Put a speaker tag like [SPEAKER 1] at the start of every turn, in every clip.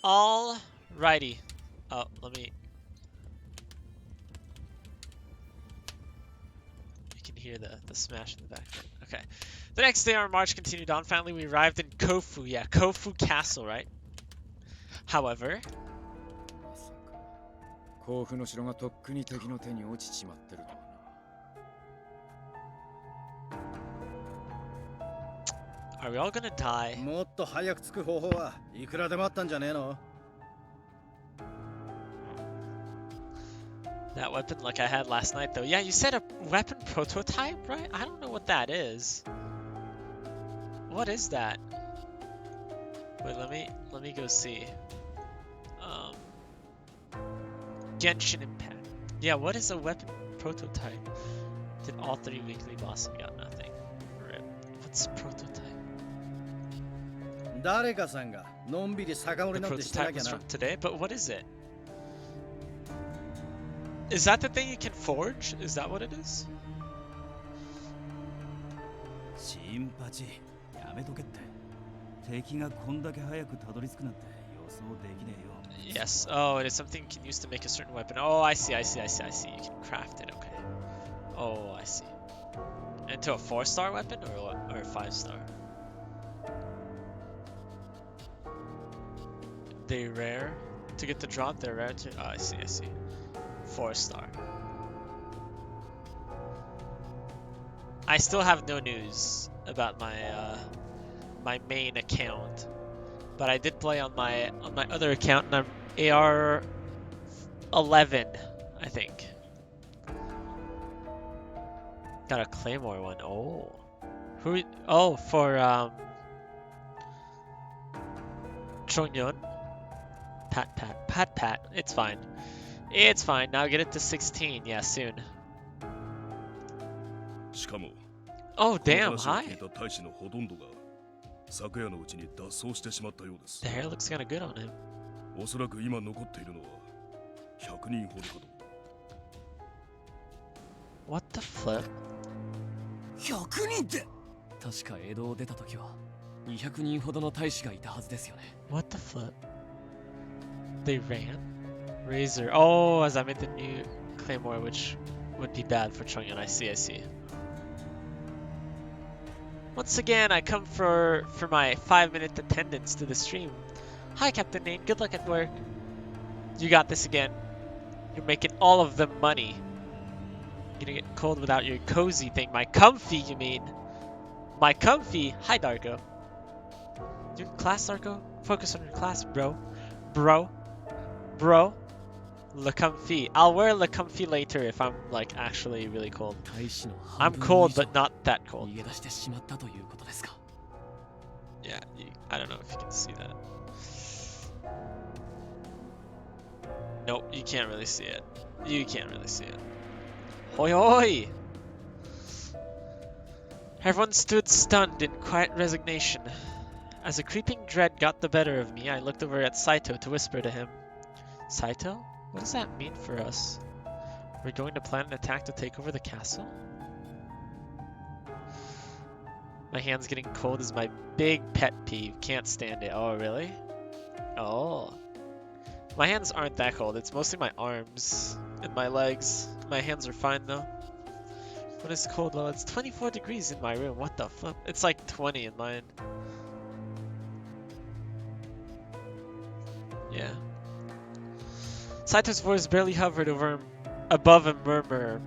[SPEAKER 1] Alrighty. Oh, let me... You can hear the smash in the background. Okay. The next day our march continued on. Finally we arrived in Kofu. Yeah, Kofu Castle, right? However... Are we all gonna die? That weapon like I had last night though. Yeah, you said a weapon prototype, right? I don't know what that is. What is that? Wait, let me go see. Genshin Impact. Yeah, what is a weapon prototype? Did all 3 weekly bosses got nothing? Rip. What's prototype? The prototype was from today, but what is it? Is that the thing you can forge? Is that what it is? Yes. Oh, it is something you can use to make a certain weapon. Oh, I see. You can craft it. Okay. Oh, I see. Into a 4-star weapon or what? Or a 5-star? They rare to get the drop. They're rare to. Oh, I see. 4-star. I still have no news about my my main account, but I did play on my other account, and I'm AR 11, I think. Got a Claymore one. Oh, who? Oh, for Chongyun. Pat. It's fine. It's fine. Now get it to 16. Yeah, soon. Oh, damn. Hi. The hair looks kind of good on him. What the flip?
[SPEAKER 2] 100人って。確か江戸を出た時は200人ほどの大使がいたはずですよね。
[SPEAKER 1] What the flip? They ran? Razor. Oh, as I'm in the new Claymore, which would be bad for Chongyun. I see. Once again, I come for my 5-minute attendance to the stream. Hi, Captain Nate. Good luck at work. You got this again. You're making all of the money. You're gonna get cold without your cozy thing. My comfy, you mean? My comfy? Hi, Darko. You in class, Darko? Focus on your class, bro. Le comfy. I'll wear le comfy later if I'm like actually really cold. I'm cold, but not that cold. Yeah, I don't know if you can see that. Nope, you can't really see it. Hoi hoi! Everyone stood stunned in quiet resignation. As a creeping dread got the better of me, I looked over at Saito to whisper to him. Saito? What does that mean for us? We're going to plan an attack to take over the castle? My hands getting cold is my big pet peeve. Can't stand it. Oh, really? Oh. My hands aren't that cold. It's mostly my arms and my legs. My hands are fine though. When it's cold, well, it's 24 degrees in my room. What the flip? It's like 20 in mine. Yeah. Saito's voice barely hovered above a murmur?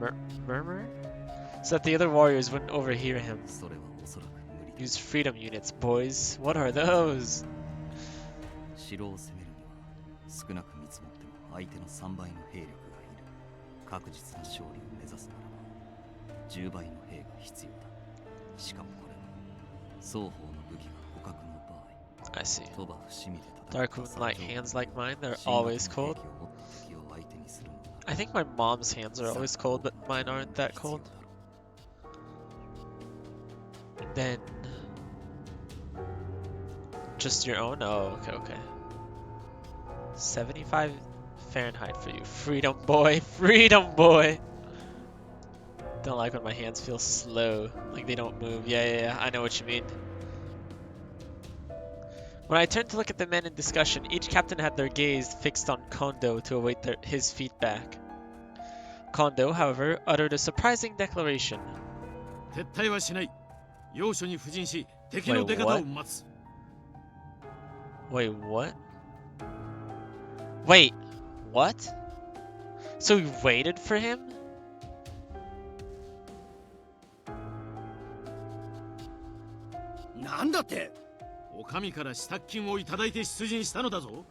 [SPEAKER 1] So that the other warriors wouldn't overhear him. Use freedom units, boys. What are those? I see. Dark moonlight hands like mine, they're always cold. I think my mom's hands are always cold, but mine aren't that cold. Then... just your own? Oh, okay. 75 Fahrenheit for you. Freedom boy! Don't like when my hands feel slow, like they don't move. Yeah, I know what you mean. When I turned to look at the men in discussion, each captain had their gaze fixed on Kondo to await his feedback. Kondo, however, uttered a surprising declaration.
[SPEAKER 2] 撤退はしない。要所に布陣し、敵
[SPEAKER 1] Wait,
[SPEAKER 2] の出方
[SPEAKER 1] what?
[SPEAKER 2] を待つ。
[SPEAKER 1] Wait, what? Wait, what? So we waited for him?
[SPEAKER 2] なんだって。お上から支度金をいただいて出陣したのだぞ。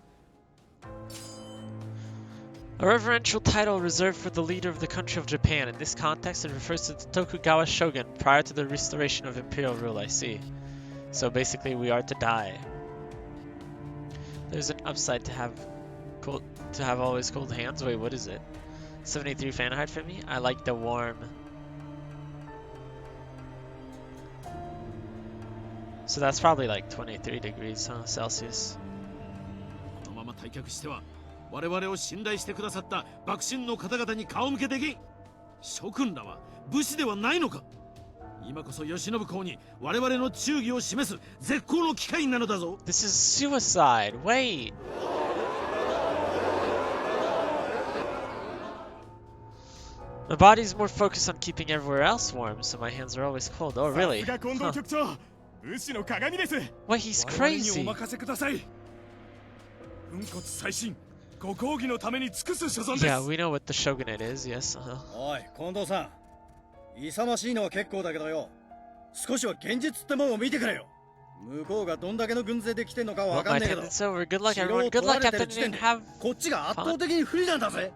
[SPEAKER 1] A reverential title reserved for the leader of the country of Japan. In this context, it refers to the Tokugawa shogun prior to the restoration of imperial rule, I see. So basically, we are to die. There's an upside to have always cold hands. Wait, what is it? 73 Fahrenheit for me? I like the warm. So that's probably like 23 degrees, huh? Celsius.
[SPEAKER 2] このまま退却しては我々を信頼してくださった幕臣の方々に顔向けできん。諸君らは武士ではないのか。今こそ慶喜公に我々の忠義を示す絶好の機会なのだぞ。
[SPEAKER 1] This is suicide. Wait. My body's more focused on keeping everywhere else warm, so my hands are always cold. Oh, really? Huh. Wait, he's crazy. Yeah, we know what the shogunate is, yes.
[SPEAKER 3] おい、近藤さん。勇ましいのは結構だけどよ。少しは現実ってもんを見てくれよ。向こうがどんだけの軍勢で来てんのかわかんないけど。
[SPEAKER 1] 城を取られてる時点で
[SPEAKER 3] こっちが圧倒的に不利なんだぜ。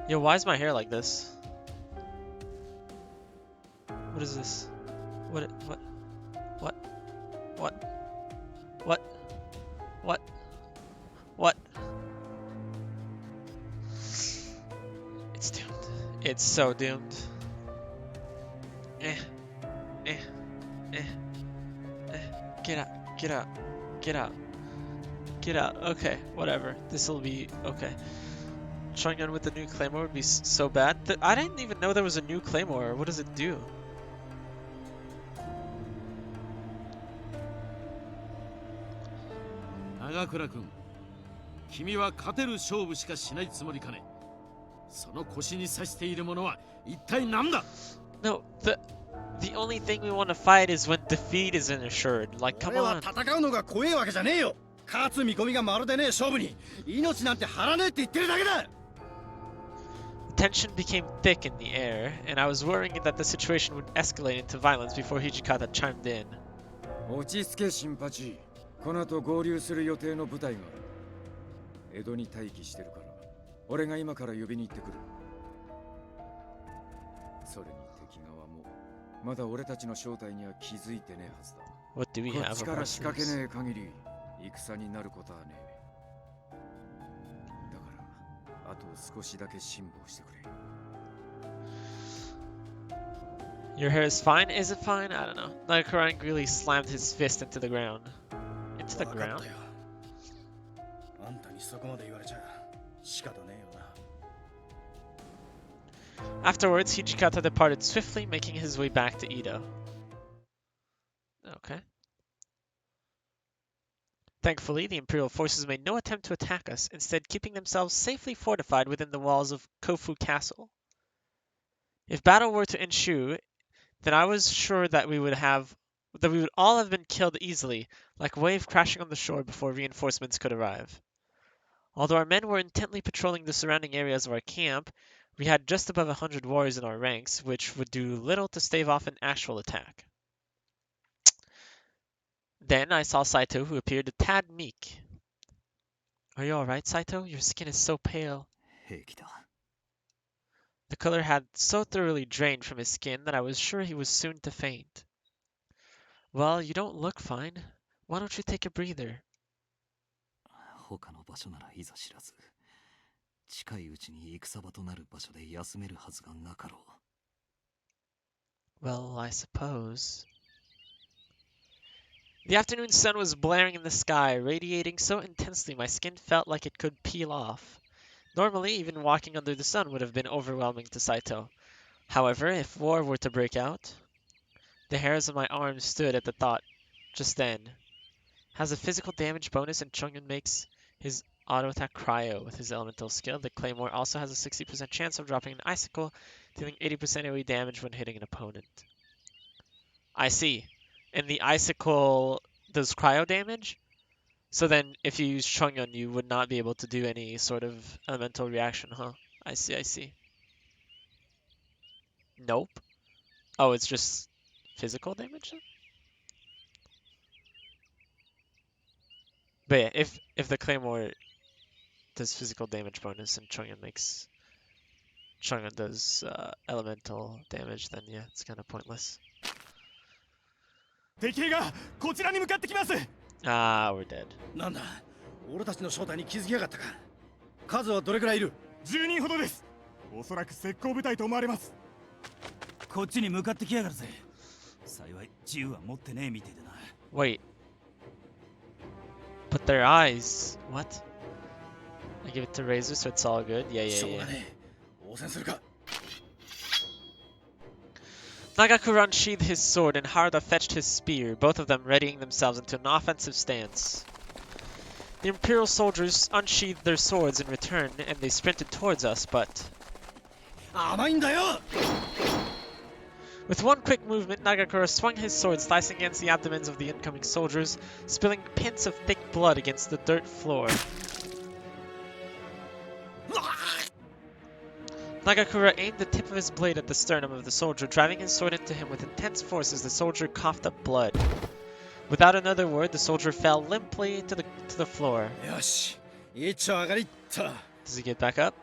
[SPEAKER 1] Yo, why is my hair like this? What is this? What? It's doomed. It's so doomed. Get out. Okay, whatever. This'll be okay. Showing gun with the new claymore would be so bad. I didn't even know there was a new claymore. What does it do?
[SPEAKER 2] Nagakura-kun, 君は勝てる勝負しかしないつもりかね。その腰に刺しているものは一体何だ?
[SPEAKER 1] No, the only thing we want to fight is when defeat is assured. Like, come on.
[SPEAKER 3] 戦うのが怖いわけじゃねえよ。勝つ見込みがまるでねえ勝負に命なんて張らねえって言ってるだけだ。
[SPEAKER 1] Tension became thick in the air, and I was worrying that the situation would escalate into violence before Hijikata chimed in.
[SPEAKER 4] 落ち着け新八。この後合流する予定の部隊がある。江戸に待機してるから、俺が今から呼びに行ってくる。それに敵側もまだ俺たちの正体には気づいてねえはずだ。
[SPEAKER 1] What do we
[SPEAKER 4] こ
[SPEAKER 1] have?
[SPEAKER 4] っちから仕掛けねえ限り戦になることはねえ。だからあと少しだけ辛抱してくれ。
[SPEAKER 1] Your hair is fine? Is it fine? I don't know. Nagakura angrily slammed his fist into the ground. Into the ground?
[SPEAKER 3] あんたにそこまで言われちゃ仕方ねえよな。
[SPEAKER 1] Afterwards, Hijikata departed swiftly, making his way back to Edo. Okay. Thankfully, the Imperial forces made no attempt to attack us, instead keeping themselves safely fortified within the walls of Kofu Castle. If battle were to ensue, then I was sure that we would all have been killed easily, like a wave crashing on the shore before reinforcements could arrive. Although our men were intently patrolling the surrounding areas of our camp, we had just above 100 warriors in our ranks, which would do little to stave off an actual attack. Then I saw Saito, who appeared a tad meek. Are you alright, Saito? Your skin is so pale. The color had so thoroughly drained from his skin that I was sure he was soon to faint. Well, you don't look fine. Why don't you take a breather?
[SPEAKER 5] 他の場所ならいざ知らず、近いうちに戦場となる場所で休めるはずがなかろう。
[SPEAKER 1] Well, I suppose. The afternoon sun was blaring in the sky, radiating so intensely my skin felt like it could peel off. Normally, even walking under the sun would have been overwhelming to Saito. However, if war were to break out... The hairs on my arms stood at the thought just then. Has a physical damage bonus and Chongyun makes his auto attack cryo with his elemental skill. The claymore also has a 60% chance of dropping an icicle, dealing 80% AoE damage when hitting an opponent. I see. And the icicle does cryo damage? So then if you use Chongyun, you would not be able to do any sort of elemental reaction, huh? I see, I see. Nope. Oh, it's just physical damage then? But yeah, if the claymore does physical damage bonus and Chongyun does elemental damage, then yeah, it's kind of pointless.
[SPEAKER 2] 敵兵がこちらに向かってきます。
[SPEAKER 1] Ah, we're dead.
[SPEAKER 3] なんだ俺たちの正体に気づきやがったか。数はどれくらいいる。
[SPEAKER 2] 10人ほどです。おそらく石膏部隊と思われます。
[SPEAKER 6] こっちに向かってきやがるぜ。幸い銃は持ってねえみてえだな。
[SPEAKER 1] Wait. But their eyes. What? I give it to Razor, so it's all good. Yeah,
[SPEAKER 3] し
[SPEAKER 1] yeah,
[SPEAKER 3] ょうが
[SPEAKER 1] yeah.
[SPEAKER 3] ねえ。応戦するか。
[SPEAKER 1] Nagakura unsheathed his sword and Harada fetched his spear, both of them readying themselves into an offensive stance. The Imperial soldiers unsheathed their swords in return, and they sprinted towards us, but...
[SPEAKER 3] 甘いんだよ。
[SPEAKER 1] With one quick movement, Nagakura swung his sword, slicing against the abdomens of the incoming soldiers, spilling pins of thick blood against the dirt floor. Nagakura aimed the tip of his blade at the sternum of the soldier, driving his sword into him with intense force as the soldier coughed up blood. Without another word, the soldier fell limply to the floor.
[SPEAKER 3] よし、一丁上がりっと。
[SPEAKER 1] Does he get back up?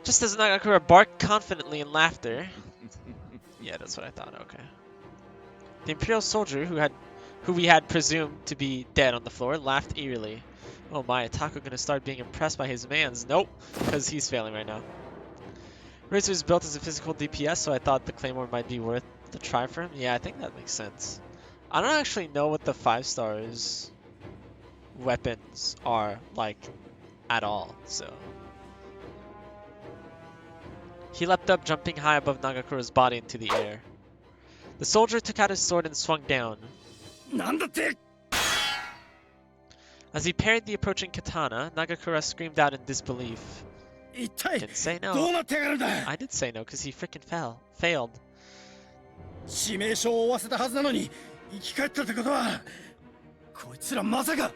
[SPEAKER 1] Just as Nagakura barked confidently in laughter. Yeah, that's what I thought. Okay. The Imperial soldier, who we had presumed to be dead on the floor, laughed eerily. Oh my, Taco gonna start being impressed by his mans. Nope, because he's failing right now. Razor is built as a physical DPS, so I thought the Claymore might be worth the try for him. Yeah, I think that makes sense. I don't actually know what the 5-stars weapons are like at all, so. He leapt up, jumping high above Nagakura's body into the air. The soldier took out his sword and swung down.
[SPEAKER 3] なんだって。
[SPEAKER 1] As he parried the approaching katana, Nagakura screamed out in disbelief.
[SPEAKER 3] 一体
[SPEAKER 1] Didn't say
[SPEAKER 3] どう
[SPEAKER 1] no.
[SPEAKER 3] なってやがるんだ。
[SPEAKER 1] I did say no because he freaking failed.
[SPEAKER 3] 致命傷を負わせたはずなのに生き返ったってことはこいつらまさか。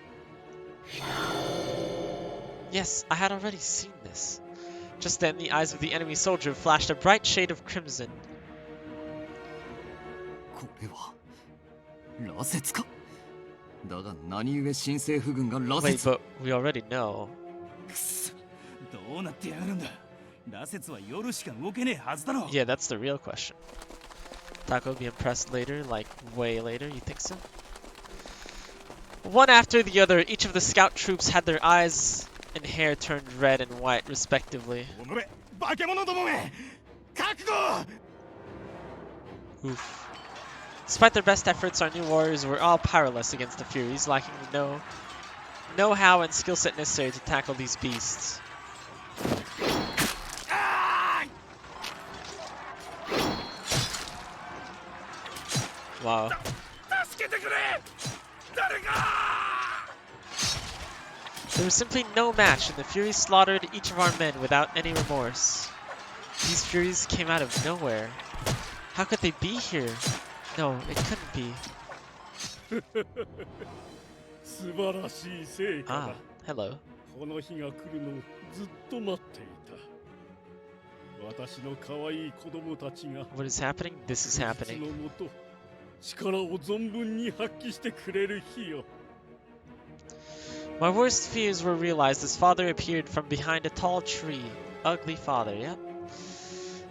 [SPEAKER 1] Yes, I had already seen this. Just then, the eyes of the enemy soldier flashed a bright shade of crimson.
[SPEAKER 5] これは羅刹か。だが何故新政府軍が羅
[SPEAKER 1] Wait,
[SPEAKER 5] 刹。
[SPEAKER 1] but we already know.
[SPEAKER 6] くそ、どうなってやがるんだ。羅刹は夜しか動けねえはずだろ。
[SPEAKER 1] Yeah, that's the real question. Taco will be impressed later, like way later, you think so? One after the other, each of the scout troops had their eyes and hair turned red and white, respectively.
[SPEAKER 2] おのれ、化け物どもめ、覚悟。
[SPEAKER 1] Oof. Despite their best efforts, our new warriors were all powerless against the Furies, lacking the know-how and skill set necessary to tackle these beasts. Wow.
[SPEAKER 2] 助けてくれ。誰か。
[SPEAKER 1] There was simply no match, and the Furies slaughtered each of our men without any remorse. These Furies came out of nowhere. How could they be here? No, it couldn't be.
[SPEAKER 2] 素晴らしい成果
[SPEAKER 1] Ah,
[SPEAKER 2] だ。
[SPEAKER 1] hello.
[SPEAKER 2] この日が来るのをずっと待っていた。私の可愛い子供たちが
[SPEAKER 1] What is happening? This is
[SPEAKER 2] そ
[SPEAKER 1] happening.
[SPEAKER 2] のもと力を存分に発揮してくれる日よ。
[SPEAKER 1] My worst fears were realized as Father appeared from behind a tall tree. Ugly Father, yep.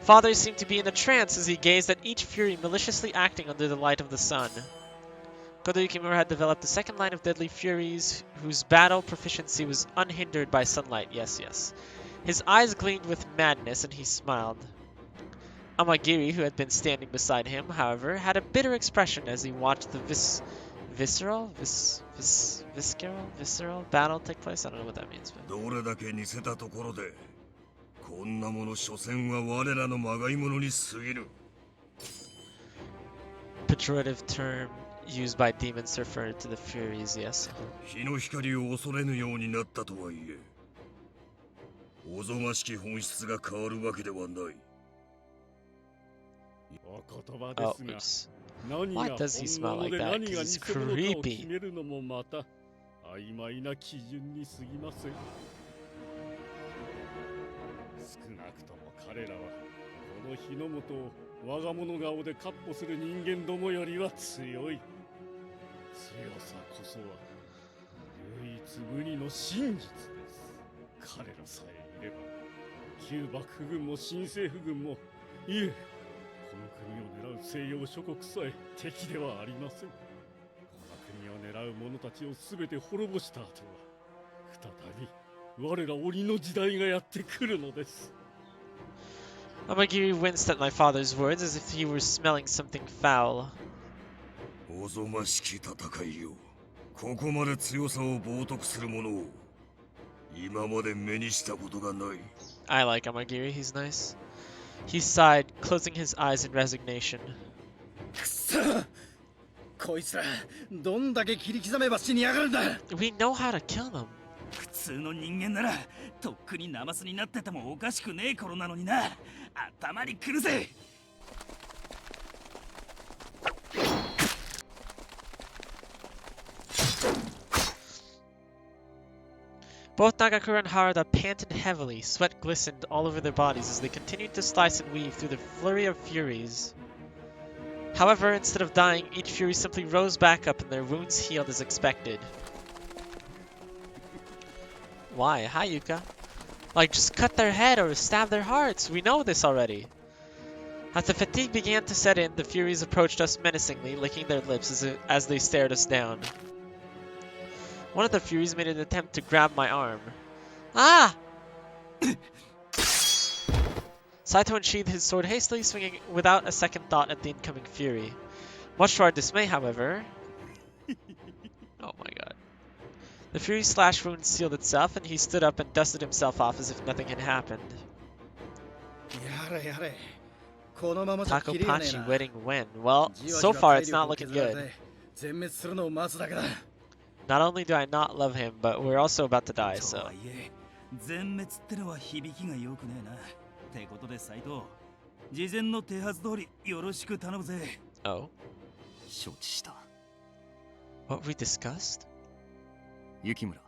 [SPEAKER 1] Father seemed to be in a trance as he gazed at each Fury maliciously acting under the light of the sun. Kodo Yukimura had developed a second line of deadly Furies whose battle proficiency was unhindered by sunlight. Yes, yes. His eyes gleamed with madness and he smiled. Amagiri, who had been standing beside him, however, had a bitter expression as he watched the visceral battle take place. I don't know what that means. But...
[SPEAKER 7] どれだけ似せたところでこんなもの所詮は我らのまがいものに過ぎる。
[SPEAKER 1] pejorative term used by demons to refer to the Furies, yes.
[SPEAKER 7] 日の光を恐れぬようになったとはいえ、おぞましき本質が変わるわけではない。
[SPEAKER 8] お言葉
[SPEAKER 1] Oh,
[SPEAKER 8] ですが、
[SPEAKER 1] oops.
[SPEAKER 8] 何
[SPEAKER 1] Why
[SPEAKER 8] が
[SPEAKER 1] does he
[SPEAKER 8] 本
[SPEAKER 1] smell
[SPEAKER 8] 物
[SPEAKER 1] like
[SPEAKER 8] で
[SPEAKER 1] that?
[SPEAKER 8] 何
[SPEAKER 1] Because
[SPEAKER 8] が
[SPEAKER 1] he's
[SPEAKER 8] 偽物かを
[SPEAKER 1] creepy.
[SPEAKER 8] 決めるのもまた曖昧な基準に過ぎません。少なくとも彼らはこの日の本を我が物顔で闊歩する人間どもよりは強い。強さこそは唯一無二の真実です。彼らさえいれば旧幕府軍も新政府軍も、いえ、この国を狙う西洋諸国さえ敵ではありません。この国を狙う者たちを全て滅ぼした後は、再び我ら鬼の時代がやってくるのです。
[SPEAKER 1] Amagiri winced at my father's words as if he were smelling something foul.
[SPEAKER 7] おぞましき戦いよ。ここまで強さを冒涜する者を今まで目にしたことがない。
[SPEAKER 1] I like Amagiri, he's nice. He sighed, closing his eyes in resignation.
[SPEAKER 3] くそ、こいつらどんだけ切り刻めば死にやがるんだ。
[SPEAKER 1] We know how to kill them.
[SPEAKER 6] 普通の人間ならとっくにナマスになっててもおかしくねえ頃なのにな。頭にくるぜ。
[SPEAKER 1] Both Nagakura and Harada panted heavily, sweat glistened all over their bodies as they continued to slice and weave through the flurry of furies. However, instead of dying, each fury simply rose back up and their wounds healed as expected. Why? Hi, Yuka. Like, just cut their head or stab their hearts. We know this already. As the fatigue began to set in, the furies approached us menacingly, licking their lips as they stared us down. One of the furies made an attempt to grab my arm. Ah! Saito unsheathed his sword hastily, swinging without a second thought at the incoming fury. Much to our dismay, however... Oh my god. The fury's slash wound sealed itself, and he stood up and dusted himself off as if nothing had happened.
[SPEAKER 3] やれやれ、このままじゃ切れねえな。
[SPEAKER 1] Takopachi wedding when? Well,
[SPEAKER 3] じわじ
[SPEAKER 1] so
[SPEAKER 3] わ
[SPEAKER 1] far
[SPEAKER 3] 体
[SPEAKER 1] it's
[SPEAKER 3] 力
[SPEAKER 1] not
[SPEAKER 3] を
[SPEAKER 1] looking
[SPEAKER 3] 削られ
[SPEAKER 1] good.
[SPEAKER 3] て全滅するのを待つだけだ。
[SPEAKER 1] Not only do I not love him, but we're also about to die,
[SPEAKER 6] と
[SPEAKER 1] so...
[SPEAKER 6] はいえ全滅ってのは響きが良くねえな。ってことで斉藤、事前の手はず通りよろしく頼むぜ。
[SPEAKER 1] Oh?
[SPEAKER 5] 承知した。
[SPEAKER 1] What we discussed?
[SPEAKER 5] 雪村、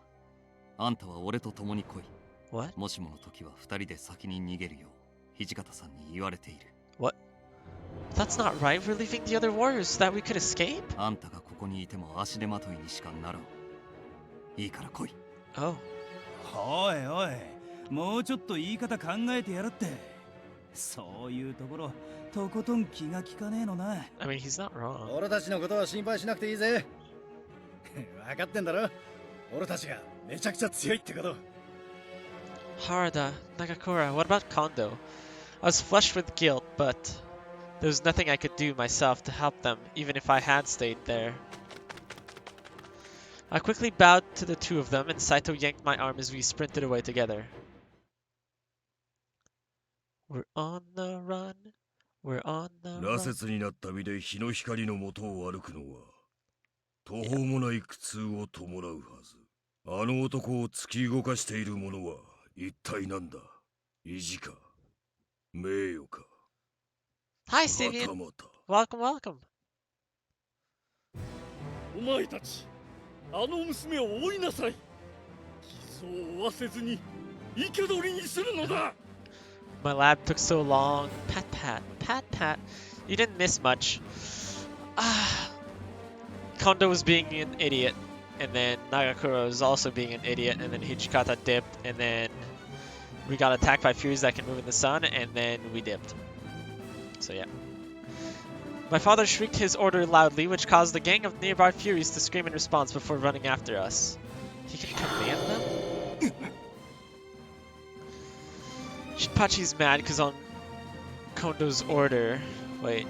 [SPEAKER 5] あんたは俺と共に来い。
[SPEAKER 1] What?
[SPEAKER 5] もしもの時は二人で先に逃げるよう土方さんに言われている。
[SPEAKER 1] What? That's not right. We're leaving the other warriors so that we could escape?
[SPEAKER 5] あんたがここにいても足手まといにしかならん。いいから来い。
[SPEAKER 1] Oh.
[SPEAKER 6] おいおい、もうちょっと言い方考えてやるって。そういうところ、とことん気が利かねえのな。
[SPEAKER 1] I mean, he's not wrong.
[SPEAKER 3] 俺たちのことは心配しなくていいぜ。分かってんだろ。俺たちがめちゃくちゃ強いってこと。
[SPEAKER 1] Harada, Nagakura, what about Kondo? I was flushed with guilt, but there was nothing I could do myself to help them, even if I had stayed there. I quickly bowed to the two of them, and Saito yanked my arm as we sprinted away together. We're on the run. We're on the
[SPEAKER 7] 羅
[SPEAKER 1] run.
[SPEAKER 7] 刹になった身で日の光の下を歩くのは途方もない苦痛を伴うはず。あの男を突き動かしているものは一体なんだ。意地か名誉か
[SPEAKER 1] Hi,
[SPEAKER 7] は
[SPEAKER 1] Sivian.
[SPEAKER 7] たまた
[SPEAKER 1] Welcome, welcome.
[SPEAKER 8] お前たち、あの娘を追いなさい。傷を負わせずに生け捕りにするのだ。
[SPEAKER 1] My lab took so long. Pat, pat, pat, pat. You didn't miss much. Ah. Kondo was being an idiot, and then Nagakura was also being an idiot, and then Hichikata dipped, and then we got attacked by Furies that can move in the sun, and then we dipped. So yeah. My father shrieked his order loudly, which caused the gang of nearby Furies to scream in response before running after us. He can command them? Shinpachi's mad because on Kondo's order... Wait.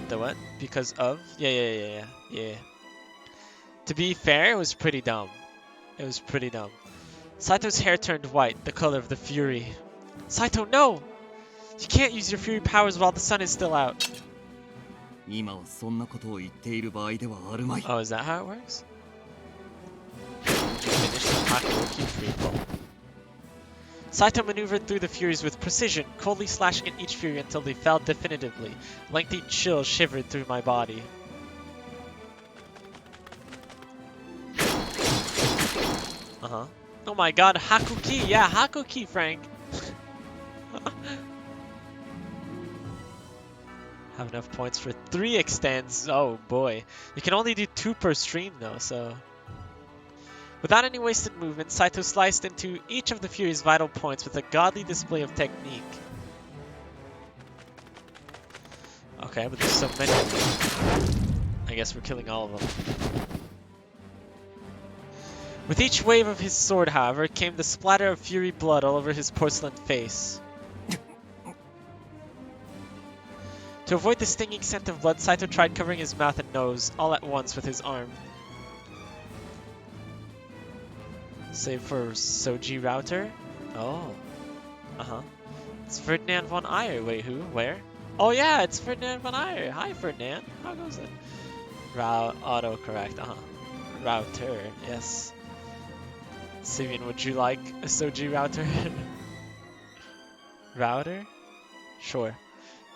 [SPEAKER 1] The what? Because of? Yeah. To be fair, it was pretty dumb. It was pretty dumb. Saito's hair turned white, the color of the Fury. Saito, no! You can't use your Fury powers while the sun is still out.
[SPEAKER 5] 今はそんなことを言っている場合ではあるまい。
[SPEAKER 1] Oh, is that how it works? Finish the Hakuoki freefall. Saito maneuvered through the Furies with precision, coldly slashing at each Fury until they fell definitively. A lengthy chill shivered through my body. Oh my god, Hakuoki! Yeah, Hakuoki, Frank! Have enough points for 3 extends. Oh boy. You can only do 2 per stream though, so... Without any wasted movement, Saito sliced into each of the Fury's vital points with a godly display of technique. Okay, but there's so many of them. I guess we're killing all of them. With each wave of his sword, however, came the splatter of Fury blood all over his porcelain face. To avoid the stinging scent of blood, Saito tried covering his mouth and nose all at once with his arm. Save for Soji Router? Oh. It's Ferdinand von Ayer. Wait, who? Where? Oh yeah, it's Ferdinand von Ayer. Hi Ferdinand. How goes it? Autocorrect. Router. Yes. Sivian, would you like a Soji Router? Router? Sure.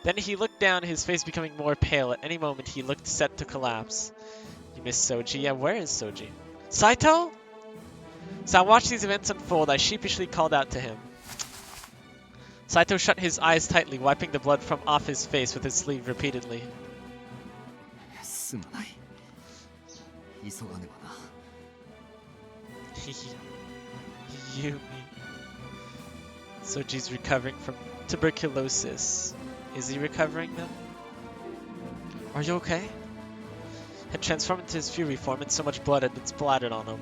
[SPEAKER 1] Then he looked down, his face becoming more pale. At any moment, he looked set to collapse. You miss Soji? Yeah, where is Soji? Saito? As I watched these events unfold, I sheepishly called out to him. Saito shut his eyes tightly, wiping the blood from off his face with his sleeve repeatedly.
[SPEAKER 5] すまない。急がねばな。
[SPEAKER 1] Yumi. Soji's recovering from tuberculosis. Is he recovering then? Are you okay? Had transformed into his fury form and so much blood had been splattered on him.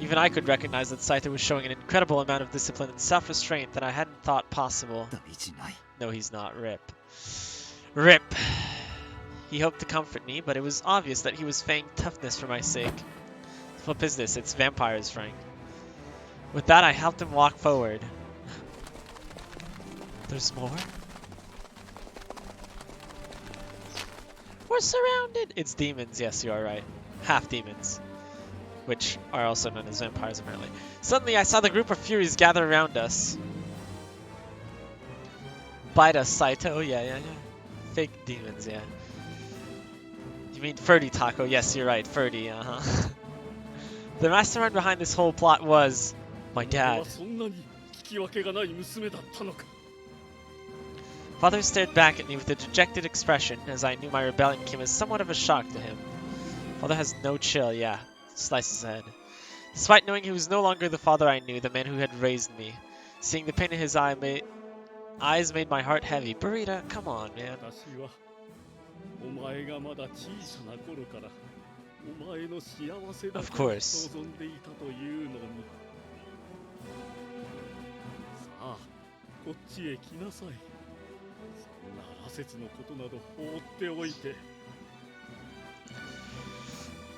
[SPEAKER 1] Even I could recognize that Saito was showing an incredible amount of discipline and self-restraint that I hadn't thought possible.
[SPEAKER 5] 大事ない。
[SPEAKER 1] No, he's not. Rip. Rip. He hoped to comfort me, but it was obvious that he was feigning toughness for my sake. The flip is this? It's vampires, Frank. With that, I helped him walk forward. There's more? We're surrounded! It's demons, yes, you are right. Half demons. Which are also known as vampires, apparently. Suddenly, I saw the group of Furies gather around us. Bite us, Saito. Yeah. Fake demons, yeah. You mean Ferdy Taco? Yes, you're right, Ferdy, The mastermind behind this whole plot was my dad. Father stared back at me with a dejected expression, as I knew my rebellion came as somewhat of a shock to him. Father has no chill, yeah. Slice his head. Despite knowing he was no longer the father I knew, the man who had raised me, seeing the pain in his eyes made my heart heavy. Burrito, come on, man. Of course.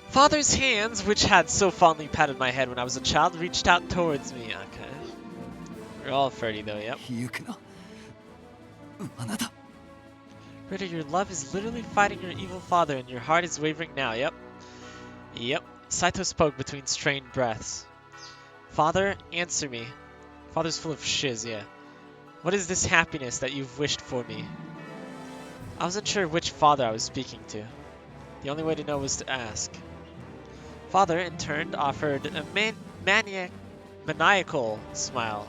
[SPEAKER 1] Father's hands, which had so fondly patted my head when I was a child, reached out towards me. Okay. We're all Ferdy though, yep.
[SPEAKER 5] 行くな。あなた。
[SPEAKER 1] Ritter, your love is literally fighting your evil father and your heart is wavering now, yep. Yep. Saito spoke between strained breaths. Father, answer me. Father's full of shiz, yeah. What is this happiness that you've wished for me? I wasn't sure which father I was speaking to. The only way to know was to ask. Father, in turn, offered a maniacal smile.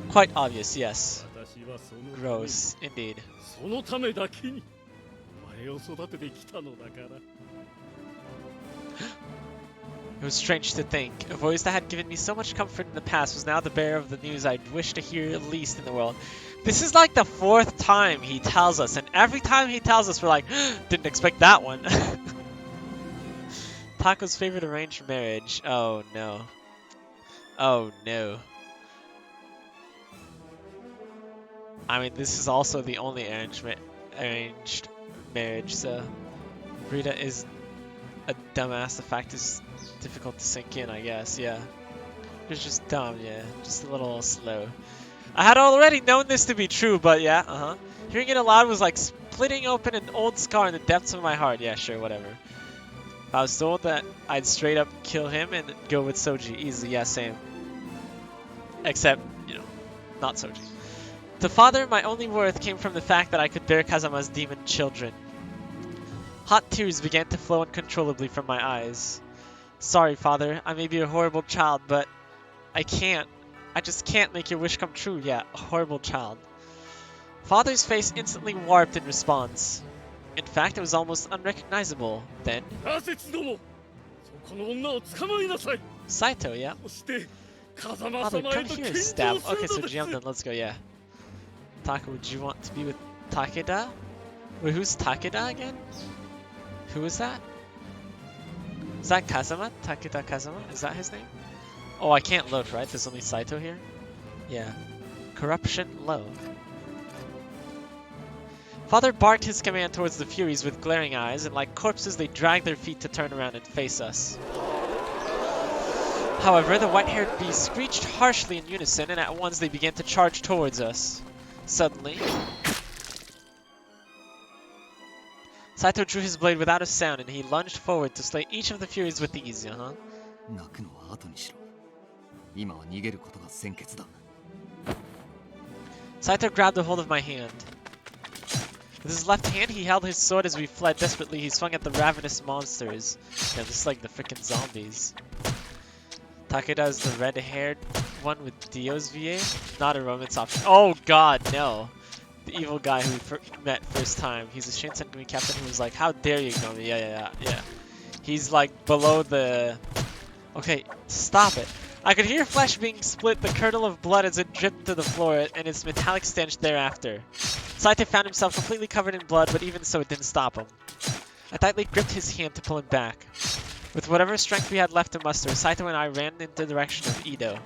[SPEAKER 1] Quite obvious, yes. Gross, indeed. It was strange to think. A voice that had given me so much comfort in the past was now the bearer of the news I'd wish to hear least in the world. This is like the 4th time he tells us, and every time he tells us we're like, didn't expect that one. Taco's favorite arranged marriage. Oh no. Oh no. I mean, this is also the only arranged marriage, so Rita is a dumbass. The fact is difficult to sink in, I guess. Yeah. He was just dumb, yeah. Just a little slow. I had already known this to be true, but yeah, Hearing it aloud was like splitting open an old scar in the depths of my heart. Yeah, sure, whatever. I was told that I'd straight up kill him and go with Soji. Easy, yeah, same. Except, you know, not Soji. To Father, my only worth came from the fact that I could bear Kazama's demon children. Hot tears began to flow uncontrollably from my eyes. Sorry, Father, I may be a horrible child, but I can't. I just can't make your wish come true. Yeah, a horrible child. Father's face instantly warped in response. In fact, it was almost unrecognizable. Then,
[SPEAKER 8] 羅刹ども、そこの女を捕まえなさい。
[SPEAKER 1] Saito, yeah.
[SPEAKER 8] そして風間
[SPEAKER 1] Father,
[SPEAKER 8] 様
[SPEAKER 1] come
[SPEAKER 8] へと
[SPEAKER 1] here,
[SPEAKER 8] 献
[SPEAKER 1] stab.
[SPEAKER 8] 上する
[SPEAKER 1] Okay, so
[SPEAKER 8] のです。
[SPEAKER 1] Jump, then let's go, yeah. Taka, would you want to be with Takeda? Wait, who's Takeda again? Who is that? Is that Kazama? Takeda Kazama? Is that his name? Oh, I can't look, right? There's only Saito here? Yeah. Corruption low. Father barked his command towards the Furies with glaring eyes, and like corpses they dragged their feet to turn around and face us. However, the white-haired beast screeched harshly in unison, and at once they began to charge towards us. Suddenly, Saito drew his blade without a sound, and he lunged forward to slay each of the Furies with ease,
[SPEAKER 5] 泣くのは後にしろ。今は逃げることが先決だ。
[SPEAKER 1] Saito grabbed a hold of my hand. With his left hand, he held his sword as we fled. Desperately, he swung at the ravenous monsters. Yeah, just like the frickin' zombies. Takeda is the red-haired one with Dio's VA? Not a romance option. Oh god, no. The evil guy who we met first time. He's a Shinsenkumi captain who was like, how dare you, Gomi? Yeah. He's like below the... Okay, stop it. I could hear flesh being split, the curdle of blood as it dripped to the floor, and its metallic stench thereafter. Saito found himself completely covered in blood, but even so it didn't stop him. I tightly gripped his hand to pull him back. With whatever strength we had left to muster, Saito and I ran in the direction of Ido.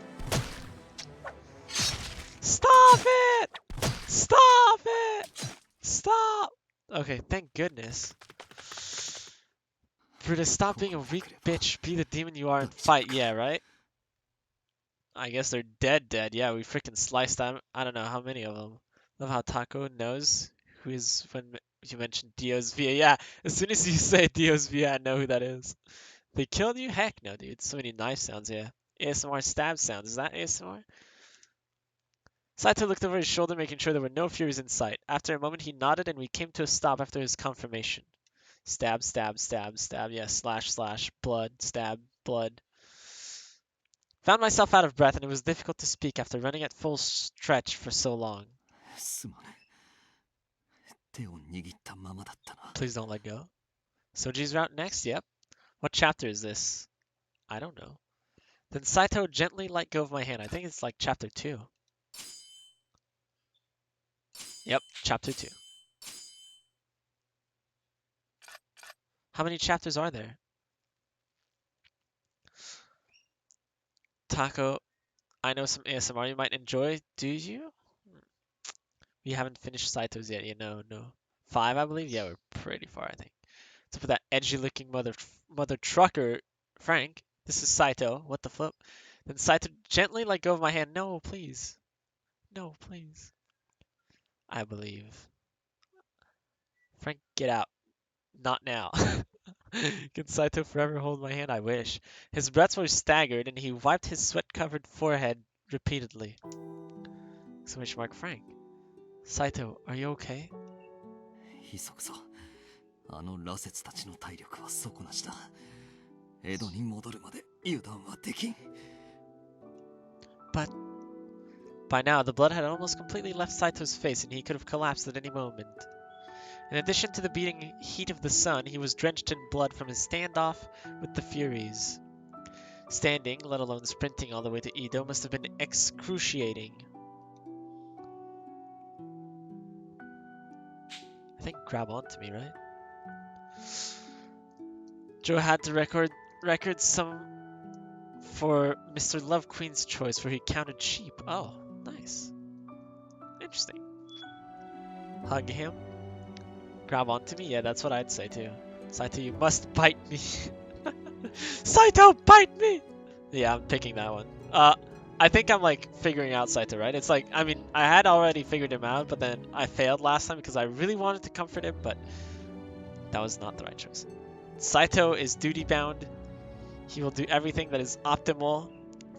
[SPEAKER 1] Stop it! Stop it! Stop! Okay, thank goodness. Brutus, stop being a weak bitch, be the demon you are and fight, yeah, right? I guess they're dead. Yeah, we freaking sliced them. I don't know how many of them. Love how Taco knows who is when you mentioned Dio's VA. Yeah, as soon as you say Dio's VA, I know who that is. They killed you? Heck no, dude. So many knife sounds, yeah. ASMR stab sounds. Is that ASMR? Saito looked over his shoulder, making sure there were no Furies in sight. After a moment, he nodded, and we came to a stop after his confirmation. Stab, stab, stab, stab. Yeah, slash, slash. Blood, stab, blood. Found myself out of breath, and it was difficult to speak after running at full stretch for so long.
[SPEAKER 5] すまぬ。手を握ったままだったな。
[SPEAKER 1] Please don't let go. Soji's route next? Yep. What chapter is this? I don't know. Then Saito gently let go of my hand. I think it's like chapter 2. Yep, chapter 2. How many chapters are there? Taco, I know some ASMR you might enjoy. Do you? We haven't finished Saito's yet. Yeah, no. 5, I believe? Yeah, we're pretty far, I think. So for that edgy-looking mother trucker, Frank, this is Saito. What the flip? Then Saito gently let go of my hand. No, please. No, please. I believe. Frank, get out. Not now. Can Saito forever hold my hand? I wish. His breaths were staggered, and he wiped his sweat-covered forehead repeatedly. Exclamation mark, Frank. Saito, are you okay?
[SPEAKER 5] いそくぞ。あの羅刹たちの体力は底なしだ。江戸に戻るまで油断はできん。
[SPEAKER 1] But by now, the blood had almost completely left Saito's face, and he could have collapsed at any moment. In addition to the beating heat of the sun, he was drenched in blood from his standoff with the Furies. Standing, let alone sprinting all the way to Ido, must have been excruciating. I think grab onto me, right? Joe had to record some for Mr. Love Queen's choice where he counted sheep. Oh, nice. Interesting. Hug him. Grab onto me? Yeah, that's what I'd say too. Saito, you must bite me. Saito, bite me! Yeah, I'm picking that one. I think I'm like figuring out Saito, right? It's like, I mean, I had already figured him out, but then I failed last time because I really wanted to comfort him, but that was not the right choice. Saito is duty bound. He will do everything that is optimal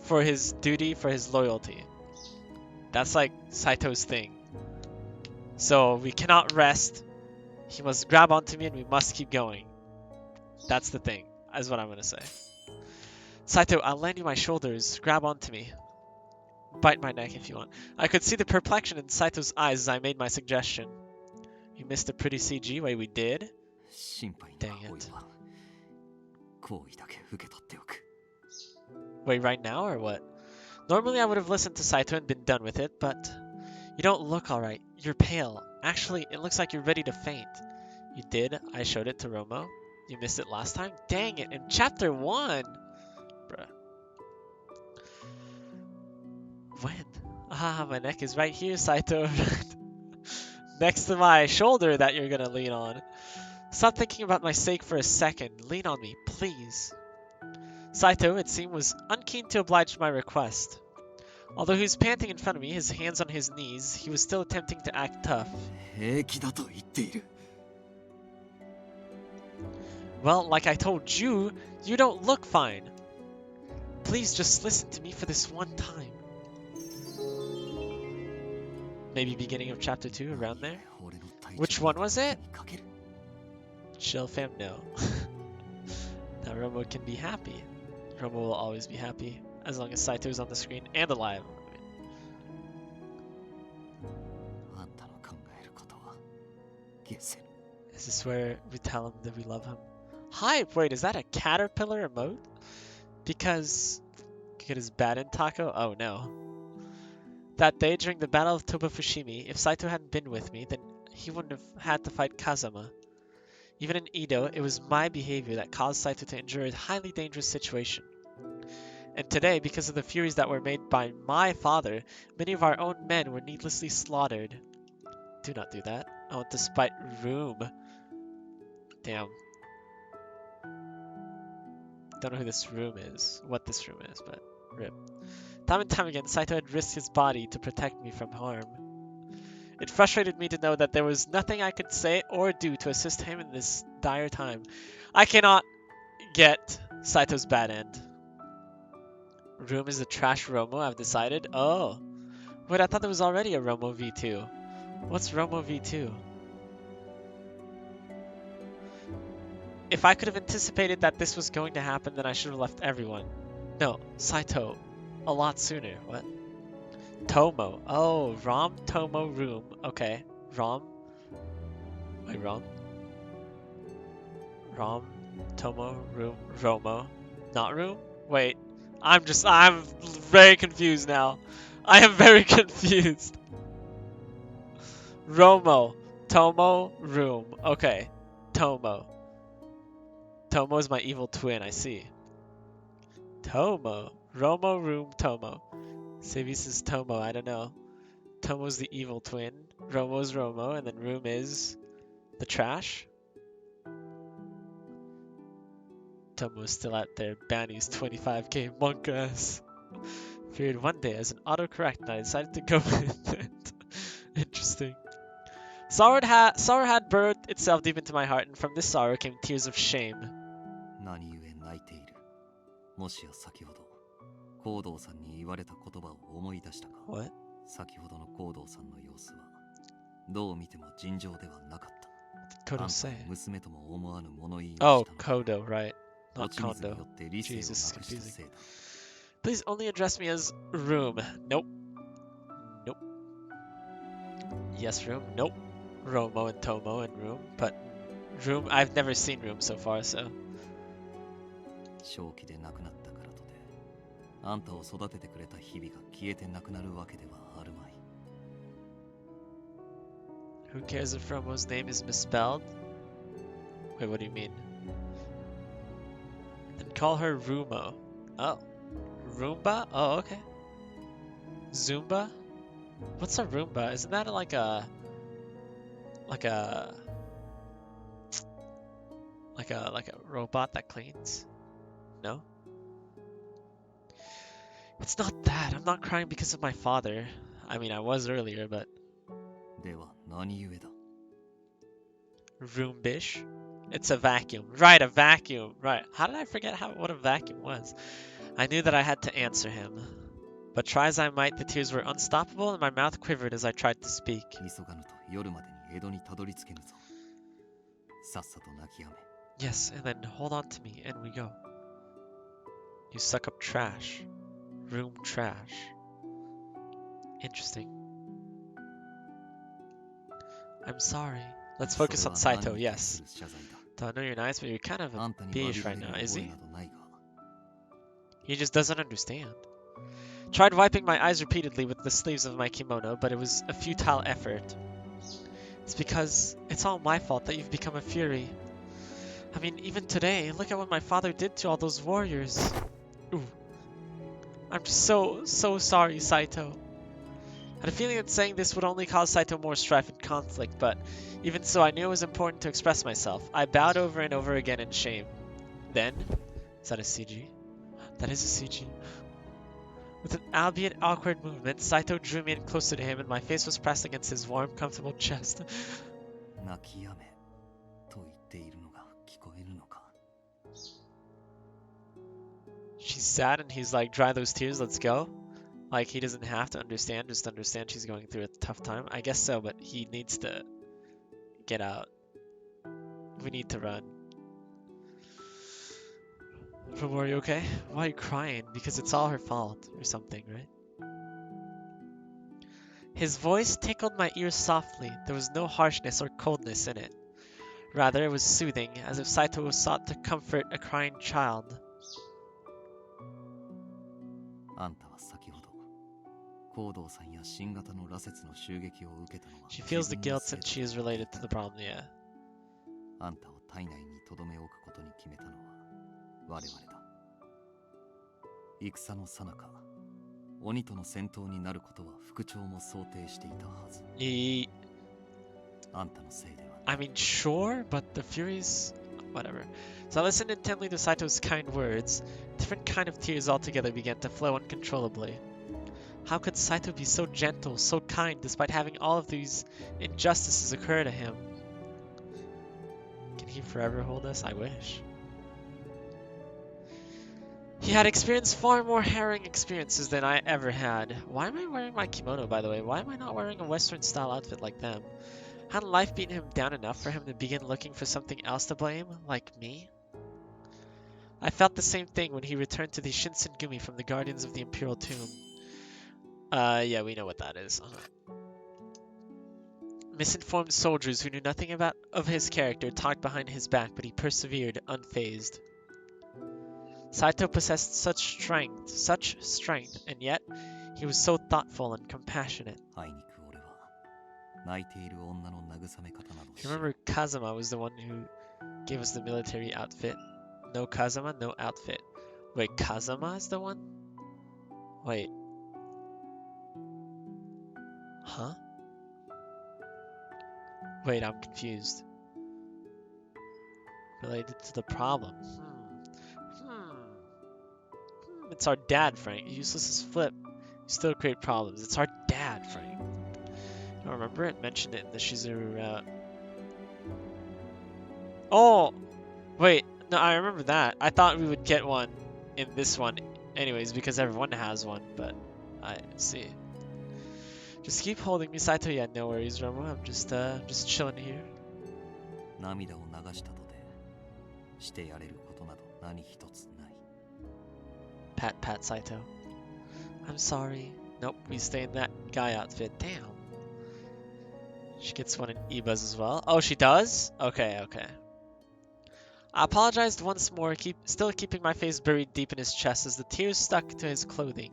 [SPEAKER 1] for his duty, for his loyalty. That's like Saito's thing. So we cannot rest. He must grab onto me and we must keep going. That's the thing, is what I'm gonna say. Saito, I'll lend you my shoulders. Grab onto me. Bite my neck if you want. I could see the perplexion in Saito's eyes as I made my suggestion. You missed a pretty CG way we did?
[SPEAKER 5] 心配に
[SPEAKER 1] Dang
[SPEAKER 5] は多い
[SPEAKER 1] it.
[SPEAKER 5] わ好意だけ受け取っておく
[SPEAKER 1] Wait, right now or what? Normally I would have listened to Saito and been done with it, but you don't look alright. You're pale. Actually, it looks like you're ready to faint. You did? I showed it to Romo. You missed it last time? Dang it, in chapter 1! Bruh. When? Ah, my neck is right here, Saito. Next to my shoulder that you're gonna lean on. Stop thinking about my sake for a second. Lean on me, please. Saito, it seemed, was unkeen to oblige my request. Although he was panting in front of me, his hands on his knees, he was still attempting to act tough.
[SPEAKER 5] 平気だと言っている
[SPEAKER 1] Well, like I told you, you don't look fine. Please just listen to me for this one time. Maybe beginning of chapter 2, around there?
[SPEAKER 5] 俺の体調
[SPEAKER 1] Which one was it?
[SPEAKER 5] にかける
[SPEAKER 1] Chill fam, no. Now Romo can be happy. Romo will always be happy, as long as Saito is on the screen and alive.
[SPEAKER 5] あんたの考えることはゲセル
[SPEAKER 1] Is this where we tell him that we love him? Hype! Wait, is that a caterpillar emote? Because it is bad in Taco? Oh no. That day during the Battle of Toba-Fushimi, if Saito hadn't been with me, then he wouldn't have had to fight Kazama. Even in Edo, it was my behavior that caused Saito to endure a highly dangerous situation. And today, because of the furies that were made by my father, many of our own men were needlessly slaughtered. Do not do that. I want to spite room. Damn. Don't know who this room is, what this room is, but rip. Time and time again, Saito had risked his body to protect me from harm. It frustrated me to know that there was nothing I could say or do to assist him in this dire time. I cannot get Saito's bad end. Room is a trash Romo, I've decided. Oh. Wait, I thought there was already a Romo V2. What's Romo V2? If I could have anticipated that this was going to happen, then I should have left everyone. No, Saito. A lot sooner. What? Tomo. Oh, Rom, Tomo, Room. Okay. Rom. Wait, Rom? Rom, Tomo, Room, Romo. Not Room? Wait. I'm very confused now. I am very confused. Romo, Tomo, Room. Okay. Tomo. Tomo is my evil twin, I see. Tomo. Romo, Room, Tomo. Savius is Tomo, I don't know. Tomo's the evil twin. Romo's Romo, and then Room is the trash. Tomo's still out there, Banny's 25k monk ass. Feared one day as an autocorrect and I decided to go with it. Interesting. Sorrow had burrowed itself deep into my heart, and from this sorrow came tears of shame.
[SPEAKER 5] 何故泣いているもしや先ほど行動さんに言われた言葉を思い出したか
[SPEAKER 1] What?
[SPEAKER 5] 先ほどの行動さんの様子はどう見ても尋常ではなかった
[SPEAKER 1] Kodo say?
[SPEAKER 5] 娘とも思わぬ物言い
[SPEAKER 1] Oh,
[SPEAKER 5] をしたの
[SPEAKER 1] Kodo, right.
[SPEAKER 5] だ
[SPEAKER 1] Not
[SPEAKER 5] 落ち水に
[SPEAKER 1] Kondo.
[SPEAKER 5] よって理性をなく
[SPEAKER 1] Jesus,
[SPEAKER 5] した
[SPEAKER 1] confusing.
[SPEAKER 5] せいだ
[SPEAKER 1] Please only address me as Room. Nope. Nope. Yes, Room. Nope. Romo and Tomo and Room. But Room, I've never seen Room so far, so.
[SPEAKER 5] 正気で亡くなったからとてあんたを育ててくれた日々が消えてなくなるわけではあるまい
[SPEAKER 1] Who cares if Romo's name is misspelled? Wait, what do you mean? Then call her Rumo. Oh. Roomba? Oh, okay. Zumba? What's a Roomba? Isn't that like a Like a robot that cleans? No? It's not that. I'm not crying because of my father. I mean, I was earlier, but
[SPEAKER 5] では何故だ
[SPEAKER 1] room bish. It's a vacuum. Right, a vacuum. Right. How did I forget what a vacuum was? I knew that I had to answer him. But try as I might, the tears were unstoppable and my mouth quivered as I tried to speak.
[SPEAKER 5] 急がぬと夜までに江戸にたどり着けぬぞさっさと泣きやめ
[SPEAKER 1] Yes, and then hold on to me and we go. You suck up trash. Room trash. Interesting. I'm sorry. Let's focus on
[SPEAKER 5] それは
[SPEAKER 1] Saito,
[SPEAKER 5] 何に対す
[SPEAKER 1] yes.
[SPEAKER 5] る謝罪だ
[SPEAKER 1] I know you're nice, but you're kind of
[SPEAKER 5] あ
[SPEAKER 1] a
[SPEAKER 5] んたに詫び
[SPEAKER 1] bitch
[SPEAKER 5] ら
[SPEAKER 1] right
[SPEAKER 5] れる
[SPEAKER 1] now, is
[SPEAKER 5] 覚え
[SPEAKER 1] he?
[SPEAKER 5] などないが
[SPEAKER 1] He just doesn't understand. Tried wiping my eyes repeatedly with the sleeves of my kimono, but it was a futile effort. It's because it's all my fault that you've become a fury. I mean, even today, look at what my father did to all those warriors. Ooh. I'm so sorry, Saito. I had a feeling that saying this would only cause Saito more strife and conflict, but even so, I knew it was important to express myself. I bowed over and over again in shame. Then, is that a CG? That is a CG. With an albeit awkward movement, Saito drew me in closer to him and my face was pressed against his warm, comfortable chest.
[SPEAKER 5] 泣きやめと言っているのが聞こえるのか
[SPEAKER 1] She's sad and he's like, dry those tears, let's go. Like he doesn't have to understand, just understand she's going through a tough time. I guess so, but he needs to get out. We need to run. But are you okay? Why are you crying? Because it's all her fault or something, right? His voice tickled my ears softly. There was no harshness or coldness in it. Rather, it was soothing, as if Saito sought to comfort a crying child.
[SPEAKER 5] あんたは先ほど行動さんや新型の羅刹の襲撃を受けたのは
[SPEAKER 1] She feels the
[SPEAKER 5] 自分の
[SPEAKER 1] guilt
[SPEAKER 5] せい
[SPEAKER 1] since
[SPEAKER 5] だ
[SPEAKER 1] she is
[SPEAKER 5] と言ってい
[SPEAKER 1] related
[SPEAKER 5] た
[SPEAKER 1] to the problem, yeah.
[SPEAKER 5] あんたを体内に留め置くことに決めたのは我々だ戦の最中鬼との戦闘になることは副長も想定していたはず あんたのせいでは
[SPEAKER 1] I mean, sure, but the Furies... Whatever. So I listened intently to Saito's kind words. Different kind of tears altogether began to flow uncontrollably. How could Saito be so gentle, so kind, despite having all of these injustices occur to him? Can he forever hold us? I wish. He had experienced far more harrowing experiences than I ever had. Why am I wearing my kimono, by the way? Why am I not wearing a Western-style outfit like them? Hadn't life beaten him down enough for him to begin looking for something else to blame, like me? I felt the same thing when he returned to the Shinsengumi from the Guardians of the Imperial Tomb. Yeah, we know what that is. Misinformed soldiers who knew nothing of his character talked behind his back, but he persevered, unfazed. Saito possessed such strength, and yet he was so thoughtful and compassionate.
[SPEAKER 5] あいにく俺は泣いている女の慰め方など
[SPEAKER 1] You remember Kazama was the one who gave us the military outfit? No Kazama, no outfit. Wait, Kazama is the one? Wait. Huh? Wait, I'm confused. Related to the problem. It's our dad, Frank. Useless as flip. You still create problems. It's our dad, Frank. I don't remember it. Mentioned it in the Shizuru route. Oh! Wait. No, I remember that. I thought we would get one in this one anyways because everyone has one, but I see. Just keep holding me, Saito. Yeah, no worries, Romo. I'm just chilling here.
[SPEAKER 5] 涙を流したとてしてやれることなど何一つない
[SPEAKER 1] Pat Saito. I'm sorry. Nope, we stay in that guy outfit. Damn. She gets one in Iba's as well. Oh, she does? Okay. I apologized once more, still keeping my face buried deep in his chest as the tears stuck to his clothing.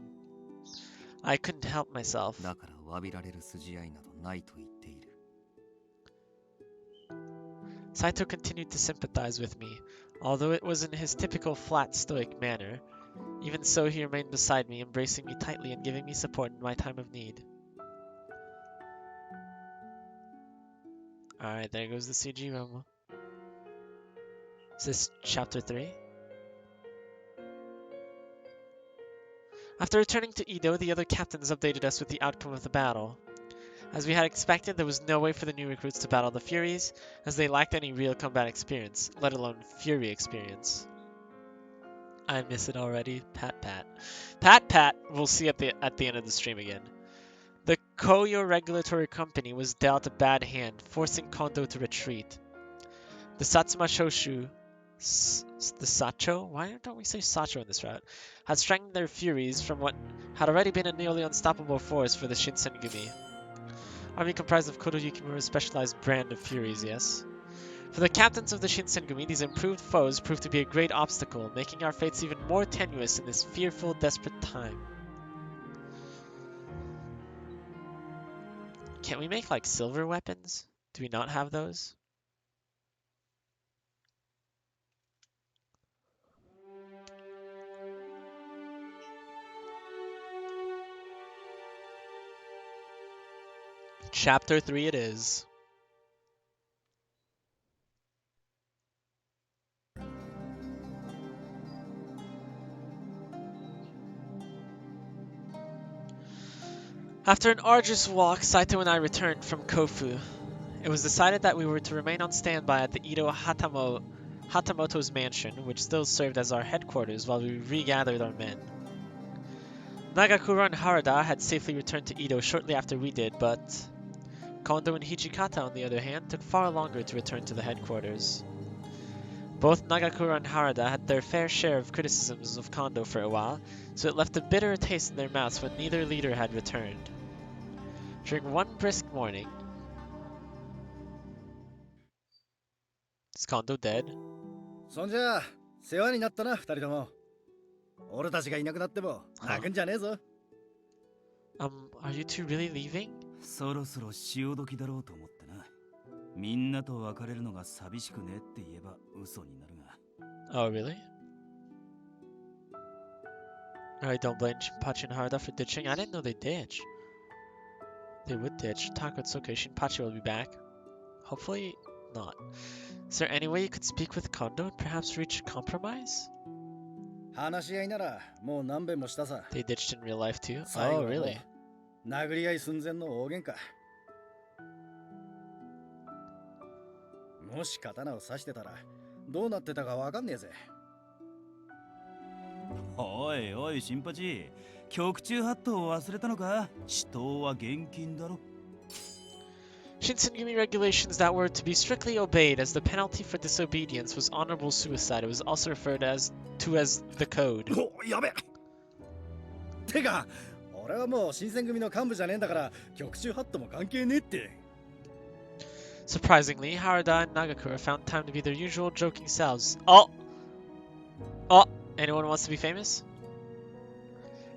[SPEAKER 1] I couldn't help myself.
[SPEAKER 5] だから詫びられる筋合いなどないと言っている
[SPEAKER 1] Saito continued to sympathize with me, although it was in his typical flat, stoic manner. Even so, he remained beside me, embracing me tightly and giving me support in my time of need. Alright, there goes the CG Romo. Is this chapter 3? After returning to Edo, the other captains updated us with the outcome of the battle. As we had expected, there was no way for the new recruits to battle the Furies, as they lacked any real combat experience, let alone Fury experience. I miss it already. Pat pat. Pat pat, we'll see at the end of the stream again. The Koyo Regulatory Company was dealt a bad hand, forcing Kondo to retreat. The Satsuma Shoshu, the Sacho? Why don't we say Sacho in this route? Had strengthened their Furies from what had already been a nearly unstoppable force for the Shinsengumi. Army comprised of Kodo Yukimura's specialized brand of Furies, yes. For the captains of the Shinsengumi, these improved foes proved to be a great obstacle, making our fates even more tenuous in this fearful, desperate time. Can't we make, like, silver weapons? Do we not have those? Chapter 3 it is. After an arduous walk, Saito and I returned from Kofu. It was decided that we were to remain on standby at the Edo Hatamoto's mansion, which still served as our headquarters while we regathered our men. Nagakura and Harada had safely returned to Edo shortly after we did, but Kondo and Hijikata, on the other hand, took far longer to return to the headquarters. Both Nagakura and Harada had their fair share of criticisms of Kondo for a while, so it left a bitter taste in their mouths when neither leader had returned. During one brisk morning... Is Kondo dead?
[SPEAKER 3] そんじゃあ世話になったな、二人とも。俺たちがいなくなっても泣くんじゃねえぞ。
[SPEAKER 1] Are you two really leaving?
[SPEAKER 6] そろそろ潮時だろうと思ってな。みんなと別れるのが寂しくねって言えば嘘になるが。
[SPEAKER 1] Oh, really? I don't blame Shinpachi and Harada for ditching. I didn't know they ditched. They would ditch. Takotsuke, Shinpachi will be back. Hopefully not. Is there any way you could speak with Kondo and perhaps reach a compromise?
[SPEAKER 3] 話し合いならもう何遍もしたさ。
[SPEAKER 1] They ditched in real life too?
[SPEAKER 3] 最後
[SPEAKER 1] Oh,
[SPEAKER 3] はもう
[SPEAKER 1] really?
[SPEAKER 3] 殴り合い寸前の大喧嘩。もし刀を刺してたらどうなってたかわかんねえぜ。
[SPEAKER 6] おいおい、新八。局中ハットを忘れたのか？死闘は厳禁だろ。
[SPEAKER 1] Shinsengumi regulations that were to be strictly obeyed, as the penalty for disobedience was honorable suicide. It was also referred to as the code.
[SPEAKER 3] お、やべ。てか、俺はもう新選組の幹部じゃねえんだから局中ハットも関係ねえって。
[SPEAKER 1] Surprisingly, Harada and Nagakura found time to be their usual joking selves. Oh! Anyone wants to be famous?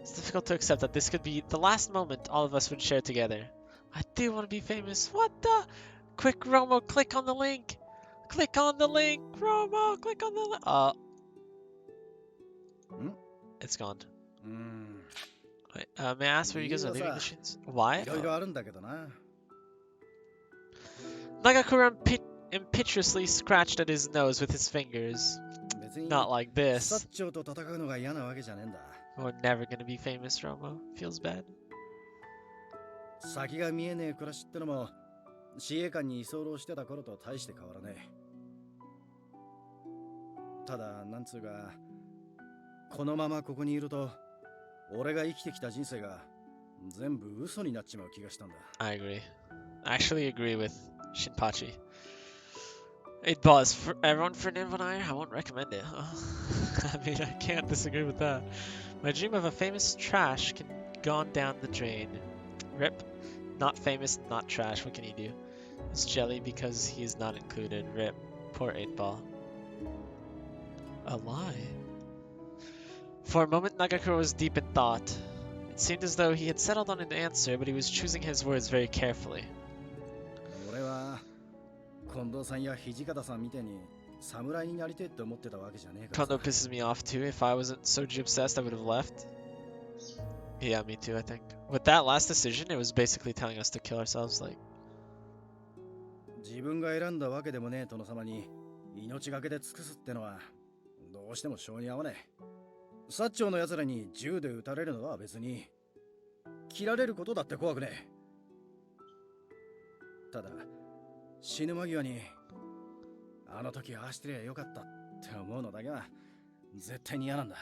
[SPEAKER 1] It's difficult to accept that this could be the last moment all of us would share together. I do want to be famous. What the? Quick, Romo, click on the link. Click on the link. Romo, click on the link. It's gone. Wait, may I ask where you guys are leaving the Shins? Why?
[SPEAKER 3] いろいろあるんだけどな。
[SPEAKER 1] Nagakura impetuously scratched at his nose with his fingers. Not like this.
[SPEAKER 3] サッチョウと戦うのが嫌なわけじゃねえんだ。
[SPEAKER 1] We're never gonna be famous, Romo. Feels bad.
[SPEAKER 3] 先が見えねえ暮らしってのも司令官に居候してた頃と大して変わらねえ。ただなんつうかこのままここにいると俺が生きてきた人生が全部嘘になっちまう気がしたんだ。
[SPEAKER 1] I agree. I actually agree with Shinpachi. 8-ball is for everyone for Ninvonai. I won't recommend it. I mean, I can't disagree with that. My dream of a famous trash can gone down the drain. Rip. Not famous, not trash. What can he do? It's jelly because he is not included. Rip. Poor 8-ball. A lie. For a moment, Nagakura was deep in thought. It seemed as though he had settled on an answer, but he was choosing his words very carefully.
[SPEAKER 3] 俺は近藤さんや土方さんみたいに侍になりてえって思ってたわけじゃねえからさ。
[SPEAKER 1] Kondo pisses me off too. If I wasn't soju obsessed, I would have left. Yeah, me too, I think. With that last decision, it was basically telling us to kill ourselves, like...
[SPEAKER 3] 自分が選んだわけでもねえ殿様に命がけで尽くすってのはどうしても性に合わねえ。薩長の奴らに銃で撃たれるのは別に、切られることだって怖くねえ。ただ死ぬ間際にあの時ああしてりゃよかったって思うのだけは絶対に嫌なんだ。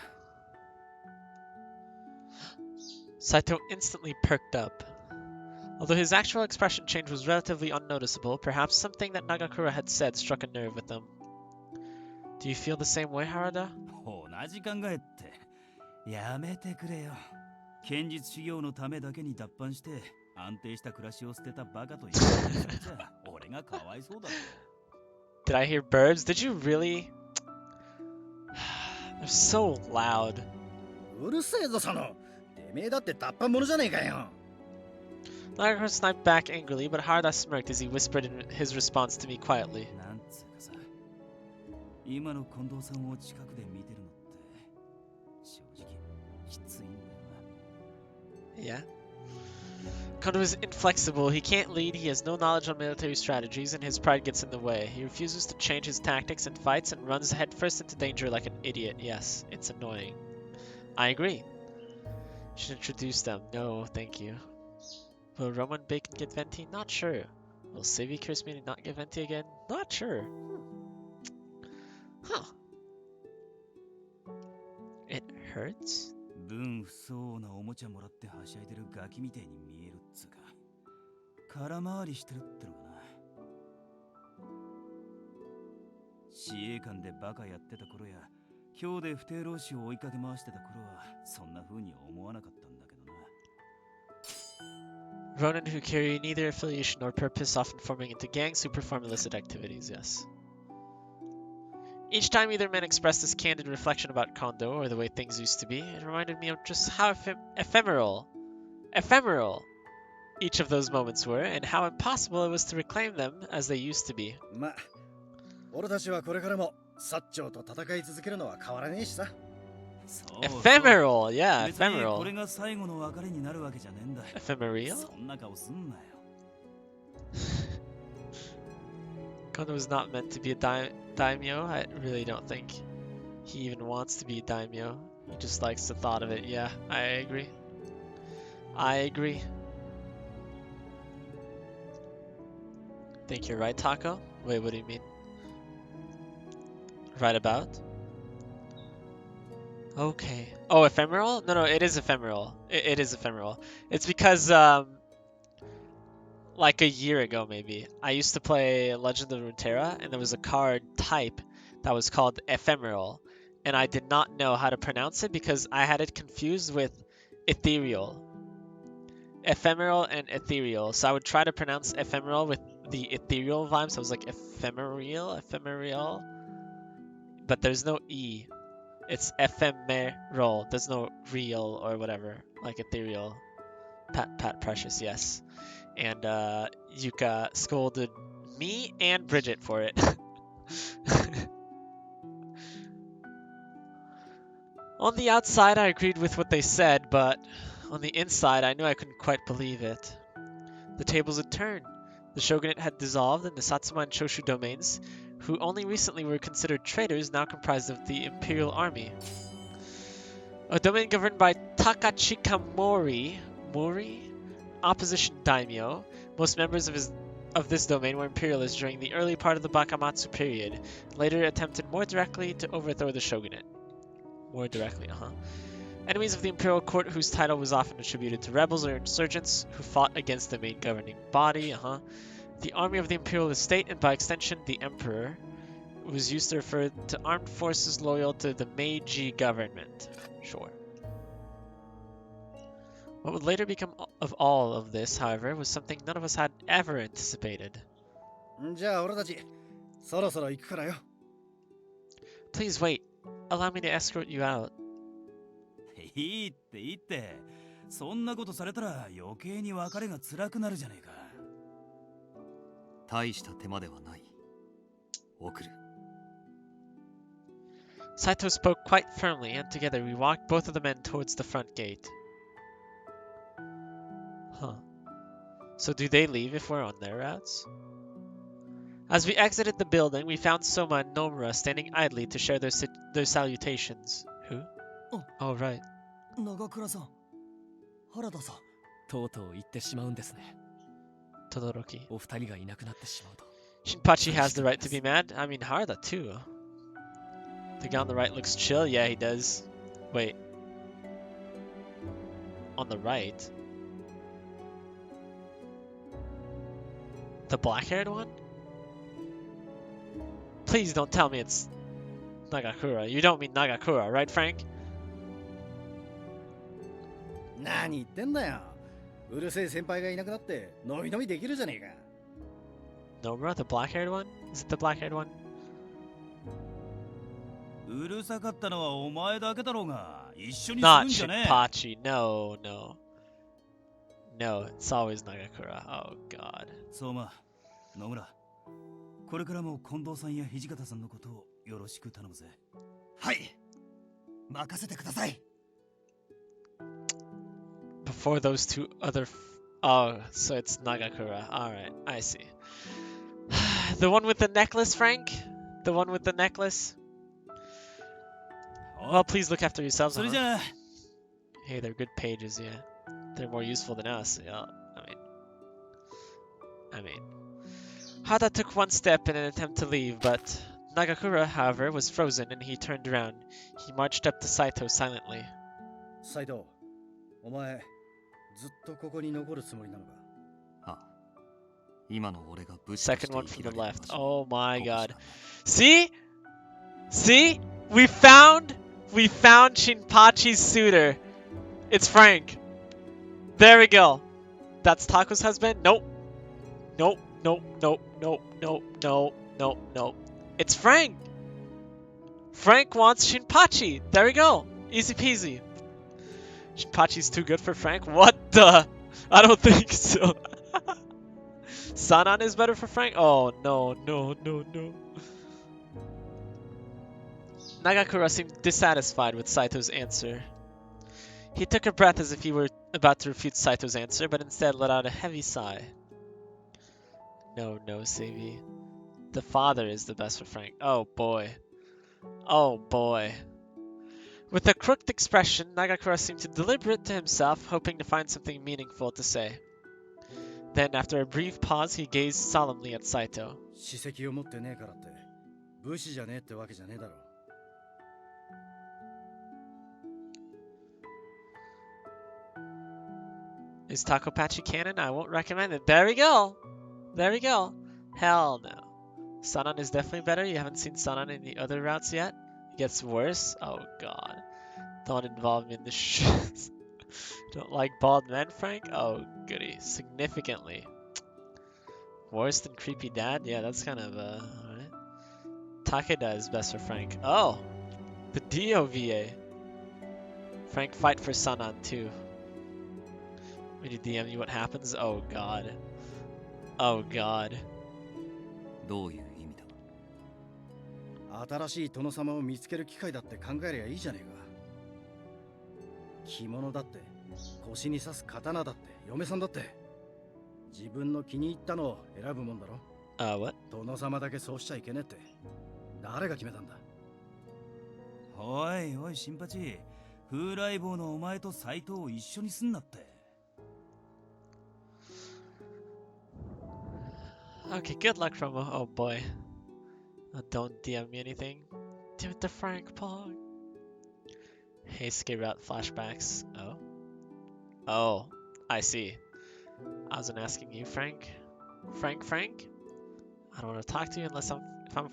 [SPEAKER 1] Saito instantly perked up. Although his actual expression change was relatively unnoticeable, perhaps something that Nagakura had said struck a nerve with him. Do you feel the same way, Harada?
[SPEAKER 6] 同じ考えってやめてくれよ。剣術修行のためだけに脱藩して安定した暮らしを捨てたバカというそれじゃ俺がかわいそうだろ。
[SPEAKER 1] Did I hear birds? Did you really? They're so loud.
[SPEAKER 3] うるせえぞ佐野。てめえだって脱藩者じゃねえかよ。
[SPEAKER 1] Nagakura sniped back angrily, but Harada smirked as he whispered in his response to me quietly.
[SPEAKER 6] なんつうかさ、今の近藤さんを近くで見てるのって正直きついんだよな。
[SPEAKER 1] Yeah. Kondo is inflexible. He can't lead, he has no knowledge on military strategies, and his pride gets in the way. He refuses to change his tactics in fights and runs headfirst into danger like an idiot. Yes, it's annoying. I agree. Should introduce them. No, thank you. Will Roman Bacon get venti? Not sure. Will Savvy curse me to not get venti again? Not sure. Huh. It hurts?
[SPEAKER 6] 分不相なおもちゃもらってはしゃいでるガキみてえに見えるっつうか空回りしてるってのかな。司令官でバカやってた頃や今日で不定老子を追いかけ回してた頃はそんな風に思わなかったんだけどな。
[SPEAKER 1] Ronin who carry neither affiliation nor purpose, often forming into gangs who perform illicit activities, yes. Each time either men expressed this candid reflection about Kondo or the way things used to be, it reminded me of just how ephemeral each of those moments were, and how impossible it was to reclaim them as they used to be.
[SPEAKER 3] ま、俺たちはこれからも薩長と戦い続けるのは変わらねえしさ。
[SPEAKER 1] Ephemeral, yeah,
[SPEAKER 6] 別にこ
[SPEAKER 1] ephemeral.
[SPEAKER 6] れが最後の別れになるわけじゃねえんだ。
[SPEAKER 1] Ephemeral?
[SPEAKER 6] そんな顔すんなよ。
[SPEAKER 1] Kondo was not meant to be a daimyo. I really don't think he even wants to be a daimyo. He just likes the thought of it. Yeah, I agree. I agree. Think you're right, Taco? Wait, what do you mean? Right about? Okay. Oh, ephemeral? No, it is ephemeral. It is ephemeral. It's because, like a year ago maybe, I used to play Legend of Runeterra, and there was a card type that was called ephemeral, and I did not know how to pronounce it because I had it confused with ethereal. Ephemeral and ethereal. So I would try to pronounce ephemeral with the ethereal vibe, so I was like ephemeral, but there's no E. It's ephemeral. There's no real or whatever, like ethereal. Pat Precious, yes. And Yuka scolded me and Bridget for it. On the outside, I agreed with what they said, but on the inside, I knew I couldn't quite believe it. The tables had turned. The shogunate had dissolved, and the Satsuma and Choshu domains, who only recently were considered traitors, now comprised of the imperial army. A domain governed by Takachika Mori, opposition daimyo. Most members of this domain were imperialists during the early part of the Bakamatsu period, later attempted more directly to overthrow the shogunate. More directly, Enemies of the imperial court whose title was often attributed to rebels or insurgents who fought against the main governing body, The army of the imperial estate, and by extension the emperor, was used to refer to armed forces loyal to the Meiji government. Sure. What would later become of all of this, however, was something none of us had ever anticipated.
[SPEAKER 3] じゃあ俺たちそろそろ行くからよ。
[SPEAKER 1] Please wait. Allow me to escort you out.
[SPEAKER 6] いいっていいって。そんなことされたら余計に別れが辛くなるじゃねえか。
[SPEAKER 5] 大した手間ではない。送る。
[SPEAKER 1] Saito spoke quite firmly, and together we walked both of the men towards the front gate. So do they leave if we're on their routes? As we exited the building, we found Soma and Nomura standing idly to share their salutations. Who? Oh, right.
[SPEAKER 5] 長倉さん、原田さん。とうとう行ってしまうんですね。
[SPEAKER 1] Todoroki.
[SPEAKER 5] お二人がいなくなってしまうと。
[SPEAKER 1] Shinpachi has the right to be mad. I mean, Harada too. The guy on the right looks chill. Yeah, he does. Wait. On the right? The black-haired one? Please don't tell me it's Nagakura. You don't mean Nagakura, right, Frank?
[SPEAKER 3] 何言ってんだよ。うるせえ先輩がいなくなってのみのみできるじゃねえか。
[SPEAKER 1] Nomura, the black-haired one? Is it the black-haired one?
[SPEAKER 6] うるさかったのはお前だけだろうが、一緒にする
[SPEAKER 1] Not
[SPEAKER 6] んじゃねえ。
[SPEAKER 1] Shinpachi. No, no. No, it's always Nagakura. Oh, God.
[SPEAKER 6] 相馬、野村、これからも近藤さんや土方さんのことをよろしく頼むぜ。
[SPEAKER 5] はい。任せてください。
[SPEAKER 1] Before those two other... Oh, so it's Nagakura. Alright, I see. The one with the necklace, Frank? The one with the necklace? Well, please look after yourselves.
[SPEAKER 6] それじゃあ、
[SPEAKER 1] Hey, they're good pages, yeah. They're more useful than us. Yeah, I mean... Hada took one step in an attempt to leave, but Nagakura, however, was frozen and he turned around. He marched up to Saito silently.
[SPEAKER 3] 斉藤、お前ずっとここに残るつもりなのか。
[SPEAKER 5] はあ、今の俺が武士として
[SPEAKER 1] Second one
[SPEAKER 5] 生き
[SPEAKER 1] from
[SPEAKER 5] ら
[SPEAKER 1] the
[SPEAKER 5] れる
[SPEAKER 1] left.
[SPEAKER 5] 場所
[SPEAKER 1] Oh my
[SPEAKER 5] ここ
[SPEAKER 1] god.
[SPEAKER 5] しかない。
[SPEAKER 1] See? See? We found Shinpachi's suitor. It's Frank. There we go. That's Tako's husband? Nope. Nope. Nope. Nope. Nope. Nope. Nope. Nope. Nope. It's Frank. Frank wants Shinpachi. There we go. Easy peasy. Shinpachi's too good for Frank? What the? I don't think so. Sanan is better for Frank? Oh, no, no, no, no. Nagakura seemed dissatisfied with Saito's answer. He took a breath as if he were about to refute Saito's answer, but instead let out a heavy sigh. No, no, Seibi. The father is the best for Frank. Oh, boy. Oh, boy. With a crooked expression, Nagakura seemed to deliberate to himself, hoping to find something meaningful to say. Then, after a brief pause, he gazed solemnly at Saito.
[SPEAKER 3] 史跡を持ってねえからって武士じゃねえってわけじゃねえだろ。
[SPEAKER 1] Is Takopachi canon? I won't recommend it. There we go. There we go. Hell no. Sanan is definitely better. You haven't seen Sanan in the other routes yet. It gets worse. Oh god. Don't involve me in this shit. Don't like bald men, Frank? Oh goody. Significantly. Worse than creepy dad? Yeah, that's kind of alright. Takeda is best for Frank. Oh! The DOVA. Frank fight for Sanan too. We need to DM you what happens? Oh god. Oh god.
[SPEAKER 5] どういう意味だ。
[SPEAKER 3] 新しい殿様を見つける機会だって考えりゃいいじゃねえか。着物だって腰に刺す刀だって嫁さんだって自分の気に入ったのを選ぶもんだろ。
[SPEAKER 1] What?
[SPEAKER 3] 殿様だけそうしちゃいけねえって誰が決めたんだ。
[SPEAKER 6] おいおい新八、風来坊のお前と斎藤を一緒にすんなって。
[SPEAKER 1] Okay, good luck, Romo. Oh boy. Don't DM me anything. Do it to Frank Pog. Heisuke route flashbacks. Oh. Oh, I see. I wasn't asking you, Frank. Frank? I don't want to talk to you unless I'm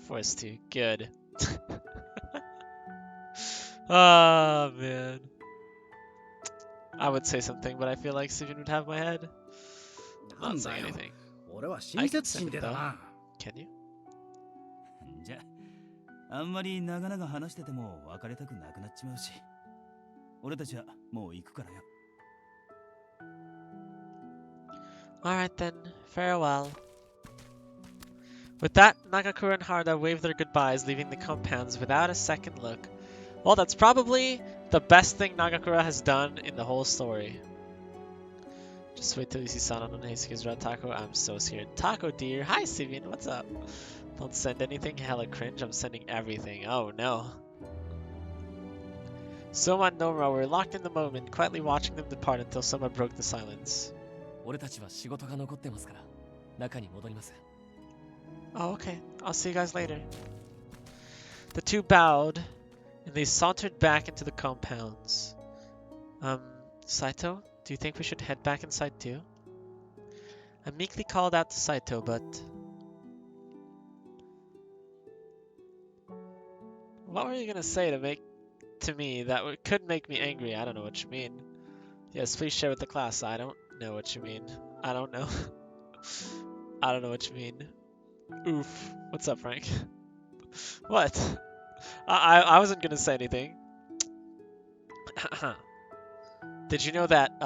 [SPEAKER 1] forced to. Good. Oh man. I would say something, but I feel like Steven would have my head. I'm not saying anything.
[SPEAKER 3] 俺は親切心でだな。
[SPEAKER 1] Can you?
[SPEAKER 6] じゃあ、あんまり長々話してても別れたくなくなっちまうし、俺たちはもう行くからよ。
[SPEAKER 1] Alright then, farewell. With that, Nagakura and Harada waved their goodbyes, leaving the compounds without a second look. Well, that's probably the best thing Nagakura has done in the whole story. Just wait till you see Sanan and Heisuke's red taco. I'm so scared. Taco dear. Hi, Sivian. What's up? Don't send anything. Hella cringe. I'm sending everything. Oh no. Soma and Nomura were locked in the moment, quietly watching them depart until Soma broke the silence.
[SPEAKER 5] 俺たちは仕事が残ってますから中に戻ります
[SPEAKER 1] Oh, okay. I'll see you guys later. The two bowed, and they sauntered back into the compounds. Saito, do you think we should head back inside too? I meekly called out to Saito, but... What were you gonna say to me that could make me angry? I don't know what you mean. Yes, please share with the class. I don't know what you mean. I don't know. I don't know what you mean. Oof. What's up, Frank? What? I wasn't gonna say anything. Did you know that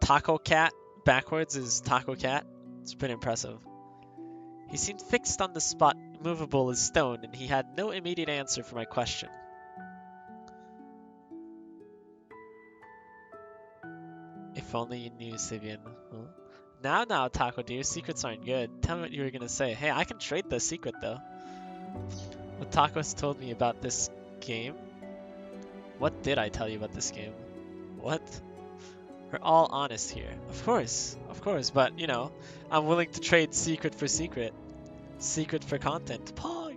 [SPEAKER 1] Taco Cat backwards is Taco Cat? It's pretty impressive. He seemed fixed on the spot, immovable as stone, and he had no immediate answer for my question. If only you knew, Sivian. Huh? Now, Taco dear, secrets aren't good. Tell me what you were gonna say. Hey, I can trade the secret though. What Taco's told me about this game? What did I tell you about this game? What? We're all honest here. Of course, but you know, I'm willing to trade secret for secret. Secret for content. Pog!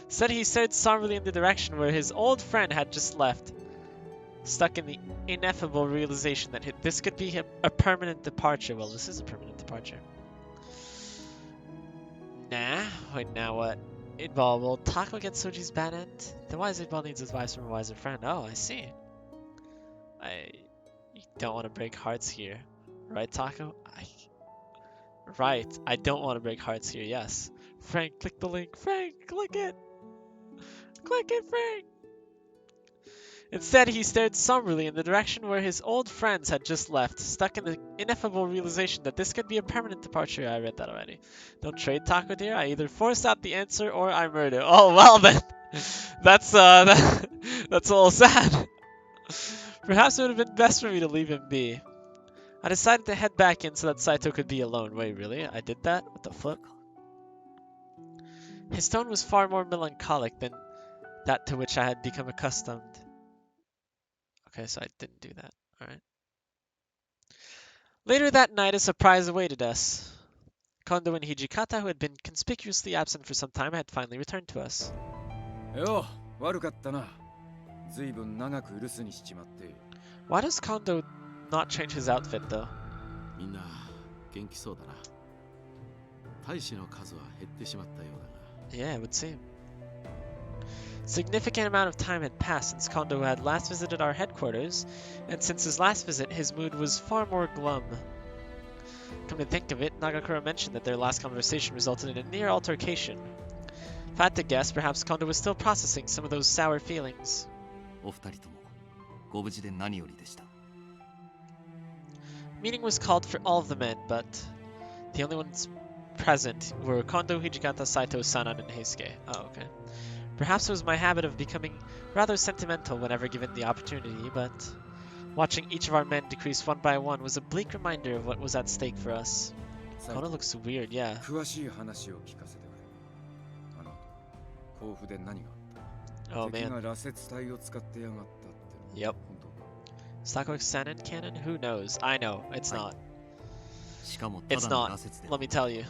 [SPEAKER 1] Said he stared somberly in the direction where his old friend had just left. Stuck in the ineffable realization that this could be a permanent departure. Well, this is a permanent departure. Nah. Wait, now what? 8-ball, will Taco get Soji's bad end? The wise 8-ball needs advice from a wiser friend. Oh, I see. You don't want to break hearts here. Right, Taco? Right, I don't want to break hearts here, yes. Frank, click the link. Frank, click it! Click it, Frank! Instead, he stared somberly in the direction where his old friends had just left, stuck in the ineffable realization that this could be a permanent departure. I read that already. Don't trade, Taco dear. I either force out the answer or I murder. Oh, well then. That's a little sad. Perhaps it would have been best for me to leave him be. I decided to head back in so that Saito could be alone. Wait, really? I did that? What the flip? His tone was far more melancholic than that to which I had become accustomed. Okay, so I didn't do that. Alright. Later that night, a surprise awaited us. Kondo and Hijikata, who had been conspicuously absent for some time, had finally returned to us.
[SPEAKER 4] Yo, 悪かったな。随分長く留守にしちまって。
[SPEAKER 1] Why does Kondo not change his outfit, though?
[SPEAKER 2] みんな元気そうだな大使の数は減ってしまったようだが
[SPEAKER 1] Yeah, it would seem. Significant amount of time had passed since Kondo had last visited our headquarters, and since his last visit, his mood was far more glum. Come to think of it, Nagakura mentioned that their last conversation resulted in a near altercation. If I had to guess, perhaps Kondo was still processing some of those sour feelings.
[SPEAKER 5] お二人ともご無事で何よりでした
[SPEAKER 1] Meeting was called for all of the men, but the only ones present were Kondo, Hijikata, Saito, Sanan, and Heisuke. Oh, okay. Perhaps it was my habit of becoming rather sentimental whenever given the opportunity, but watching each of our men decrease one by one was a bleak reminder of what was at stake for us. Kondo looks weird, yeah.
[SPEAKER 4] 詳しい話を聞かせてくれ。あの後府で何があった
[SPEAKER 1] Oh
[SPEAKER 4] 敵
[SPEAKER 1] man.
[SPEAKER 4] が羅節隊を使ってやがったって
[SPEAKER 1] Yep.
[SPEAKER 4] 本当か
[SPEAKER 1] Stockwick Sanan cannon? Who knows? I know. It's not.
[SPEAKER 5] しかもた
[SPEAKER 1] It's
[SPEAKER 5] だの
[SPEAKER 1] not.
[SPEAKER 5] 羅刹で
[SPEAKER 1] Let me tell you.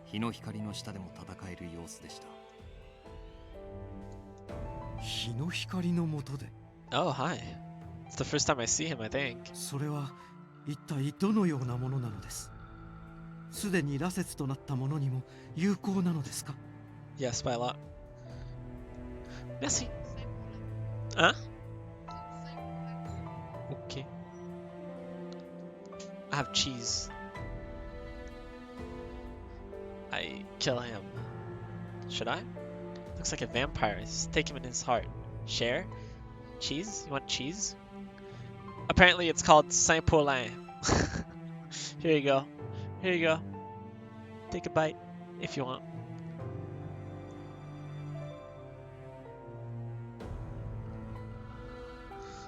[SPEAKER 5] 日の光の下でも戦える様子でした
[SPEAKER 9] 日の光の下で
[SPEAKER 1] Oh, hi. It's the first time I see him, I think.
[SPEAKER 9] それは一体どのようなものなのですすでに羅刹となったものにも有効なのですか
[SPEAKER 1] Yes, by a lot. Merci. Huh? Okay. I have cheese. I kill him. Should I? Looks like a vampire. Take him in his heart. Share? Cheese? You want cheese? Apparently it's called Saint Paulin. Here you go. Here you go. Take a bite if you want.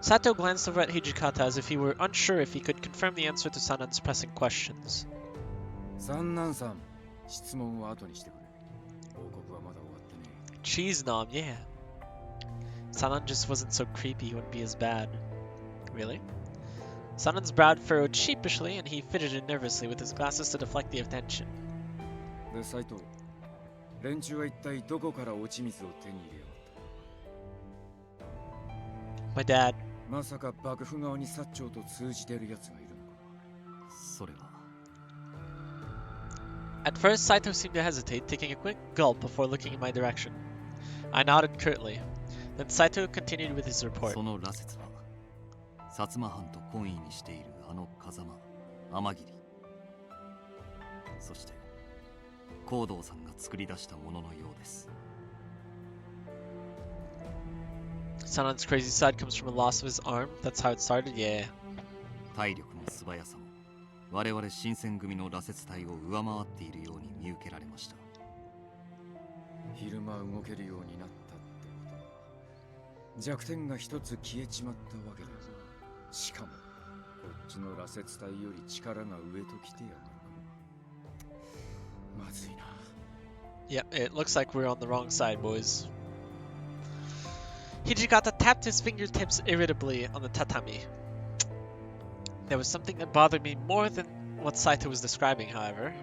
[SPEAKER 1] Sato glanced over at Hijikata as if he were unsure if he could confirm the answer to Sanan's pressing questions.
[SPEAKER 4] 三男さん、質問は後にしてくれ。報告はまだ終わってね。
[SPEAKER 1] Cheese nom, yeah. Sanan just wasn't so creepy, he wouldn't be as bad. Really? Sanan's brow furrowed sheepishly, and he fidgeted nervously with his glasses to deflect the attention.
[SPEAKER 4] で、斎藤、連中は一体どこから落ち水を手に入れよ
[SPEAKER 1] My dad.
[SPEAKER 4] う。まさか幕府側に薩長と通じてる奴がいるのか。
[SPEAKER 5] それは
[SPEAKER 1] At first, Saito seemed to hesitate, taking a quick gulp before looking in my direction. I nodded curtly. Then Saito continued with his report.
[SPEAKER 5] その羅刹は薩摩藩と懇意にしているあの風間天霧、そして光道さんが作り出したもののようです。
[SPEAKER 1] Sanan's crazy side comes from a loss of his arm. That's how it started? Yeah.
[SPEAKER 5] 体力も素早さも我々新選組の羅刹隊を上回っているように見受けられました。
[SPEAKER 4] 昼間動けるようになったってことは弱点が一つ消えちまったわけだ。しかもこっちの羅刹隊より力が上ときてやがるか。まずいな。
[SPEAKER 1] Yep, it looks like we're on the wrong side, boys. Hijikata tapped his fingertips irritably on the tatami. There was something that bothered me more than what Saito was describing, however.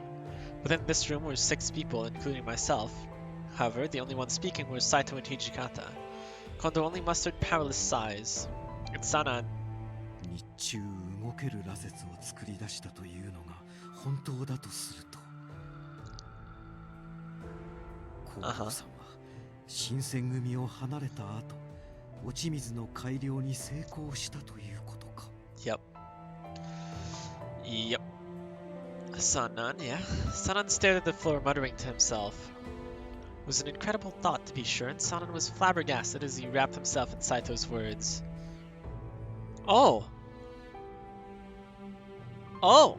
[SPEAKER 1] Within this room were 6 people, including myself. However, the only ones speaking were Saito and Hijikata. Kondo only mustered powerless sighs. And Sanan.
[SPEAKER 9] 日中動ける羅刹を作り出したというのが本当だとすると、光道さんは新選組を離れた後、落ち水の改良に成功したということか。
[SPEAKER 1] Yep. Yep. Sanan, yeah. Sanan stared at the floor, muttering to himself. It was an incredible thought, to be sure, and Sanan was flabbergasted as he wrapped himself in Saito's words. Oh! Oh!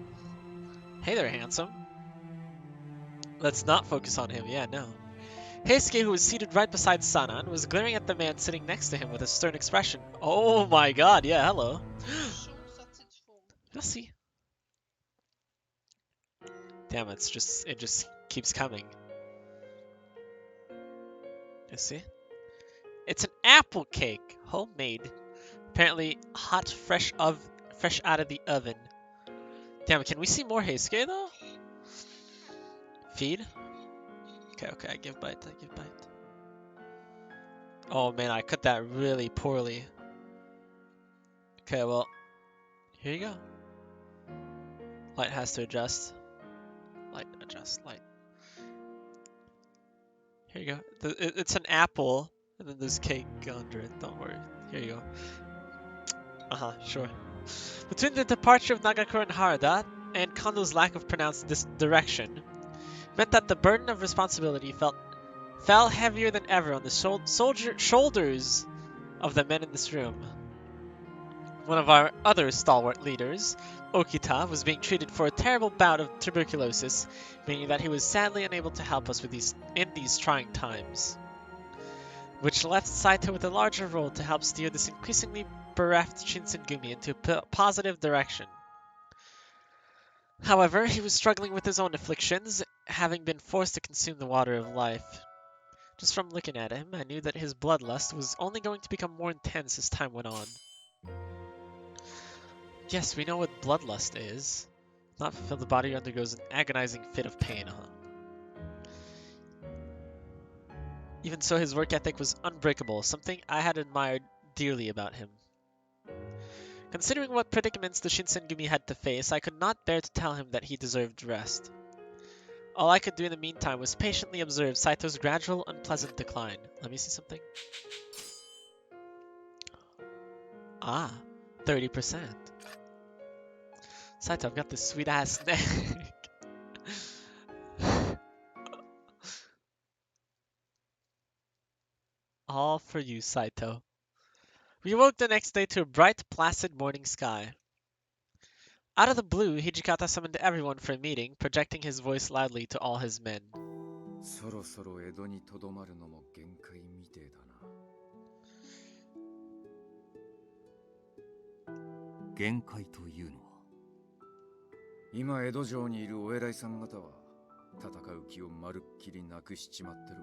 [SPEAKER 1] Hey there, handsome. Let's not focus on him, yeah, no. Heisuke, who was seated right beside Sanan, was glaring at the man sitting next to him with a stern expression. Oh my god, yeah, hello. Merci. Damn, it just keeps coming. You see? It's an apple cake, homemade. Apparently hot, fresh out of the oven. Damn, can we see more Heisuke though? Feed? Okay, I give bite. Oh man, I cut that really poorly. Okay, well, here you go. Light has to adjust. Light. Here you go. It's an apple, and then there's cake under it. Don't worry. Here you go. Sure. Between the departure of Nagakura and Harada, and Kondo's lack of pronounced direction, meant that the burden of responsibility fell heavier than ever on the shoulders of the men in this room. One of our other stalwart leaders, Okita, was being treated for a terrible bout of tuberculosis, meaning that he was sadly unable to help us in these trying times, which left Saito with a larger role to help steer this increasingly bereft Shinsengumi into a positive direction. However, he was struggling with his own afflictions, having been forced to consume the water of life. Just from looking at him, I knew that his bloodlust was only going to become more intense as time went on. Yes, we know what bloodlust is. Not fulfilled, the body undergoes an agonizing fit of pain, Even so, his work ethic was unbreakable, something I had admired dearly about him. Considering what predicaments the Shinsengumi had to face, I could not bear to tell him that he deserved rest. All I could do in the meantime was patiently observe Saito's gradual, unpleasant decline. Let me see something. 30%. Saito, I've got this sweet ass neck. All for you, Saito. We awoke the next day to a bright, placid morning sky. Out of the blue, Hijikata summoned everyone for a meeting, projecting his voice loudly to all his men.
[SPEAKER 4] そろそろ江戸にとどまるのも限界みてえだな。
[SPEAKER 5] 限界というのは。
[SPEAKER 4] 今江戸城にいるお偉いさん方は戦う気をまるっきりなくしちまってる。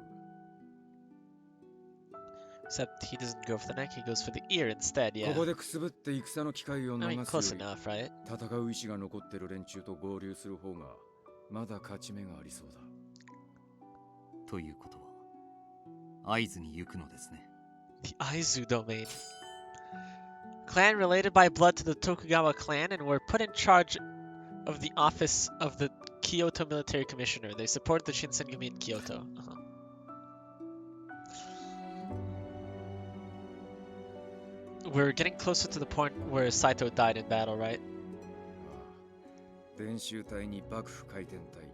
[SPEAKER 1] Except he doesn't go for the neck, he goes for the ear instead,
[SPEAKER 4] こ
[SPEAKER 1] yeah.
[SPEAKER 4] こでくすぶって戦の機会を
[SPEAKER 1] I mean,
[SPEAKER 4] 逃す
[SPEAKER 1] close
[SPEAKER 4] より
[SPEAKER 1] enough, right?
[SPEAKER 4] 戦う意志が残ってる連中と合流する方がまだ勝ち目がありそうだ。
[SPEAKER 5] ということは、会津に行くのですね。
[SPEAKER 1] The Aizu domain. Clan related by blood to the Tokugawa clan and were put in charge of the office of the Kyoto Military Commissioner. They supported the Shinsengumi in Kyoto. We're getting closer to the point where Saito died in battle, right?
[SPEAKER 4] 伝習隊に幕府回転隊、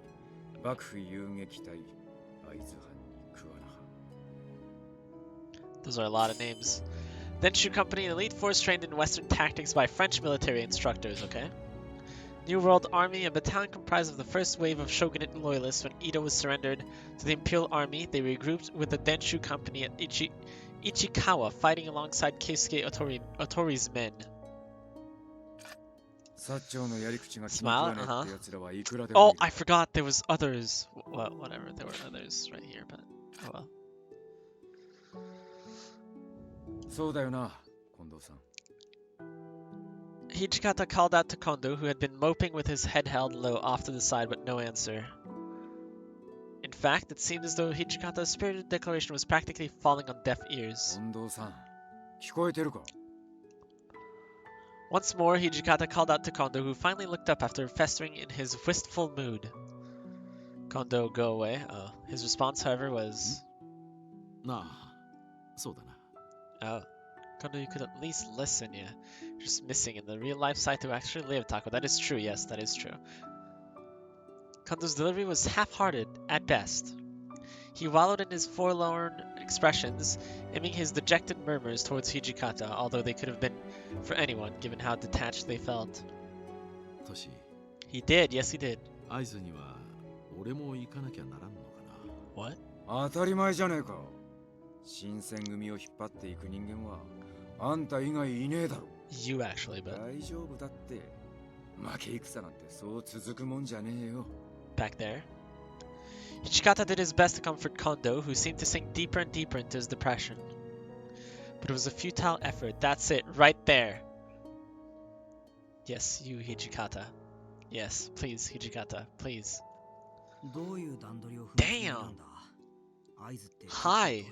[SPEAKER 4] 幕府遊撃隊、会津藩に桑名藩。
[SPEAKER 1] Those are a lot of names. Denshu Company, an elite force trained in Western tactics by French military instructors, okay? New World Army, a battalion comprised of the first wave of shogunate loyalists when Edo was surrendered to the Imperial Army. They regrouped with the Denshu Company at Ichikawa, fighting alongside Keisuke Otori's men. Smile, Oh, I forgot there was others. Well, whatever, there were others right here, but oh well.
[SPEAKER 4] そうだよな、近藤さん。
[SPEAKER 1] Hijikata called out to Kondo, who had been moping with his head held low off to the side, but no answer. In fact, it seemed as though Hijikata's spirited declaration was practically falling on deaf ears.
[SPEAKER 4] 近藤さん、聞こえてるか？
[SPEAKER 1] Once more, Hijikata called out to Kondo, who finally looked up after festering in his wistful mood. Kondo, go away. Oh, his response, however, was...
[SPEAKER 2] なあ、そうだな。
[SPEAKER 1] Oh, Kondo, you could at least listen, yeah. You're just missing in the real life Saito actually lived, Tako. That is true, yes, that is true. Kondo's delivery was half-hearted, at best. He wallowed in his forlorn expressions, aiming his dejected murmurs towards Hijikata, although they could have been for anyone, given how detached they felt.
[SPEAKER 2] トシ、
[SPEAKER 1] He did, yes he did.
[SPEAKER 2] 会津には俺も行かなきゃならんのかな。
[SPEAKER 1] What?
[SPEAKER 4] 当たり前じゃねえか。新選組を引っ張っていく人間はあんた以外いねえだろ。
[SPEAKER 1] You actually, but...
[SPEAKER 4] 大丈夫だって。負け戦なんてそう続くもんじゃねえよ。
[SPEAKER 1] Back there. Hijikata did his best to comfort Kondo, who seemed to sink deeper and deeper into his depression. But it was a futile effort. That's it, right there. Yes, you, Hijikata. Yes, please, Hijikata, please. Damn! Hi!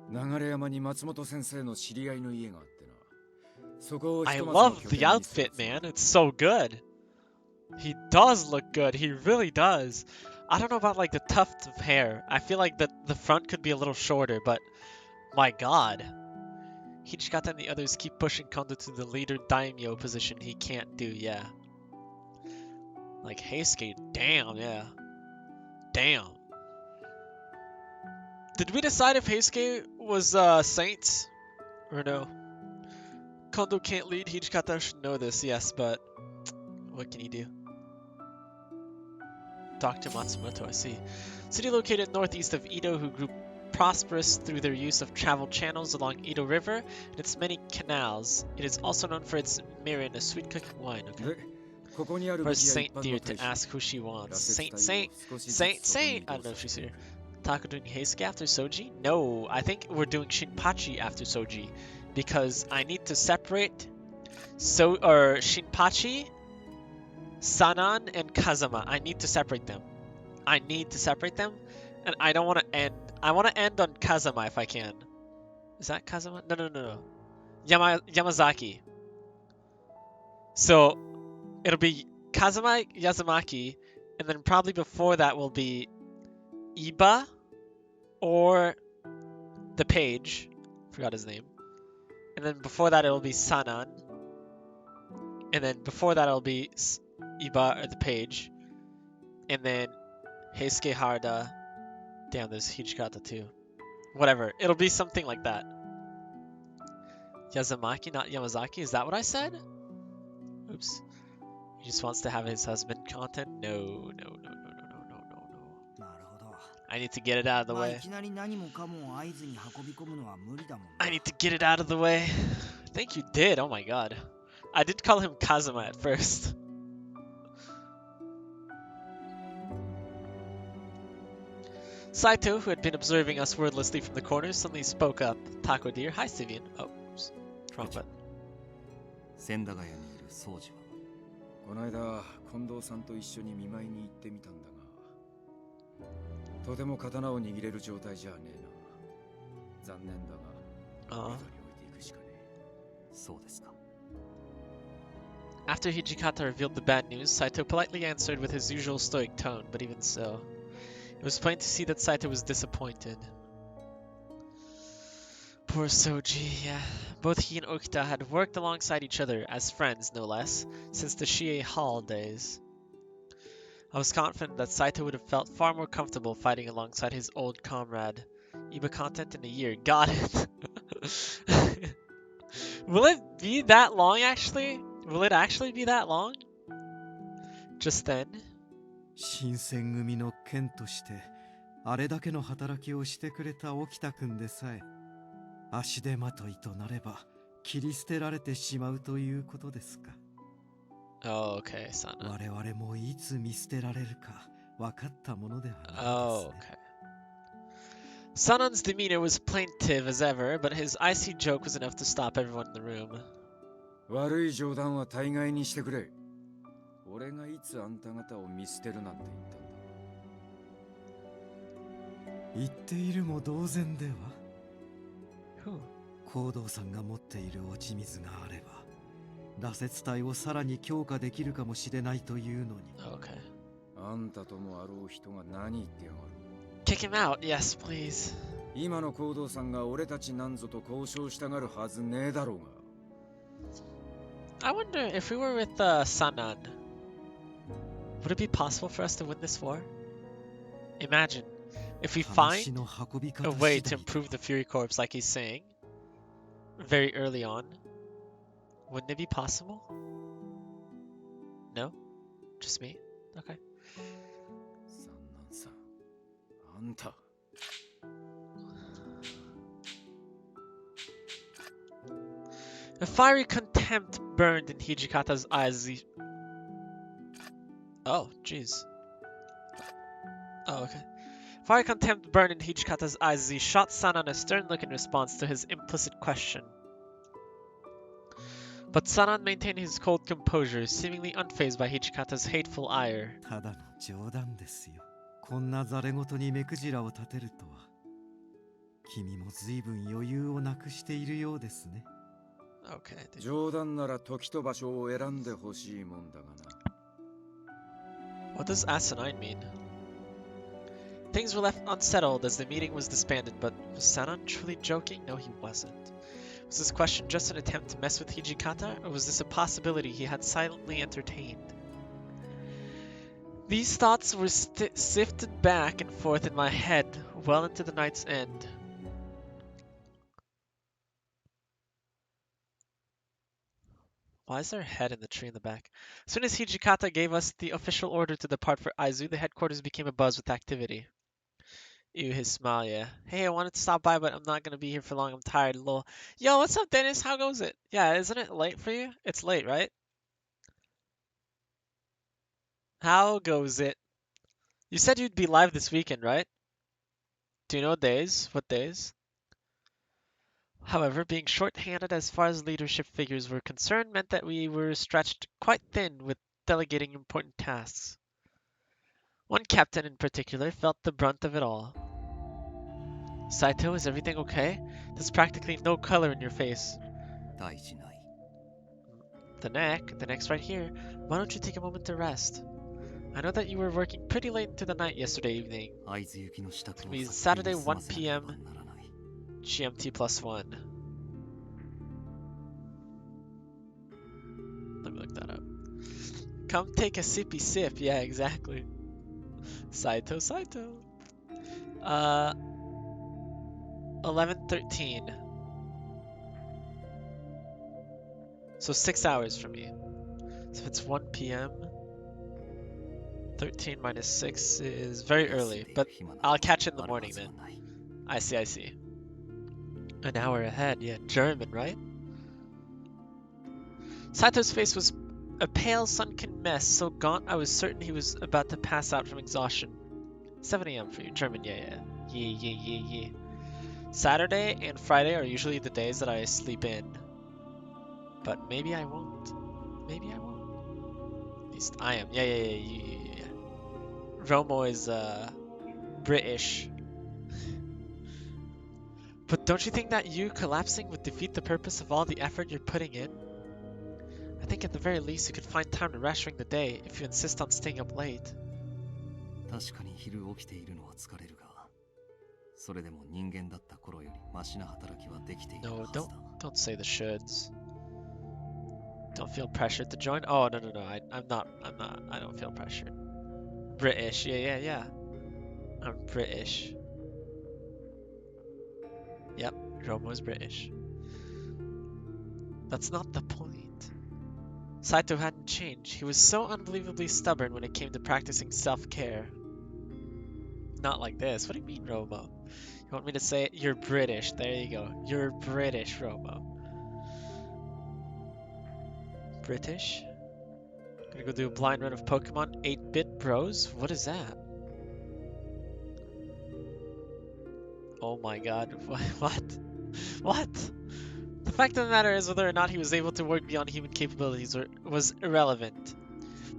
[SPEAKER 4] 流山に松本先生の知り合いの家があってな。そこを
[SPEAKER 1] I
[SPEAKER 4] ひとまずの
[SPEAKER 1] love
[SPEAKER 4] 拠
[SPEAKER 1] the
[SPEAKER 4] 点にする
[SPEAKER 1] outfit, man. It's so good. He does look good. He really does. I don't know about like the tuft of hair. I feel like the front could be a little shorter, but my god. Hijikata and the others keep pushing Kondo to the leader daimyo position he can't do, yeah. Like Heisuke, damn, yeah. Damn. Did we decide if Heisuke was Saints? Or no? Kondo can't lead, Hijikata should know this, yes, but what can he do? Dr. Matsumoto, I see. City located northeast of Edo who grew prosperous through their use of travel channels along Edo River and its many canals. It is also known for its mirin, a sweet cooking wine, okay? For Saint Deer to ask who she wants. Saint, I don't know if she's here. Taka doing Heisuke after Soji? No, I think we're doing Shinpachi after Soji. Because I need to separate Shinpachi, Sanan, and Kazama. I need to separate them. And I don't want to end. I want to end on Kazama if I can. Is that Kazama? No. Yamazaki. So it'll be Kazama Yazumaki, and then probably before that will be Iba or the page. Forgot his name. And then before that it'll be Sanan. And then before that it'll be Iba or the page. And then Heisuke Harada. Damn, there's Hijikata too. Whatever. It'll be something like that. Yazumaki, not Yamazaki. Is that what I said? Oops. He just wants to have his husband content? No. I need to get it out of the
[SPEAKER 10] まあい
[SPEAKER 1] way.
[SPEAKER 10] きなり何もかも合図に運び込むのは無理だもんな。
[SPEAKER 1] I need to get it out of the way. I think you did. Oh my god. I did call him Kazuma at first. Saito, who had been observing us wordlessly from the corner, suddenly spoke up. Taco dear. Hi, Sivian. Oh, oops. Wrong button.
[SPEAKER 5] 千駄ヶ谷にいる宗司は
[SPEAKER 4] この間近藤さんと一緒に見舞いに行ってみたんだが、とても刀を握れる状態じゃねえな。残念だが、緑に置いていくしかねえ。
[SPEAKER 5] そうですか。
[SPEAKER 1] After Hijikata revealed the bad news, Saito politely answered with his usual stoic tone, but even so, it was plain to see that Saito was disappointed. Poor Soji, yeah. Both he and Okita had worked alongside each other, as friends no less, since the Shie Hall days. I was confident that Saito would have felt far more comfortable fighting alongside his old comrade. Iba content in a year. Got it! Will it be that long, actually? Will it actually be that long? Just then?
[SPEAKER 9] 新選組の剣としてあれだけの働きをしてくれた沖田君でさえ足手まといとなれば切り捨てられてしまうということですか。
[SPEAKER 1] Oh, okay, Sana.
[SPEAKER 9] 我々もいつ見捨てられるか分かったものではないですね。
[SPEAKER 1] Oh, okay. Sanon's demeanor was plaintive as ever, but his icy joke was enough to stop everyone in the room.
[SPEAKER 4] 悪い冗談は大概にしてくれ。俺がいつあんた方を見捨てるなんて言ったんだ。
[SPEAKER 9] 言っているも同然では。
[SPEAKER 1] Who?
[SPEAKER 9] 行動さんが持っている落ち水があれば羅刹隊をさらに強化できるかもしれないというのに。
[SPEAKER 1] Okay.
[SPEAKER 4] あんたともあろう人が何言ってやがる。
[SPEAKER 1] Kick him out, yes, please.
[SPEAKER 4] 今の行動さんが俺たちなんぞと交渉したがるはずねえだろうが。
[SPEAKER 1] I wonder if we were with Sanan, would it be possible for us to win this war? Imagine if we find
[SPEAKER 9] 話の運び
[SPEAKER 1] a
[SPEAKER 9] 方
[SPEAKER 1] way
[SPEAKER 9] 次
[SPEAKER 1] to
[SPEAKER 9] 第で
[SPEAKER 1] improve the Fury Corps like he's saying very early on. Wouldn't it be possible? No? Just me? Okay.
[SPEAKER 4] 三男さん、あんた。
[SPEAKER 1] A fiery contempt burned in Hijikata's eyes as he... Oh, jeez. Oh, okay. Fiery contempt burned in Hijikata's eyes as he shot Sanan a stern look in response to his implicit question. But Sanan maintained his cold composure, seemingly unfazed by Hijikata's hateful ire.
[SPEAKER 9] ただの冗談ですよ。こんなざれ言に目くじらを立てるとは。君も随分余裕をなくしているようですね。
[SPEAKER 1] Okay.
[SPEAKER 4] 冗談なら時と場所を選んでほしいもんだがな。
[SPEAKER 1] What does asinine mean? Things were left unsettled as the meeting was disbanded, but was Sanan truly joking? No, he wasn't. Was this question just an attempt to mess with Hijikata, or was this a possibility he had silently entertained? These thoughts were sifted back and forth in my head well into the night's end. Why is there a head in the tree in the back? As soon as Hijikata gave us the official order to depart for Aizu, the headquarters became abuzz with activity. Ew, his smile, yeah. Hey, I wanted to stop by, but I'm not gonna be here for long. I'm tired, lol. Yo, what's up, Dennis? How goes it? Yeah, isn't it late for you? It's late, right? How goes it? You said you'd be live this weekend, right? Do you know days? What days? However, being short-handed as far as leadership figures were concerned meant that we were stretched quite thin with delegating important tasks. One captain in particular felt the brunt of it all. Saito, is everything okay? There's practically no color in your face.
[SPEAKER 5] 大事ない。
[SPEAKER 1] The neck's right here. Why don't you take a moment to rest? I know that you were working pretty late into the night yesterday evening.
[SPEAKER 5] 会津行きの支度を
[SPEAKER 1] It means
[SPEAKER 5] 早急
[SPEAKER 1] Saturday
[SPEAKER 5] に済ませなけれ
[SPEAKER 1] 1
[SPEAKER 5] ば
[SPEAKER 1] p.m.
[SPEAKER 5] ならない。
[SPEAKER 1] GMT +1. Let me look that up. Come take a sippy sip. Yeah, exactly. Saito. 11:13. So 6 hours for me. So if it's 1 p.m. 13 minus 6 is very early, but I'll catch it in the morning then. I see, I see. An hour ahead, yeah. German, right? Sato's face was a pale, sunken mess, so gaunt I was certain he was about to pass out from exhaustion. 7 a.m. for you. German, yeah. Yeah. Saturday and Friday are usually the days that I sleep in. But maybe I won't. Maybe I won't. At least I am. Yeah. Romo is, British. But don't you think that you collapsing would defeat the purpose of all the effort you're putting in? I think at the very least you could find time to rest during the day if you insist on staying up late.
[SPEAKER 5] 確かに昼起きているのは疲れるが、それでも人間だった頃よりマシな働きはできている
[SPEAKER 1] No,
[SPEAKER 5] はずだ。
[SPEAKER 1] don't say the shoulds. Don't feel pressured to join. Oh no. I'm not. I don't feel pressured. British. Yeah. I'm British. Yep, Romo's British. That's not the point. Saito hadn't changed. He was so unbelievably stubborn when it came to practicing self-care. Not like this. What do you mean, Romo? You want me to say it? You're British. There you go. You're British, Romo. British? Gonna go do a blind run of Pokemon 8-bit bros? What is that? Oh my god. What? The fact of the matter is whether or not he was able to work beyond human capabilities was irrelevant.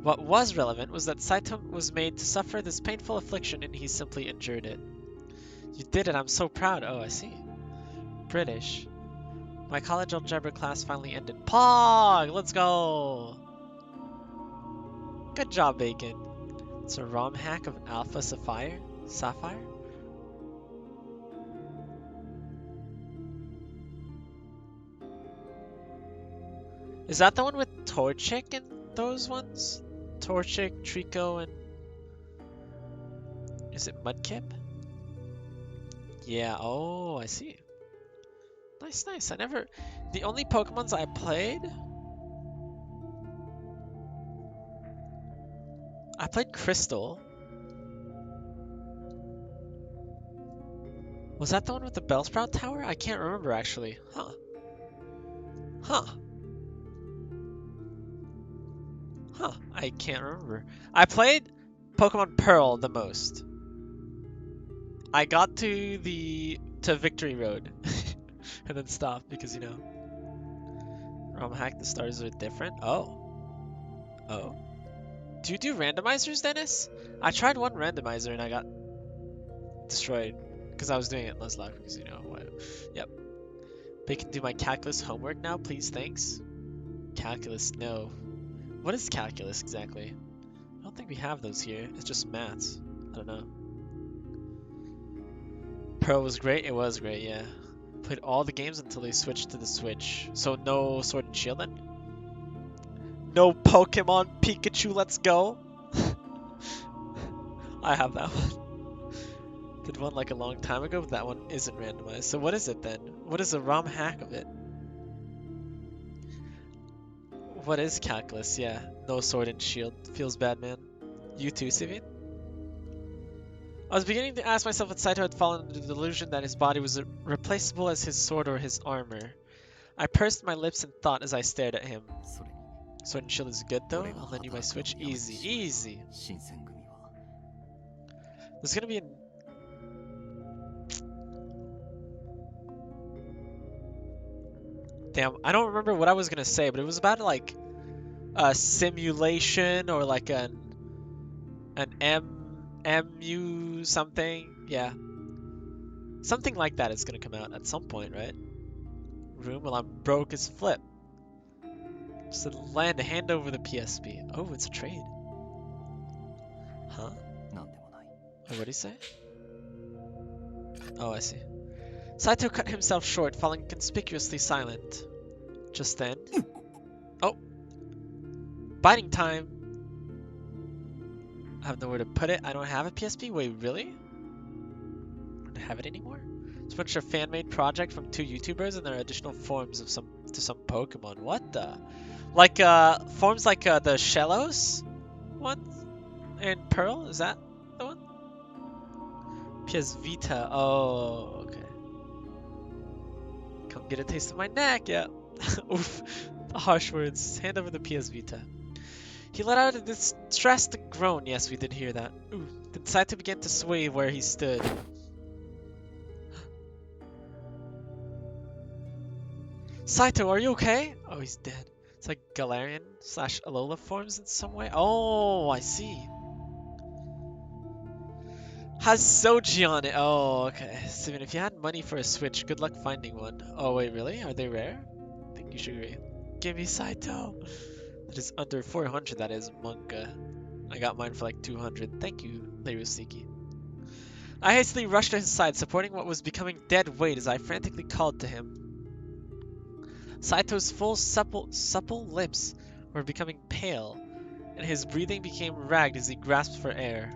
[SPEAKER 1] What was relevant was that Saito was made to suffer this painful affliction and he simply endured it. You did it, I'm so proud. Oh, I see. British. My college algebra class finally ended. Pog! Let's go! Good job, Bacon. It's a ROM hack of Alpha Sapphire? Is that the one with Torchic and those ones? Torchic, Trico, and... Is it Mudkip? Yeah, oh, I see. Nice. The only Pokemons I played... I played Crystal. Was that the one with the Bellsprout Tower? I can't remember, actually. Huh. I can't remember. I played Pokemon Pearl the most. I got to Victory Road and then stopped because, you know, ROM hack the stars are different. Oh. Do you do randomizers, Dennis? I tried one randomizer and I got destroyed because I was doing it Nuzlocke because, you know, what? Yep. They can do my calculus homework now, please, thanks. Calculus, no. What is calculus exactly? I don't think we have those here. It's just maths. I don't know. Pearl was great. It was great, yeah. Played all the games until they switched to the Switch. So no Sword and Shield then? No Pokemon Pikachu, let's go! I have that one. Did one like a long time ago, but that one isn't randomized. So what is it then? What is a ROM hack of it? What is calculus? Yeah, no Sword and Shield. Feels bad, man. You too, Sivian? I was beginning to ask myself if Saito had fallen into the delusion that his body was replaceable as his sword or his armor. I pursed my lips in thought as I stared at him. Sword and Shield is good though. I'll lend you my Switch. Easy. There's gonna be Damn, I don't remember what I was gonna say, but it was about like a simulation or like an MU something. Yeah. Something like that is gonna come out at some point, right? Room, well, I'm broke as flip. Just to land, hand over the PSP. Oh, it's a trade. Huh? Oh, what'd he say? Oh, I see. Saito cut himself short, falling conspicuously silent. Just then... Oh! Biting time! I have nowhere to put it. I don't have a PSP? Wait, really? I don't have it anymore? It's a bunch of fan-made project from 2 YouTubers and there are additional forms of some Pokemon. What the? Like, forms like the Shellos ones? and Pearl, is that the one? PS Vita. Oh, okay. Come get a taste of my neck, yeah. Oof. The harsh words. Hand over the PS Vita. He let out a distressed groan. Yes, we did hear that. Ooh. Then Saito began to sway where he stood. Saito, are you okay? Oh, he's dead. It's like Galarian / Alola forms in some way. Oh, I see. Has Soji on it. Oh, okay. Steven, if you had money for a Switch, good luck finding one. Oh, wait, really? Are they rare? I think you should agree. Give me Saito. That is under 400, that is manga. I got mine for like 200. Thank you, Leirusiki. I hastily rushed to his side, supporting what was becoming dead weight as I frantically called to him. Saito's full, supple lips were becoming pale, and his breathing became ragged as he grasped for air.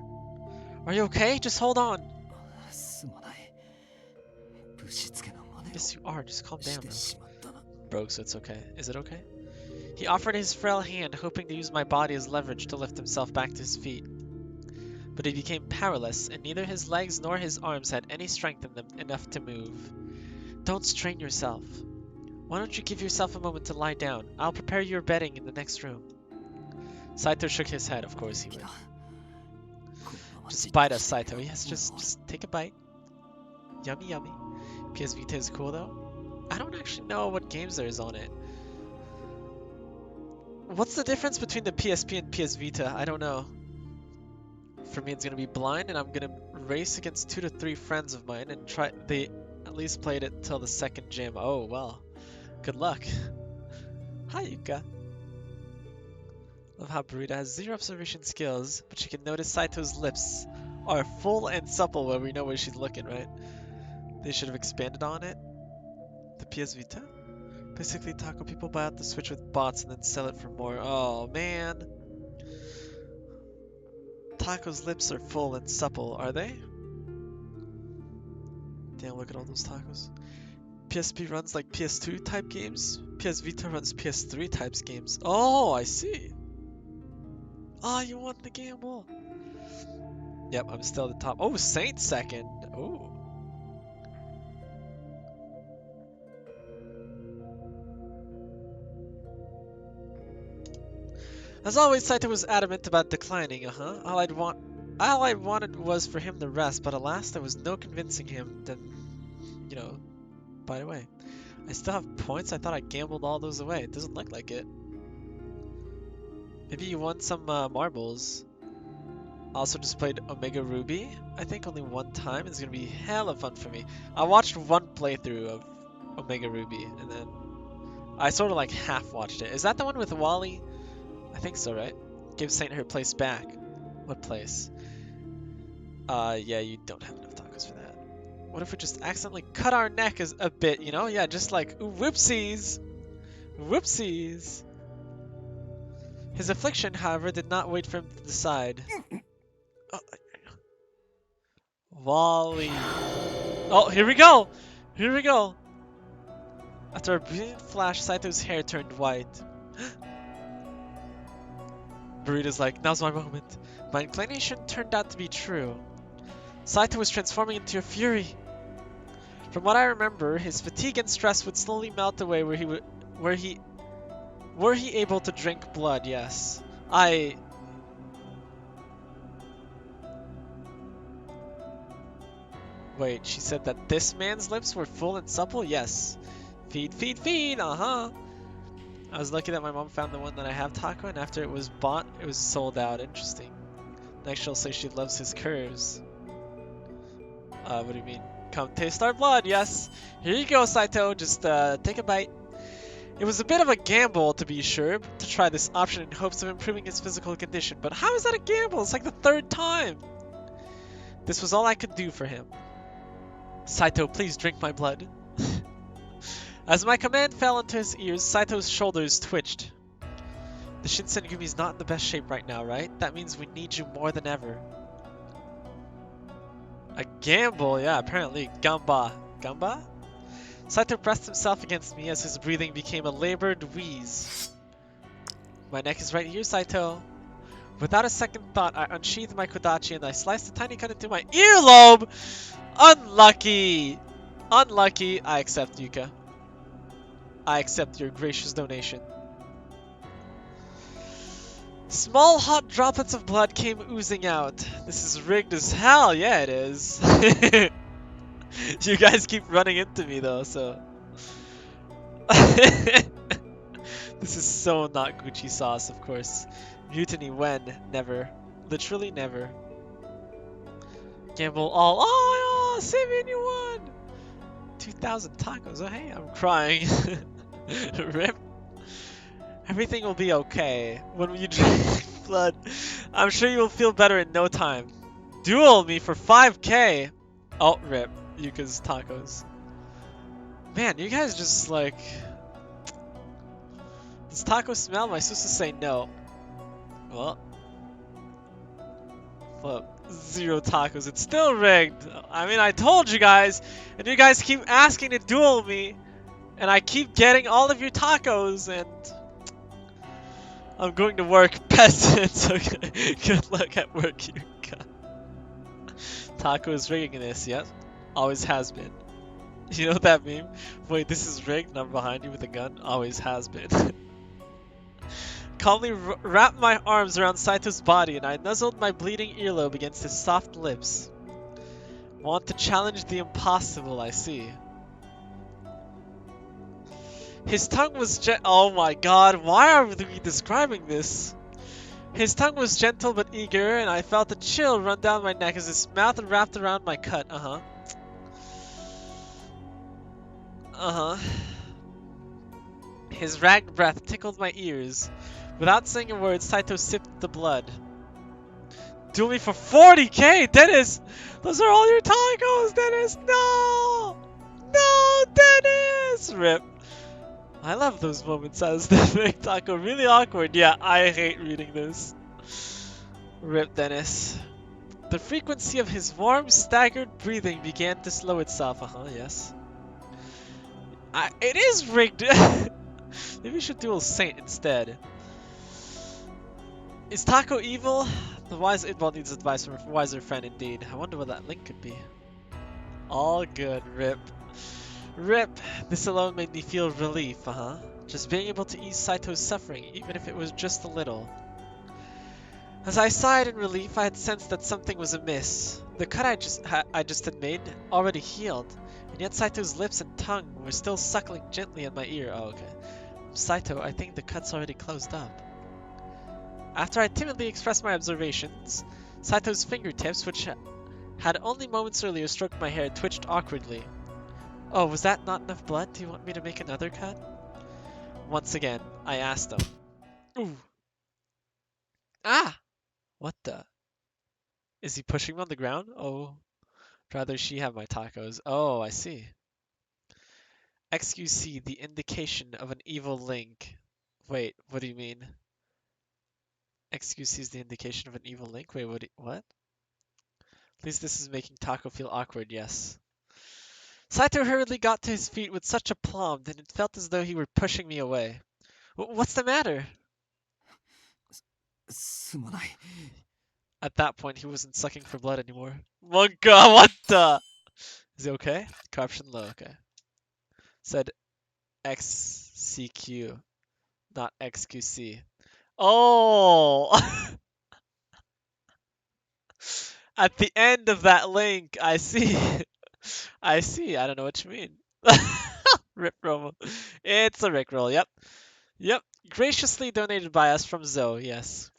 [SPEAKER 1] Are you okay? Just hold on. Yes, you are. Just calm down, bro. Broke, so it's okay. Is it okay? He offered his frail hand, hoping to use my body as leverage to lift himself back to his feet. But he became powerless, and neither his legs nor his arms had any strength in them enough to move. Don't strain yourself. Why don't you give yourself a moment to lie down? I'll prepare your bedding in the next room. Saito shook his head. Of course he would. Just bite us, Saito. Yes, just take a bite. Yummy, yummy. PS Vita is cool, though. I don't actually know what games there is on it. What's the difference between the PSP and PS Vita? I don't know. For me, it's gonna be blind, and I'm gonna race against 2 to 3 friends of mine and try. They at least played it till the second gym. Oh well. Good luck. Hi, Yuka. Love how Burita has 0 observation skills, but she can notice Saito's lips are full and supple where we know where she's looking, right? They should have expanded on it. The PS Vita? Basically, taco people buy out the Switch with bots and then sell it for more. Oh, man. Taco's lips are full and supple, are they? Damn, look at all those tacos. PSP runs like PS2 type games. PS Vita runs PS3 types games. Oh, I see. Oh, you won the gamble. Yep, I'm still at the top. Oh, Saint second. Oh. As always, Saito was adamant about declining, All I wanted was for him to rest, but alas, there was no convincing him. Then, by the way, I still have points. I thought I gambled all those away. It doesn't look like it. Maybe you won some marbles. Also just played Omega Ruby. I think only one time. It's gonna be hella fun for me. I watched one playthrough of Omega Ruby, and then I sort of like half watched it. Is that the one with Wally? I think so, right? Give Saint her place back. What place? Yeah, you don't have enough tacos for that. What if we just accidentally cut our neck a bit, Yeah, just like, ooh, whoopsies. Whoopsies. His affliction, however, did not wait for him to decide. Wally. Oh, here we go. Here we go. After a brilliant flash, Saito's hair turned white. Burrito's like, now's my moment. My inclination turned out to be true. Saito was transforming into a fury. From what I remember, his fatigue and stress would slowly melt away were he able to drink blood, yes. Wait, she said that this man's lips were full and supple? Yes. Feed, feed, feed, I was lucky that my mom found the one that I have taco, and after it was bought, it was sold out. Interesting. Next she'll say she loves his curves. What do you mean? Come taste our blood, yes. Here you go, Saito. Just take a bite. It was a bit of a gamble, to be sure, to try this option in hopes of improving his physical condition. But how is that a gamble? It's like the 3rd time. This was all I could do for him. Saito, please drink my blood. As my command fell into his ears, Saito's shoulders twitched. The Shinsengumi's not in the best shape right now, right? That means we need you more than ever. A gamble? Yeah, apparently. Gamba. Gamba? Saito pressed himself against me as his breathing became a labored wheeze. My neck is right here, Saito. Without a second thought, I unsheathed my kodachi and I sliced a tiny cut into my earlobe! Unlucky! Unlucky. I accept, Yuka. I accept your gracious donation. Small hot droplets of blood came oozing out. This is rigged as hell. Yeah, it is. You guys keep running into me though, so. This is so not Gucci sauce, of course. Mutiny when? Never. Literally never. Gamble all. Oh, save anyone! 2,000 tacos. Oh, hey, I'm crying. Rip. Everything will be okay. When you drink blood, I'm sure you'll feel better in no time. Duel me for 5k! Oh, rip. Yuka's tacos. Man, you guys just like... Does taco smell? Am I supposed to say no? Well... Flip. 0 tacos. It's still rigged. I mean, I told you guys, and you guys keep asking to duel me, and I keep getting all of your tacos, and... I'm going to work, peasants. Okay, good luck at work, Yuka. Taco is rigging this, yes? Always has been. You know that meme? Wait, this is rigged and I'm behind you with a gun? Always has been. Calmly wrapped my arms around Saito's body and I nuzzled my bleeding earlobe against his soft lips. Want to challenge the impossible, I see. His tongue was oh my god, why are we describing this? His tongue was gentle but eager, and I felt a chill run down my neck as his mouth wrapped around my cut. His ragged breath tickled my ears. Without saying a word, Saito sipped the blood. Duel me for 40k, Dennis! Those are all your tacos, Dennis! No! No, Dennis! Rip. I love those moments as they make taco really awkward. Yeah, I hate reading this. Rip, Dennis. The frequency of his warm, staggered breathing began to slow itself. Yes. It is rigged. Maybe we should duel Saint instead. Is Taco evil? The wise Idbal needs advice from a wiser friend indeed. I wonder what that link could be. All good, Rip. Rip! This alone made me feel relief, Just being able to ease Saito's suffering, even if it was just a little. As I sighed in relief, I had sensed that something was amiss. The cut I just had made already healed, and yet Saito's lips and tongue were still suckling gently at my ear. Oh, okay. Saito, I think the cut's already closed up. After I timidly expressed my observations, Saito's fingertips, which had only moments earlier stroked my hair, twitched awkwardly. Oh, was that not enough blood? Do you want me to make another cut? Once again, I asked him. Ooh. Ah! What the? Is he pushing me on the ground? Oh. Rather she have my tacos. Oh, I see. XQC, the indication of an evil link. Wait, what do you mean? XQC is the indication of an evil link? Wait, what? At least this is making Taco feel awkward, yes. Saito hurriedly got to his feet with such aplomb that it felt as though he were pushing me away. What's the matter? At that point, he wasn't sucking for blood anymore. Oh god, what the? Is he okay? Corruption low, okay. Said XCQ, not XQC. Oh! At the end of that link, I see. I see, I don't know what you mean. Rip Romo. It's a Rickroll, yep. Yep, graciously donated by us from Zoe, yes.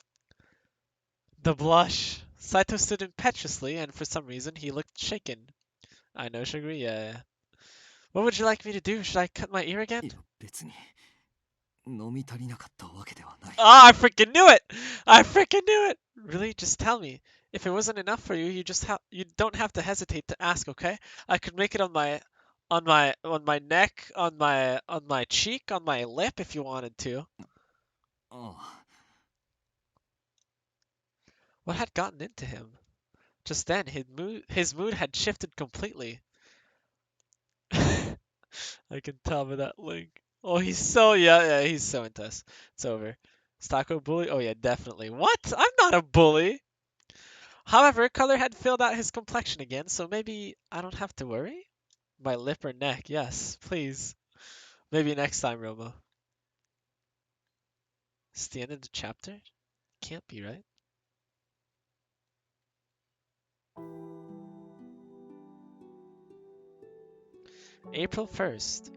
[SPEAKER 1] The blush. Saito stood impetuously, and for some reason he looked shaken. I know, Shiguri, yeah. What would you like me to do? Should I cut my ear again? Ah, I freaking knew it! I freaking knew it! Really? Just tell me. If it wasn't enough for you, you don't have to hesitate to ask, okay? I could make it on my neck, on my cheek, on my lip if you wanted to. What had gotten into him? Just then, his mood had shifted completely. I can tell by that link. Oh, he's so, yeah, he's so intense. It's over. Is Taco a bully? Oh yeah, definitely. What? I'm not a bully! However, color had filled out his complexion again, so maybe I don't have to worry? My lip or neck, yes, please. Maybe next time, Roma. It's the end of the chapter? Can't be, right? April 1st.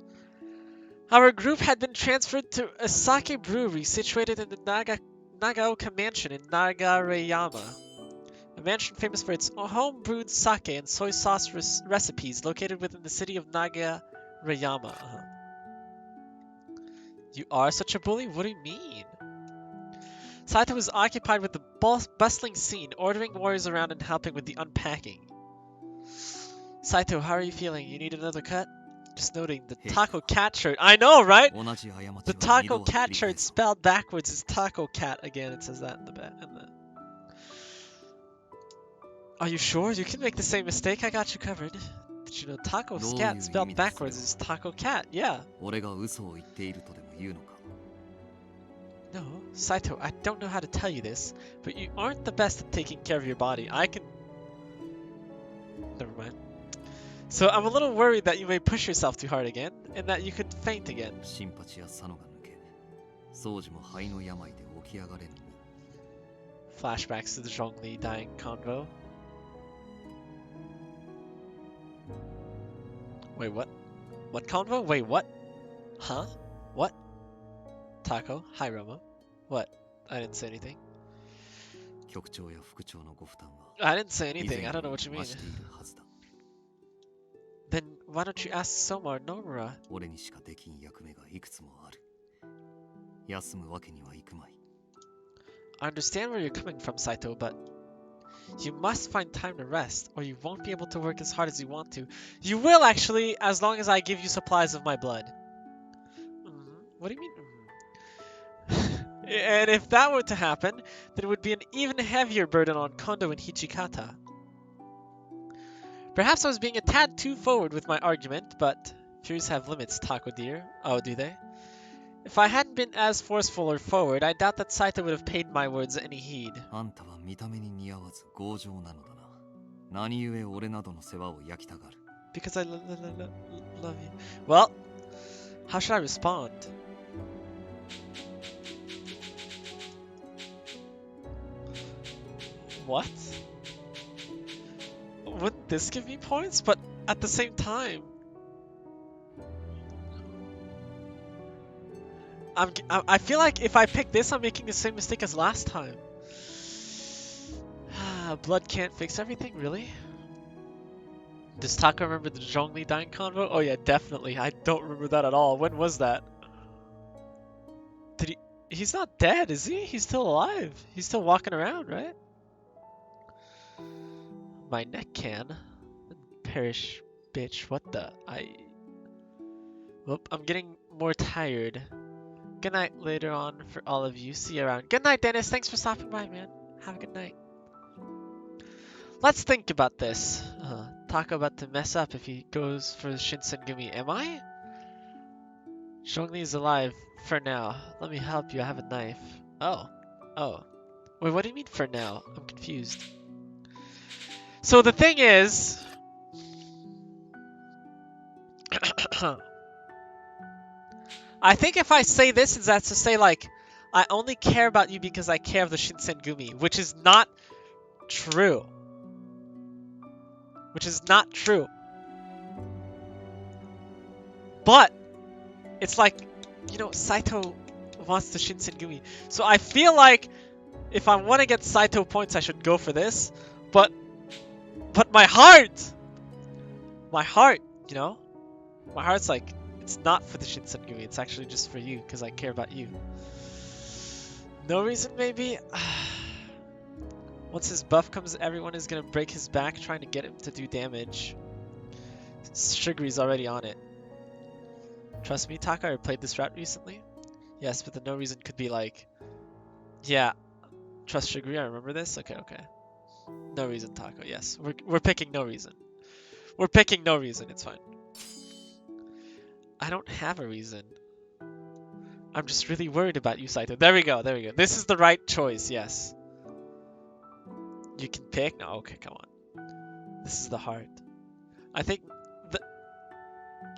[SPEAKER 1] Our group had been transferred to a sake brewery situated in the Nagaoka mansion in Nagareyama. A mansion famous for its home-brewed sake and soy sauce recipes located within the city of Nagareyama. You are such a bully? What do you mean? Saito was occupied with the bustling scene, ordering warriors around and helping with the unpacking. Saito, how are you feeling? You need another cut? Just noting the taco cat shirt. I know, right? The taco cat shirt spelled backwards is taco cat. Again, it says that in the back. Are you sure? You can make the same mistake. I got you covered. Did you know taco cat spelled backwards is taco cat? Yeah. No, Saito, I don't know how to tell you this, but you aren't the best at taking care of your body. I can... Never mind. So I'm a little worried that you may push yourself too hard again, and that you could faint again. Flashbacks to the Zhongli dying convo. Wait, what? What convo? Wait, what? Huh? What? Taco? Hi, Roma. What? I didn't say anything. I didn't say anything. I don't know what you mean. Then why don't you ask Soma or Nomura? I understand where you're coming from, Saito, but you must find time to rest, or you won't be able to work as hard as you want to. You will, actually, as long as I give you supplies of my blood. What do you mean? And if that were to happen, then it would be an even heavier burden on Kondo and Hichikata. Perhaps I was being a tad too forward with my argument, but fears have limits, Taco dear. Oh, do they? If I hadn't been as forceful or forward, I doubt that Saito would have paid my words any heed. Because I love you. Well, how should I respond? What? Wouldn't this give me points? But at the same time... I feel like if I pick this, I'm making the same mistake as last time. Blood can't fix everything, really? Does Taka remember the Zhongli dying convo? Oh yeah, definitely. I don't remember that at all. When was that? Did he... He's not dead, is he? He's still alive. He's still walking around, right? My neck can. Perish, bitch. What the... Whoop, I'm getting more tired. Good night later on for all of you. See you around. Good night, Dennis. Thanks for stopping by, man. Have a good night. Let's think about this. Taka about to mess up if he goes for Shinsengumi. Am I? Zhongli is alive for now. Let me help you. I have a knife. Oh. Oh. Wait, what do you mean for now? I'm confused. So the thing is... I think if I say this, that's to say, like, I only care about you because I care of the Shinsengumi, which is not true. Which is not true. But, it's like, you know, Saito wants the Shinsengumi. So I feel like, if I want to get Saito points, I should go for this. But my heart, you know? My heart's like, it's not for the Shinsengumi, it's actually just for you, because I care about you. No reason, maybe? Once his buff comes, everyone is going to break his back trying to get him to do damage. Shiguri's already on it. Trust me, Taka, I played this route recently. Yes, but the no reason could be like, yeah, trust Shiguri, I remember this? Okay. No reason, Taka, yes. We're picking no reason. We're picking no reason, it's fine. I don't have a reason. I'm just really worried about you, Saito. There we go, there we go. This is the right choice, yes. You can pick? No, okay, come on. This is the heart. I think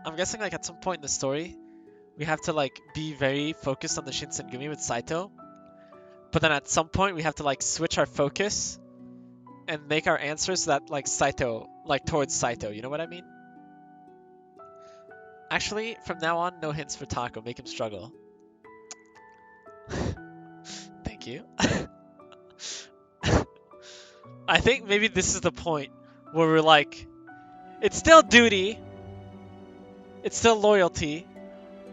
[SPEAKER 1] I'm guessing like at some point in the story, we have to like be very focused on the Shinsengumi with Saito. But then at some point we have to like switch our focus and make our answers so that like Saito, like towards Saito, you know what I mean? Actually, from now on, no hints for Taco. Make him struggle. Thank you. I think maybe this is the point where we're like, it's still duty, it's still loyalty,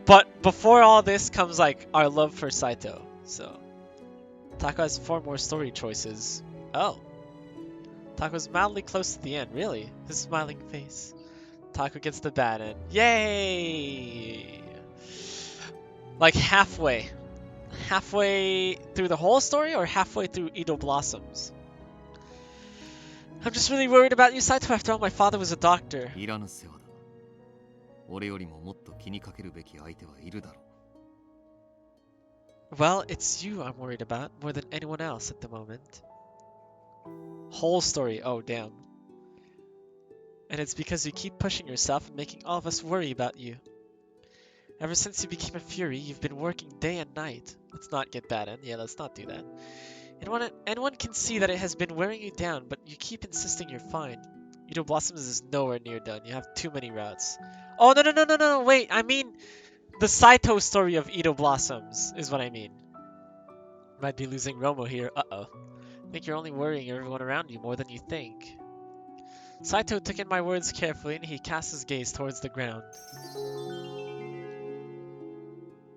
[SPEAKER 1] but before all this comes like our love for Saito. So Taco has 4 more story choices. Oh. Taco's mildly close to the end, really? His smiling face. Taco gets the bad end. Yay! Like halfway. Halfway through the whole story or halfway through Edo Blossoms? I'm just really worried about you, Saito. After all, my father was a doctor.
[SPEAKER 5] いらぬ世話だ。俺よりももっと気にかけるべき相手はいるだろう。
[SPEAKER 1] Well, it's you I'm worried about more than anyone else at the moment. Whole story, oh damn. And it's because you keep pushing yourself and making all of us worry about you. Ever since you became a Fury, you've been working day and night. Let's not get that in. Yeah, let's not do that. Anyone can see that it has been wearing you down, but you keep insisting you're fine. Edo Blossoms is nowhere near done. You have too many routes. Oh, no, wait. I mean, the Saito story of Edo Blossoms is what I mean. Might be losing Romo here. Uh-oh. I think you're only worrying everyone around you more than you think. Saito took in my words carefully and he cast his gaze towards the ground.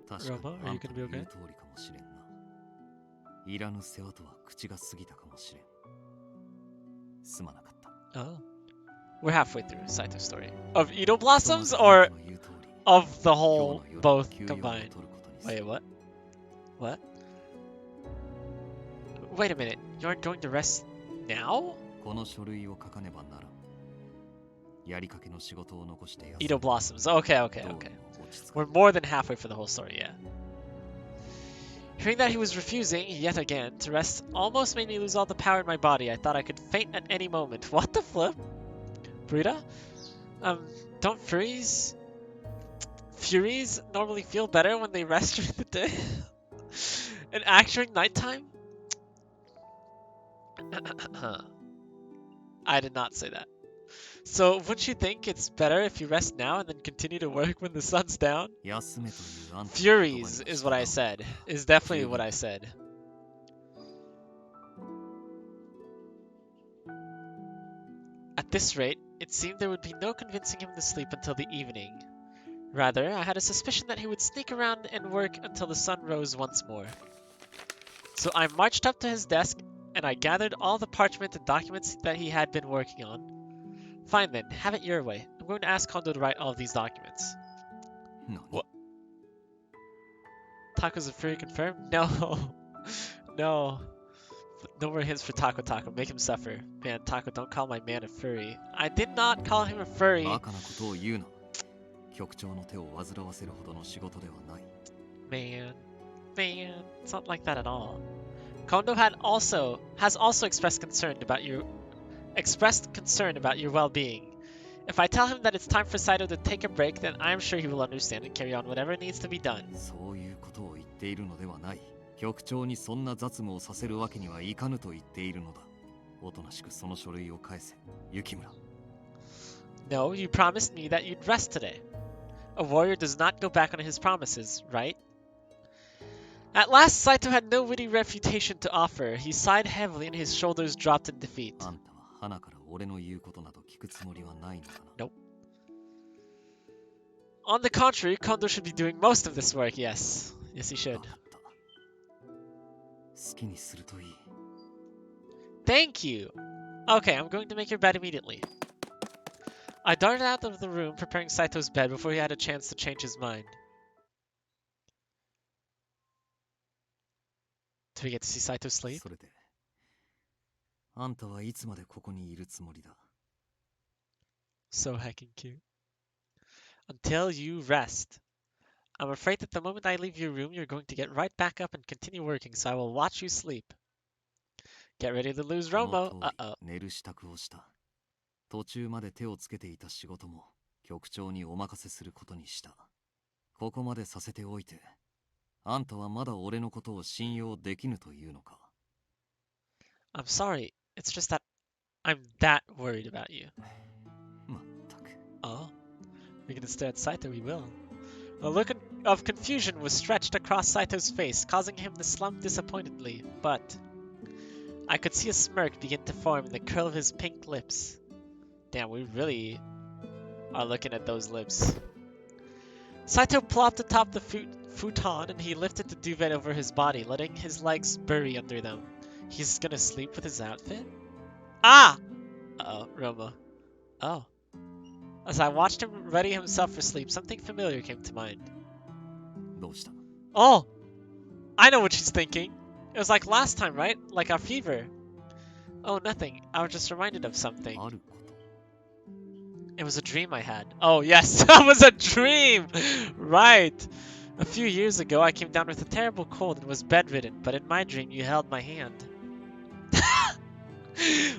[SPEAKER 5] 確かに
[SPEAKER 1] Romo,
[SPEAKER 5] あ
[SPEAKER 1] are
[SPEAKER 5] ん
[SPEAKER 1] you
[SPEAKER 5] た
[SPEAKER 1] gonna be
[SPEAKER 5] の言
[SPEAKER 1] okay?
[SPEAKER 5] う通りかもしれんな。いらぬ世話とは口が過ぎたかもしれん。すまなかった。
[SPEAKER 1] Oh. We're halfway through Saito's story. Of Edo Blossoms or of the whole, both combined? Wait, what? What? Wait a minute, you aren't going to rest now?
[SPEAKER 5] この書類を書かねばならん。やりかけの仕事を残して休む。
[SPEAKER 1] Edo Blossoms. Okay.
[SPEAKER 5] どうも落ち着か
[SPEAKER 1] We're more than halfway for the whole story, yeah. Hearing that he was refusing, yet again, to rest almost made me lose all the power in my body. I thought I could faint at any moment. What the flip? Burita? Don't Furies normally feel better when they rest during the day? And act during nighttime? I did not say that. So, wouldn't you think it's better if you rest now and then continue to work when the sun's down?
[SPEAKER 5] 休めというあんたの言葉には
[SPEAKER 1] Furies is what I said. Is definitely what I said. At this rate, it seemed there would be no convincing him to sleep until the evening. Rather, I had a suspicion that he would sneak around and work until the sun rose once more. So I marched up to his desk and I gathered all the parchment and documents that he had been working on. Fine then, have it your way. I'm going to ask Kondo to write all of these documents.
[SPEAKER 5] 何
[SPEAKER 1] What? Taco's a furry confirmed? No. No. No more hints for Taco. Make him suffer. Man, Taco, don't call my man a furry. I did not call him a furry.
[SPEAKER 5] バカなことを言うな。局長の手を煩わせるほどの仕事ではない。
[SPEAKER 1] Man, it's not like that at all. Kondo has also expressed concern about your well-being. If I tell him that it's time for Saito to take a break, then I'm sure he will understand and carry on whatever needs to be done.
[SPEAKER 5] そういうことを言っているのではない。局長にそんな雑務をさせるわけにはいかぬと言っているのだ。おとなしくその書類を返せ、雪村。
[SPEAKER 1] No, you promised me that you'd rest today. A warrior does not go back on his promises, right? At last, Saito had no witty refutation to offer. He sighed heavily and his shoulders dropped in defeat.
[SPEAKER 5] あんたは花から俺の言うことなど聞くつもりはないのかな。
[SPEAKER 1] Nope. On the contrary, Kondo should be doing most of this work, yes. Yes, he should.
[SPEAKER 5] わかった。好きにするといい。
[SPEAKER 1] Thank you! Okay, I'm going to make your bed immediately. I darted out of the room, preparing Saito's bed before he had a chance to change his mind. Do we get to see Saito sleep?
[SPEAKER 5] それで、あんたはいつまでここにいるつもりだ。
[SPEAKER 1] So heckin' cute. Until you rest. I'm afraid that the moment I leave your room, you're going to get right back up and continue working, so I will watch you sleep. Get ready to lose
[SPEAKER 5] この
[SPEAKER 1] Romo.
[SPEAKER 5] 通り
[SPEAKER 1] Uh-oh.
[SPEAKER 5] 寝る支度をした。途中まで手をつけていた仕事も局長にお任せすることにした。ここまでさせておいて、あんたはまだ俺のことを信用できぬというのか。
[SPEAKER 1] I'm sorry. It's just that I'm that worried about you.
[SPEAKER 5] まったく。
[SPEAKER 1] Oh, we're gonna stare at Saito, we will. A look of confusion was stretched across Saito's face, causing him to slump disappointedly, but I could see a smirk begin to form in the curl of his pink lips. Damn, we really are looking at those lips. Saito plopped atop the futon and he lifted the duvet over his body, letting his legs bury under them. He's gonna sleep with his outfit? Ah! Uh-oh, Roma. Oh. As I watched him ready himself for sleep, something familiar came to mind.
[SPEAKER 5] どうした？
[SPEAKER 1] Oh! I know what she's thinking. It was like last time, right? Like our fever. Oh, nothing. I was just reminded of something.
[SPEAKER 5] あること。
[SPEAKER 1] It was a dream I had. Oh, yes, that was a dream! Right! A few years ago, I came down with a terrible cold and was bedridden, but in my dream, you held my hand.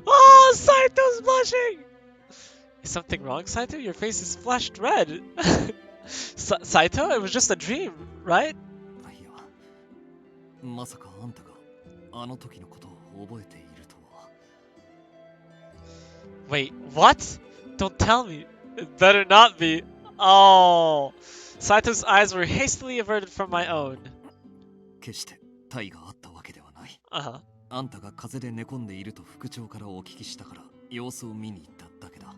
[SPEAKER 1] Oh, Saito's blushing! Is something wrong, Saito? Your face is flushed red. Saito, it was just a dream, right?
[SPEAKER 5] いや、まさかあんたがあの時のことを覚えているとは。
[SPEAKER 1] Wait, what? Don't tell me. It better not be. Oh. Saito's eyes were hastily averted from my own.
[SPEAKER 5] 決して体があったわけではない。
[SPEAKER 1] Uh-huh.
[SPEAKER 5] あんたが風邪で寝込んでいると副長からお聞きしたから様子を見に行っただけだ。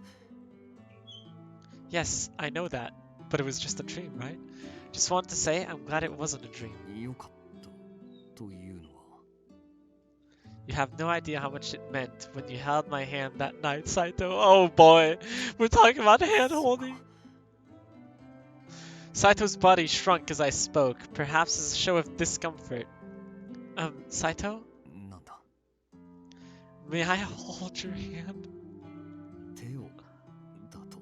[SPEAKER 1] Yes, I know that, but it was just a dream, right? Just wanted to say I'm glad it wasn't a dream.
[SPEAKER 5] よかったというのは。
[SPEAKER 1] You have no idea how much it meant when you held my hand that night, Saito. Oh boy, we're talking about hand holding. Saito's body shrunk as I spoke, perhaps as a show of discomfort. Saito?
[SPEAKER 5] なんだ。
[SPEAKER 1] May I hold your hand?
[SPEAKER 5] 手をだと。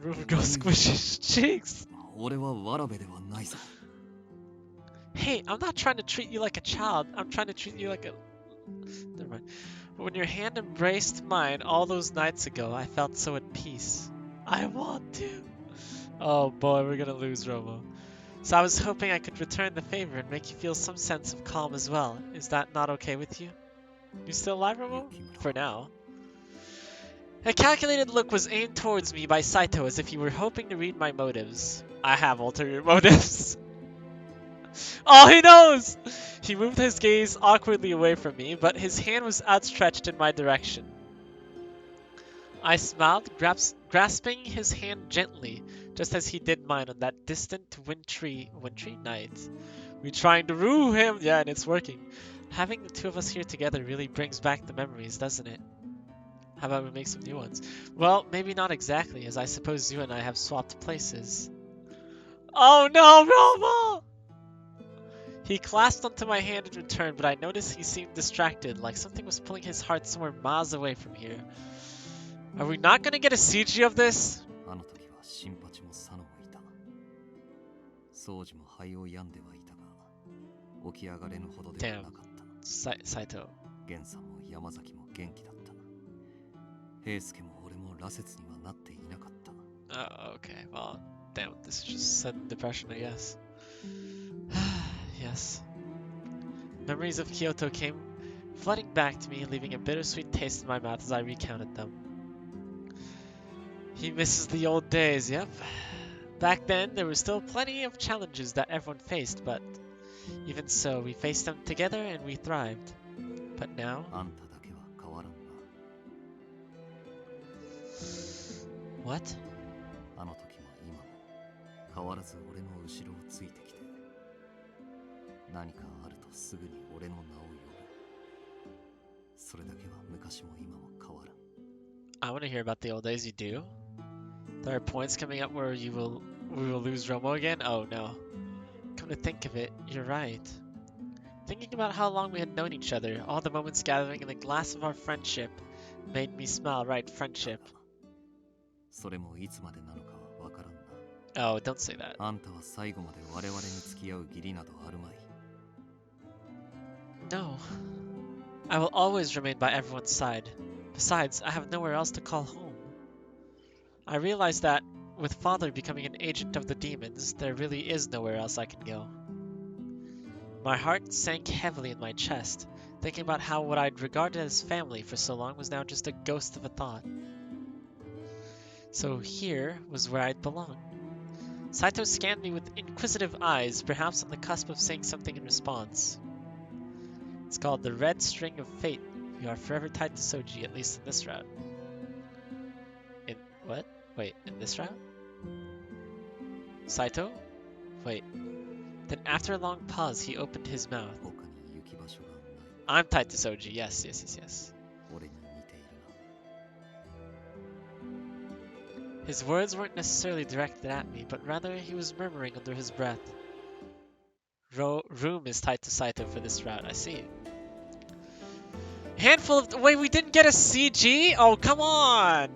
[SPEAKER 1] Rugo squished his cheeks.
[SPEAKER 5] 俺はわらべではないぞ。
[SPEAKER 1] Hey, I'm not trying to treat you like a child. I'm trying to treat you like a... Never mind. But when your hand embraced mine all those nights ago, I felt so at peace. I want to. Oh boy, we're gonna lose Romo. So I was hoping I could return the favor and make you feel some sense of calm as well. Is that not okay with you? You still alive, Romo? For now. A calculated look was aimed towards me by Saito as if he were hoping to read my motives. I have ulterior motives. Oh, he knows! He moved his gaze awkwardly away from me, but his hand was outstretched in my direction. I smiled, grasping his hand gently, just as he did mine on that distant wintry night. We trying to rue him, yeah, and it's working. Having the two of us here together really brings back the memories, doesn't it? How about we make some new ones? Well, maybe not exactly, as I suppose you and I have swapped places. Oh no, Roma! He clasped onto my hand in return, but I noticed he seemed distracted, like something was pulling his heart somewhere miles away from here. Are we not gonna get a CG of this?
[SPEAKER 5] あの時は新八も佐野もいた。掃除も肺を病んではいたが、起き上がれぬほどではなかった。
[SPEAKER 1] Saito.
[SPEAKER 5] 源さんも山崎も元気だった。平介も俺も羅刹にはなっていなかった。
[SPEAKER 1] Oh, okay. Well, damn, this is just sudden depression, I guess. Yes. Memories of Kyoto came flooding back to me, leaving a bittersweet taste in my mouth as I recounted them. He misses the old days, yep. Back then, there were still plenty of challenges that everyone faced, but even so, we faced them together and we thrived. But now...
[SPEAKER 5] あんただけは変わらんな。
[SPEAKER 1] What?
[SPEAKER 5] あの時も今も変わらず俺の後ろをついてきて、何かあるとすぐに俺の名を呼ぶ。それだけは昔も今も変わらん。
[SPEAKER 1] I want to hear about the old days. You do? There are points coming up where we will lose Romo again? Oh no. Come to think of it, you're right. Thinking about how long we had known each other, all the moments gathering in the glass of our friendship, made me smile, right? Friendship.
[SPEAKER 5] それもいつまでなのかはわからんな。
[SPEAKER 1] Oh, don't say that.
[SPEAKER 5] あんたは最後まで我々に付き合う義理などあるまい。
[SPEAKER 1] No. I will always remain by everyone's side. Besides, I have nowhere else to call home. I realize that, with Father becoming an agent of the demons, there really is nowhere else I can go. My heart sank heavily in my chest, thinking about how what I'd regarded as family for so long was now just a ghost of a thought. So here was where I'd belong. Saito scanned me with inquisitive eyes, perhaps on the cusp of saying something in response. It's called the Red String of Fate. You are forever tied to Soji, at least in this route. In what? Wait, in this route? Saito? Wait. Then after a long pause, he opened his mouth.
[SPEAKER 5] 他に行き場所がない。
[SPEAKER 1] I'm tied to Soji. Yes, yes, yes, yes.
[SPEAKER 5] 俺に似ているな。
[SPEAKER 1] His words weren't necessarily directed at me, but rather he was murmuring under his breath. Room is tied to Saito for this route. I see. Handful of... Wait, we didn't get a CG? Oh, come on!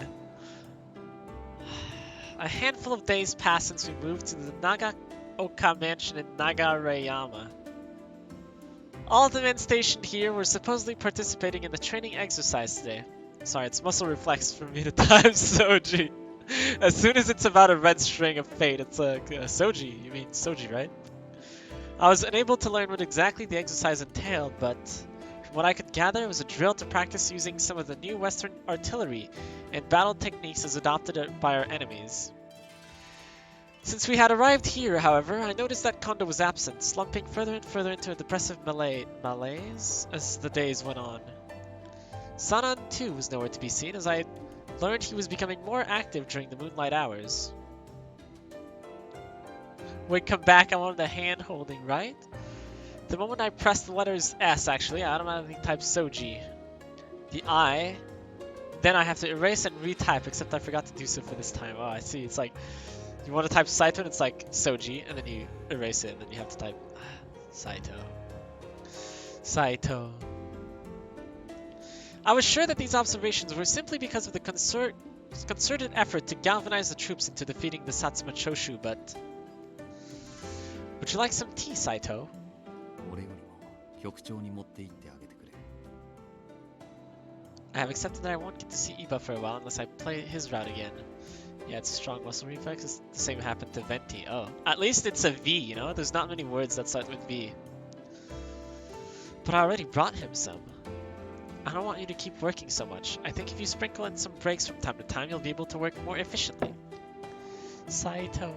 [SPEAKER 1] A handful of days passed since we moved to the Nagaoka mansion in Nagareyama. All the men stationed here were supposedly participating in the training exercise today. Sorry, it's muscle reflex for me to type Soji. As soon as it's about a red string of fate, it's like, Soji, you mean Soji, right? I was unable to learn what exactly the exercise entailed, but from what I could gather, it was a drill to practice using some of the new Western artillery and battle techniques as adopted by our enemies. Since we had arrived here, however, I noticed that Kondo was absent, slumping further and further into a depressive malaise as the days went on. Sanan, too, was nowhere to be seen, as I learned he was becoming more active during the moonlight hours. When come back, I wanted the hand holding, right? The moment I pressed the letters S, actually, I automatically typed Soji. The I, then I have to erase and retype, except I forgot to do so for this time. Oh, I see. It's like, you want to type Saito, and it's like Soji, and then you erase it, and then you have to type Saito. Saito. I was sure that these observations were simply because of the concerted effort to galvanize the troops into defeating the Satsuma Choshu, but... Would you like some tea, Saito?
[SPEAKER 5] 俺よりも局長に持って行ってあげてくれ。
[SPEAKER 1] I have accepted that I won't get to see Iba for a while unless I play his route again. Yeah, it's a strong muscle reflex. It's the same happened to Venti. Oh, at least it's a V, you know? There's not many words that start with V. But I already brought him some. I don't want you to keep working so much. I think if you sprinkle in some breaks from time to time, you'll be able to work more efficiently. Saito.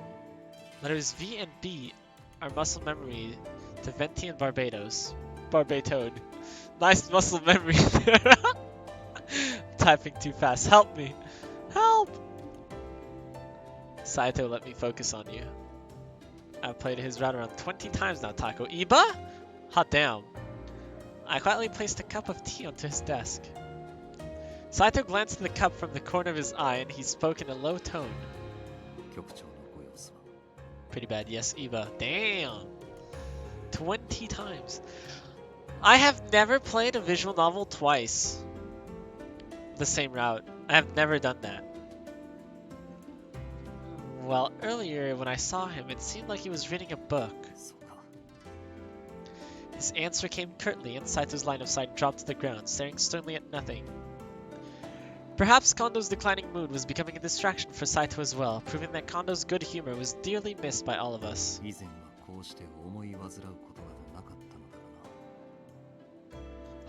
[SPEAKER 1] Letters V and B are muscle memory to Venti and Barbados. Barbatode. Nice muscle memory there. Typing too fast. Help me. Help! Saito, let me focus on you. I've played his route around 20 times now, Taco. Iba? Hot damn. I quietly placed a cup of tea onto his desk. Saito glanced at the cup from the corner of his eye and he spoke in a low tone.
[SPEAKER 5] 局長のご様子は。
[SPEAKER 1] Pretty bad, yes, Iba. Damn. 20 times. I have never played a visual novel twice. The same route. I have never done that. Well, earlier when I saw him, it seemed like he was reading a book.
[SPEAKER 5] そうか。
[SPEAKER 1] His answer came curtly, and Saito's line of sight dropped to the ground, staring sternly at nothing. Perhaps Kondo's declining mood was becoming a distraction for Saito as well, proving that Kondo's good humor was dearly missed by all of us.
[SPEAKER 5] 以前はこうして思い煩うことなどなかったのだ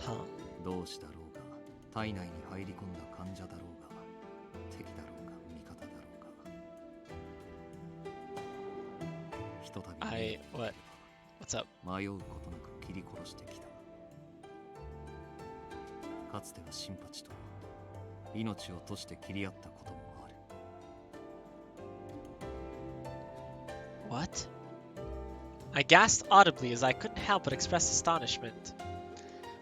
[SPEAKER 5] がな。
[SPEAKER 1] Huh?
[SPEAKER 5] どうしだろうが、体内に入り込んだ患者だろうが、敵だろうが味方だろうが。ひとたび
[SPEAKER 1] What? What's up?
[SPEAKER 5] 迷うことなく切り殺してきた。かつては新八と命を賭して切り合ったこともある。
[SPEAKER 1] What? I gasped audibly as I couldn't help but express astonishment.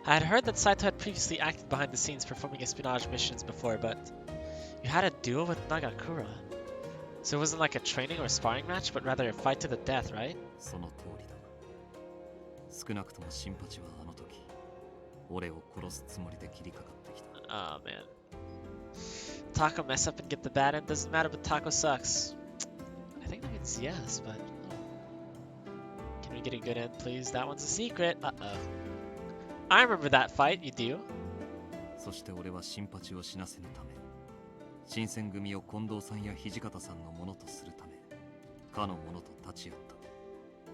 [SPEAKER 1] I had heard that Saito had previously acted behind the scenes performing espionage missions before, but you had a duel with Nagakura. So it wasn't like a training or sparring match, but rather a fight to the death, right?
[SPEAKER 5] その通りだ。少なくとも新八はあの時、俺を殺すつもりで切りかかってきた。
[SPEAKER 1] Oh man. Taco mess up and get the bad end, doesn't matter, but Taco sucks. I think technically it's yes, but oh. Can we get a good end, please? That one's a secret. Uh-oh. I remember that fight. You do?
[SPEAKER 5] そして俺はシンパチを死なせぬため、新選組を近藤さんや土方さんのものとするため、かの者と立ち会った。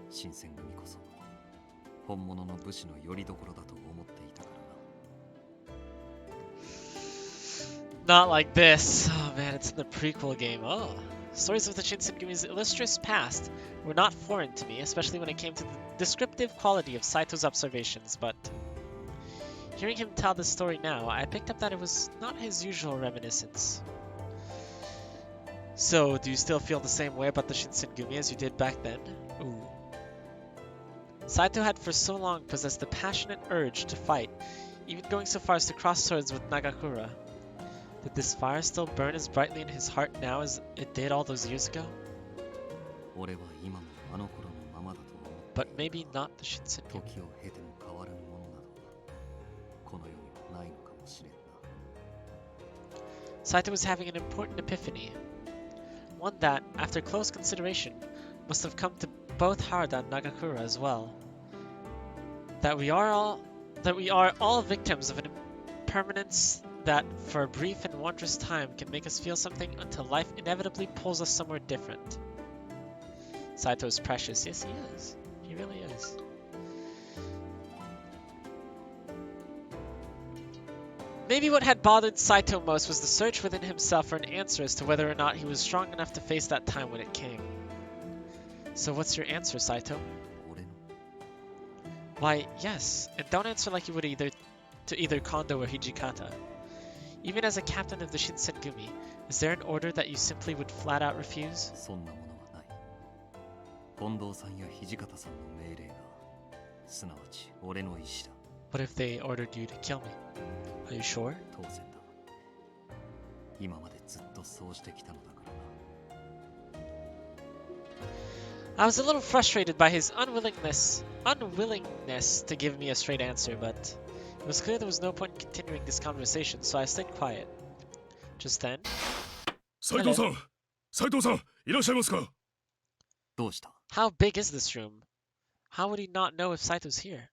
[SPEAKER 5] 新選組こそ本物の武士の拠り所だと思っていたからな。
[SPEAKER 1] Not like this. Oh man, it's in the prequel game. Oh. Stories of the Shinsengumi's illustrious past were not foreign to me, especially when it came to the descriptive quality of Saito's observations, but hearing him tell this story now, I picked up that it was not his usual reminiscence. So, do you still feel the same way about the Shinsengumi as you did back then? Ooh. Saito had for so long possessed the passionate urge to fight, even going so far as to cross swords with Nagakura. Did this fire still burn as brightly in his heart now as it did all those years ago?
[SPEAKER 5] 俺は今もあの頃のままだと思う。
[SPEAKER 1] But maybe not the Shinsengumi.
[SPEAKER 5] 時を経ても変わらぬものなどこの世にはないのかもしれんな。
[SPEAKER 1] Saito was having an important epiphany. One that, after close consideration, must have come to both Harada and Nagakura as well. That we are all victims of an impermanence that for a brief and wondrous time can make us feel something until life inevitably pulls us somewhere different. Saito is precious. Yes, he is. He really is. Maybe what had bothered Saito most was the search within himself for an answer as to whether or not he was strong enough to face that time when it came. So what's your answer, Saito?
[SPEAKER 5] 俺の
[SPEAKER 1] Why, yes, and don't answer like you would to either Kondo or Hijikata. Even as a captain of the Shinsengumi, is there an order that you simply would flat out refuse?
[SPEAKER 5] そんなものはない。近藤さんや土方さんの命令がすなわち俺の意志だ。
[SPEAKER 1] What if they ordered you to kill me? Are you sure?
[SPEAKER 5] 当然だ。今までずっとそうしてきたのだからな。
[SPEAKER 1] I was a little frustrated by his unwillingness to give me a straight answer, but it was clear there was no point in continuing this conversation, so I stayed quiet. Just then,
[SPEAKER 7] 斉藤さん、斉藤さん、いらっしゃいますか。
[SPEAKER 5] どうした？
[SPEAKER 1] how big is this room? How would he not know if Saito's here?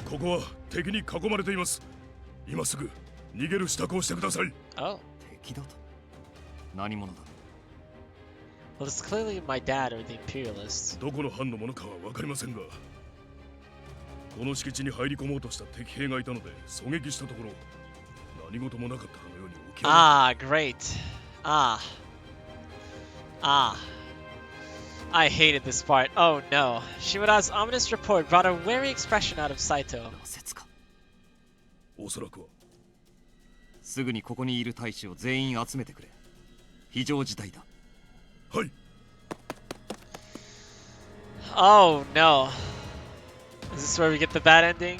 [SPEAKER 7] ここは敵に囲まれています。今すぐ逃げる支度をしてください。
[SPEAKER 1] Oh,
[SPEAKER 5] 敵だと？何者だ？
[SPEAKER 1] well, it's clearly my dad or the Imperialists.
[SPEAKER 7] どこの班のものかは分かりませんが、この敷地に入り込もうとした敵兵がいたので狙撃したところ、何事もなかったかのように起き上がっ
[SPEAKER 1] Ah, great. I hated this part. Oh no. Shimura's ominous report brought a wary expression out of Saito.
[SPEAKER 5] 羅刹か。
[SPEAKER 7] おそらくは。
[SPEAKER 5] すぐにここにいる大使を全員集めてくれ。非常事態だ。
[SPEAKER 7] はい。
[SPEAKER 1] Oh no. Is this where we get the bad ending?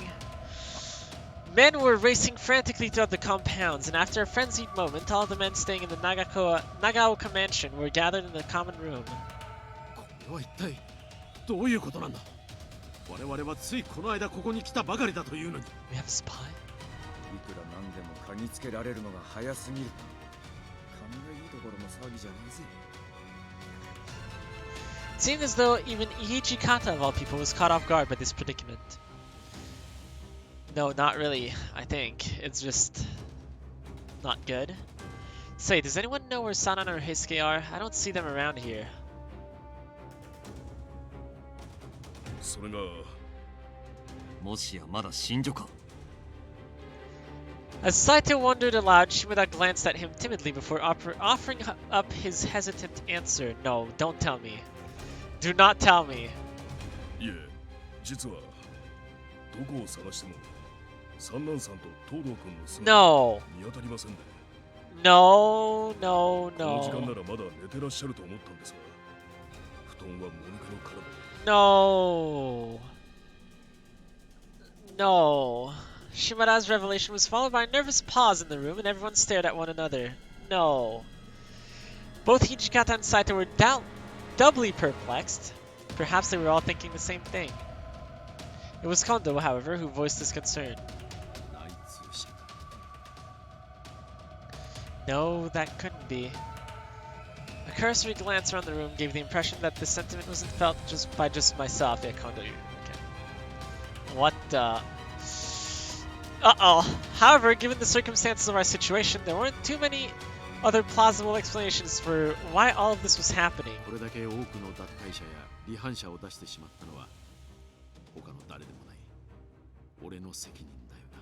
[SPEAKER 1] Men were racing frantically throughout the compounds, and after a frenzied moment, all the men staying in the Nagaoka mansion were gathered in the common room.
[SPEAKER 2] これは一体どういうことなんだ。我々はついこの間ここに来たばかりだというのに。
[SPEAKER 1] We have a spy?
[SPEAKER 4] いくらなんでも嗅ぎつけられるのが早すぎる。勘がいいところの騒ぎじゃねえぜ。
[SPEAKER 1] It seemed as though even Ichikata, of all people, was caught off guard by this predicament. No, not really, I think. It's just not good. Say, does anyone know where Sanan or Heisuke are? I don't see them around here.
[SPEAKER 7] それが
[SPEAKER 5] もしやまだ新女か。
[SPEAKER 1] As Saito wondered aloud, Shimura glanced at him timidly before offering up his hesitant answer. No, don't tell me. Do not tell me.
[SPEAKER 7] いえ、実はどこを探しても三男さんと東堂君の姿
[SPEAKER 1] No.
[SPEAKER 7] 見当たりませんね。
[SPEAKER 1] No, no,
[SPEAKER 7] この時間な
[SPEAKER 1] no.
[SPEAKER 7] らまだ寝てらっしゃると思ったんですが、布団はもぬけの殻で。
[SPEAKER 1] No. No. Shimura's revelation was followed by a nervous pause in the room, and everyone stared at one another. No. Both Hijikata and Saito were doubly perplexed. Perhaps they were all thinking the same thing. It was Kondo, however, who voiced his concern.
[SPEAKER 4] 内通者か。
[SPEAKER 1] No, that couldn't be. A A cursory glance around the room gave the impression that the sentiment wasn't felt by just myself. Yeah, Kondo, okay. What the? Uh-oh. However, given the circumstances of our situation, there weren't too many other plausible explanations for why all of this was happening.
[SPEAKER 2] これだけ多くの脱退者や離反者を出してしまったのは他の誰でもない俺の責任だよな。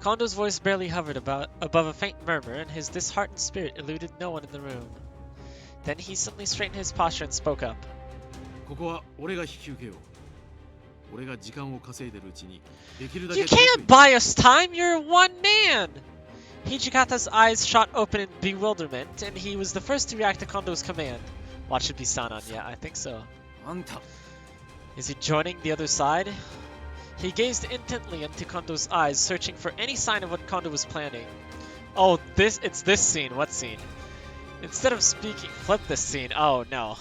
[SPEAKER 1] Kondo's voice barely hovered above a faint murmur, and his disheartened spirit eluded no one in the room. Then he suddenly straightened his posture and spoke up.
[SPEAKER 2] ここは俺が引き受けよう。俺が時間を稼いでるうちにできるだけ
[SPEAKER 1] You can't buy us time! You're one man! Hijikata's eyes shot open in bewilderment, and he was the first to react to Kondo's command. Watch it be Sanan. Yeah, I think so.
[SPEAKER 4] あんた
[SPEAKER 1] Is he joining the other side? He gazed intently into Kondo's eyes, searching for any sign of what Kondo was planning. Oh, it's this scene. What scene? Instead of speaking, flip this scene. Oh, no.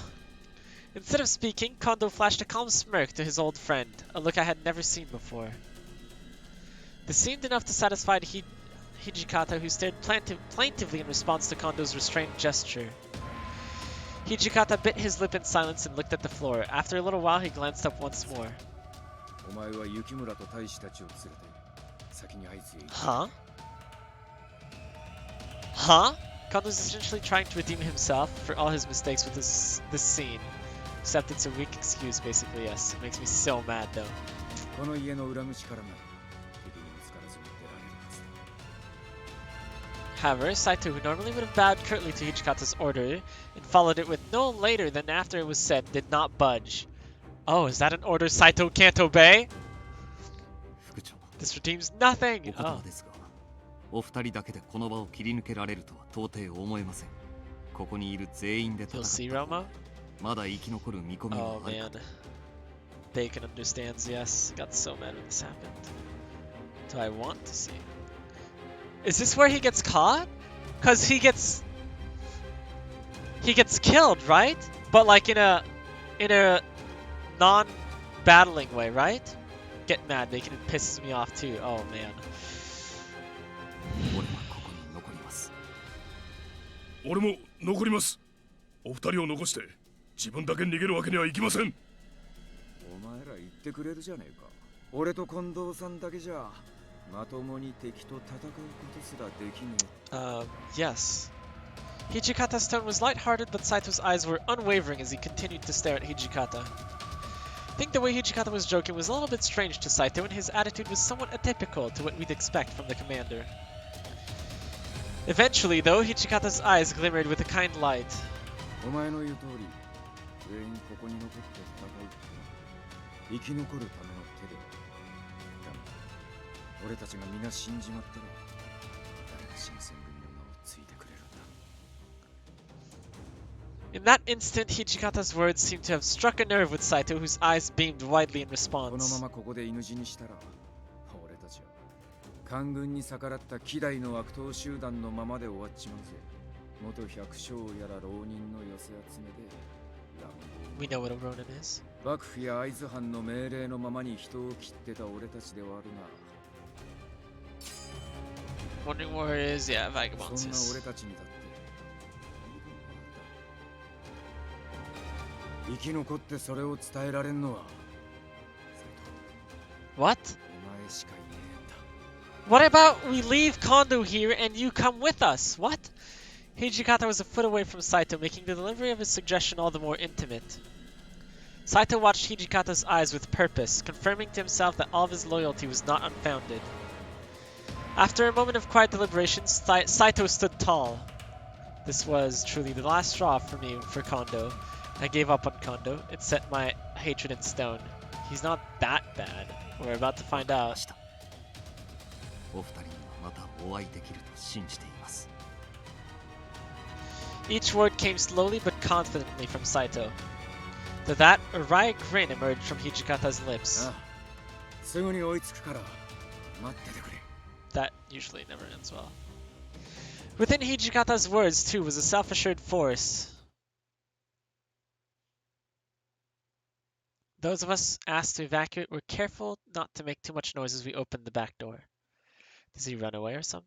[SPEAKER 1] Instead of speaking, Kondo flashed a calm smirk to his old friend, a look I had never seen before. This seemed enough to satisfy Hijikata, who stared plaintively in response to Kondo's restrained gesture. Hijikata bit his lip in silence and looked at the floor. After a little while, he glanced up once more.
[SPEAKER 4] お前は雪村と大使たちを連れて先にあいつへ行く
[SPEAKER 1] Huh? Huh? Kondo's essentially trying to redeem himself for all his mistakes with this scene. Except it's a weak excuse, basically, yes. It makes me so mad, though.
[SPEAKER 4] この家の裏口からなら敵に見つからずに出られるはずだ
[SPEAKER 1] However, Saito, who normally would have bowed curtly to Hijikata's order and followed it with no later than after it was said, did not budge. Oh, is that an order Saito can't obey?
[SPEAKER 5] 副長
[SPEAKER 1] This redeems nothing!
[SPEAKER 5] お言葉ですが、お二人だけでこの場を切り抜けられるとは到底思えません。ここにいる全員で戦
[SPEAKER 1] You'll
[SPEAKER 5] っ
[SPEAKER 1] see,
[SPEAKER 5] た方
[SPEAKER 1] Roma?
[SPEAKER 5] がまだ生き残る見込み
[SPEAKER 1] Oh
[SPEAKER 5] はあるか
[SPEAKER 1] man.
[SPEAKER 5] と。
[SPEAKER 1] Bacon understands, yes. Got so mad when this happened. Do I want to see? Is this where he gets caught? Cause he gets killed, right? But like in a non-battling way, right? Get mad, Bacon. It pisses me off too. Oh man.
[SPEAKER 5] 俺はここに残ります。
[SPEAKER 7] 俺も残ります。お二人を残して自分だけ逃げるわけにはいきません。
[SPEAKER 4] お前ら言ってくれるじゃねえか。俺と近藤さんだけじゃまともに敵と戦うことすらできねえ。
[SPEAKER 1] Yes. Hijikata's tone was lighthearted, but Saito's eyes were unwavering as he continued to stare at Hijikata. I think the way Hijikata was joking was a little bit strange to Saito, and his attitude was somewhat atypical to what we'd expect from the commander. Eventually, though, Hijikata's eyes glimmered with a kind light.
[SPEAKER 4] お前の言う通り、全員ここに残って戦うってのは生き残るための手では。だが、俺たちが皆死んじまったら、誰が新選組の名を継いでくれるんだ。
[SPEAKER 1] In that instant, Hijikata's words seemed to have struck a nerve with Saito, whose eyes beamed widely in
[SPEAKER 4] この
[SPEAKER 1] response.
[SPEAKER 4] ままここで犬死にしたら、俺たちは官軍に逆らった希代の悪党集団のままで終わっちまうぜ。元百姓やら浪人の寄せ集めで乱
[SPEAKER 1] We know what a Ronin is.
[SPEAKER 4] 暴幕府や会津藩の命令のままに人を切ってた俺たちではある
[SPEAKER 1] Wandering Warriors, yeah,
[SPEAKER 4] が、
[SPEAKER 1] Vagabonds.
[SPEAKER 4] そんな
[SPEAKER 1] Yes.
[SPEAKER 4] 俺たちにだって生き残ってそれを伝えられんのは
[SPEAKER 1] What?
[SPEAKER 4] お前しかいねえんだ。
[SPEAKER 1] What about we leave Kondo here and you come with us? What? Hijikata was a foot away from Saito, making the delivery of his suggestion all the more intimate. Saito watched Hijikata's eyes with purpose, confirming to himself that all of his loyalty was not unfounded. After a moment of quiet deliberation, Saito stood tall. This was truly the last straw for me for Kondo. I gave up on Kondo. It set my hatred in stone. He's not that bad. We're about to find
[SPEAKER 5] ま
[SPEAKER 1] out.
[SPEAKER 5] した。お二人にはまたお会いできると信じています。
[SPEAKER 1] Each word came slowly but confidently from Saito. To that, a wry grin emerged from Hijikata's lips.
[SPEAKER 4] ああ、すぐに追いつくから待っててくれ。
[SPEAKER 1] That usually never ends well. Within Hijikata's words, too, was a self-assured force. Those of us asked to evacuate were careful not to make too much noise as we opened the back door. Does he run away or something?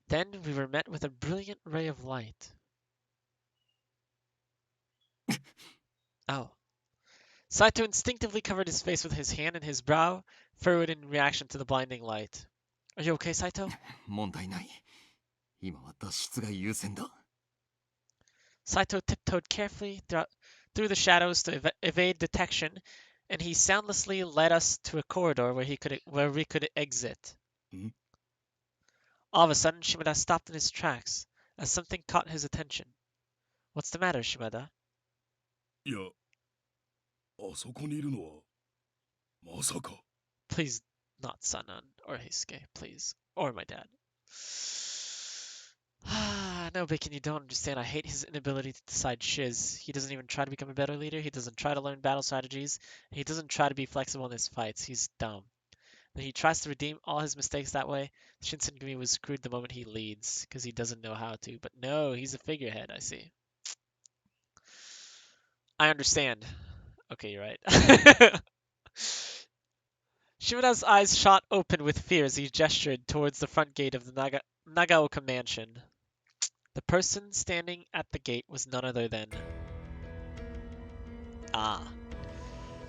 [SPEAKER 1] Then we were met with a brilliant ray of light. Oh. Saito instinctively covered his face with his hand and his brow furrowed in reaction to the blinding light. Are you okay, Saito?
[SPEAKER 5] 問題ない。今は脱出が優先だ。
[SPEAKER 1] Saito tiptoed carefully through the shadows to evade detection, and he soundlessly led us to a corridor where we could exit.
[SPEAKER 7] Hmm?
[SPEAKER 1] All of a sudden, Shimada stopped in his tracks as something caught his attention. What's the matter, Shimada?
[SPEAKER 7] いや、あそこにいるのは、まさか。
[SPEAKER 1] Please, not Sanan or Heisuke, please. Or my dad. No, Bacon, you don't understand. I hate his inability to decide shiz. He doesn't even try to become a better leader. He doesn't try to learn battle strategies. He doesn't try to be flexible in his fights. He's dumb. Then he tries to redeem all his mistakes that way. Shinsengumi was screwed the moment he leads, because he doesn't know how to. But no, he's a figurehead, I see. I understand. Okay, you're right. Shimada's eyes shot open with fear as he gestured towards the front gate of the Nagaoka mansion. The person standing at the gate was none other than...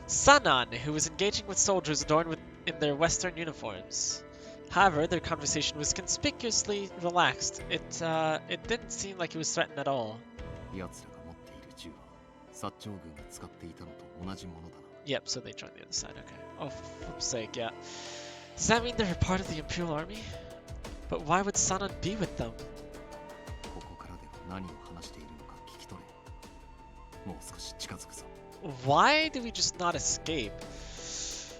[SPEAKER 1] Sanan, who was engaging with soldiers adorned in their Western uniforms. However, their conversation was conspicuously relaxed. It didn't seem like he was threatened at all.
[SPEAKER 5] 奴らが持っている銃は、薩長軍が使っていたのと同じものだな。
[SPEAKER 1] Yep, so they joined the other side, okay. Oh, for flip's sake, yeah. Does that mean they're part of the Imperial Army? But why would Sanan be with them?
[SPEAKER 5] ここからでは何を話しているのか聞き取れ。もう少し近づくぞ。
[SPEAKER 1] Why do we just not escape?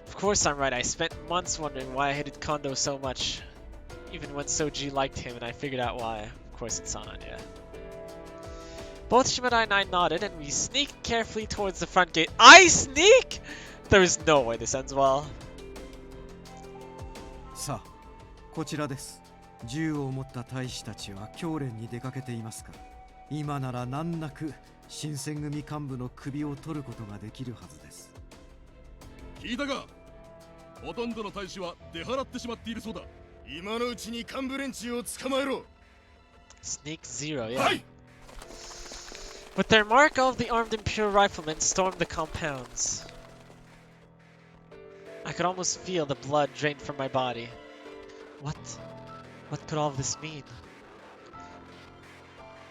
[SPEAKER 1] Of course I'm right, I spent months wondering why I hated Kondo so much. Even when Soji liked him and I figured out why. Of course it's Sanan, yeah. Both Shimada and I nodded and we sneaked carefully towards the front gate. I sneak?! There is no way this ends well.
[SPEAKER 9] さあ、こちらです。銃を持った大使たちは教練に出かけていますから、今なら難なく新選組幹部の首を取ることができるはずです。
[SPEAKER 7] 聞いたか？ほとんどの大使は出払ってしまっているそうだ。今のうちに幹部連中を捕まえろ。
[SPEAKER 1] Sneak zero, yeah.
[SPEAKER 7] はい。
[SPEAKER 1] With their mark, all of the armed Imperial riflemen stormed the compounds. I could almost feel the blood drained from my body. What could all of this mean?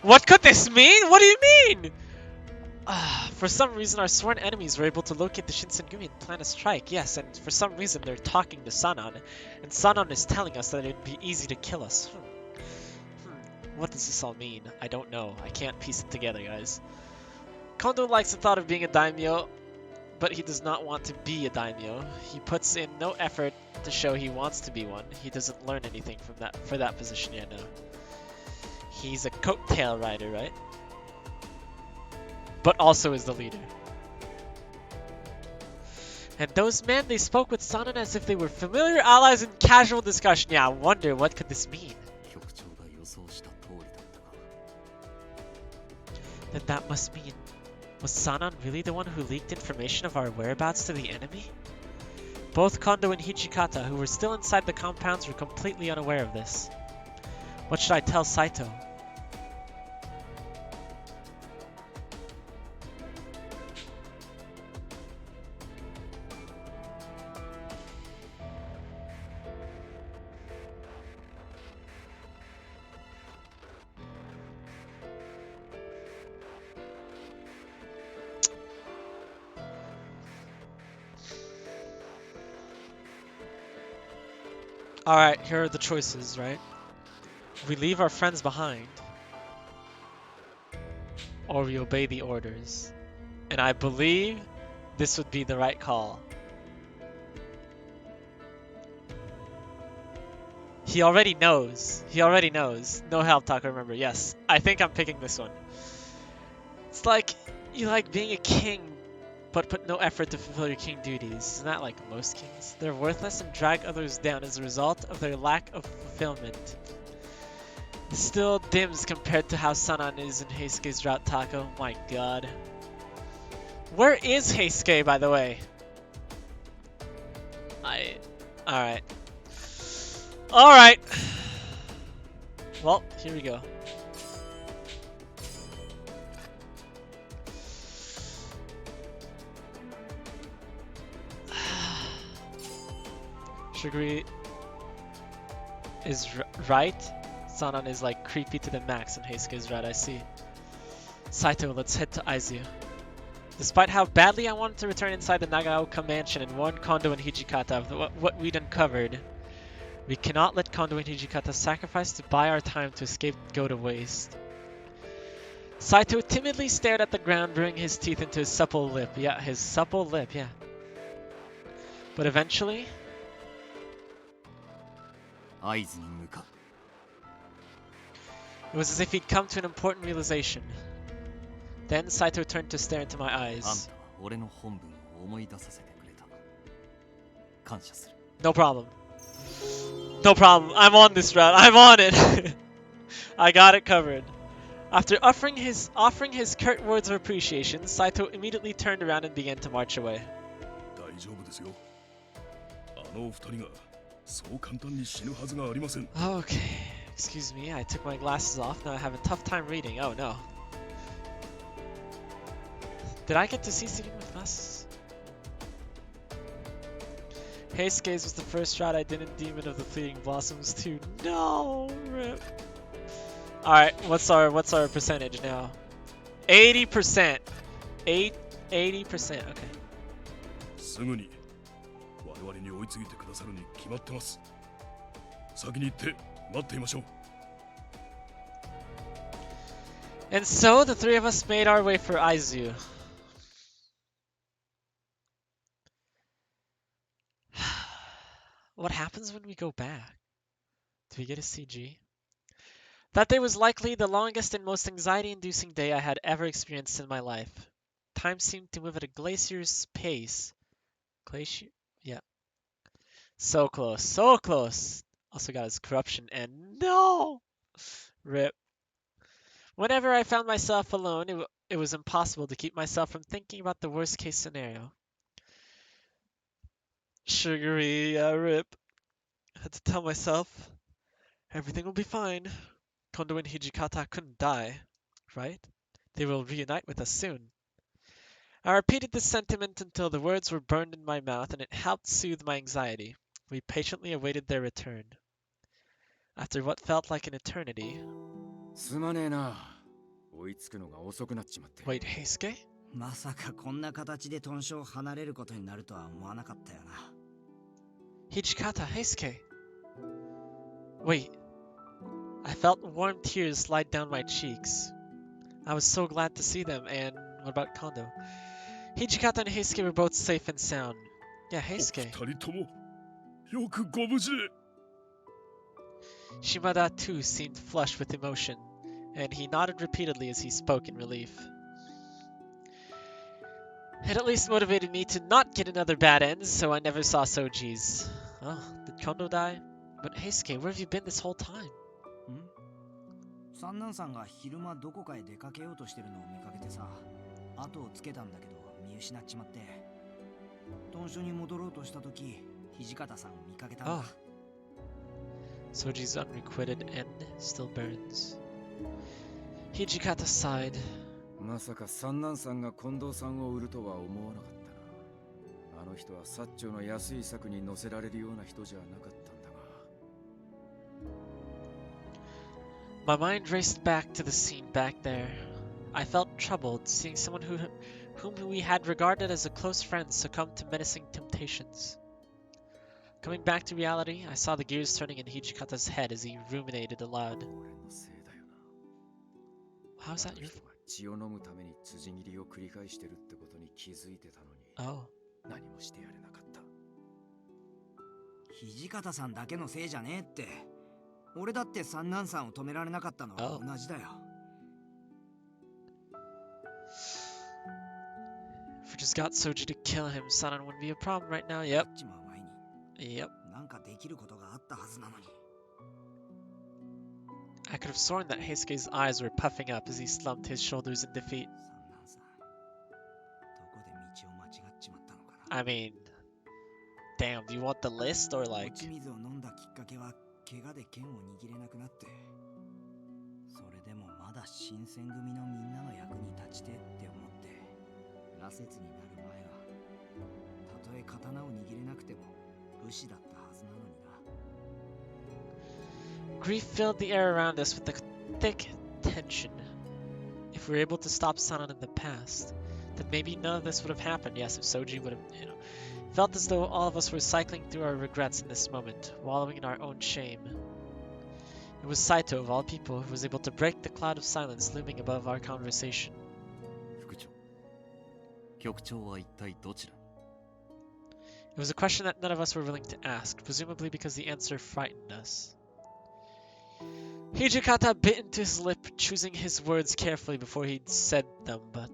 [SPEAKER 1] What could this mean? What do you mean? For some reason, our sworn enemies were able to locate the Shinsengumi and plan a strike. Yes, and for some reason, they're talking to Sanan, and Sanan is telling us that it'd be easy to kill us. What does this all mean? I don't know. I can't piece it together, guys. Kondo likes the thought of being a daimyo, but he does not want to be a daimyo. He puts in no effort to show he wants to be one. He doesn't learn anything for that position yet, no. He's a coattail rider, right? But also is the leader. And those men, they spoke with Sanan as if they were familiar allies in casual discussion. Yeah, I wonder, what could this mean? Then that must mean, was Sanan really the one who leaked information of our whereabouts to the enemy? Both Kondo and Hichikata, who were still inside the compounds, were completely unaware of this. What should I tell Saito? Alright, here are the choices, right? We leave our friends behind, or we obey the orders. And I believe this would be the right call. He already knows. He already knows. No help talk, remember. Yes, I think I'm picking this one. It's like, you like being a king, but put no effort to fulfill your king duties. Isn't that like most kings? They're worthless and drag others down as a result of their lack of fulfillment. Still dims compared to how Sanan is in Heisuke's route, Taco. My god. Where is Heisuke, by the way? Alright. Alright! Well, here we go. Shiguri is right. Sanan is like creepy to the max, and Heisuke is right. I see. Saito, let's head to Aizu. Despite how badly I wanted to return inside the Nagaoka mansion and warn Kondo and Hijikata of what we'd uncovered, we cannot let Kondo and Hijikata sacrifice to buy our time to escape go to waste. Saito timidly stared at the ground, bringing his teeth into his supple lip. Yeah, his supple lip, yeah. But eventually...
[SPEAKER 5] 合図に向かう。
[SPEAKER 1] It was as if he'd come to an important realization. Then Saito turned to stare into my
[SPEAKER 5] あん
[SPEAKER 1] eyes.
[SPEAKER 5] たは俺の本文を思い出させてくれた。感謝する。
[SPEAKER 1] No problem. No problem. I'm on this route. I'm on it. I got it covered. After offering his curt words of appreciation, Saito immediately turned around and began to march away.
[SPEAKER 7] 大丈夫ですよ。あのお二人がそう簡単に死ぬはずがありません。
[SPEAKER 1] Okay. Excuse me. I took my glasses off. Now I have a tough time reading. Oh no. Did I get to see Singing with glasses? Heisuke's was the first route I did in Demon of the Fleeting Blossoms too. No, rip. All right, what's our percentage now? 80%. 80%. Okay.
[SPEAKER 7] すぐに我々に追いついてくださるに決まってます。先に行って待っていましょう。
[SPEAKER 1] And so the three of us made our way for Aizu. What happens when we go back? Do we get a CG? That day was likely the longest and most anxiety-inducing day I had ever experienced in my life. Time seemed to move at a glacier's pace. Glacier? Yeah. So close, so close. Also got his corruption and no! Rip. Whenever I found myself alone, it was impossible to keep myself from thinking about the worst case scenario. Sugary, rip. I had to tell myself, everything will be fine. Kondo and Hijikata couldn't die, right? They will reunite with us soon. I repeated this sentiment until the words were burned in my mouth and it helped soothe my anxiety. We patiently awaited their return. After what felt like an eternity...
[SPEAKER 4] すまねえな。追いつくのが遅くなっちまって。
[SPEAKER 1] Wait, Heisuke?
[SPEAKER 10] まさかこんな形でトンショを離れることになるとは思わなかったよな。
[SPEAKER 1] Hijikata, Heisuke. Wait. I felt warm tears slide down my cheeks. I was so glad to see them, and what about Kondo? Hijikata and Heisuke were both safe and sound. Yeah,
[SPEAKER 7] お
[SPEAKER 1] Heisuke.
[SPEAKER 7] 二人ともよくご無事で。
[SPEAKER 1] Shimada too seemed flushed with emotion, and he nodded repeatedly as he spoke in relief. It at least motivated me to not get another bad end, so I never saw Soji's. Oh, did Kondo die? But Heisuke, where have you been this whole time?
[SPEAKER 10] 三男さんが昼間どこかへ出かけようとしてるのを見かけてさ、後をつけたんだけど見失っちまって、トンショに戻ろうとした時、土方さんを見かけたんだ。
[SPEAKER 1] Ah. Soji's unrequited end still burns. Hijikata sighed.
[SPEAKER 4] まさか三男さんが近藤さんを売るとは思わなかったな。あの人は薩長の安い策に乗せられるような人じゃなかったんだが。
[SPEAKER 1] My mind raced back to the scene back there. I felt troubled seeing someone whom we had regarded as a close friend succumb to menacing temptations. Coming back to reality, I saw the gears turning in Hijikata's head as he ruminated aloud. How is that your fault?
[SPEAKER 4] 血を飲むために辻切りを繰り返してるってことに気づいてたのに、
[SPEAKER 1] Oh.
[SPEAKER 4] 何もしてやれなかった。
[SPEAKER 10] 土方さんだけのせいじゃねえって。俺だって三男さんを止められなかったのは同じだよ。
[SPEAKER 1] If we just got Soji to kill him, Sanan wouldn't be a problem right now. Yep.
[SPEAKER 10] ちまう前に
[SPEAKER 1] Yep.
[SPEAKER 10] なんかできることがあったはずなのに。
[SPEAKER 1] I could have sworn that Heisuke's eyes were puffing up as he slumped his shoulders in defeat.
[SPEAKER 10] 三男さん、どこで道を間違っちまったのかな。
[SPEAKER 1] I mean, damn, do you want the list or
[SPEAKER 10] 落
[SPEAKER 1] like...
[SPEAKER 10] ち水を飲んだきっかけは怪我で剣を握れなくなって、それでもまだ新選組のみんなの役に立ちてって思って羅刹になる前はたとえ刀を握れなくても武士だったはずずなのにな。
[SPEAKER 1] Grief filled the air around us with a thick tension. If we were able to stop Sanan in the past, then maybe none of this would have happened. Yes, if Soji would have, felt as though all of us were cycling through our regrets in this moment, wallowing in our own shame. It was Saito, of all people, who was able to break the cloud of silence looming above our conversation.
[SPEAKER 5] 副長局長は一体どちらに？
[SPEAKER 1] It was a question that none of us were willing to ask, presumably because the answer frightened us. Hijikata bit into his lip, choosing his words carefully before he said them, but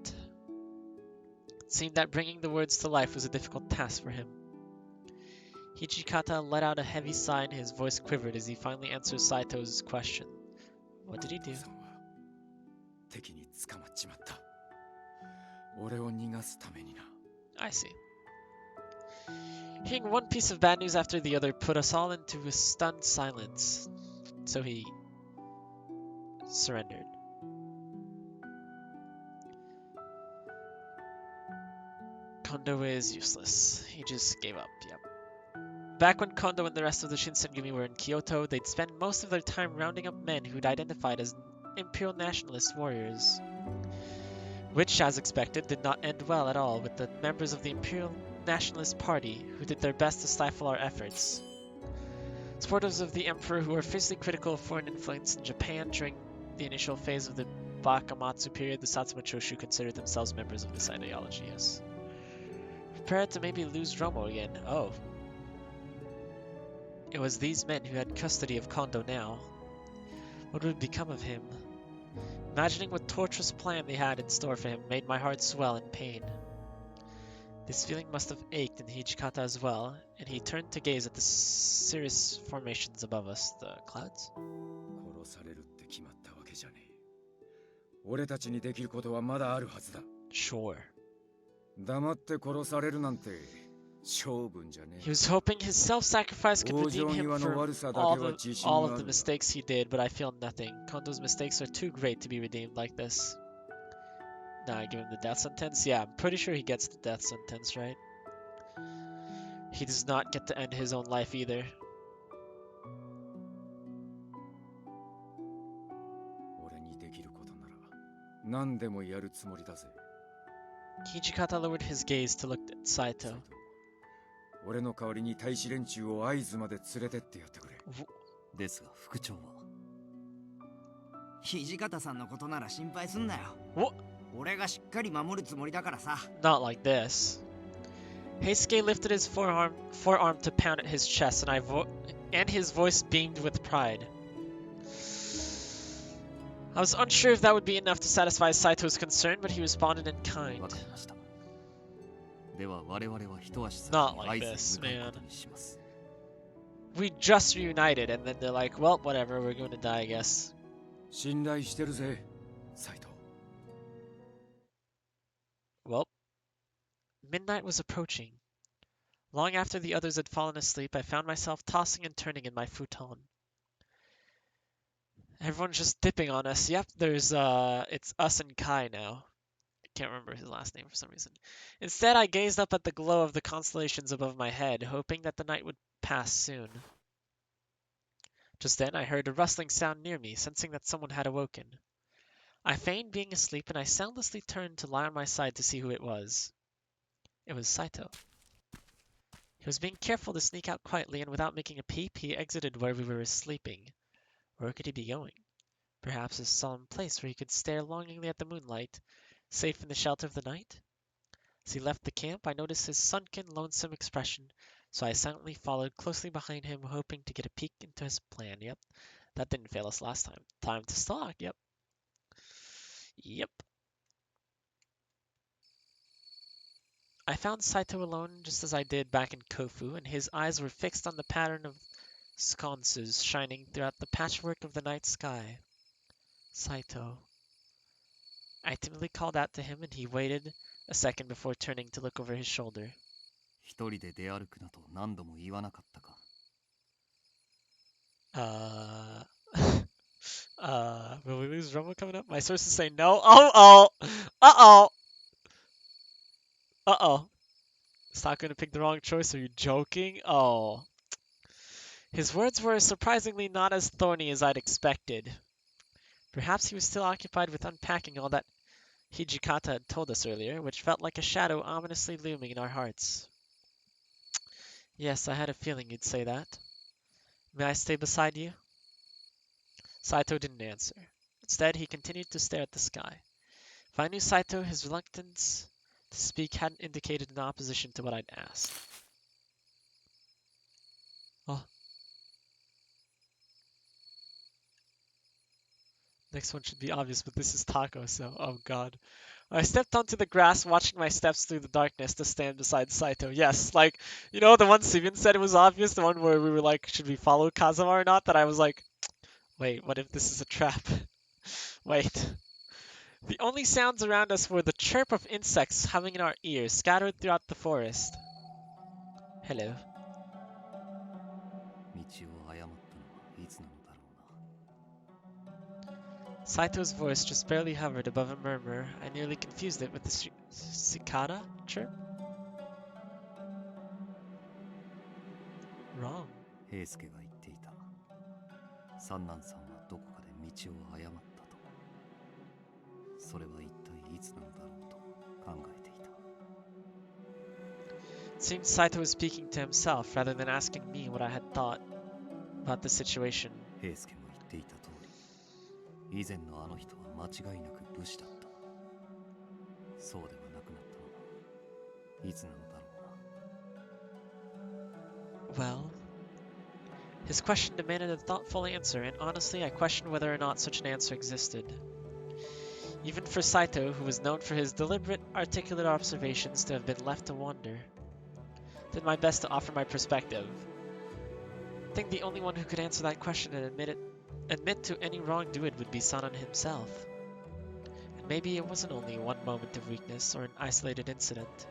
[SPEAKER 1] it seemed that bringing the words to life was a difficult task for him. Hijikata let out a heavy sigh and his voice quivered as he finally answered Saito's question. What did he do?
[SPEAKER 4] 敵に捕まっちまった。俺を逃がすためにな。
[SPEAKER 1] I see. Hearing one piece of bad news after the other put us all into a stunned silence. So he surrendered. Kondo is useless. He just gave up, yep. Back when Kondo and the rest of the Shinsengumi were in Kyoto, they'd spend most of their time rounding up men who'd identified as Imperial Nationalist warriors. Which, as expected, did not end well at all with the members of the Imperial Nationalist Party who did their best to stifle our efforts. Supporters of the Emperor who were fiercely critical of foreign influence in Japan during the initial phase of the Bakamatsu period, the Satsuma Choshu considered themselves members of this ideology, yes. Prepared to maybe lose Romo again. Oh. It was these men who had custody of Kondo now. What would become of him? Imagining what torturous plan they had in store for him made my heart swell in pain. This feeling must have ached in Hijikata as well, and he turned to gaze at the cirrus formations above us, the clouds.
[SPEAKER 4] 殺されるって決まったわけじゃねえ。俺たちにできることはまだあるはずだ。
[SPEAKER 1] Sure.
[SPEAKER 4] 黙って殺されるなんて性分じゃねえ。
[SPEAKER 1] He was hoping his self-sacrifice could redeem him from all of the mistakes he did, but I feel nothing. Kondo's mistakes are too great to be redeemed like this. Now I give him the death sentence? Yeah, I'm pretty sure he gets the death sentence, right? He does not get to end his own life either.
[SPEAKER 4] 俺にできることなら何でもやるつもりだぜ。
[SPEAKER 1] Hijikata lowered his gaze to look at Saito.
[SPEAKER 4] 俺の代わりに大使連中を会津まで連れてってやってくれ。
[SPEAKER 5] ですが副長は。
[SPEAKER 10] 土方さんのことなら心配すんなよ。
[SPEAKER 1] What?
[SPEAKER 10] 俺がしっかり守るつもりだからさ。
[SPEAKER 1] Not like this. Heisuke lifted his forearm to pound at his chest, and his voice beamed with pride. I was unsure if that would be enough to satisfy Saito's concern, but he responded in kind.
[SPEAKER 5] わかりました。では我々は一足先
[SPEAKER 1] Not
[SPEAKER 5] に
[SPEAKER 1] like
[SPEAKER 5] 会津
[SPEAKER 1] this,
[SPEAKER 5] に向かう
[SPEAKER 1] man.
[SPEAKER 5] ことにします。
[SPEAKER 1] We just reunited, and then they're like, well, whatever, we're going to die, I guess.
[SPEAKER 4] 信頼してるぜ、サイト。
[SPEAKER 1] Well, midnight was approaching. Long after the others had fallen asleep, I found myself tossing and turning in my futon. Everyone's just dipping on us. Yep, it's us and Kai now. I can't remember his last name for some reason. Instead, I gazed up at the glow of the constellations above my head, hoping that the night would pass soon. Just then, I heard a rustling sound near me, sensing that someone had awoken. I feigned being asleep, and I soundlessly turned to lie on my side to see who it was. It was Saito. He was being careful to sneak out quietly, and without making a peep, he exited where we were sleeping. Where could he be going? Perhaps a solemn place where he could stare longingly at the moonlight, safe in the shelter of the night? As he left the camp, I noticed his sunken, lonesome expression, so I silently followed closely behind him, hoping to get a peek into his plan. Yep, that didn't fail us last time. Time to stalk, yep. Yep. I found Saito alone just as I did back in Kofu, and his eyes were fixed on the pattern of sconces shining throughout the patchwork of the night sky. Saito. I timidly called out to him, and he waited a second before turning to look over his shoulder.
[SPEAKER 5] 一人で出歩くなと何度も言わなかったか。
[SPEAKER 1] Will we lose Romo coming up? My sources say no. Uh-oh! Uh-oh! Uh-oh. Is Taco gonna pick the wrong choice? Are you joking? Oh. His words were surprisingly not as thorny as I'd expected. Perhaps he was still occupied with unpacking all that Hijikata had told us earlier, which felt like a shadow ominously looming in our hearts. Yes, I had a feeling you'd say that. May I stay beside you? Saito didn't answer. Instead, he continued to stare at the sky. If I knew Saito, his reluctance to speak hadn't indicated an opposition to what I'd asked. Oh. Next one should be obvious, but this is Taco, so oh god. I stepped onto the grass, watching my steps through the darkness to stand beside Saito. Yes, like, you know the one Simeon said it was obvious, the one where we were like, should we follow Kazama or not? That I was like, wait, what if this is a trap? Wait. The only sounds around us were the chirp of insects humming in our ears, scattered throughout the forest. Hello.
[SPEAKER 5] 道を誤ったのはいつなのだろうな。
[SPEAKER 1] Saito's voice just barely hovered above a murmur. I nearly confused it with the cicada chirp. Wrong.
[SPEAKER 5] 平助が言っていた。三男さんはどこかで道を誤ったと。それは一体いつなのだろうと考えていた。
[SPEAKER 1] It seemed Saito was speaking to himself rather than asking me what I had thought about the situation.
[SPEAKER 5] 平助も言っていた通り、以前のあの人は間違いなく武士だった。そうではなくなったのはいつなのだろうな。
[SPEAKER 1] Well, his question demanded a thoughtful answer, and honestly, I questioned whether or not such an answer existed. Even for Saito, who was known for his deliberate, articulate observations, to have been left to wonder. Did my best to offer my perspective. I think the only one who could answer that question and admit to any wrongdoing would be Sanan himself. And maybe it wasn't only one moment of weakness or an isolated incident.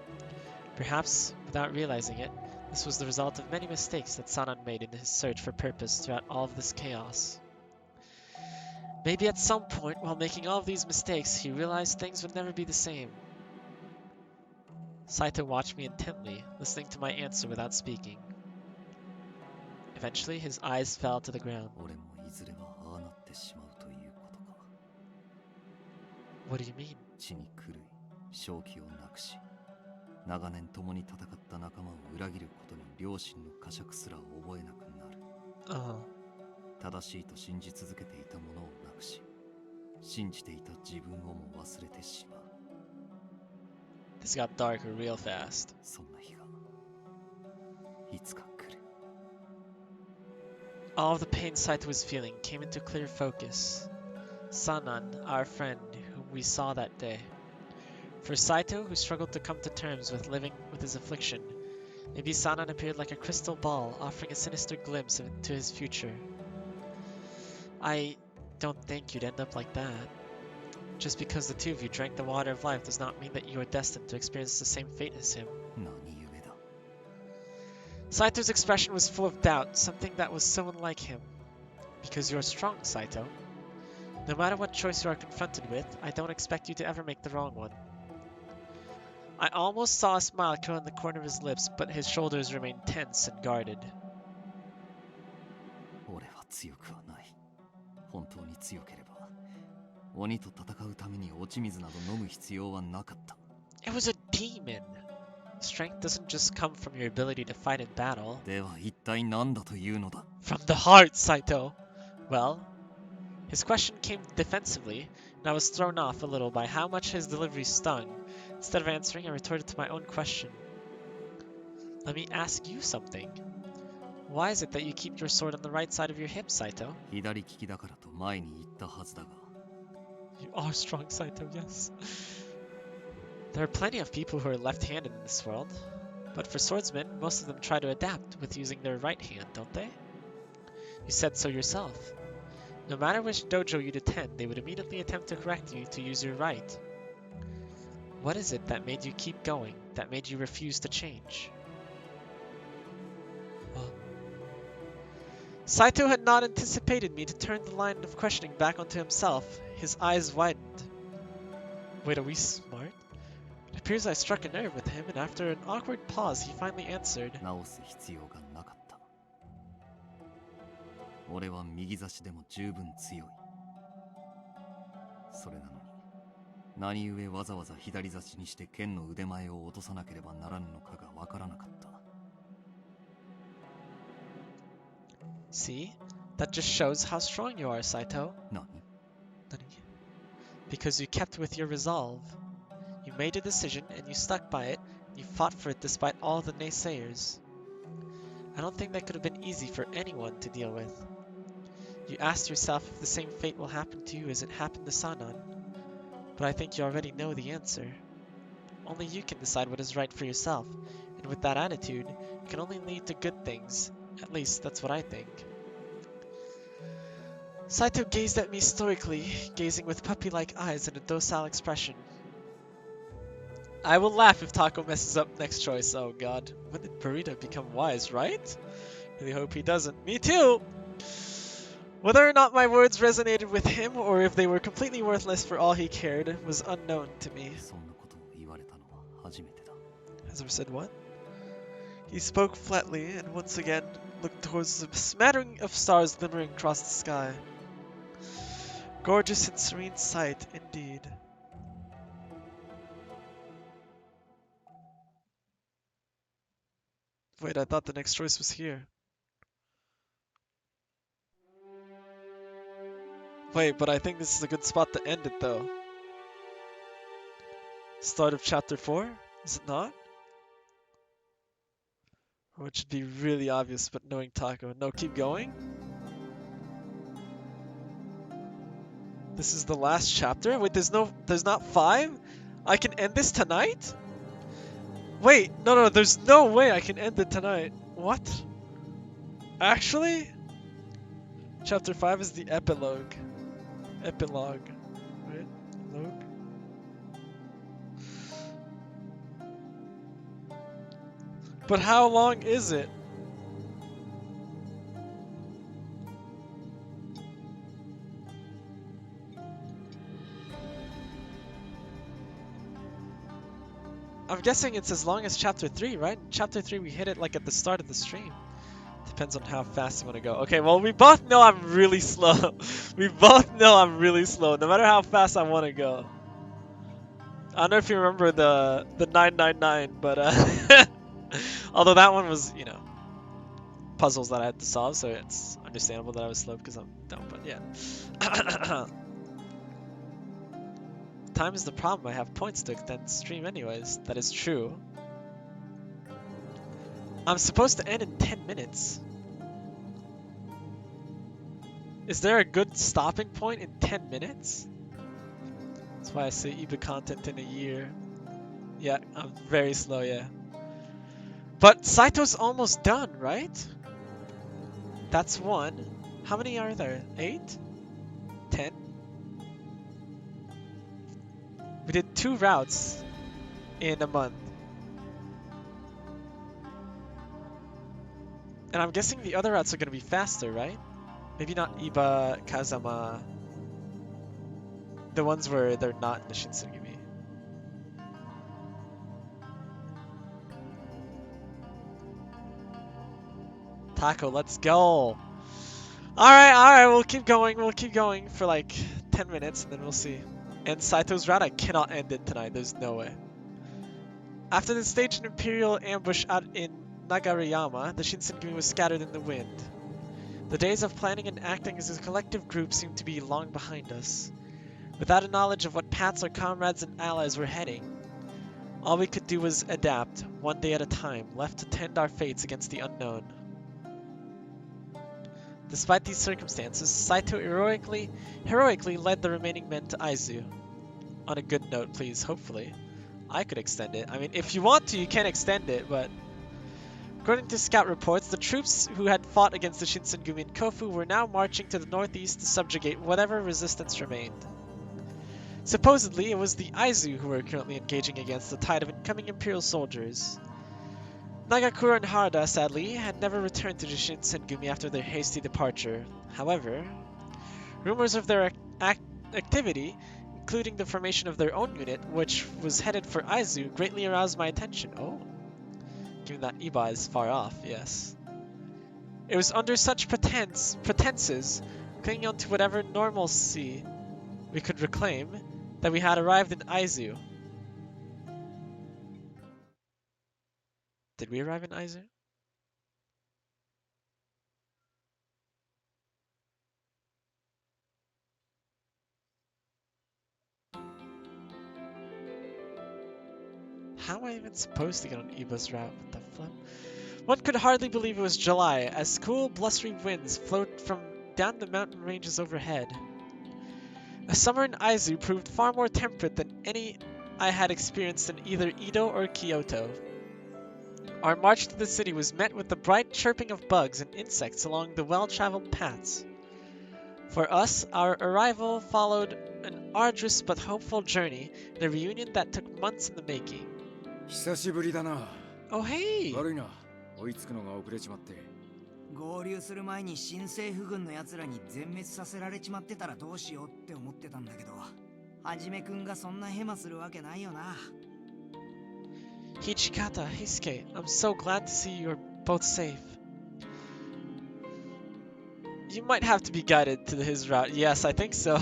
[SPEAKER 1] Perhaps, without realizing it, this was the result of many mistakes that Sanan made in his search for purpose throughout all of this chaos. Maybe at some point, while making all of these mistakes, he realized things would never be the same. Saito watched me intently, listening to my answer without speaking. Eventually, his eyes fell to the ground.
[SPEAKER 5] 俺もいずれはああなってしまうということか。
[SPEAKER 1] What do you mean?
[SPEAKER 5] 血に狂い、正気をなくし、長年共に戦った仲間を裏切ることに良心の呵責すら覚えなくなる。正しいと信じ続けていたものをなくし、信じていた自分をも忘れてしまう。
[SPEAKER 1] This got darker real fast.
[SPEAKER 5] そんな日がいつか来る。
[SPEAKER 1] All of the pain Saito was feeling came into clear focus. Sanan, our friend, whom we saw that day. For Saito, who struggled to come to terms with living with his affliction, maybe Sanan appeared like a crystal ball, offering a sinister glimpse into his future. I don't think you'd end up like that. Just because the two of you drank the water of life does not mean that you are destined to experience the same fate as him.
[SPEAKER 5] 何故だ。
[SPEAKER 1] Saito's expression was full of doubt, something that was so unlike him. Because you're strong, Saito. No matter what choice you are confronted with, I don't expect you to ever make the wrong one. I almost saw a smile curl in the corner of his lips, but his shoulders remained tense and guarded.
[SPEAKER 5] 俺は強くはない。本当に強ければ、鬼と戦うために落ち水など飲む必要はなかった。
[SPEAKER 1] It was a demon. Strength doesn't just come from your ability to fight in battle.
[SPEAKER 5] では一体何だというのだ。
[SPEAKER 1] From the heart, Saito. Well, his question came defensively, and I was thrown off a little by how much his delivery stung. Instead of answering, I retorted to my own question. Let me ask you something. Why is it that you keep your sword on the right side of your hip, Saito?
[SPEAKER 5] 左利きだからと前に言ったはずだが。
[SPEAKER 1] You are strong, Saito, yes. There are plenty of people who are left-handed in this world. But for swordsmen, most of them try to adapt with using their right hand, don't they? You said so yourself. No matter which dojo you'd attend, they would immediately attempt to correct you to use your right. What is it that made you keep going, that made you refuse to change? Saito had not anticipated me to turn the line of questioning back onto himself. His eyes widened. Wait, are we smart? It appears I struck a nerve with him, and after an awkward pause, he finally answered.
[SPEAKER 5] 直す必要がなかった。俺は右差しでも十分強い。それなのに、何故わざわざ左差しにして剣の腕前を落とさなければならぬのかがわからなかった。
[SPEAKER 1] See? That just shows how strong you are, Saito.
[SPEAKER 5] 何？
[SPEAKER 1] Because you kept with your resolve. You made a decision and you stuck by it, and you fought for it despite all the naysayers. I don't think that could have been easy for anyone to deal with. You asked yourself if the same fate will happen to you as it happened to Sanan. But I think you already know the answer. Only you can decide what is right for yourself, and with that attitude, it can only lead to good things. At least, that's what I think. Saito gazed at me stoically, gazing with puppy-like eyes and a docile expression. I will laugh if Taco messes up next choice. Oh god. When did Burrito become wise, right? Really hope he doesn't. Me too! Whether or not my words resonated with him, or if they were completely worthless for all he cared, was unknown to me.
[SPEAKER 5] そんなことを言われたのは初めてだ。
[SPEAKER 1] Has ever said what? He spoke flatly, and once again looked towards the smattering of stars glimmering across the sky. Gorgeous and serene sight, indeed. Wait, I thought the next choice was here. Wait, but I think this is a good spot to end it, though. Start of chapter 4? Is it not? Or it should be really obvious, but knowing Taco. No, keep going? This is the last chapter? Wait, there's not 5? I can end this tonight? Wait, no, there's no way I can end it tonight. What? Actually? Chapter 5 is the epilogue. Epilogue. Right? Epilogue? But how long is it? I'm guessing it's as long as chapter 3, right? In chapter 3 we hit it like at the start of the stream. Depends on how fast you want to go. Okay, well we both know I'm really slow. We both know I'm really slow, no matter how fast I want to go. I don't know if you remember the 999, but although that one was, you know, puzzles that I had to solve, so it's understandable that I was slow because I'm dumb, but yeah. Time is the problem. I have points to extend the stream anyways. That is true. I'm supposed to end in 10 minutes. Is there a good stopping point in 10 minutes? That's why I say EBA content in a year. Yeah, I'm very slow, yeah. But Saito's almost done, right? That's 1. How many are there? 8? 10? We did 2 routes in a month. And I'm guessing the other routes are going to be faster, right? Maybe not Iba, Kazama. The ones where they're not in the Shinsengumi. Taco, let's go! Alright, we'll keep going for like 10 minutes and then we'll see. And Saito's route, I cannot end it tonight, there's no way. After the staged Imperial ambush out in Nagarayama, the Shinsengumi was scattered in the wind. The days of planning and acting as a collective group seemed to be long behind us. Without a knowledge of what paths our comrades and allies were heading, all we could do was adapt, one day at a time, left to tend our fates against the unknown. Despite these circumstances, Saito heroically led the remaining men to Aizu. On a good note, please, hopefully. I could extend it. I mean, if you want to, you can extend it, but... According to scout reports, the troops who had fought against the Shinsengumi and Kofu were now marching to the northeast to subjugate whatever resistance remained. Supposedly, it was the Aizu who were currently engaging against the tide of incoming Imperial soldiers. Nagakura and Harada, sadly, had never returned to the Shinsengumi after their hasty departure. However, rumors of their activity, including the formation of their own unit, which was headed for Aizu, greatly aroused my attention. Oh, given that Iba is far off, yes. It was under such pretenses, clinging on to whatever normalcy we could reclaim, that we had arrived in Aizu. Did we arrive in Aizu? How am I even supposed to get on Iba's route? What the flip? One could hardly believe it was July, as cool, blustery winds flowed from down the mountain ranges overhead. A summer in Aizu proved far more temperate than any I had experienced in either Edo or Kyoto. Our march to the city was met with the bright chirping of bugs and insects along the well-traveled paths. For us, our arrival followed an arduous but hopeful journey, and a reunion that took months in the making.
[SPEAKER 4] 久しぶりだな。
[SPEAKER 1] Oh hey!
[SPEAKER 4] 悪いな。追いつくのが遅れちまって。
[SPEAKER 10] 合流する前に新政府軍の奴らに全滅させられちまってたらどうしようって思ってたんだけど、はじめくんがそんなヘマするわけないよな。
[SPEAKER 1] Hichikata, Hisuke, I'm so glad to see you're both safe. You might have to be guided to his route. Yes, I think so.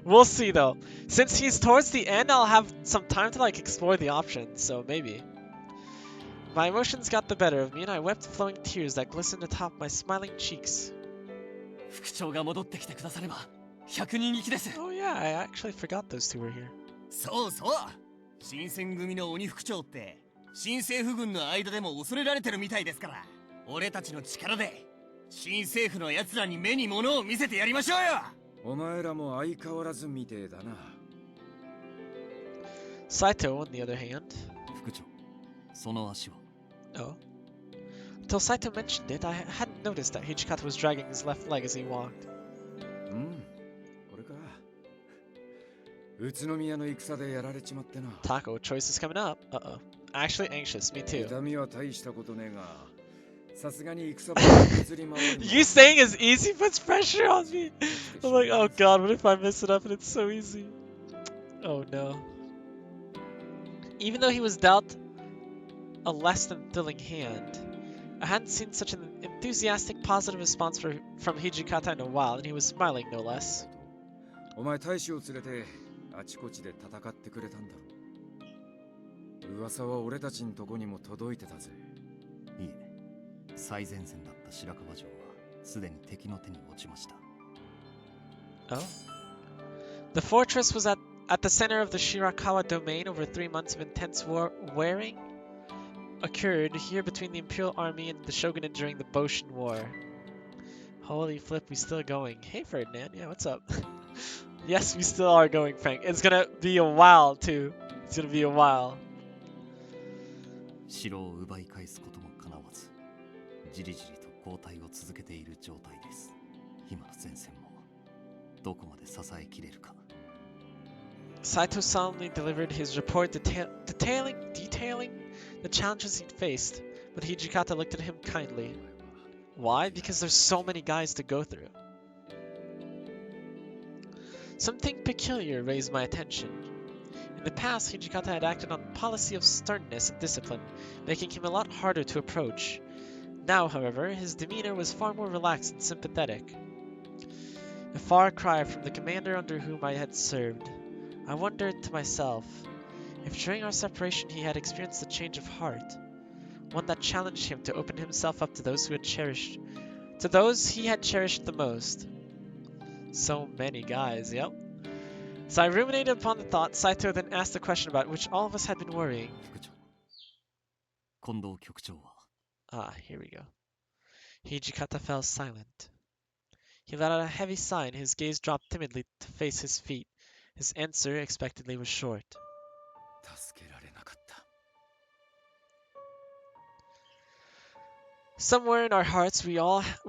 [SPEAKER 1] We'll see though. Since he's towards the end, I'll have some time to like explore the options, so maybe. My emotions got the better of me and I wept flowing tears that glistened atop my smiling cheeks.
[SPEAKER 11] 副長が戻ってきてくだされば100人力です。
[SPEAKER 1] Oh yeah, I actually forgot those two were here.
[SPEAKER 11] そうそう。新選組の鬼副長って新政府軍の間でも恐れられてるみたいですから、俺たちの力で新政府の奴らに目に物を見せてやりましょうよ。
[SPEAKER 4] お前らも相変わらずみてえだな。
[SPEAKER 1] Saito, on the other hand.
[SPEAKER 5] 副長、その足は。
[SPEAKER 1] Oh. Until Saito mentioned it, I hadn't noticed that Hichikata was dragging his left leg as he walked.
[SPEAKER 4] うん、これか。宇都宮の戦でやられちまってな。
[SPEAKER 1] Taco, choice is coming up. Uh-oh. Actually anxious, me too.
[SPEAKER 4] 痛みは大したことねえが、さすがに戦場に移り回るの。
[SPEAKER 1] You saying is easy puts pressure on me. I'm like, oh god, what if I mess it up and it's so easy? Oh no. Even though he was dealt a less than thrilling hand, I hadn't seen such an enthusiastic, positive response from Hijikata in a while, and he was smiling no less.
[SPEAKER 4] お前大使を連れてあちこちで戦ってくれたんだろ。噂は俺たちのとこにも届いてたぜ。
[SPEAKER 5] いえ、最前線だった白樺城はすでに敵の手に落ちました。
[SPEAKER 1] Oh. The fortress was at the center of the Shirakawa domain. Over 3 months of intense warring occurred here between the Imperial Army and the Shogunate during the Boshin War. Holy flip, we still going. Hey Ferdinand, yeah, what's up? Yes, we still are going, Frank. It's gonna be a while too. It's gonna be a while.
[SPEAKER 5] 城を奪い返すことも叶わず、じりじりと後退を続けている状態です。今の前線もどこまで支えきれるか。
[SPEAKER 1] Saito solemnly delivered his report detailing the challenges he'd faced, but Hijikata looked at him kindly. Why? Because there's so many guys to go through. Something peculiar raised my attention. In the past, Hijikata had acted on a policy of sternness and discipline, making him a lot harder to approach. Now, however, his demeanor was far more relaxed and sympathetic. A far cry from the commander under whom I had served. I wondered to myself if during our separation he had experienced a change of heart, one that challenged him to open himself up to those he had cherished the most. So many guys, yep. So I ruminated upon the thought. Saito then asked a question about which all of us had been worrying.
[SPEAKER 5] 副長、近藤局長は。
[SPEAKER 1] Ah, here we go. Hijikata fell silent. He let out a heavy sigh and his gaze dropped timidly to face his feet. His answer, expectedly, was short.
[SPEAKER 4] 助けられなかった。
[SPEAKER 1] Somewhere in our hearts, we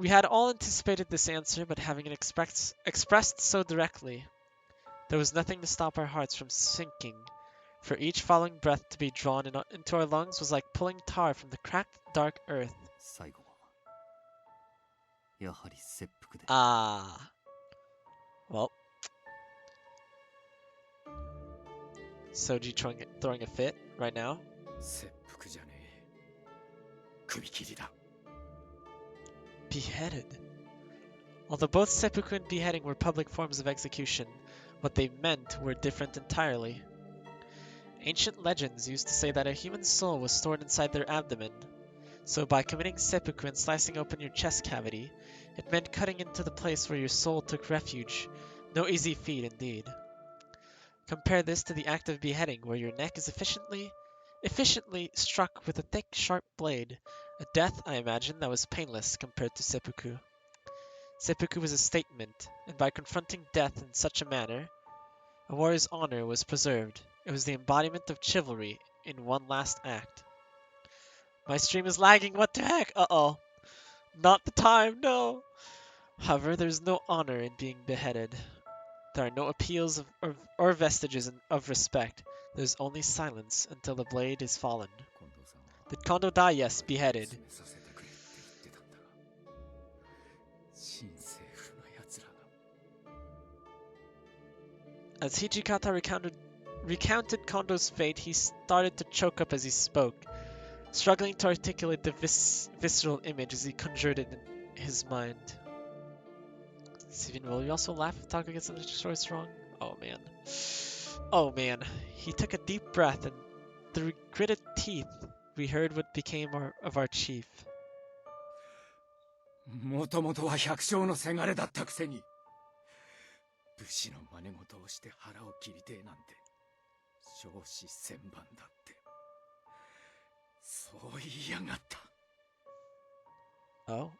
[SPEAKER 1] had all anticipated this answer, but having it expressed so directly, there was nothing to stop our hearts from sinking. For each following breath to be drawn into our lungs was like pulling tar from the cracked, dark earth.
[SPEAKER 5] 最後はやはり切腹で。
[SPEAKER 1] Ah. Well. Soji throwing a fit right now.
[SPEAKER 4] 切腹じゃねえ。首切りだ。
[SPEAKER 1] Beheaded. Although both seppuku and beheading were public forms of execution, what they meant were different entirely. Ancient legends used to say that a human soul was stored inside their abdomen, so by committing seppuku and slicing open your chest cavity, it meant cutting into the place where your soul took refuge. No easy feat indeed. Compare this to the act of beheading, where your neck is efficiently struck with a thick, sharp blade, a death, I imagine, that was painless compared to seppuku. Seppuku was a statement, and by confronting death in such a manner, a warrior's honor was preserved. It was the embodiment of chivalry in one last act. My stream is lagging, what the heck? Uh-oh. Not the time, no! However, there is no honor in being beheaded. There are no appeals or vestiges of respect. There is only silence until the blade is fallen. Did Kondo die? Yes, beheaded. As Hijikata recounted Kondo's fate, he started to choke up as he spoke, struggling to articulate the visceral image as he conjured it in his mind. Steven, will you also laugh if Taco gets another choice wrong? Oh man. Oh man. He took a deep breath, and through gritted teeth, we heard what became of our chief.
[SPEAKER 4] もともとは百姓のせがれだったくせに武士の真似事をして腹を切りてえなんて少子千万だってそう言いやがった。
[SPEAKER 1] Oh?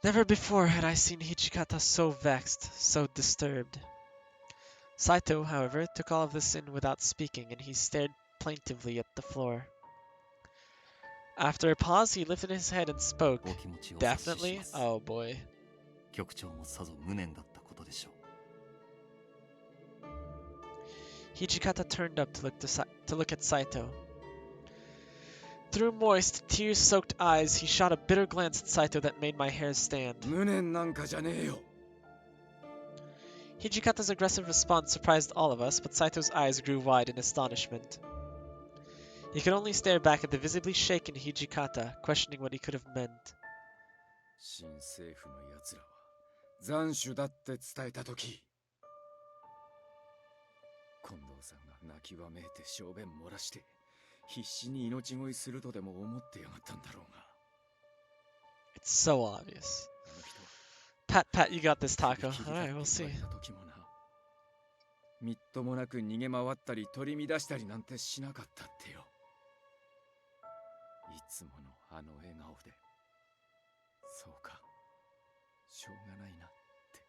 [SPEAKER 1] Never before had I seen Hijikata so vexed, so disturbed. Saito, however, took all of this in without speaking, and he stared plaintively at the floor. After a pause, he lifted his head and spoke. Definitely? Oh boy.
[SPEAKER 5] 局長もさぞ無念だったことでしょう。
[SPEAKER 1] Hijikata turned up to look at Saito. Through moist, tear-soaked eyes, he shot a bitter glance at Saito that made my hair stand.
[SPEAKER 4] 無念なんかじゃねえよ。
[SPEAKER 1] Hijikata's aggressive response surprised all of us, but Saito's eyes grew wide in astonishment. He could only stare back at the visibly shaken Hijikata, questioning what he could have meant.
[SPEAKER 4] 新政府の奴らは斬首だって伝えたとき、近藤さんが泣きわめいて小便漏らして必死に命乞いするとでも思ってやがったんだろうが。
[SPEAKER 1] It's so obvious. Pat, you got this, Taco. Alright, we'll see.
[SPEAKER 4] みっともなく逃げ回ったり取り乱したりなんてしなかったってよ。いつものあの笑顔で。そうか、しょうがないなって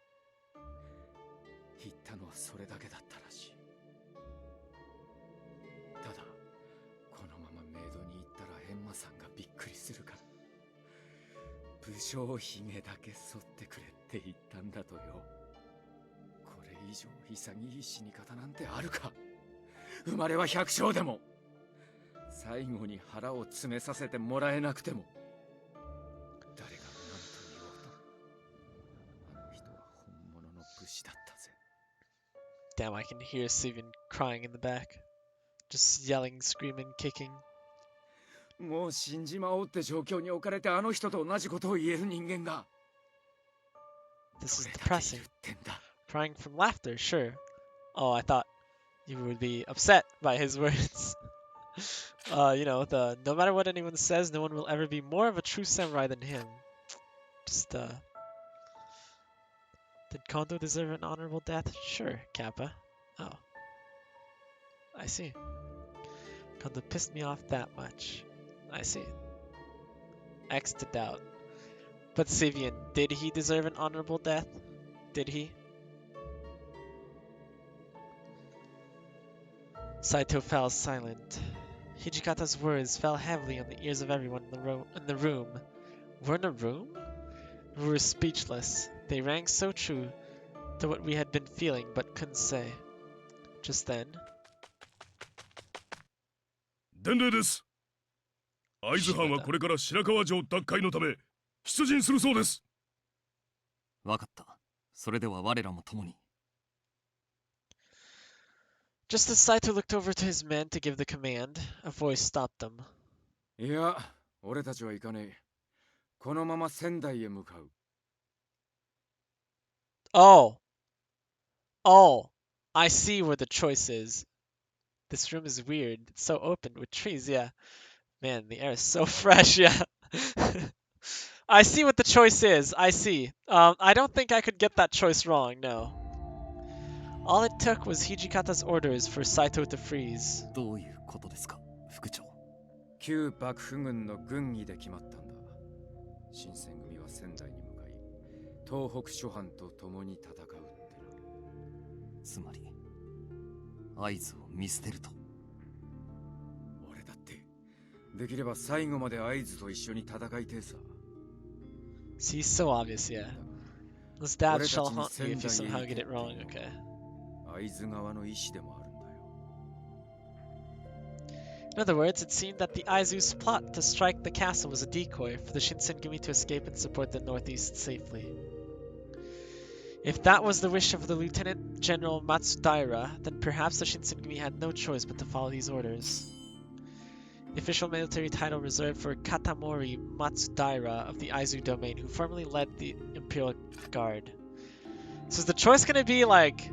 [SPEAKER 4] 言ったのはそれだけだったらしい。ただこのままメイドに行ったらエンマさんがびっくりするから武将髭だけ剃ってくれって言ったんだとよ。これ以上潔い死に方なんてあるか。生まれは百姓でも最後に腹を詰めさせてもらえなくても誰が何と言おうとあの人は本物の武士だったぜ。
[SPEAKER 1] Damn, I can hear Steven crying in the back. Just yelling, screaming, kicking.
[SPEAKER 4] もう死んじまおうって状況に置かれてあの人と同じことを言える人間が
[SPEAKER 1] This is depressing. Crying from laughter, sure. Oh, I thought you would be upset by his words. You know, no matter what anyone says, no one will ever be more of a true samurai than him. Just, did Kondo deserve an honorable death? Sure, Kappa. Oh. I see. Kondo pissed me off that much. I see. X to doubt. But Sivian, did he deserve an honorable death? Did he? Saito fell silent. Hijikata's words fell heavily on the ears of everyone in the room. We're in a room? We were speechless. They rang so true to what we had been feeling but couldn't say. Just then...
[SPEAKER 7] 伝令です。会津藩はこれから白川城奪回のため出陣するそうです。
[SPEAKER 5] わかった。それでは我らも共に。
[SPEAKER 1] Just as Saito looked over to his men to give the command, a voice stopped them.
[SPEAKER 4] いや、俺たちは行かねえ。このまま仙台へ向かう。
[SPEAKER 1] Oh. Oh. I see where the choice is. This room is weird. It's so open with trees, yeah. Man, the air is so fresh, yeah. I see what the choice is. I see. I don't think I could get that choice wrong, no. All it took was Hijikata's orders for Saito to freeze.
[SPEAKER 5] どういうことですか、副長。
[SPEAKER 4] 旧幕府軍の軍議で決まったんだ。新選組は仙台に向かい、東北諸藩と共に戦うってな。
[SPEAKER 5] つまり、合図を見捨てると。
[SPEAKER 4] 俺だって、できれば最後まで合図と一緒に戦いてえさ。
[SPEAKER 1] See, so obvious, yeah. This dad shall haunt you if you somehow get it wrong, okay.
[SPEAKER 4] 合図側の意志でもあるんだよ。
[SPEAKER 1] In other words, it seemed that the Aizu's plot to strike the castle was a decoy for the Shinsengumi to escape and support the northeast safely. If that was the wish of the Lieutenant General Matsudaira, then perhaps the Shinsengumi had no choice but to follow these orders. The official military title reserved for Katamori Matsudaira of the Aizu domain, who formerly led the Imperial Guard. So is the choice going to be like,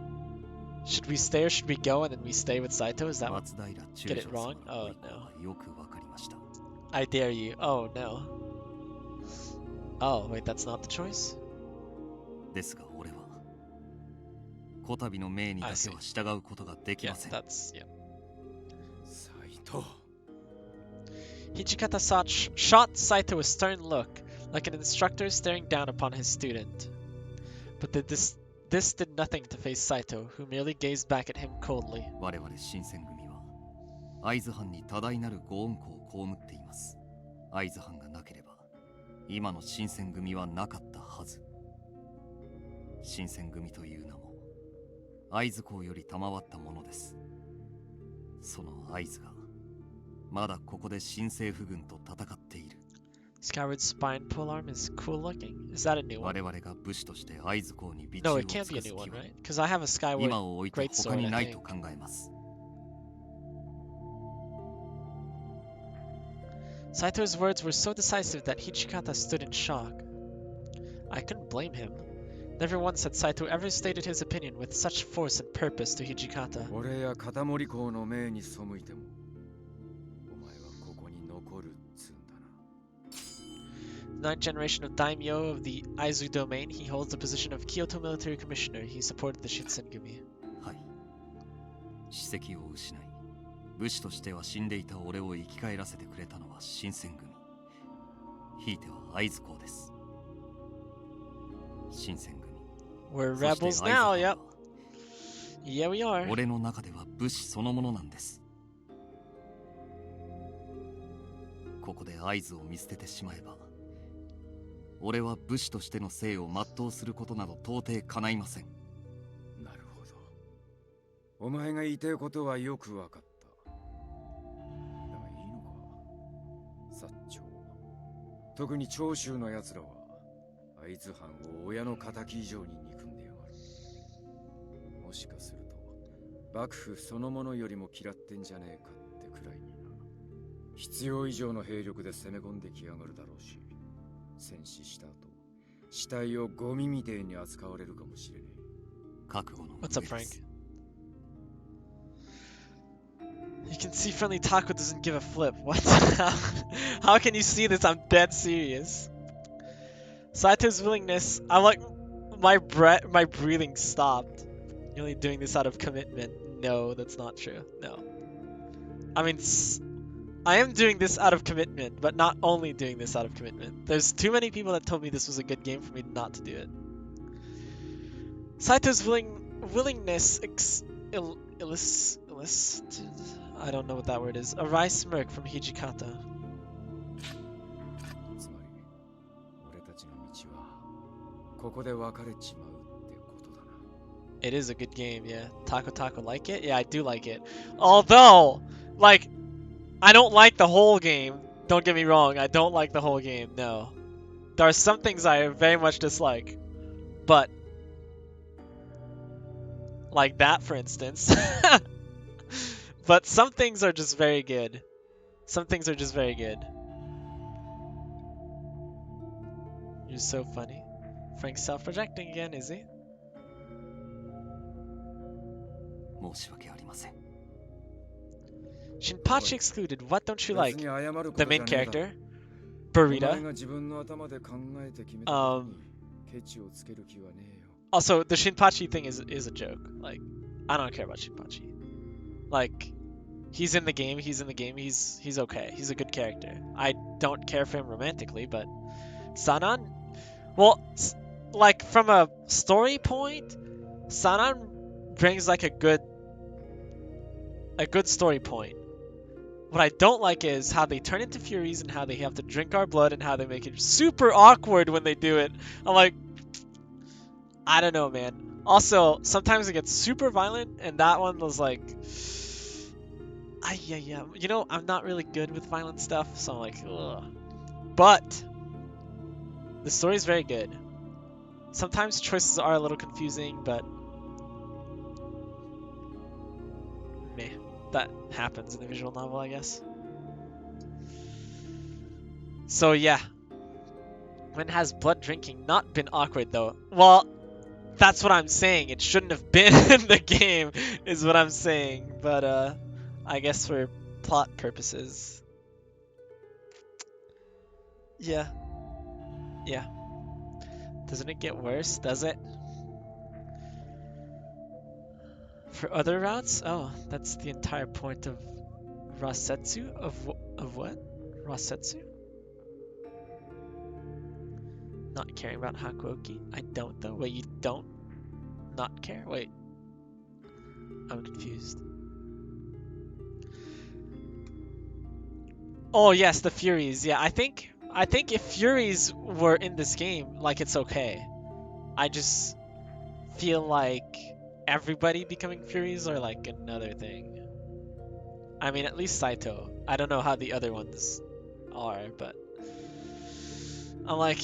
[SPEAKER 1] should we stay or should we go, and then we stay with Saito? Is that what? Get it wrong? Oh no. I dare you. Oh no. Oh, wait, that's not the choice?
[SPEAKER 5] ですが俺は、こたびの命にだけは従うことができません。
[SPEAKER 1] Yeah, that's, yeah.
[SPEAKER 4] Saito.
[SPEAKER 1] Hijikata shot Saito a stern look, like an instructor staring down upon his student. But this did nothing to face Saito, who merely gazed back at him coldly.
[SPEAKER 5] 我々新選組は、会津藩に多大なるご恩顧を被っています。会津藩がなければ、今の新選組はなかったはず。新選組という名も、会津公より賜ったものです。その会津が、まだここで新政府軍と戦っている。
[SPEAKER 1] Skyward spine polearm is cool looking. Is that a new one?
[SPEAKER 5] 我々が武士として会津公に備中
[SPEAKER 1] No,
[SPEAKER 5] を
[SPEAKER 1] it
[SPEAKER 5] つか
[SPEAKER 1] can't
[SPEAKER 5] す
[SPEAKER 1] be a
[SPEAKER 5] 気
[SPEAKER 1] new
[SPEAKER 5] は
[SPEAKER 1] one, right? Because I have a Skyward
[SPEAKER 5] 今を置いて
[SPEAKER 1] great
[SPEAKER 5] 他
[SPEAKER 1] sword,
[SPEAKER 5] に
[SPEAKER 1] I
[SPEAKER 5] ないと
[SPEAKER 1] think.
[SPEAKER 5] 考えます。
[SPEAKER 1] Saito's words were so decisive that Hijikata stood in shock. I couldn't blame him. Never once had Saito ever stated his opinion with such force and purpose to Hijikata.
[SPEAKER 4] 俺や片森公の命に背いても、お前はここに残るっつうんだな。
[SPEAKER 1] Ninth generation of daimyo of the Aizu domain, he holds the position of Kyoto military commissioner. He supported the Shinsengumi.
[SPEAKER 5] はい。史跡を失い、武士としては死んでいた俺を生き返らせてくれたのは新選組。ひいては会津公です。新選組。
[SPEAKER 1] We're rebels now, yep. Yeah, we are.
[SPEAKER 5] 俺の中では武士そのものなんです。ここで会津を見捨ててしまえば、俺は武士としての生を全うすることなど到底叶いません。
[SPEAKER 4] なるほど。お前が言いたいことはよくわかった。だがいいのか、薩長。特に長州の奴らは、会津藩を親の敵以上に憎んでやがる。もしかすると、幕府そのものよりも嫌ってんじゃねえかってくらいにな。必要以上の兵力で攻め込んできやがるだろうし、戦死した後、死体をゴミみてえに扱われるかもしれねえ。
[SPEAKER 5] 覚悟の上
[SPEAKER 1] What's up,
[SPEAKER 5] で
[SPEAKER 1] Frank?
[SPEAKER 5] す。
[SPEAKER 1] You can see friendly Taco doesn't give a flip. What? How can you see this? I'm dead serious. Saito's willingness. I'm like, my breathing stopped. You're only doing this out of commitment. No, that's not true. No. I mean, I am doing this out of commitment, but not only doing this out of commitment. There's too many people that told me this was a good game for me not to do it. Saito's willingness elicited. I don't know what that word is. A wry smirk from Hijikata.
[SPEAKER 4] つまり、俺たちの道はここで別れちまうってことだな。
[SPEAKER 1] It is a good game, yeah. Taco like it? Yeah, I do like it. Although, like, I don't like the whole game. Don't get me wrong, I don't like the whole game, no. There are some things I very much dislike. But, like that, for instance. But some things are just very good. Some things are just very good. You're so funny. Frank's self-projecting again, is he?
[SPEAKER 5] 申し訳ありません。
[SPEAKER 1] Shinpachi excluded. What don't you
[SPEAKER 4] 別
[SPEAKER 1] like?
[SPEAKER 4] に謝るこ
[SPEAKER 1] The
[SPEAKER 4] とじ
[SPEAKER 1] main
[SPEAKER 4] ゃねえだろ
[SPEAKER 1] character?
[SPEAKER 4] お前
[SPEAKER 1] Burrito?
[SPEAKER 4] が自分の頭で考えて決めたことにケチをつける気はねえよ。
[SPEAKER 1] Also, the Shinpachi thing is a joke. Like, I don't care about Shinpachi. Like, he's in the game. He's okay. He's a good character. I don't care for him romantically, but Sanan, well, like from a story point, Sanan brings like a good story point. What I don't like is how they turn into Furies and how they have to drink our blood and how they make it super awkward when they do it. I'm like, I don't know, man. Also, sometimes it gets super violent, and that one was like, yeah. You know, I'm not really good with violent stuff, so I'm like, ugh. But the story is very good. Sometimes choices are a little confusing, but meh. That happens in the visual novel, I guess. So yeah. When has blood drinking not been awkward though? Well, that's what I'm saying. It shouldn't have been in the game, is what I'm saying. But I guess for plot purposes. Yeah. Yeah. Doesn't it get worse, does it? For other routes? Oh, that's the entire point of Rasetsu? Of what? Rasetsu? Not caring about Hakuoki? I don't though. Wait, you don't not care? Wait. I'm confused. Oh yes, the Furies. Yeah, I think if Furies were in this game, like it's okay. I just feel like everybody becoming Furies are like another thing. I mean, at least Saito. I don't know how the other ones are, but I'm like,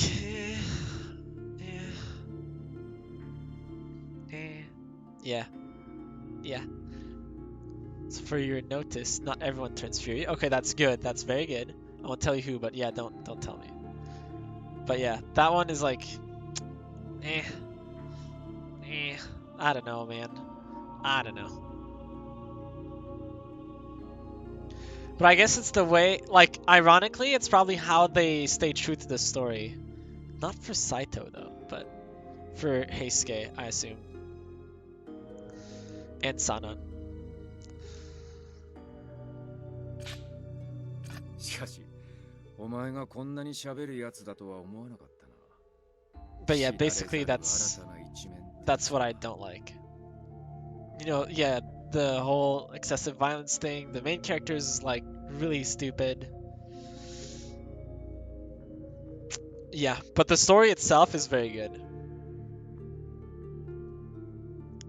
[SPEAKER 1] yeah. So for your notice, not everyone turns Fury. Okay, that's good. That's very good. I won't tell you who, but yeah, don't tell me. But yeah, that one is like, I don't know, man. I don't know. But I guess it's the way, like, ironically, it's probably how they stay true to the story. Not for Saito, though, but for Heisuke, I assume. And Sanan.
[SPEAKER 4] しかし、お前がこんなに喋るやつだとは思わなかったな。
[SPEAKER 1] But yeah, basically that's what I don't like. You know, yeah, the whole excessive violence thing. The main character is like really stupid. Yeah, but the story itself is very good.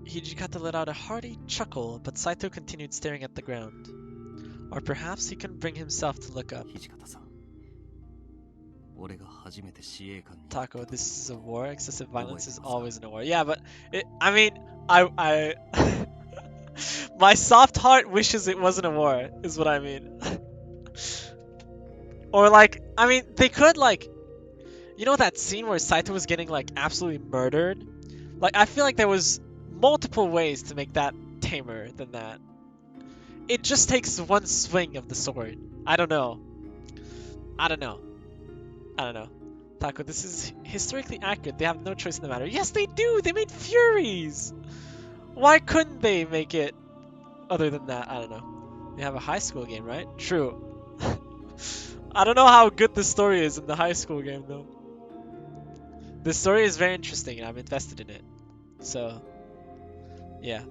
[SPEAKER 1] Hijikata let out a hearty chuckle, but Saito continued staring at the ground. Or perhaps he couldn't bring himself to look up. Taco, this is a war. Excessive violence is always in a war. Yeah, but I mean, I my soft heart wishes it wasn't a war, is what I mean. Or like, I mean, they could like, you know that scene where Saito was getting like absolutely murdered? Like, I feel like there was multiple ways to make that tamer than that. It just takes one swing of the sword. I don't know. Taco, this is historically accurate. They have no choice in the matter. Yes, they do! They made Furies! Why couldn't they make it other than that? I don't know. They have a high school game, right? True. I don't know how good the story is in the high school game, though. The story is very interesting, and I'm invested in it. So, yeah.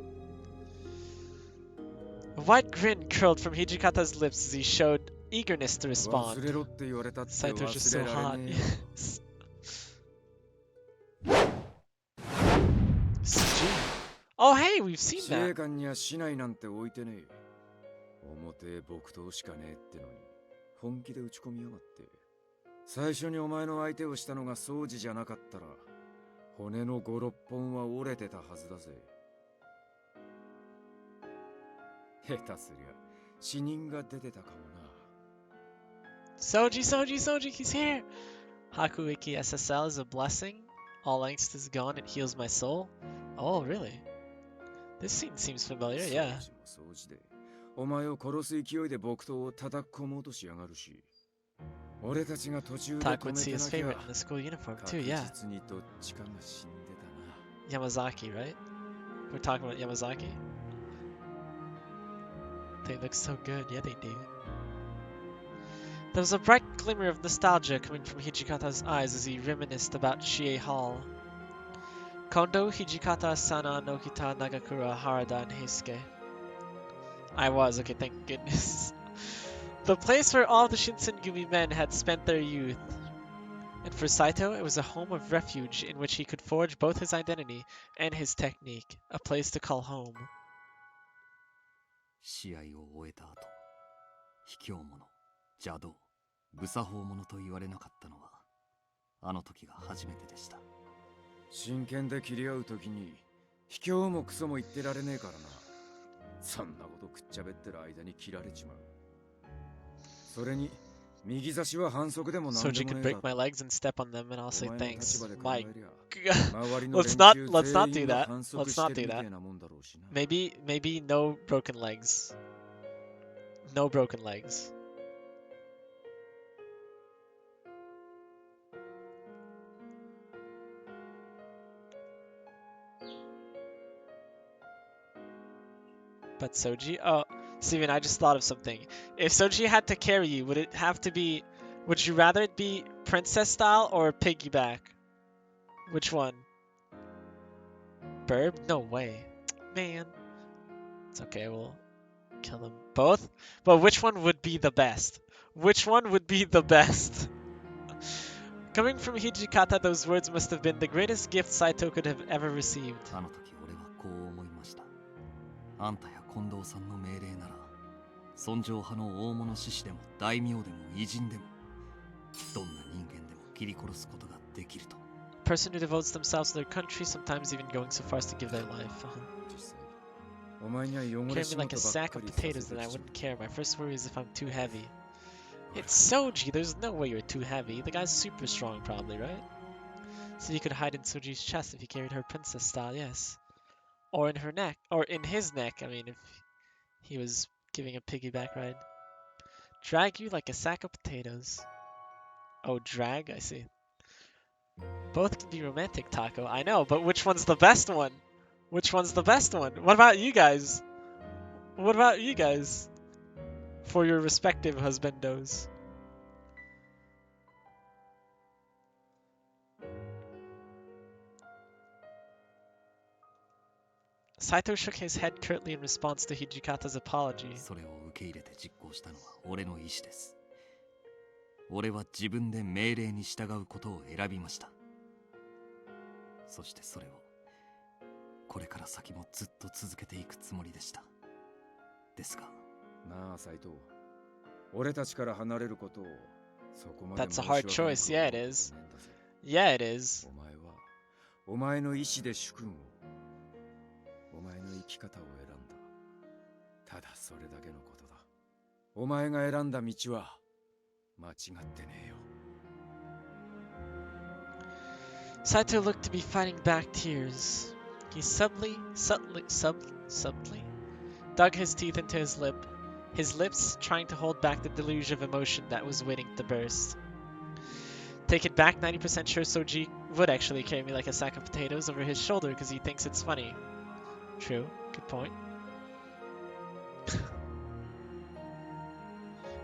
[SPEAKER 1] A wide grin curled from Hijikata's lips as he showed eagerness to respond. Saito's just so hot. Yes. Oh hey, we've seen that.
[SPEAKER 4] 表木刀しかねえってのに本気で打ち込みやがって。最初にお前の相手をしたのが掃除じゃなかったら骨の5、6本は折れてたはずだぜ。下手すりゃ死人が出てたかもな。
[SPEAKER 1] Soji, he's here! Hakuoki SSL is a blessing. All angst is gone, it heals my soul. Oh, really? This scene seems familiar, yeah.
[SPEAKER 4] 掃除でお前を殺す勢いで木刀を叩き込もうとしやがるし、俺たちが途中で
[SPEAKER 1] Talk
[SPEAKER 4] 止
[SPEAKER 1] would
[SPEAKER 4] め
[SPEAKER 1] see
[SPEAKER 4] て
[SPEAKER 1] his
[SPEAKER 4] なきゃ
[SPEAKER 1] favorite in the school uniform
[SPEAKER 4] 確
[SPEAKER 1] too, yeah.
[SPEAKER 4] 実にどっちかが死んでたな。
[SPEAKER 1] Yamazaki, right? We're talking about Yamazaki? They look so good, yeah they do. There was a bright glimmer of nostalgia coming from Hijikata's eyes as he reminisced about Chie Hall. Kondo, Hijikata, Sana, Nokita, Nagakura, Harada, and Heisuke. I was, okay, thank goodness. The place where all the Shinsengumi men had spent their youth. And for Saito, it was a home of refuge in which he could forge both his identity and his technique, a place to call home.
[SPEAKER 5] 試合を終えた後、卑怯者、邪道、無作法者と言われなかったのは、あの時が初めてでした。
[SPEAKER 4] 真剣で切り合う時に卑怯もクソも言ってられねえからな。そんなことくっちゃべってる間に切られちまう。それに右差しは反則でもなんでもね
[SPEAKER 1] Soji
[SPEAKER 4] え
[SPEAKER 1] could
[SPEAKER 4] だ。
[SPEAKER 1] break my legs and step on them and I'll say
[SPEAKER 4] お前の
[SPEAKER 1] thanks.
[SPEAKER 4] 立場で考
[SPEAKER 1] My
[SPEAKER 4] えりゃ
[SPEAKER 1] God.
[SPEAKER 4] 周りの
[SPEAKER 1] Let's not
[SPEAKER 4] 連
[SPEAKER 1] do
[SPEAKER 4] 中
[SPEAKER 1] that.
[SPEAKER 4] 全員が
[SPEAKER 1] Let's
[SPEAKER 4] 反
[SPEAKER 1] not
[SPEAKER 4] 則
[SPEAKER 1] do
[SPEAKER 4] してるみ
[SPEAKER 1] that.
[SPEAKER 4] たいなもんだろうしな。
[SPEAKER 1] Maybe no broken legs. No broken legs. But Soji? Oh, Steven, I just thought of something. If Soji had to carry you, would it have to be... Would you rather it be princess style or piggyback? Which one? Burb? No way. Man. It's okay, we'll kill them both. But which one would be the best? Which one would be the best? Coming from Hijikata, those words must have been the greatest gift Saito could have ever received.
[SPEAKER 5] あの時俺はこう思いました。あんたや近藤さんの命令なら、尊攘派の大物志士でも大名でも偉人でも、どんな人間でも切り殺すことができると。
[SPEAKER 1] Person who devotes themselves to their country, sometimes even going so far as to give their life. Carry me like a sack of potatoes, then I wouldn't care. My first worry is if I'm too heavy. It's Soji! There's no way you're too heavy. The guy's super strong, probably, right? So you could hide in Soji's chest if he carried her princess style, yes. Or in her neck. Or in his neck, I mean, if he was giving a piggyback ride. Drag you like a sack of potatoes. Oh, drag? I see. Both can be romantic, Taco. I know, but which one's the best one? Which one's the best one? What about you guys? What about you guys? For your respective husbandos. Saito shook his head curtly in response to Hijikata's apology.
[SPEAKER 5] それを受け入れて実行したのは俺の意思です。俺は自分で命令に従うことを選びました。そしてそれをこれから先もずっと続けていくつもりでした。ですが
[SPEAKER 4] なあ、斎藤。俺たちから離れることをそこまで
[SPEAKER 1] That's a hard choice. Yeah, it is. Yeah, it is.
[SPEAKER 4] お前はお前の意志で主君を、お前の生き方を選んだ。ただそれだけのことだ。お前が選んだ道は間違ってねえよ。
[SPEAKER 1] Saito looked to be fighting back tears. He subtly dug his teeth into his lips trying to hold back the deluge of emotion that was waiting to burst. Take it back, 90% sure Soji would actually carry me like a sack of potatoes over his shoulder because he thinks it's funny. True, good point.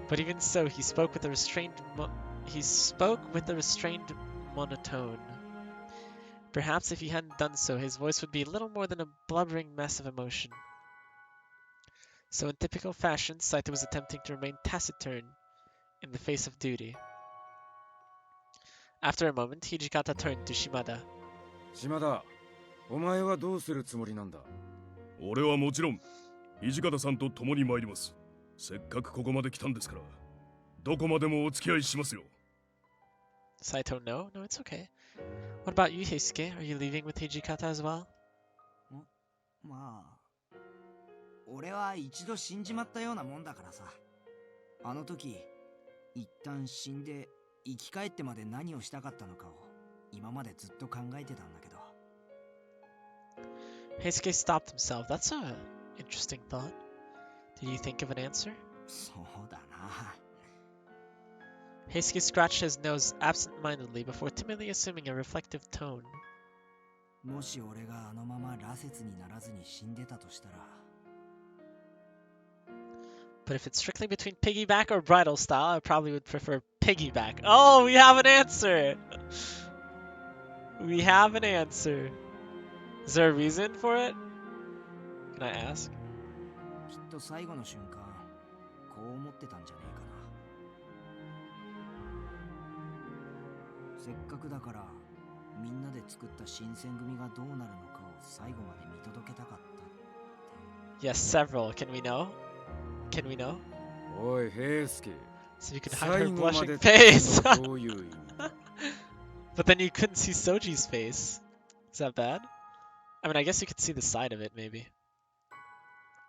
[SPEAKER 1] But even so, he spoke with a restrained monotone. Perhaps if he hadn't done so, his voice would be little more than a blubbering mess of emotion. So in typical fashion, Saito was attempting to remain taciturn in the face of duty. After a moment, Hijikata turned to Shimada.
[SPEAKER 4] 島田、お前はどうするつもりなんだ？
[SPEAKER 7] 俺はもちろん土方さんと共に参ります。せっかくここまで来たんですから、どこまでもお付き合いしますよ。
[SPEAKER 1] Saito, no, it's okay. What about you, Heisuke? Are you leaving with Hijikata as well?
[SPEAKER 10] まあ、俺は一度死んじまったようなもんだからさ。あの時、一旦死んで生き返ってまで何をしたかったのかを今までずっと考えてたんだけど。
[SPEAKER 1] Heisuke stopped himself. That's a interesting thought. Did you think of an answer?
[SPEAKER 10] そうだな。
[SPEAKER 1] Heisuke scratched his nose absent-mindedly before timidly assuming a reflective tone.
[SPEAKER 10] もし俺があのまま羅刹にならずに死んでたとしたら。
[SPEAKER 1] But if it's strictly between piggyback or bridal style, I probably would prefer piggyback. Oh, we have an answer! We have an answer. Is there a reason for it? Can I ask?
[SPEAKER 10] きっと最後の瞬間こう思ってたんじゃねえかな。せっかくだからみんなで作った新選組がどうなるのかを最後まで見届けたかった。
[SPEAKER 1] Yes, several. Can we know? Can we know?
[SPEAKER 4] おい平介
[SPEAKER 1] So you could hide her
[SPEAKER 4] 最後ま
[SPEAKER 1] blushing
[SPEAKER 4] で
[SPEAKER 1] face.
[SPEAKER 4] どういう意味
[SPEAKER 1] But then you couldn't see Soji's face. Is that bad? I mean, I guess you could see the side of it, maybe.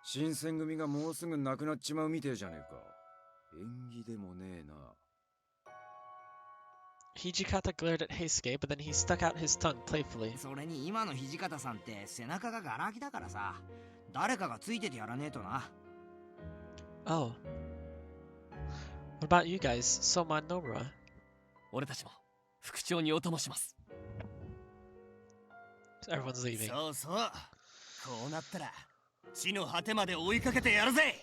[SPEAKER 4] 新選組がもうすぐなくなっちまうみてえじゃねえか。縁起でもねえな。
[SPEAKER 1] Hijikata glared at Heisuke, but then he stuck out his tongue playfully.
[SPEAKER 10] それに今の土方さんって背中がガラ空きだからさ、誰かがついててやらねえとな。
[SPEAKER 1] Oh. What about you guys? Soma and Nomura?
[SPEAKER 11] 俺たちも副長にお供します。
[SPEAKER 1] Everyone's leaving.
[SPEAKER 11] そうそう。こうなったら地の果てまで追いかけてやるぜ。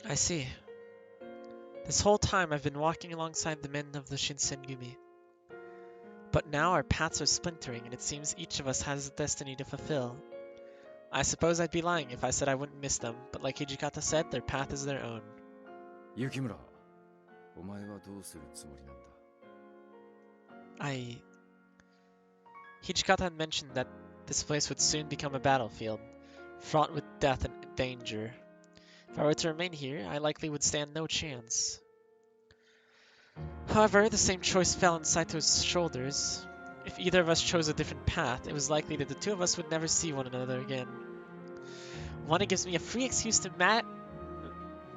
[SPEAKER 1] I see. This whole time I've been walking alongside the men of the Shinsengumi. But now our paths are splintering and it seems each of us has a destiny to fulfill. I suppose I'd be lying if I said I wouldn't miss them, but like Hijikata said, their path is their own.
[SPEAKER 4] 雪村、お前はどうするつもりなんだ
[SPEAKER 1] Hijikata had mentioned that this place would soon become a battlefield, fraught with death and danger. If I were to remain here, I likely would stand no chance. However, the same choice fell on Saito's shoulders. If either of us chose a different path, it was likely that the two of us would never see one another again. One, it gives me a free excuse to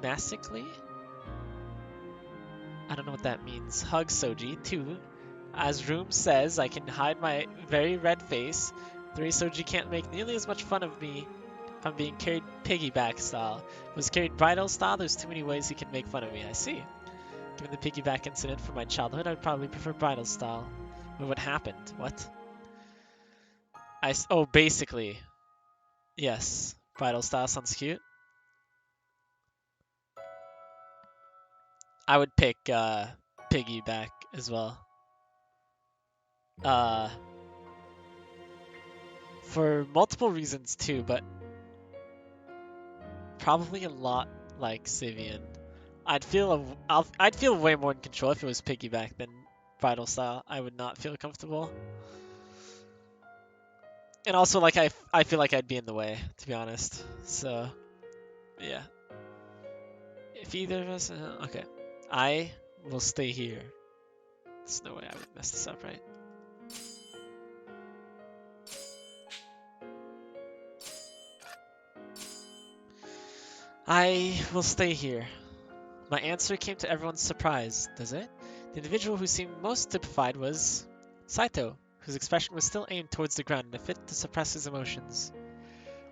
[SPEAKER 1] massively? I don't know what that means. Hug Soji. 2, as Room says, I can hide my very red face. 3, Soji can't make nearly as much fun of me if I'm being carried piggyback style. If I was carried bridal style, there's too many ways he can make fun of me. I see. Given the piggyback incident from my childhood, I'd probably prefer bridal style. But what happened? What? Oh, basically. Yes. Bridal style sounds cute. I would pick piggyback as well. For multiple reasons too, but probably a lot like Sivian. I'd feel way more in control if it was piggyback than bridal style. I would not feel comfortable. And also, like, I feel like I'd be in the way, to be honest. So, yeah. If either of us... okay. I will stay here. There's no way I would mess this up, right? I will stay here. My answer came to everyone's surprise, does it? The individual who seemed most typified was Saito, whose expression was still aimed towards the ground in a fit to suppress his emotions.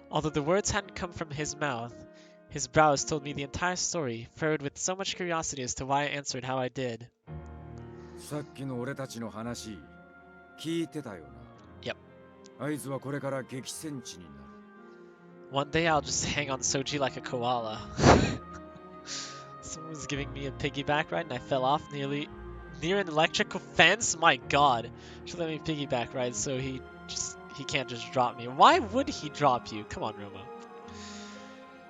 [SPEAKER 1] Although the words hadn't come from his mouth, his brows told me the entire story, furrowed with so much curiosity as to why I answered how I did.
[SPEAKER 4] さっきの俺たちの話、聞いてたよな。
[SPEAKER 1] Yep.
[SPEAKER 4] 合図はこれから激戦地になる。
[SPEAKER 1] One day I'll just hang on Soji like a koala. Someone was giving me a piggyback ride and I fell off near an electrical fence? My god. Should let me piggyback ride so he can't just drop me. Why would he drop you? Come on, Romo.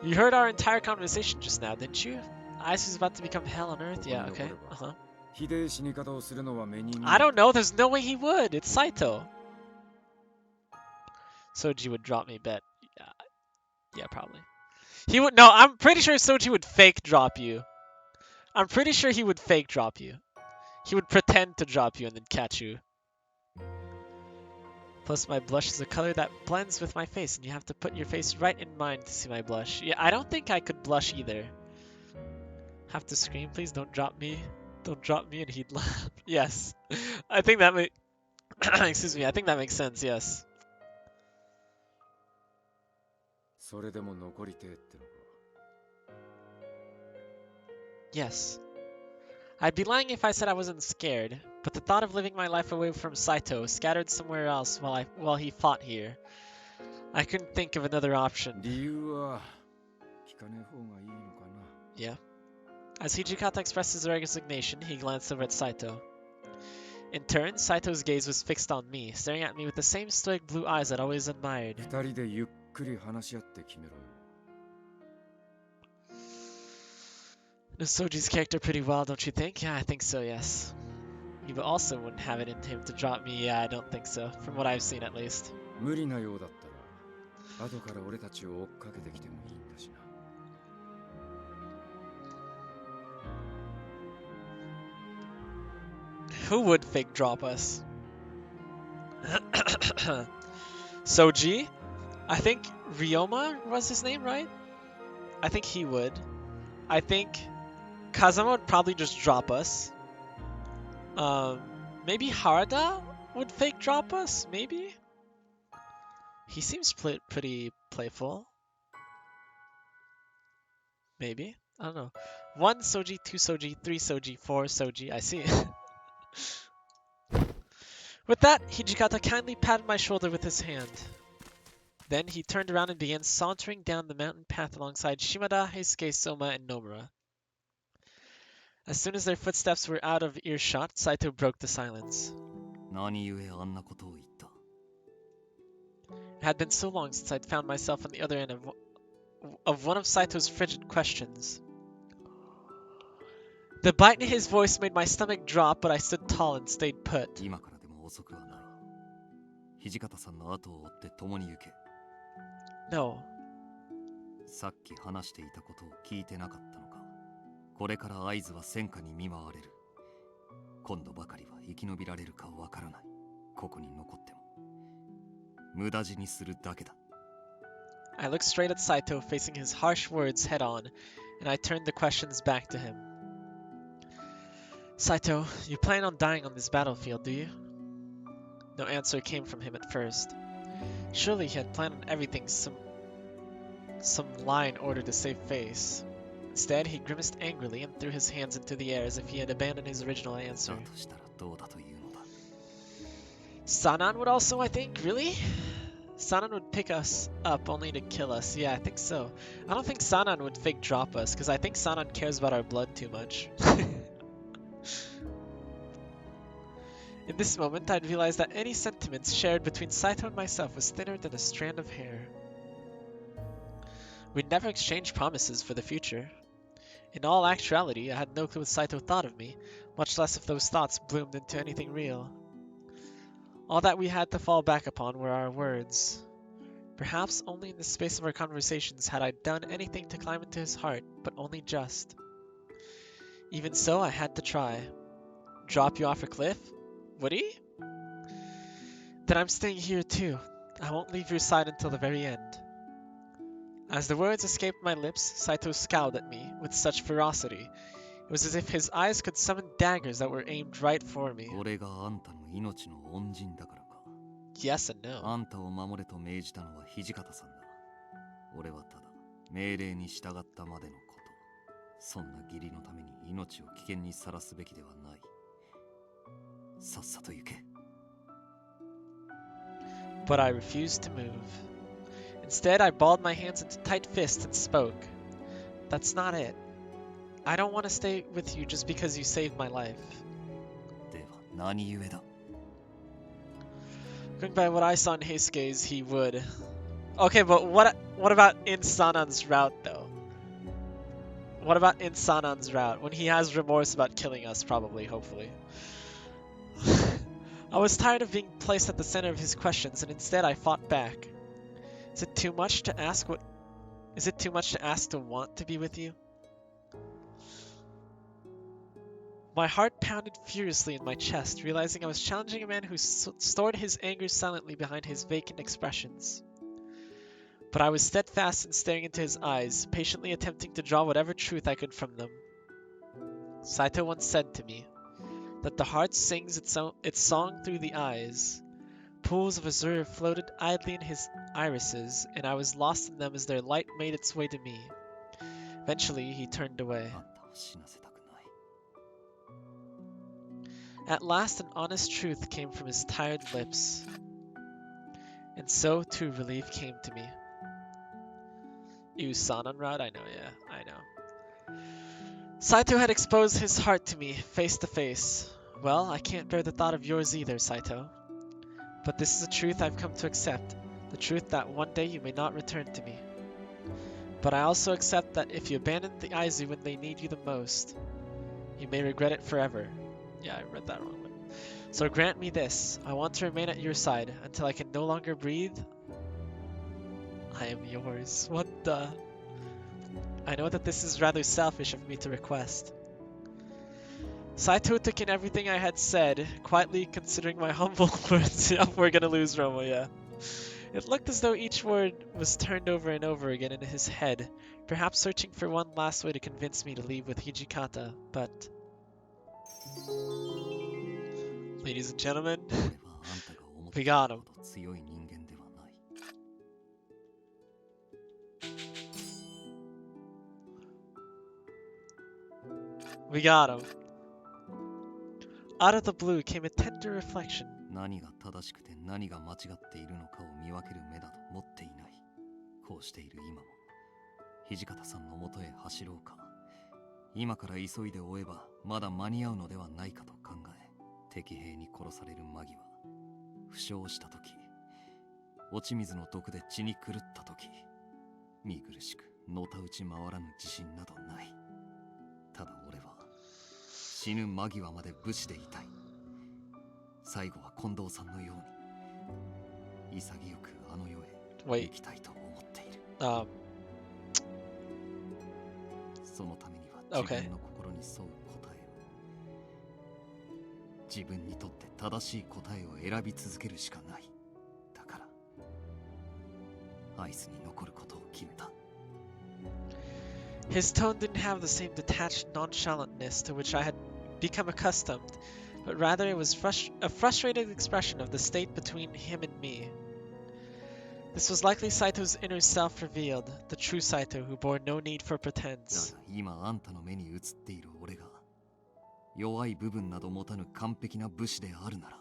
[SPEAKER 1] You heard our entire conversation just now, didn't you? Ice is about to become hell on earth? Yeah, okay. Uh-huh. I don't know, there's no way he would. It's Saito. Soji would drop me, bet. Yeah, probably. He would. No, I'm pretty sure Soji would fake drop you. I'm pretty sure he would fake drop you. He would pretend to drop you and then catch you. Plus, my blush is a color that blends with my face, and you have to put your face right in mine to see my blush. Yeah, I don't think I could blush either. Have to scream, please don't drop me. Don't drop me and he'd laugh. Yes. I think that makes excuse me, I think that makes sense, yes.
[SPEAKER 4] それでも残りてえってのか。
[SPEAKER 1] Yes. I'd be lying if I said I wasn't scared, but the thought of living my life away from Saito, scattered somewhere else while he fought here, I couldn't think of another option.
[SPEAKER 4] 理由は聞かねえ方がいいのかな。
[SPEAKER 1] Yeah. As Hijikata expressed his resignation, he glanced over at Saito. In turn, Saito's gaze was fixed on me, staring at me with the same stoic blue eyes I'd always admired.
[SPEAKER 4] 二人でゆっくり話し合って決めろよ。
[SPEAKER 1] Knows Soji's character pretty well, don't you think? Yeah, I think so, yes. You also wouldn't have it in him to drop me. Yeah, I don't think so, from what I've seen at least.
[SPEAKER 4] 無理なようだったら、後から俺たちを追っかけてきてもいいんだしな。
[SPEAKER 1] Who would fake drop us? Soji? I think Ryoma was his name, right? I think he would. I think Kazama would probably just drop us. Maybe Harada would fake drop us, maybe? He seems pretty playful. Maybe. I don't know. 1 Soji, 2 Soji, 3 Soji, 4 Soji. I see. With that, Hijikata kindly patted my shoulder with his hand. Then he turned around and began sauntering down the mountain path alongside Shimada, Heisuke, Soma, and Nomura. As soon as their footsteps were out of earshot, Saito broke the silence.
[SPEAKER 5] 何故あんなことを言った。
[SPEAKER 1] It had been so long since I'd found myself on the other end of one of Saito's frigid questions. The bite in his voice made my stomach drop, but I stood tall and stayed put.
[SPEAKER 5] 今からでも遅くはない。土方さんの後を追って共に行け。
[SPEAKER 1] No.
[SPEAKER 5] さっき話していたことを聞いてなかったのか。これから合図は戦火に見舞われる。今度ばかりは生き延びられるかわからない。ここに残っても。無駄死にするだけだ。
[SPEAKER 1] I looked straight at Saito, facing his harsh words head on, and I turned the questions back to him. Saito, you plan on dying on this battlefield, do you? No answer came from him at first. Surely he had planned on everything some lie in order to save face. Instead, he grimaced angrily and threw his hands into the air as if he had abandoned his original answer.
[SPEAKER 5] だとしたらどうだというのだ。
[SPEAKER 1] Sanan would also, I think? Really? Sanan would pick us up only to kill us. Yeah, I think so. I don't think Sanan would fake drop us, because I think Sanan cares about our blood too much. In this moment, I'd realized that any sentiments shared between Saito and myself was thinner than a strand of hair. We'd never exchanged promises for the future. In all actuality, I had no clue what Saito thought of me, much less if those thoughts bloomed into anything real. All that we had to fall back upon were our words. Perhaps only in the space of our conversations had I done anything to climb into his heart, but only just. Even so, I had to try. Drop you off a cliff? Would he? Then I'm staying here too. I won't leave your side until the very end. As the words escaped my lips, Saito scowled at me with such ferocity. It was as if his eyes could summon daggers that were aimed right for me.
[SPEAKER 5] 俺があんたの命の恩人だからか。
[SPEAKER 1] Yes and no.
[SPEAKER 5] あんたを守れと命じたのは土方さんだ。俺はただ命令に従ったまでのこと。そんな義理のために命を危険にさらすべきではない。さっさと行け。
[SPEAKER 1] But I refused to move. Instead, I balled my hands into tight fists and spoke. That's not it. I don't want to stay with you just because you saved my life.
[SPEAKER 5] では何故だ。
[SPEAKER 1] Going by what I saw in Heisuke's, he would. Okay, but what about in Sanan's route, though? What about in Sanan's route, when he has remorse about killing us, probably, hopefully? I was tired of being placed at the center of his questions, and instead I fought back. Is it too much to ask to want to be with you? My heart pounded furiously in my chest, realizing I was challenging a man who stored his anger silently behind his vacant expressions. But I was steadfast in staring into his eyes, patiently attempting to draw whatever truth I could from them. Saito once said to me that the heart sings its song through the eyes. Pools of azure floated idly in his irises, and I was lost in them as their light made its way to me. Eventually, he turned away.
[SPEAKER 5] あんたを死なせたくない。
[SPEAKER 1] At last, an honest truth came from his tired lips, and so too relief came to me. You Sanonrad? I know, yeah, I know. Saito had exposed his heart to me, face to face. Well, I can't bear the thought of yours either, Saito. But this is a truth I've come to accept, the truth that one day you may not return to me. But I also accept that if you abandon the Aizu when they need you the most, you may regret it forever. Yeah, I read that wrong. So grant me this. I want to remain at your side until I can no longer breathe. I am yours. What the? I know that this is rather selfish of me to request. Saito took in everything I had said, quietly considering my humble words. Yep, we're gonna lose Romo, yeah. It looked as though each word was turned over and over again in his head, perhaps searching for one last way to convince me to leave with Hijikata, but... Ladies and gentlemen,
[SPEAKER 5] 俺はあんたが思って
[SPEAKER 1] we
[SPEAKER 5] いる
[SPEAKER 1] got
[SPEAKER 5] ほ
[SPEAKER 1] him.
[SPEAKER 5] ど強い人間ではない。
[SPEAKER 1] We got him. Out of the blue came a tender reflection.
[SPEAKER 5] 何が正しくて何が間違っているのかを見分ける目だと持っていない。こうしている今も、土方さんのもとへ走ろうか。今から急いで追えばまだ間に合うのではないかと考え、敵兵に殺される間際、負傷した時、落ち水の毒で血に狂った時、見苦しくのたうち回らぬ自信などない。ただ俺は死ぬ間際まで武士でいたい。最後は近藤さんのように潔くあの世へ行きたいと思っている。そのためには自分の心に沿う答えを、自分にとって正しい答えを選び続けるしかない。だからアイスに残ることを決めた。
[SPEAKER 1] His tone didn't have the same detached nonchalantness to which I had become accustomed, but rather it was a frustrated expression of the state between him and me. This was likely Saito's inner self revealed, the true Saito who bore no need for pretense.
[SPEAKER 5] だが今あんたの目に映っている俺が弱い部分など持たぬ完璧な武士であるなら、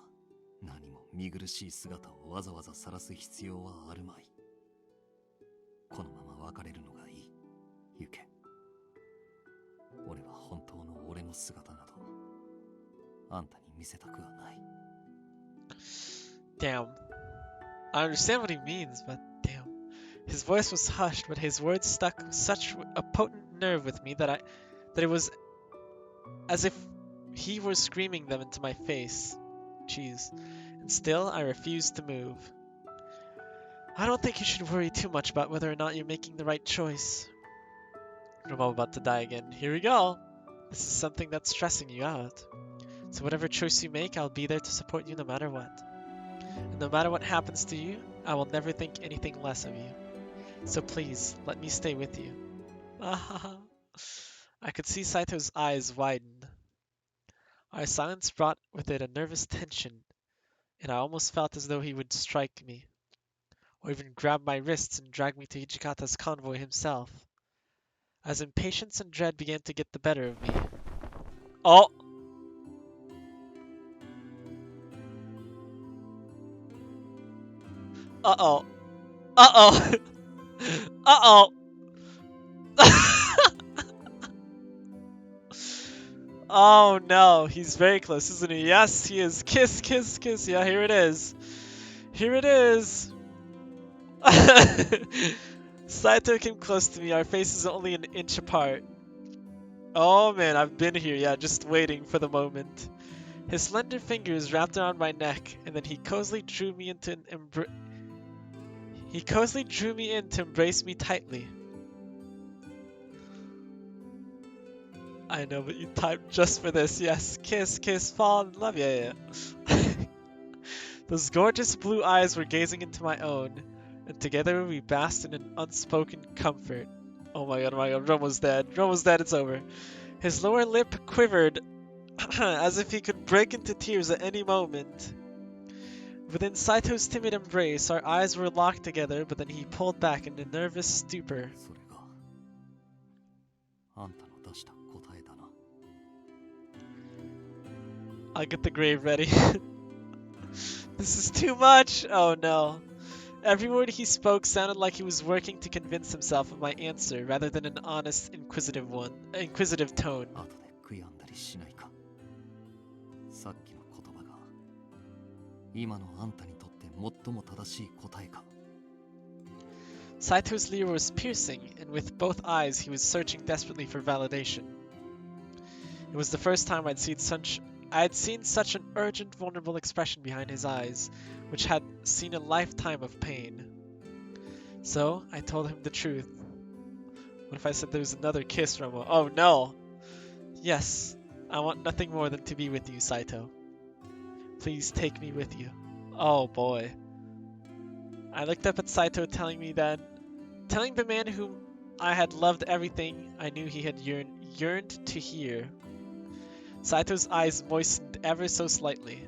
[SPEAKER 5] 何も見苦しい姿をわざわざ晒す必要はあるまい。このまま別れるのがいい。行け。俺は本当の俺の姿などあんたに見せたくはない。
[SPEAKER 1] Damn. I understand what he means, but damn. His voice was hushed, but his words stuck such a potent nerve with me that it was as if he were screaming them into my face. Jeez. And still, I refused to move. I don't think you should worry too much about whether or not you're making the right choice. I'm about to die again. Here we go. This is something that's stressing you out. So whatever choice you make, I'll be there to support you no matter what. And no matter what happens to you, I will never think anything less of you. So please, let me stay with you. I could see Saito's eyes widen. Our silence brought with it a nervous tension, and I almost felt as though he would strike me, or even grab my wrists and drag me to Hijikata's convoy himself. As impatience and dread began to get the better of me. Oh! Uh-oh. Uh-oh. Uh-oh. Oh no, he's very close, isn't he? Yes, he is. Kiss, kiss, kiss. Yeah, here it is. Here it is. Saito came close to me. Our faces only an inch apart. Oh man, I've been here, yeah, just waiting for the moment. His slender fingers wrapped around my neck, and then he cozily drew me in to embrace me tightly. I know, but you typed just for this. Yes, kiss, kiss, fall in love. Yeah, yeah. Those gorgeous blue eyes were gazing into my own, and together we basked in an unspoken comfort. Oh my god, Romo's dead. Romo's dead, it's over. His lower lip quivered as if he could break into tears at any moment. Within Saito's timid embrace, our eyes were locked together, but then he pulled back in a nervous stupor.
[SPEAKER 5] それがあんたの出した答えだな。
[SPEAKER 1] I'll get the grave ready. This is too much! Oh no. Every word he spoke sounded like he was working to convince himself of my answer rather than an honest, inquisitive tone.
[SPEAKER 5] 後で悔やんだりしないか。さっきの言葉が今のあんたにとって最も正しい答えか。
[SPEAKER 1] Saito's leer was piercing, and with both eyes he was searching desperately for validation. It was the first time I had seen such an urgent, vulnerable expression behind his eyes, which had seen a lifetime of pain. So, I told him the truth. What if I said there was another kiss, Romo? Oh no! Yes, I want nothing more than to be with you, Saito. Please take me with you. Oh boy. I looked up at Saito telling the man whom I had loved everything I knew he had yearned to hear. Saito's eyes moistened ever so slightly,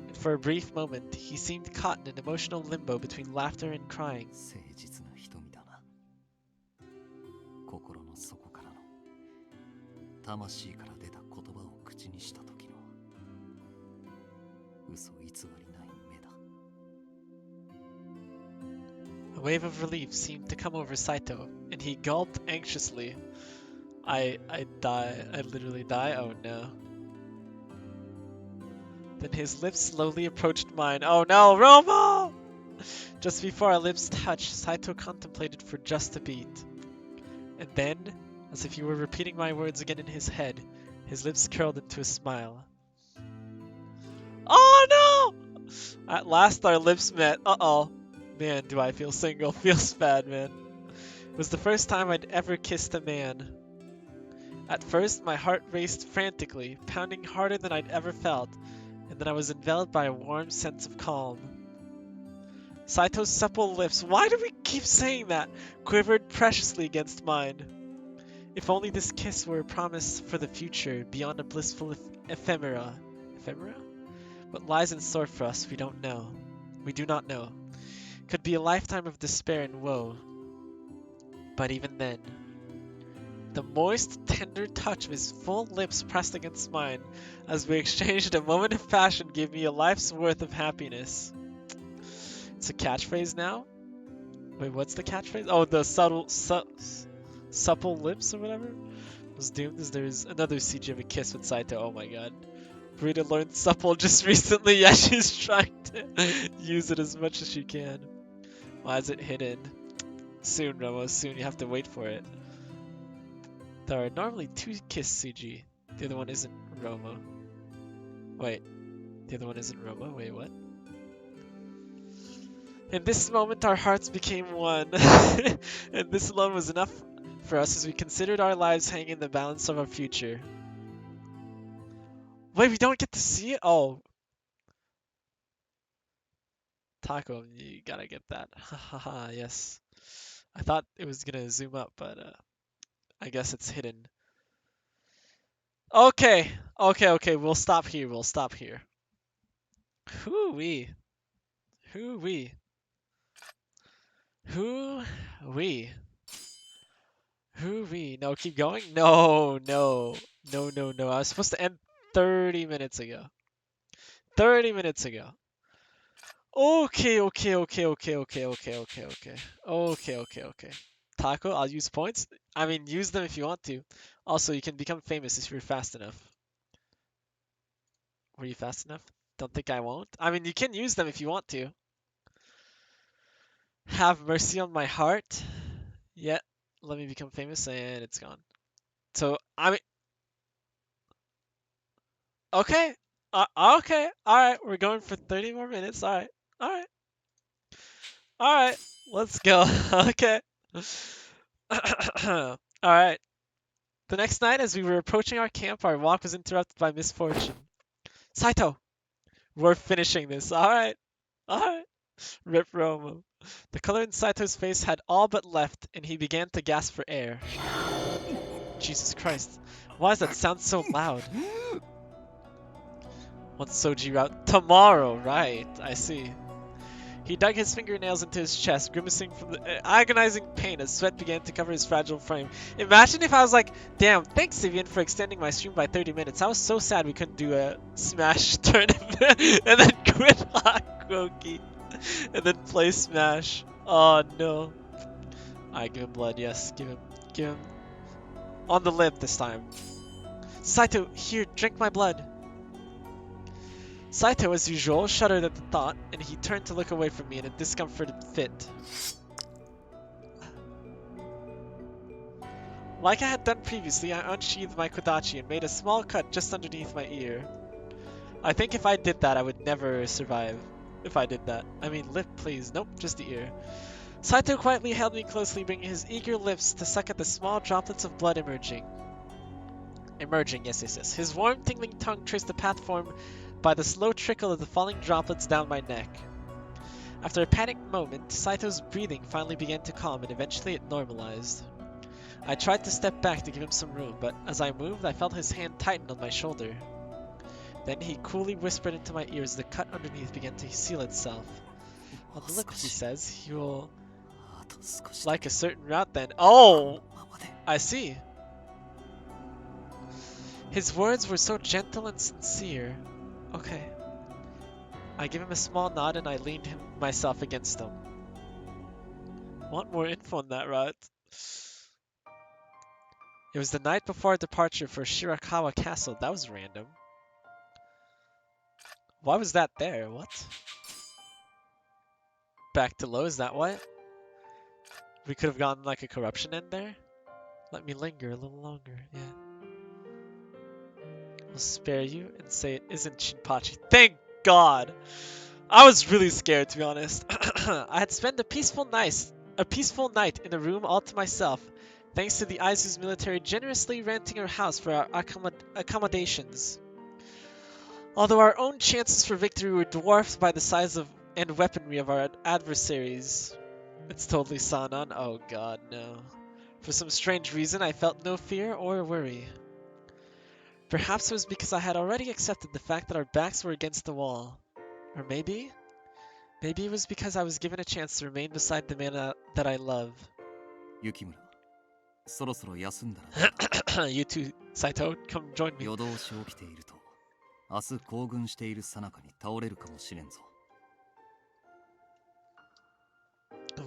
[SPEAKER 1] and for a brief moment he seemed caught in an emotional limbo between laughter and crying.
[SPEAKER 5] 誠実な瞳だな。心の底からの魂から出た言葉を口にした時の嘘偽りない目だ。
[SPEAKER 1] A wave of relief seemed to come over Saito, and he gulped anxiously. I literally die? Oh no. Then his lips slowly approached mine. Oh no, Romo! Just before our lips touched, Saito contemplated for just a beat. And then, as if he were repeating my words again in his head, his lips curled into a smile. Oh no! At last our lips met. Uh-oh. Man, do I feel single. Feels bad, man. It was the first time I'd ever kissed a man. At first, my heart raced frantically, pounding harder than I'd ever felt, and then I was enveloped by a warm sense of calm. Saito's supple lips, why do we keep saying that, quivered preciously against mine. If only this kiss were a promise for the future, beyond a blissful ephemera. Ephemera? What lies in store for us, we don't know. We do not know. Could be a lifetime of despair and woe. But even then, the moist, tender touch of his full lips pressed against mine as we exchanged a moment of passion gave me a life's worth of happiness. It's a catchphrase now? Wait, what's the catchphrase? Oh, the supple lips or whatever? I was doomed as there's another CG of a kiss with Saito. Oh my god. Burita learned supple just recently. Yeah, she's trying to use it as much as she can. Why is it hidden? Soon, Romo, soon. You have to wait for it. There are normally 2 kiss CG. The other one isn't Romo. Wait. The other one isn't Romo? Wait, what? In this moment, our hearts became one. And this alone was enough for us as we considered our lives hanging in the balance of our future. Wait, we don't get to see it? Oh. Taco, you gotta get that. Haha, yes. I thought it was gonna zoom up, but I guess it's hidden. Okay, we'll stop here, Hoo-wee. Hoo-wee. Hoo-wee. Hoo-wee. No, keep going? No. I was supposed to end 30 minutes ago. 30 minutes ago. Okay. Taco, I'll use points. I mean, use them if you want to. Also, you can become famous if you're fast enough. Were you fast enough? Don't think I won't. I mean, you can use them if you want to. Have mercy on my heart. Yeah, let me become famous, and it's gone. So, I mean... Okay. Okay. Alright, we're going for 30 more minutes. Alright. Let's go. Okay. Alright. The next night, as we were approaching our camp, our walk was interrupted by misfortune. Saito! We're finishing this. Alright. Rip Romo. The color in Saito's face had all but left, and he began to gasp for air. Jesus Christ. Why does that sound so loud? What's Soji route? Tomorrow, right. I see. He dug his fingernails into his chest, grimacing from the agonizing pain as sweat began to cover his fragile frame. Imagine if I was like, damn, thanks Vivian for extending my stream by 30 minutes. I was so sad we couldn't do a Smash tournament and then quit Hakuoki and then play Smash. Oh no. Alright, give him blood, yes, give him on the lip this time. Saito, here, drink my blood. Saito, as usual, shuddered at the thought, and he turned to look away from me in a discomforted fit. Like I had done previously, I unsheathed my kodachi and made a small cut just underneath my ear. I think if I did that, I would never survive. If I did that. I mean, lip, please. Nope, just the ear. Saito quietly held me closely, bringing his eager lips to suck at the small droplets of blood emerging. Yes. His warm, tingling tongue traced the path formed by the slow trickle of the falling droplets down my neck. After a panicked moment, Saito's breathing finally began to calm and eventually it normalized. I tried to step back to give him some room, but as I moved, I felt his hand tighten on my shoulder. Then he coolly whispered into my ears the cut underneath began to seal itself. On the lip, he says, he will like a certain route then. Oh! I see. His words were so gentle and sincere. Okay. I give him a small nod and I leaned myself against him. Want more info on that, right? It was the night before our departure for Shirakawa Castle. That was random. Why was that there? What? Back to low, is that what? We could have gotten like a corruption end there? Let me linger a little longer, yeah. I'll spare you and say it isn't Shinpachi. Thank God! I was really scared, to be honest. I had spent a peaceful night in a room all to myself, thanks to the Aizu's military generously renting our house for our accommodations. Although our own chances for victory were dwarfed by the size of and weaponry of our adversaries. It's totally Sanan. Oh god, no. For some strange reason, I felt no fear or worry. Perhaps it was because I had already accepted the fact that our backs were against the wall. Or maybe it was because I was given a chance to remain beside the man that I love.
[SPEAKER 5] Yukimura, そろそろ休んだらどうだ?
[SPEAKER 1] You too, Saito. Come join me.
[SPEAKER 5] 夜通し起きていると、明日行軍している最中に倒れるかもしれんぞ。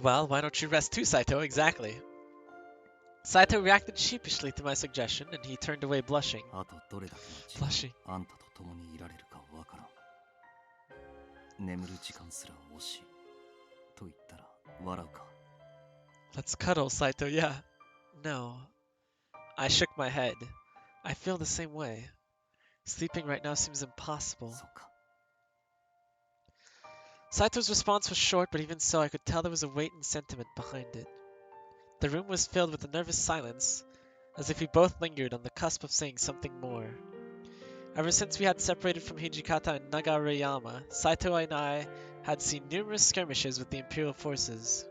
[SPEAKER 1] Well, why don't you rest too, Saito? Exactly. Saito reacted sheepishly to my suggestion, and he turned away blushing.
[SPEAKER 5] あとどれだけの時
[SPEAKER 1] Blushing.
[SPEAKER 5] 間あんたと共にいられるかわからん。眠る時間すら惜しい。と言ったら笑うか。
[SPEAKER 1] Let's cuddle, Saito. Yeah. No. I shook my head. I feel the same way. Sleeping right now seems impossible.
[SPEAKER 5] そうか。
[SPEAKER 1] Saito's response was short, but even so, I could tell there was a weight and sentiment behind it. The room was filled with a nervous silence, as if we both lingered on the cusp of saying something more. Ever since we had separated from Hijikata and Nagareyama, Saito and I had seen numerous skirmishes with the Imperial forces.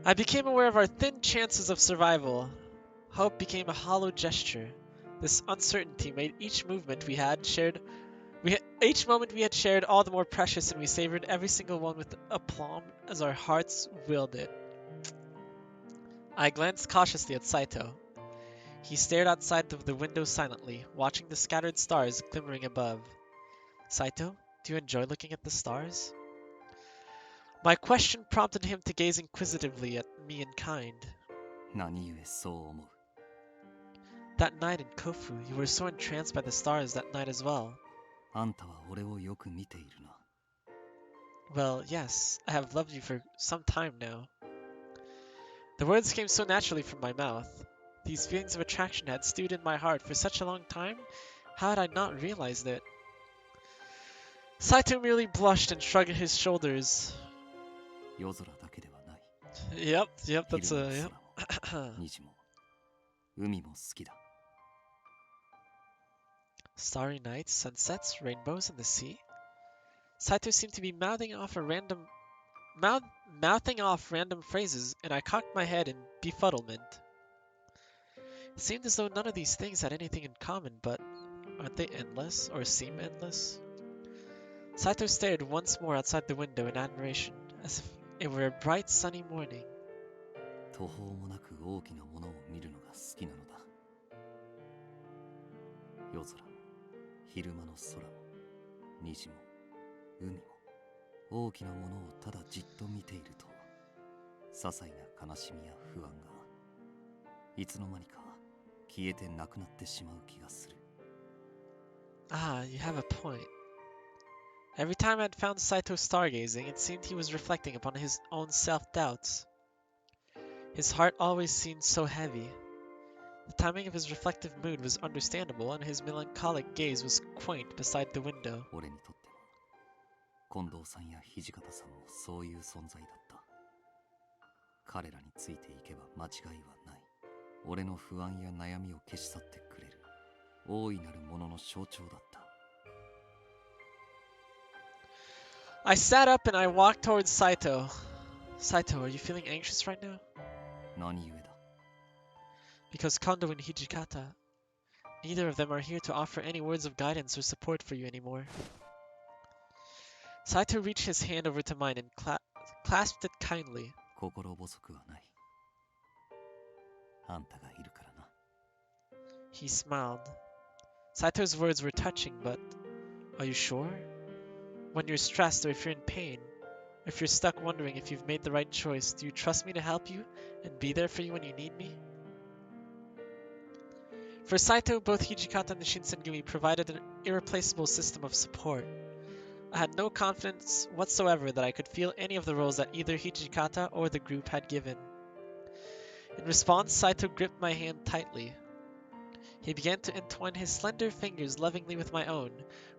[SPEAKER 1] I became aware of our thin chances of survival. Hope became a hollow gesture. This uncertainty made each moment we had shared all the more precious, and we savored every single one with aplomb as our hearts willed it. I glanced cautiously at Saito. He stared outside the window silently, watching the scattered stars glimmering above. Saito, do you enjoy looking at the stars? My question prompted him to gaze inquisitively at me in kind.
[SPEAKER 5] 何故そう思う?
[SPEAKER 1] That night in Kofu, you were so entranced by the stars that night as well.
[SPEAKER 5] あんたは俺をよく見ているな。
[SPEAKER 1] Well, yes, I have loved you for some time now. The words came so naturally from my mouth. These feelings of attraction had stewed in my heart for such a long time. How had I not realized it? Saito merely blushed and shrugged his shoulders.
[SPEAKER 5] 夜空だけではない。
[SPEAKER 1] Yep, that's
[SPEAKER 5] 昼
[SPEAKER 1] a,
[SPEAKER 5] も
[SPEAKER 1] yep.
[SPEAKER 5] 空も虹も海も好きだ。
[SPEAKER 1] Starry nights, sunsets, rainbows, and the sea? Saito seemed to be mouthing off random phrases, and I cocked my head in befuddlement. It seemed as though none of these things had anything in common, but aren't they endless, or seem endless? Saito stared once more outside the window in admiration, as if it were a bright sunny morning.
[SPEAKER 5] 途方もなく大きなものを見るのが好きなのだ。夜空も昼間の空も虹も海も大きなものをただじっと見ていると、些細な悲しみや不安がいつの間にか消えてなくなってしまう気がする。
[SPEAKER 1] Ah, you have a point. Every time I'd found Saito stargazing, it seemed he was reflecting upon his own self-doubts. His heart always seemed so heavy. The timing of his reflective mood was understandable, and his melancholic gaze was quaint beside the window.
[SPEAKER 5] 俺にとっては近藤さんや土方さんもそういう存在だった。彼らについていけば間違いはない。俺の不安や悩みを消し去ってくれる大いなるものの象徴だった。
[SPEAKER 1] I sat up and I walked towards Saito. Saito, are you feeling anxious right now?
[SPEAKER 5] 何故だ。
[SPEAKER 1] Because Kondo and Hijikata, neither of them are here to offer any words of guidance or support for you anymore. Saito reached his hand over to mine and clasped it kindly.
[SPEAKER 5] 心細くはない。あんたがいるからな。
[SPEAKER 1] He smiled. Saito's words were touching, but are you sure? When you're stressed or if you're in pain, or if you're stuck wondering if you've made the right choice, do you trust me to help you and be there for you when you need me? For Saito, both Hijikata and the Shinsengumi provided an irreplaceable system of support. I had no confidence whatsoever that I could feel any of the roles that either Hijikata or the group had given. In response, Saito gripped my hand tightly. He began to entwine his slender fingers lovingly with my own,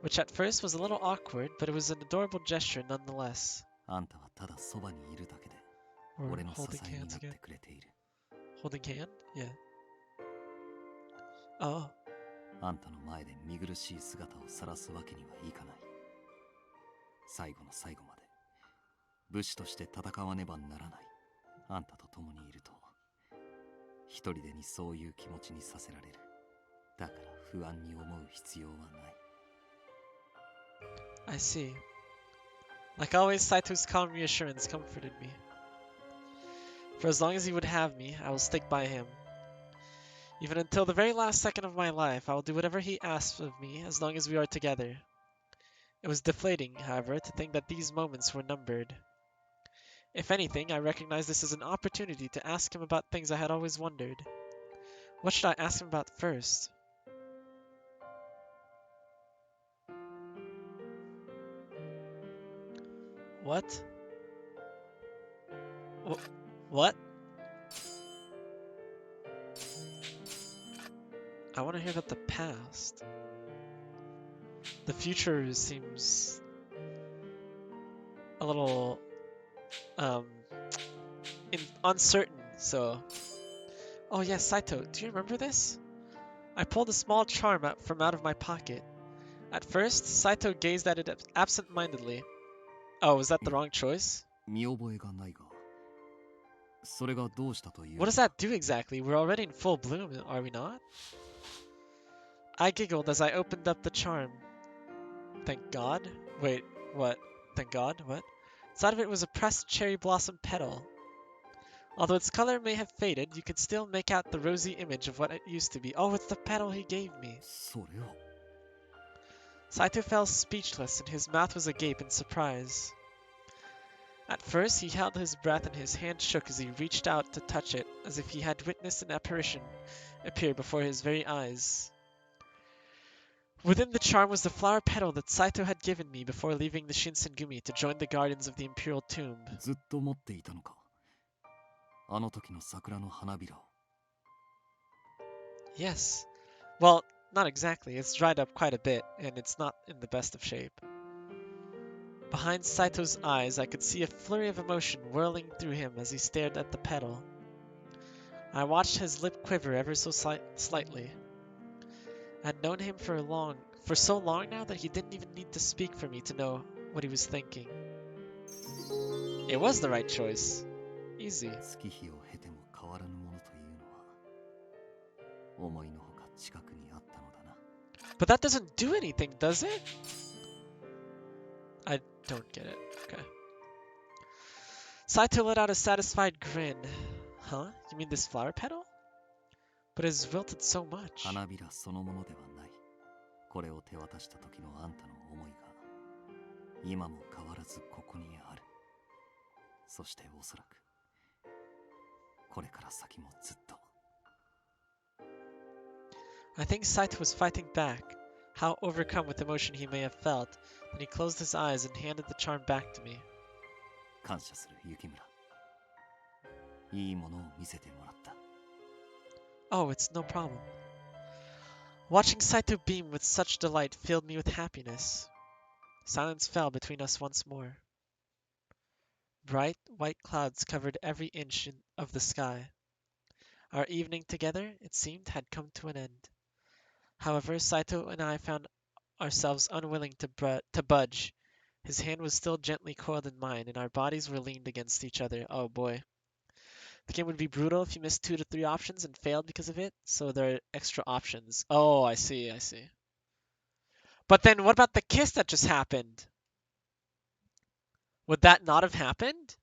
[SPEAKER 1] which at first was a little awkward, but it was an adorable gesture nonetheless.
[SPEAKER 5] あんたはただそばにいるだけで
[SPEAKER 1] We're
[SPEAKER 5] 俺の支
[SPEAKER 1] holding
[SPEAKER 5] えにな
[SPEAKER 1] hands
[SPEAKER 5] って
[SPEAKER 1] again.
[SPEAKER 5] くれている。
[SPEAKER 1] Holding hand? Yeah. Oh.
[SPEAKER 5] あんたの前で見苦しい姿を晒すわけにはいかない。最後の最後まで武士として戦わねばならない。あんたと共にいると一人でにそういう気持ちにさせられる。だから不安に思う必要はない。
[SPEAKER 1] I see. Like always, Saito's calm reassurance comforted me. For as long as he would have me, I will stick by him. Even until the very last second of my life, I will do whatever he asks of me as long as we are together. It was deflating, however, to think that these moments were numbered. If anything, I recognized this as an opportunity to ask him about things I had always wondered. What should I ask him about first? What? What? I want to hear about the past. The future seems a little uncertain, so... Oh yes, Saito, do you remember this? I pulled a small charm from out of my pocket. At first, Saito gazed at it absent-mindedly. Oh, was that the wrong choice?
[SPEAKER 5] 見覚えがないが、それがどうしたという。
[SPEAKER 1] What does that do exactly? We're already in full bloom, are we not? I giggled as I opened up the charm. Thank God? Wait, what? Thank God? What? Inside of it was a pressed cherry blossom petal. Although its color may have faded, you could still make out the rosy image of what it used to be. Oh, it's the petal he gave me.
[SPEAKER 5] それを
[SPEAKER 1] Saito fell speechless, and his mouth was agape in surprise. At first, he held his breath and his hand shook as he reached out to touch it, as if he had witnessed an apparition appear before his very eyes. Within the charm was the flower petal that Saito had given me before leaving the Shinsengumi to join the guardians of the Imperial Tomb.
[SPEAKER 5] ずっと持っていたのか。あの時の桜の花びらを。
[SPEAKER 1] Yes. Well, not exactly. It's dried up quite a bit, and it's not in the best of shape. Behind Saito's eyes, I could see a flurry of emotion whirling through him as he stared at the petal. I watched his lip quiver ever so slightly. I had known him for so long now that he didn't even need to speak for me to know what he was thinking. It was the right choice. Easy.
[SPEAKER 5] 月日を経ても変わらぬものというのは思いのほか近くにあったのだな。
[SPEAKER 1] But that doesn't do anything, does it? I don't get it. Okay. Saito let out a satisfied grin. Huh? You mean this flower petal? But it has wilted so much.
[SPEAKER 5] 花びらそのものではない。これを手渡した時のあんたの思いが今も変わらずここにある。そしておそらくこれから先もずっと。
[SPEAKER 1] I think Saito was fighting back, how overcome with emotion he may have felt. Then he closed his eyes and handed the charm back to me.
[SPEAKER 5] 感謝する雪村。いいものを見せてもらった。
[SPEAKER 1] Oh, it's no problem. Watching Saito beam with such delight filled me with happiness. Silence fell between us once more. Bright white clouds covered every inch of the sky. Our evening together, it seemed, had come to an end. However, Saito and I found ourselves unwilling to budge. His hand was still gently coiled in mine, and our bodies were leaned against each other. Oh boy. The game would be brutal if you missed 2 to 3 options and failed because of it, so there are extra options. Oh, I see. But then what about the kiss that just happened? Would that not have happened?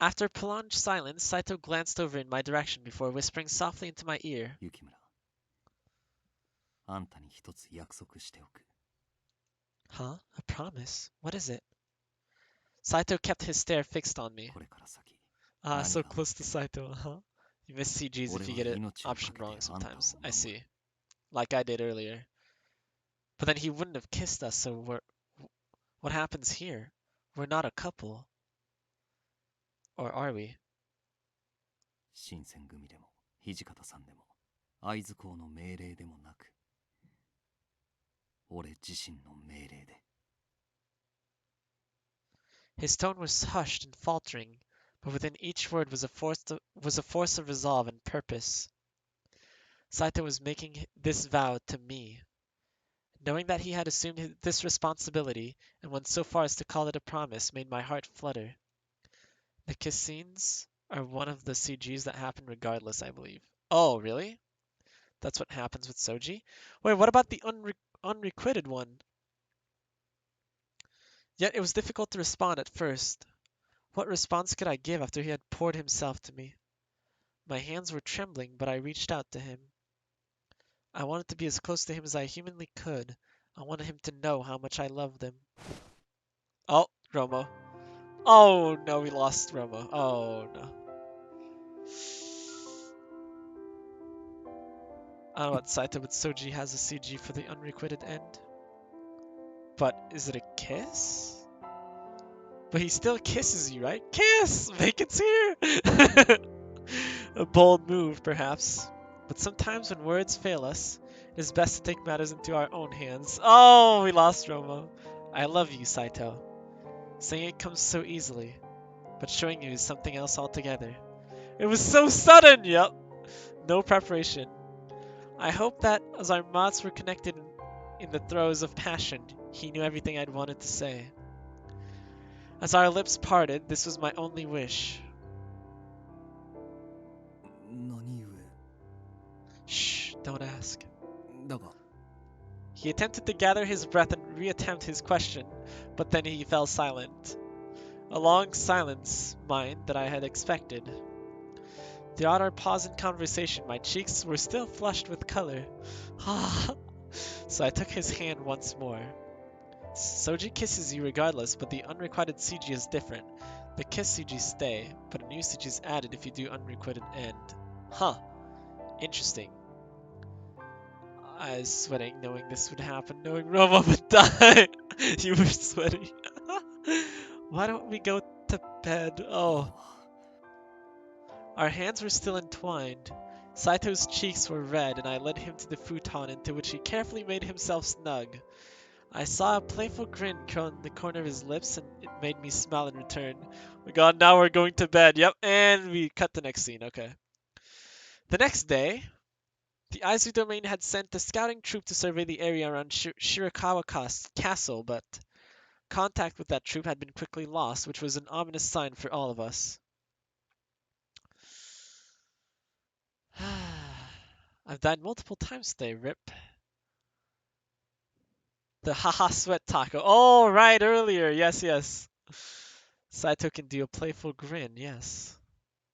[SPEAKER 1] After prolonged silence, Saito glanced over in my direction before whispering softly into my ear.
[SPEAKER 5] 雪村。あんたに一つ約束しておく。
[SPEAKER 1] Huh? A promise? What is it? Saito kept his stare fixed on me.
[SPEAKER 5] これから先。
[SPEAKER 1] Ah, so close to Saito, huh? You miss CGs if you get an option wrong sometimes. I see. Like I did earlier. But then he wouldn't have kissed us, so what happens here? We're not a couple. Or are we?
[SPEAKER 5] 新選組でも土方さんでも会津公の命令でもなく俺自身の命令で。
[SPEAKER 1] His tone was hushed and faltering, but within each word was a force of resolve and purpose. Saito was making this vow to me. Knowing that he had assumed this responsibility and went so far as to call it a promise made my heart flutter. The kiss scenes are one of the CGs that happen regardless, I believe. Oh, really? That's what happens with Soji? Wait, what about the unrequited one? Yet it was difficult to respond at first. What response could I give after he had poured himself to me? My hands were trembling, but I reached out to him. I wanted to be as close to him as I humanly could. I wanted him to know how much I loved him. Oh, Romo. Oh no, we lost Romo. Oh no. I don't know about Saito, but Soji has a CG for the unrequited end. But is it a kiss? But he still kisses you, right? Kiss! Vacan's here! A bold move, perhaps. But sometimes when words fail us, it is best to take matters into our own hands. Oh, we lost Romo. I love you, Saito. Saying it comes so easily, but showing you is something else altogether. It was so sudden! Yep. No preparation. I hope that as our mouths were connected in the throes of passion, he knew everything I'd wanted to say. As our lips parted, this was my only wish.
[SPEAKER 5] 何故
[SPEAKER 1] Shh, don't ask.
[SPEAKER 5] だが
[SPEAKER 1] He attempted to gather his breath and reattempt his question, but then he fell silent. A long silence, mine, that I had expected. Throughout our pause in conversation, my cheeks were still flushed with color. So I took his hand once more. Soji kisses you regardless, but the unrequited CG is different. The kiss CG stay, but a new CG is added if you do unrequited end. Huh. Interesting. I was sweating knowing this would happen, knowing Roma would die. You were sweating. Why don't we go to bed? Oh. Our hands were still entwined. Saito's cheeks were red, and I led him to the futon into which he carefully made himself snug. I saw a playful grin curl in the corner of his lips, and it made me smile in return. Oh my god, now we're going to bed. Yep, and we cut the next scene. Okay. The next day, the Aizu domain had sent a scouting troop to survey the area around Shirakawa Castle, but contact with that troop had been quickly lost, which was an ominous sign for all of us. I've died multiple times today, Rip. The haha sweat taco. Oh, right, earlier. Yes, yes. Saito can do a playful grin, yes.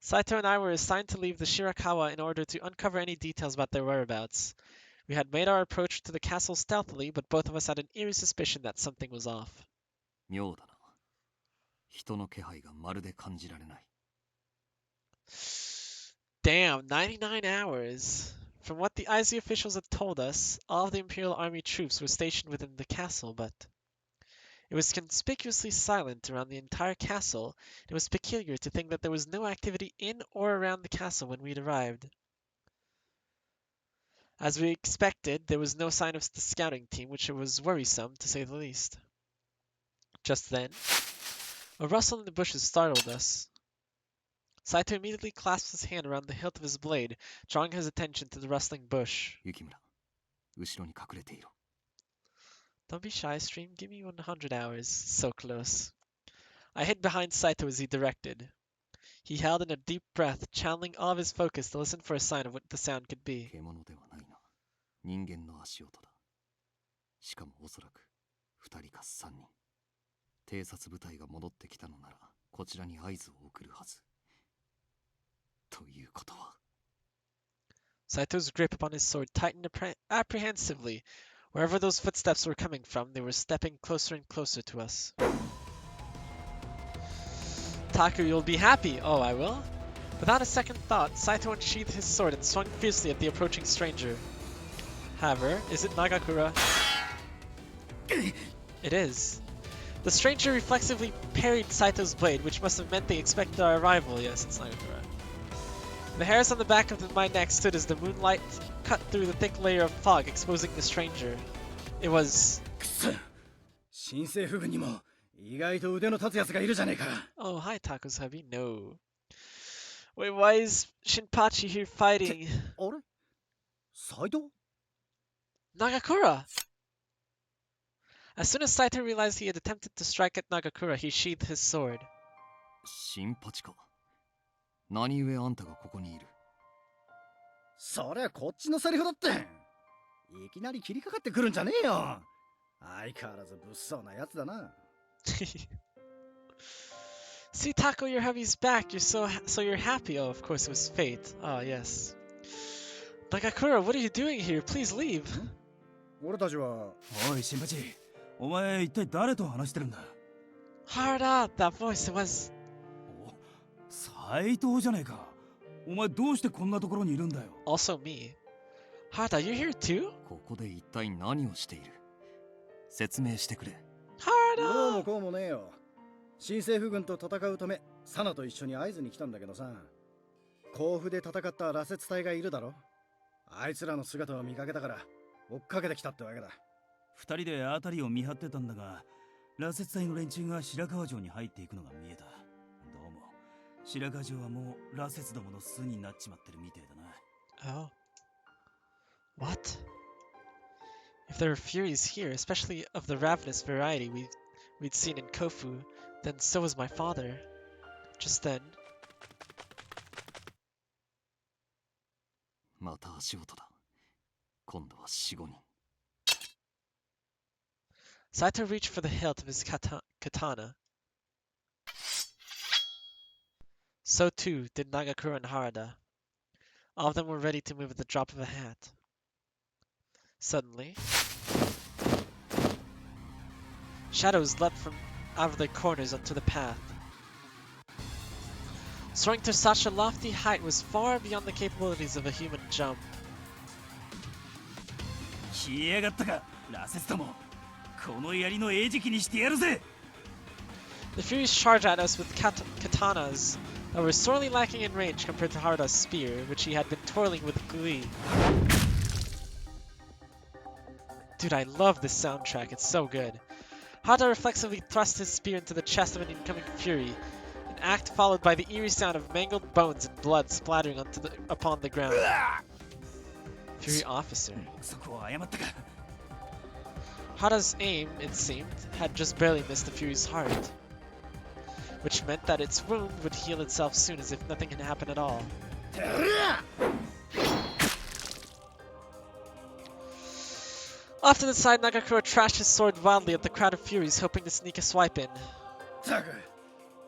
[SPEAKER 1] Saito and I were assigned to leave the Shirakawa in order to uncover any details about their whereabouts. We had made our approach to the castle stealthily, but both of us had an eerie suspicion that something was off.
[SPEAKER 5] 妙だな。人の気配がまるで感じられない。
[SPEAKER 1] Damn, 99 hours. From what the Aizu officials had told us, all of the Imperial Army troops were stationed within the castle, but it was conspicuously silent around the entire castle. It was peculiar to think that there was no activity in or around the castle when we'd arrived. As we expected, there was no sign of the scouting team, which was worrisome, to say the least. Just then, a rustle in the bushes startled us. Saito immediately clasped his hand around the hilt of his blade, drawing his attention to the rustling bush.
[SPEAKER 5] 雪村、後ろに隠れていろ。
[SPEAKER 1] Don't be shy, Stream. Give me 100 hours. So close. I hid behind Saito as he directed. He held in a deep breath, channeling all of his focus to listen for a sign of what the sound could be.
[SPEAKER 5] 獣ではないな。人間の足音だ。しかもおそらく2人か3人。偵察部隊が戻ってきたのなら、こちらに合図を送るはず。ということは。
[SPEAKER 1] Saito's grip upon his sword tightened apprehensively. Wherever those footsteps were coming from, they were stepping closer and closer to us. Taku, you'll be happy. Oh, I will? Without a second thought, Saito unsheathed his sword and swung fiercely at the approaching stranger. However, is it Nagakura? It is. The stranger reflexively parried Saito's blade, which must have meant they expected our arrival. Yes, it's Nagakura. The hairs on the back of my neck stood as the moonlight cut through the thick layer of fog, exposing the stranger. It was...
[SPEAKER 3] 新政府軍にも意外と腕の立つやつがいるじゃねえか。
[SPEAKER 1] Oh, hi, Taco's hubby. No. Wait, why is Shinpachi here fighting?
[SPEAKER 3] あれサイド
[SPEAKER 1] Nagakura! As soon as Saito realized he had attempted to strike at Nagakura, he sheathed his sword.
[SPEAKER 5] 新八か。何故あんたがここにいる？
[SPEAKER 3] そりゃこっちのセリフだって。いきなり切りかかってくるんじゃねえよ。相変わらず物騒なやつだな。
[SPEAKER 1] See, Taco, your hubby's back. So you're happy. Oh, of course it was fate. Oh, yes. Nagakura, what are you doing here? Please leave.
[SPEAKER 3] 俺たちは。
[SPEAKER 6] おい、新八。お前一体誰と話してるんだ？
[SPEAKER 1] Harada, that voice, it was...
[SPEAKER 6] 斎藤じゃねえか。お前どうしてこんなところにいるんだよ。
[SPEAKER 1] Also me. Harada, you're here too?
[SPEAKER 5] ここで一体何をしている？説明してくれ。
[SPEAKER 1] Harada!
[SPEAKER 3] どうもこうもねえよ。新政府軍と戦うため、サナと一緒に会津に来たんだけどさ。甲府で戦った羅刹隊がいるだろ。あいつらの姿を見かけたから追っかけてきたってわけだ。
[SPEAKER 6] 二人で辺りを見張ってたんだが、羅刹隊の連中が白川城に入っていくのが見えた。どうも白川城はもう羅刹どもの巣になっちまってるみてえだな。
[SPEAKER 1] Oh. What? If there are furies here, especially of the ravenous variety we'd seen in Kofu, then so was my father. Just then...
[SPEAKER 5] また足音だ。今度は4、5人。
[SPEAKER 1] Saito reached for the hilt of his katana. So too did Nagakura and Harada. All of them were ready to move at the drop of a hat. Suddenly, shadows leapt from out of their corners onto the path. Soaring to such a lofty height was far beyond the capabilities of a human jump.
[SPEAKER 6] 来やがったか、羅刹ども。この槍の餌食にしてやるぜ。
[SPEAKER 1] The Furies charged at us with katanas that were sorely lacking in range compared to Harada's spear, which he had been twirling with glee. Dude, I love this soundtrack, it's so good. Harada reflexively thrust his spear into the chest of an incoming Fury, an act followed by the eerie sound of mangled bones and blood splattering upon the ground. Fury officer. Harada's aim, it seemed, had just barely missed the Fury's heart, which meant that its wound would heal itself soon as if nothing had happened at all. Off to the side, Nagakura trashed his sword wildly at the crowd of Furies, hoping to sneak a swipe in.
[SPEAKER 3] ったく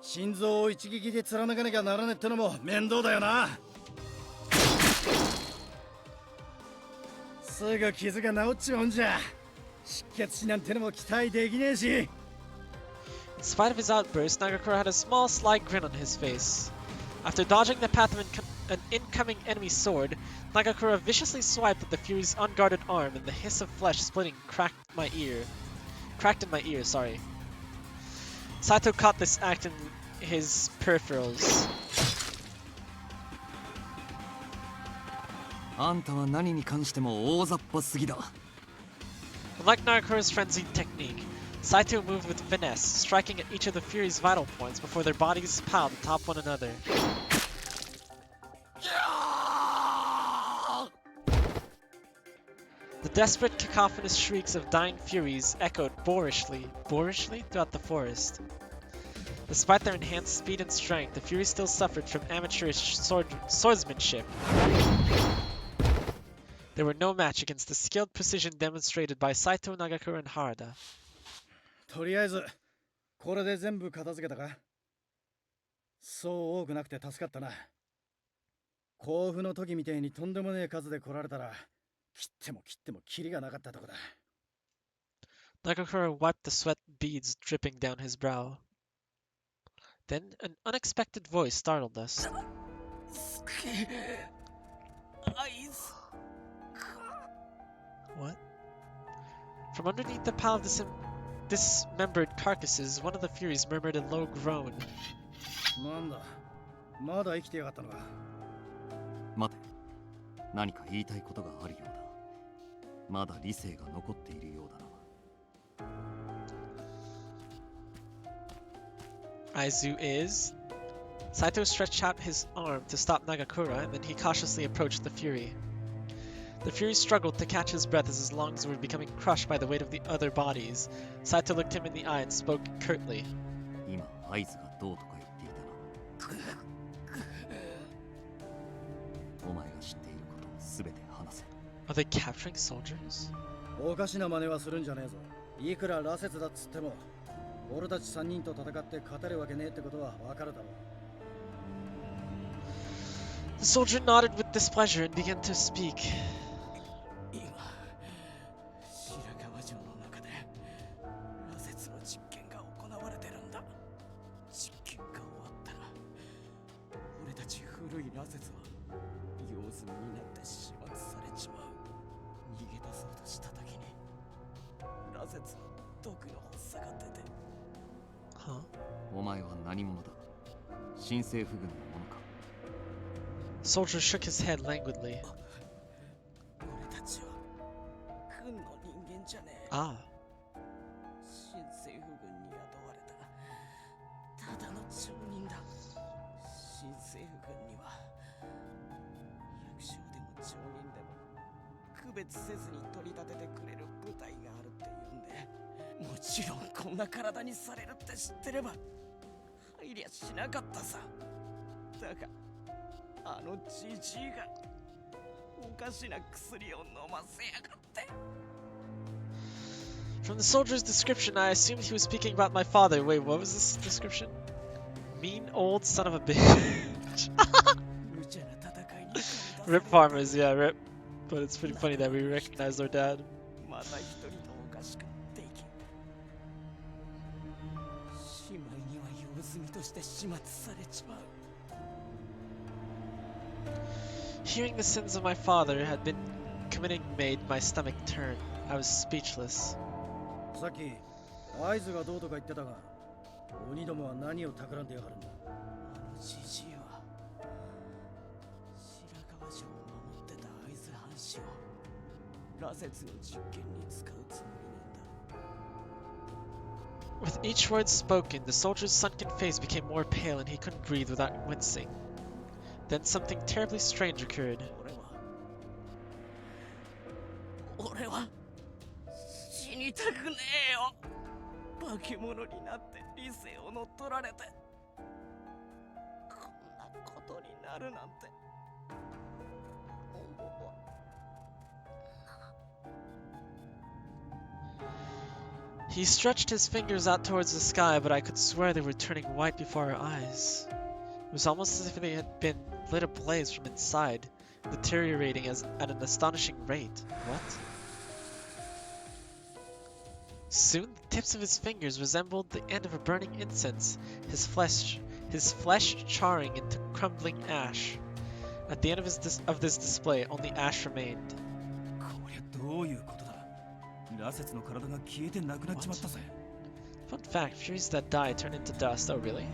[SPEAKER 3] 心臓を一撃で貫かなきゃならねえってのも面倒だよな。すぐ傷が治っちまうんじゃ。失血死なんてのも期待できねえし。
[SPEAKER 1] In spite of his outburst, Nagakura had a small, sly grin on his face. After dodging the path of an incoming enemy sword, Nagakura viciously swiped at the Fury's unguarded arm, and the hiss of flesh splitting cracked in my ear, sorry. Saito caught this act in his peripherals.
[SPEAKER 5] あんたは何に関しても大雑把すぎだ。
[SPEAKER 1] Unlike Nagakura's frenzied technique, Saito moved with finesse, striking at each of the Fury's vital points before their bodies piled atop one another. The desperate, cacophonous shrieks of dying Furies echoed boorishly throughout the forest. Despite their enhanced speed and strength, the Furies still suffered from amateurish swordsmanship. They were no match against the skilled precision demonstrated by Saito, Nagakura, and Harada.
[SPEAKER 3] とりあえずこれで全部片付けたか。そう多くなくて助かったな。甲府の時みてえにとんでもねえ数で来られたら切ってもキリがなかったとこだ。
[SPEAKER 1] Nagakura wiped the sweat beads dripping down his brow. Then an unexpected voice startled us. What? From underneath the pile of dismembered carcasses, one of the Furies murmured a low groan.
[SPEAKER 3] なんだ、まだ生きてやがったのか。
[SPEAKER 5] 待て、何か言いたいことがあるようだ。まだ理性が残っているようだな。
[SPEAKER 1] Aizu is. Saito stretched out his arm to stop Nagakura, and then he cautiously approached the Fury. The Fury struggled to catch his breath as his lungs were becoming crushed by the weight of the other bodies. Saito looked him in the eye and spoke curtly.
[SPEAKER 5] 今、合図がどうとか言っていたな。お前が知っていることをすべて話せ。
[SPEAKER 1] Are they capturing soldiers?
[SPEAKER 3] おかしな真似はするんじゃねえぞ。いくら羅刹だっつっても、俺たち3人と戦って勝てるわけねえってことはわかるだろう。
[SPEAKER 1] The soldier nodded with displeasure and began to speak.
[SPEAKER 10] 今、白川城の中で羅刹の実験が行われてるんだ。実験が終わったら、俺たち古い羅刹は用済みになって始末されちまう。逃げ出そうとした時に羅刹の毒の発作が出て。
[SPEAKER 1] Huh?
[SPEAKER 5] お前は何者だ。新政府軍の者か。
[SPEAKER 1] Soldier shook his head languidly.
[SPEAKER 10] 俺たちは軍の人間じゃねえ。
[SPEAKER 1] Ah.
[SPEAKER 10] 新政府軍に雇われたただの町人だ。新政府軍には役所でも町人でも区別せずに取り立ててくれる部隊があるって言うんで、もちろんこんな体にされるって知ってれば入りゃしなかったさ。だがあのじじいがおかしな薬を飲ませやがって。
[SPEAKER 1] From the soldier's description, I assumed he was speaking about my father. Wait, what was this description? Mean old son of a bitch. Rip farmers, yeah, rip. But it's pretty funny that we recognized our dad.
[SPEAKER 10] また一人のおかしくできん。姉妹には用済みとして始末されちまう。
[SPEAKER 1] Hearing the sins of my father had been committing made my stomach turn. I was speechless.
[SPEAKER 3] さっき合図がどうとか言ってたが、鬼どもは何を企んでやがるんだ。
[SPEAKER 10] あのじじいは白川城を守ってた会津藩士を羅刹の実験に使うつもりなんだ。
[SPEAKER 1] With each word spoken, the soldier's sunken face became more pale and he couldn't breathe without wincing. Then something terribly strange occurred.
[SPEAKER 10] 俺は死にたくねえよ。化け物になって理性を乗っ取られてこんなことになるなんて。
[SPEAKER 1] He stretched his fingers out towards the sky, but I could swear they were turning white before our eyes. It was almost as if they had been lit ablaze from inside, deteriorating at an astonishing rate. What? Soon the tips of his fingers resembled the end of a burning incense, his flesh charring into crumbling ash. At the end of this display, only ash remained.
[SPEAKER 6] こりゃどういうことだ。羅刹の体が消えてなくなっちまったぜ。
[SPEAKER 1] Fun fact, Furies that die turn into dust. Oh, really?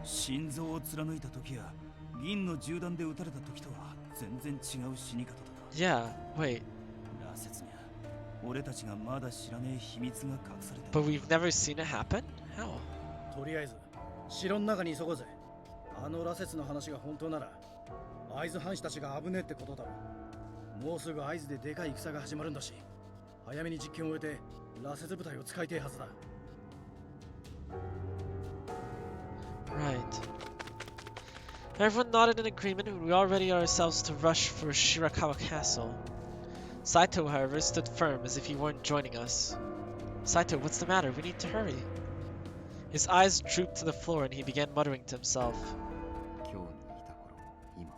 [SPEAKER 6] 心臓を貫いた時や銀の銃弾で撃たれた時とは全然違う死に方だな。
[SPEAKER 1] Yeah, wait.
[SPEAKER 6] 羅刹には俺たちがまだ知らねえ秘密が隠されてる。
[SPEAKER 1] But we've never seen it happen? How?
[SPEAKER 3] とりあえず城の中に急ごうぜ。あの羅刹の話が本当なら会津藩士たちが危ねえってことだろう。もうすぐ会津ででかい戦が始まるんだし、早めに実験を終えて羅刹部隊を使いてえはずだ。
[SPEAKER 1] Right. Everyone nodded in agreement, and we all readied ourselves to rush for Shirakawa Castle. Saito, however, stood firm as if he weren't joining us. Saito, what's the matter? We need to hurry. His eyes drooped to the floor and he began muttering to himself.
[SPEAKER 5] 今日にいた頃、今、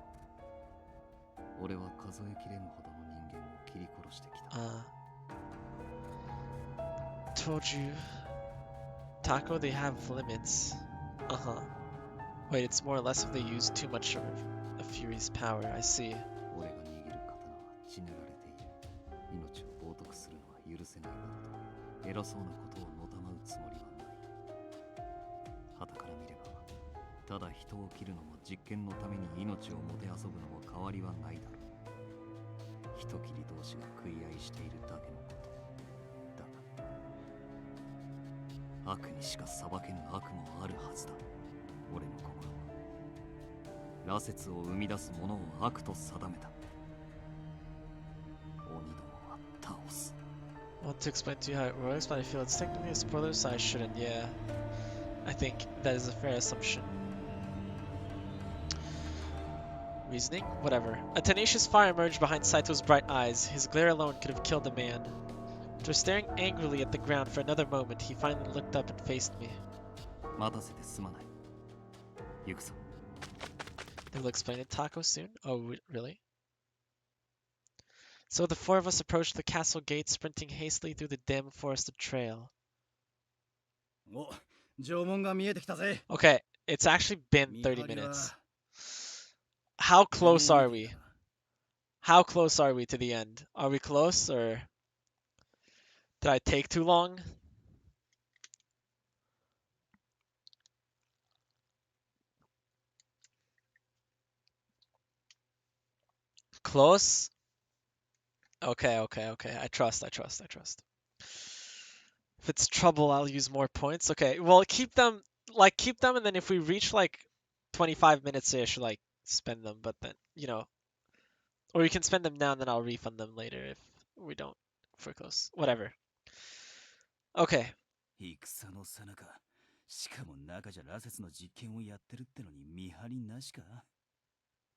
[SPEAKER 5] 俺は数えきれぬほどの人間を切り殺してきた。
[SPEAKER 1] Told you. Taco, they have limits. Uh-huh. Wait, it's more or less if they use too much of a Fury's power. I see.
[SPEAKER 5] 俺が握る刀は血塗られている。命を冒涜するのは許せないなどと偉そうなことをのたまうつもりはない。傍から見れば、ただ人を切るのも実験のために命をもてあそぶのも変わりはないだろう。人斬り同士が食い合いしているだけのこと。だが、悪にしか裁けぬ悪もあるはずだ。俺の心は羅刹を生み出す者を悪と定めた。鬼どもは倒す。
[SPEAKER 1] I want to explain to you how it works, but I feel it's technically a spoiler, so I shouldn't. Yeah. I think that is a fair assumption. Reasoning? Whatever. A tenacious fire emerged behind Saito's bright eyes. His glare alone could have killed a man. After staring angrily at the ground for another moment, he finally looked up and faced me.
[SPEAKER 5] 待たせてすまない。行くぞ。
[SPEAKER 1] They will explain it Taco soon? Oh, really? So the four of us approached the castle gate, sprinting hastily through the dim forested trail.
[SPEAKER 3] お、城門が見えてきたぜ。
[SPEAKER 1] Okay, it's actually been 30 minutes. How close are we? How close are we to the end? Are we close, or did I take too long? Close? Okay. I trust. If it's trouble, I'll use more points. Okay, well, keep them, and then if we reach, 25 minutes-ish, spend them, but then, or you can spend them now and then I'll refund them later if we don't, if we're close. Whatever. Okay.
[SPEAKER 6] 戦の最中、しかも中じゃ羅刹の実験をやってるってのに見張りなしか。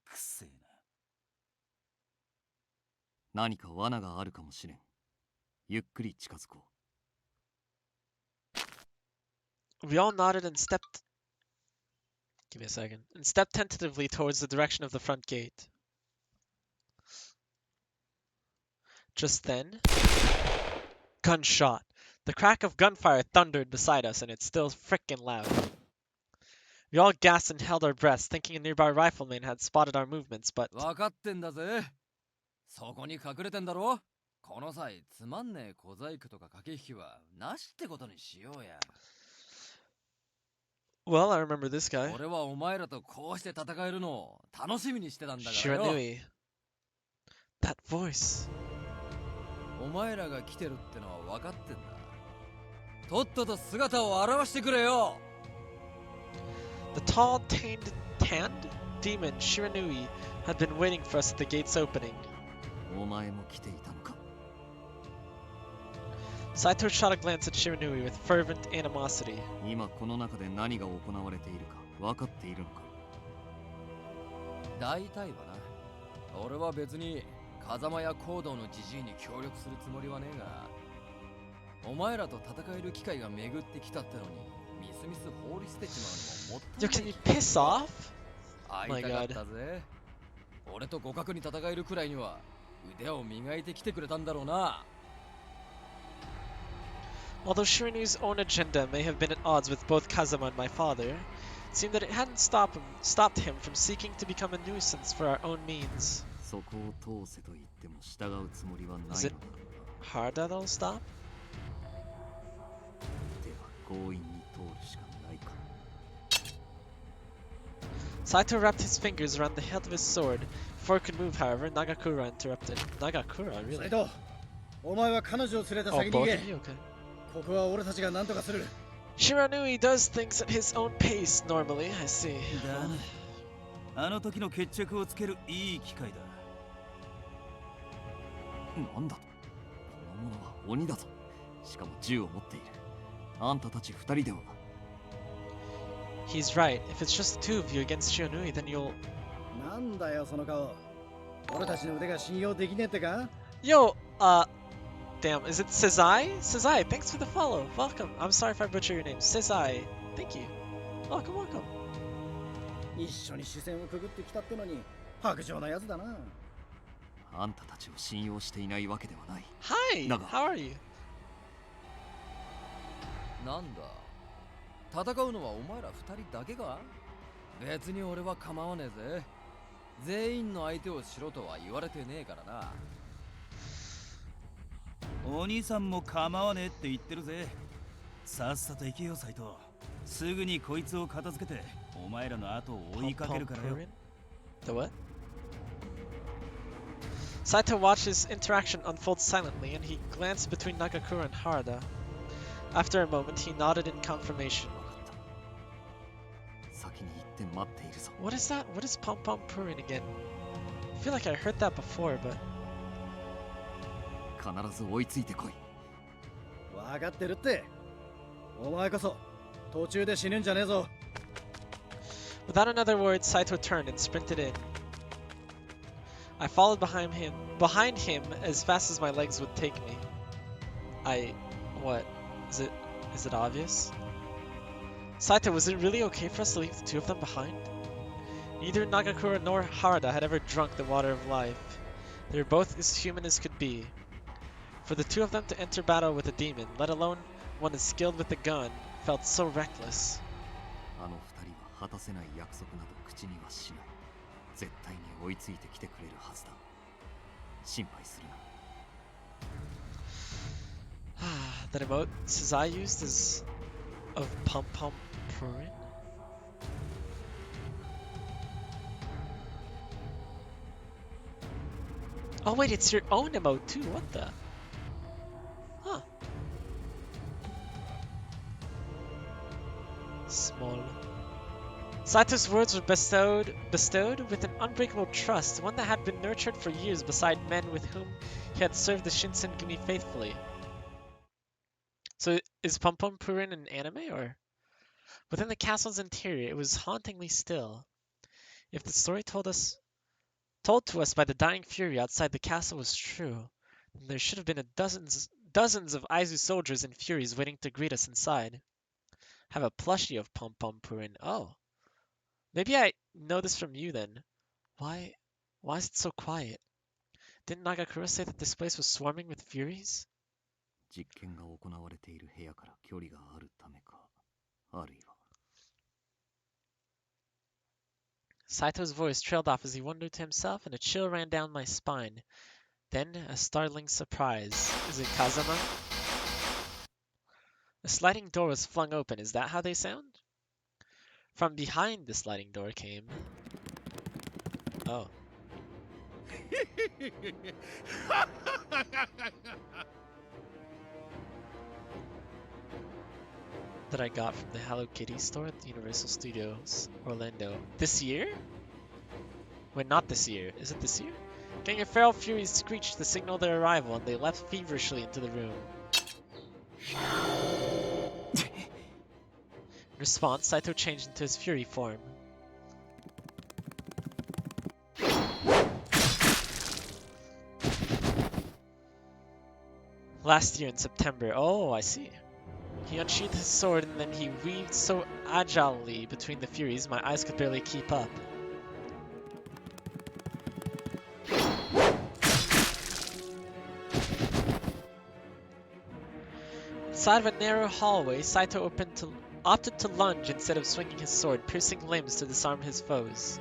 [SPEAKER 6] くせえな。
[SPEAKER 5] 何か罠があるかもしれん。ゆっくり近づこう。
[SPEAKER 1] We all nodded and stepped. Give me a second. And stepped tentatively towards the direction of the front gate. Just then, gunshot. The crack of gunfire thundered beside us, and it's still frickin' loud. We all gasped and held our breaths, thinking a nearby rifleman had spotted our movements, but
[SPEAKER 12] 分かってんだぜ。そこに隠れてんだろ。この際つまんねえ小細工とか駆け引きはなしってことにしようや。
[SPEAKER 1] well, I remember this guy.
[SPEAKER 12] 俺はお前らとこうして戦えるのを楽しみにしてたんだからよ。
[SPEAKER 1] Shiranui. That voice.
[SPEAKER 12] お前らが来てるってのは分かってんだ。とっとと姿を現してくれよ。
[SPEAKER 1] The tall, tanned demon Shiranui had been waiting for us at the gate's opening.
[SPEAKER 5] お前も来ていたのか。
[SPEAKER 1] Saito shot a glance at Shiranui with fervent animosity.
[SPEAKER 5] 今この中で何が行われているか分かっているのか。
[SPEAKER 12] 大体はな。俺は別に風間や行動のじじいに協力するつもりはねえが、お前らと戦える機会が巡ってきたってのにみすみす放り捨てちまうのももった
[SPEAKER 1] Yo,
[SPEAKER 12] いな
[SPEAKER 1] can
[SPEAKER 12] い
[SPEAKER 1] you piss off?
[SPEAKER 12] 会いたかったぜ。俺と互角に戦えるくらいには腕を磨いてきてくれたんだろうな。
[SPEAKER 1] Although Shirinu's own agenda may have been at odds with both Kazama and my father, it seemed that it hadn't stopped him from seeking to become a nuisance for our own means.
[SPEAKER 5] そこを通せと言っても従うつもりはないの
[SPEAKER 1] Is
[SPEAKER 5] だ
[SPEAKER 1] it
[SPEAKER 5] ろうな。
[SPEAKER 1] Harda that'll stop?
[SPEAKER 5] では強引に通るしかないか。
[SPEAKER 1] Saito wrapped his fingers around the hilt of his sword. Before he could move, however, Nagakura interrupted. Nagakura,
[SPEAKER 3] サ
[SPEAKER 1] really?
[SPEAKER 3] イト、お前は彼女を連れて
[SPEAKER 1] Oh,
[SPEAKER 3] 先に
[SPEAKER 1] both
[SPEAKER 3] 行
[SPEAKER 1] of
[SPEAKER 3] け。
[SPEAKER 1] you? Okay.
[SPEAKER 3] ここは俺たちが何とかする。
[SPEAKER 1] Shiranui does things at his own pace normally, I see.
[SPEAKER 6] だね。あの時の決着をつけるいい機会だ。
[SPEAKER 5] なんだと。この者は鬼だぞ。しかも銃を持っている。あんたたち二人では。
[SPEAKER 1] He's right. If it's just the two of you against Shiranui, then you'll...
[SPEAKER 3] なんだよその顔。俺たちの腕が信用できねえってか？
[SPEAKER 1] Yo, damn, is it Sezai? Sezai, thanks for the follow. Welcome. I'm sorry if I butcher your name. Sezai, thank you. Welcome, welcome.
[SPEAKER 3] 一緒に視線をくぐってきたってのに白状なやつだな。
[SPEAKER 5] あんたたちを信用していないわけではない。
[SPEAKER 1] Hi,
[SPEAKER 5] Naga.
[SPEAKER 1] how are you?
[SPEAKER 12] なんだ、戦うのはお前ら二人だけか？別に俺は構わねえぜ。全員の相手をしろとは言われてねえからな。
[SPEAKER 6] お兄さんも構わねえって言ってるぜ。さっさと行けよサイト。すぐにこいつを片付けてお前らの後を追いかけるからよ。
[SPEAKER 1] The what? Saito watched his interaction unfold silently, and he glanced between Nagakura and Harada. After a moment, he nodded in confirmation.
[SPEAKER 5] 先に行って待っているぞ。
[SPEAKER 1] What is that? What is Pom Pom Purin again? I feel like I heard that before, but...
[SPEAKER 5] 必ず追いついてこい。
[SPEAKER 3] 分かってるって。お前こそ途中で死ぬんじゃねえぞ。
[SPEAKER 1] Without another word, Saito turned and sprinted in. I followed behind him as fast as my legs would take me. What? Is it obvious? Saito, was it really okay for us to leave the two of them behind? Neither Nagakura nor Harada had ever drunk the water of life. They were both as human as could be. For the two of them to enter battle with a demon, let alone one as skilled with a gun, felt so reckless.
[SPEAKER 5] あの二人は果たせない約束など口にはしない。絶対に追いついてきてくれるはずだ。心配するな。
[SPEAKER 1] That emote Sezai used is of Pom Pom Purin? Oh wait, it's your own emote too, what the? Huh. Small. Saito's words were bestowed with an unbreakable trust, one that had been nurtured for years beside men with whom he had served the Shinsengumi faithfully. So is Pom Pom Purin an anime, or? Within the castle's interior, it was hauntingly still. If the story told to us by the dying fury outside the castle was true, then there should have been dozens of Aizu soldiers and furies waiting to greet us inside. Have a plushie of Pom Pom Purin. Oh. Maybe I know this from you then. Why is it so quiet? Didn't Nagakura say that this place was swarming with furies?
[SPEAKER 5] 実験が行われている部屋から距離があるためか、あるいは。
[SPEAKER 1] Saito's voice trailed off as he wondered to himself, and a chill ran down my spine. Then a startling surprise. Is it Kazama? A sliding door was flung open. Is that how they sound? From behind the sliding door came... Oh. That I got from the Hello Kitty store at the Universal Studios Orlando. This year? Wait, not this year. Is it this year? Gang of feral furies screeched to signal their arrival, and they leapt feverishly into the room. In response, Saito changed into his fury form. Last year in September. Oh, I see. He unsheathed his sword and then he weaved so agilely between the Furies my eyes could barely keep up. Inside of a narrow hallway, Saito opted to lunge instead of swinging his sword, piercing limbs to disarm his foes.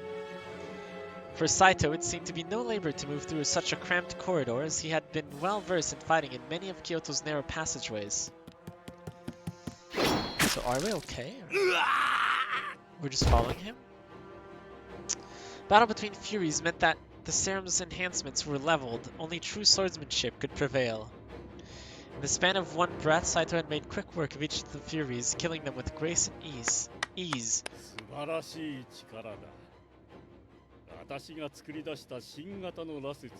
[SPEAKER 1] For Saito, it seemed to be no labor to move through such a cramped corridor, as he had been well versed in fighting in many of Kyoto's narrow passageways. So are we okay? We're just following him? Battle between Furies meant that the serum's enhancements were leveled. Only true swordsmanship could prevail. In the span of one breath, Saito had made quick work of each of the Furies, killing them with grace and ease.
[SPEAKER 8] 素晴らしい力だ。私が作り出した新型の羅刹を。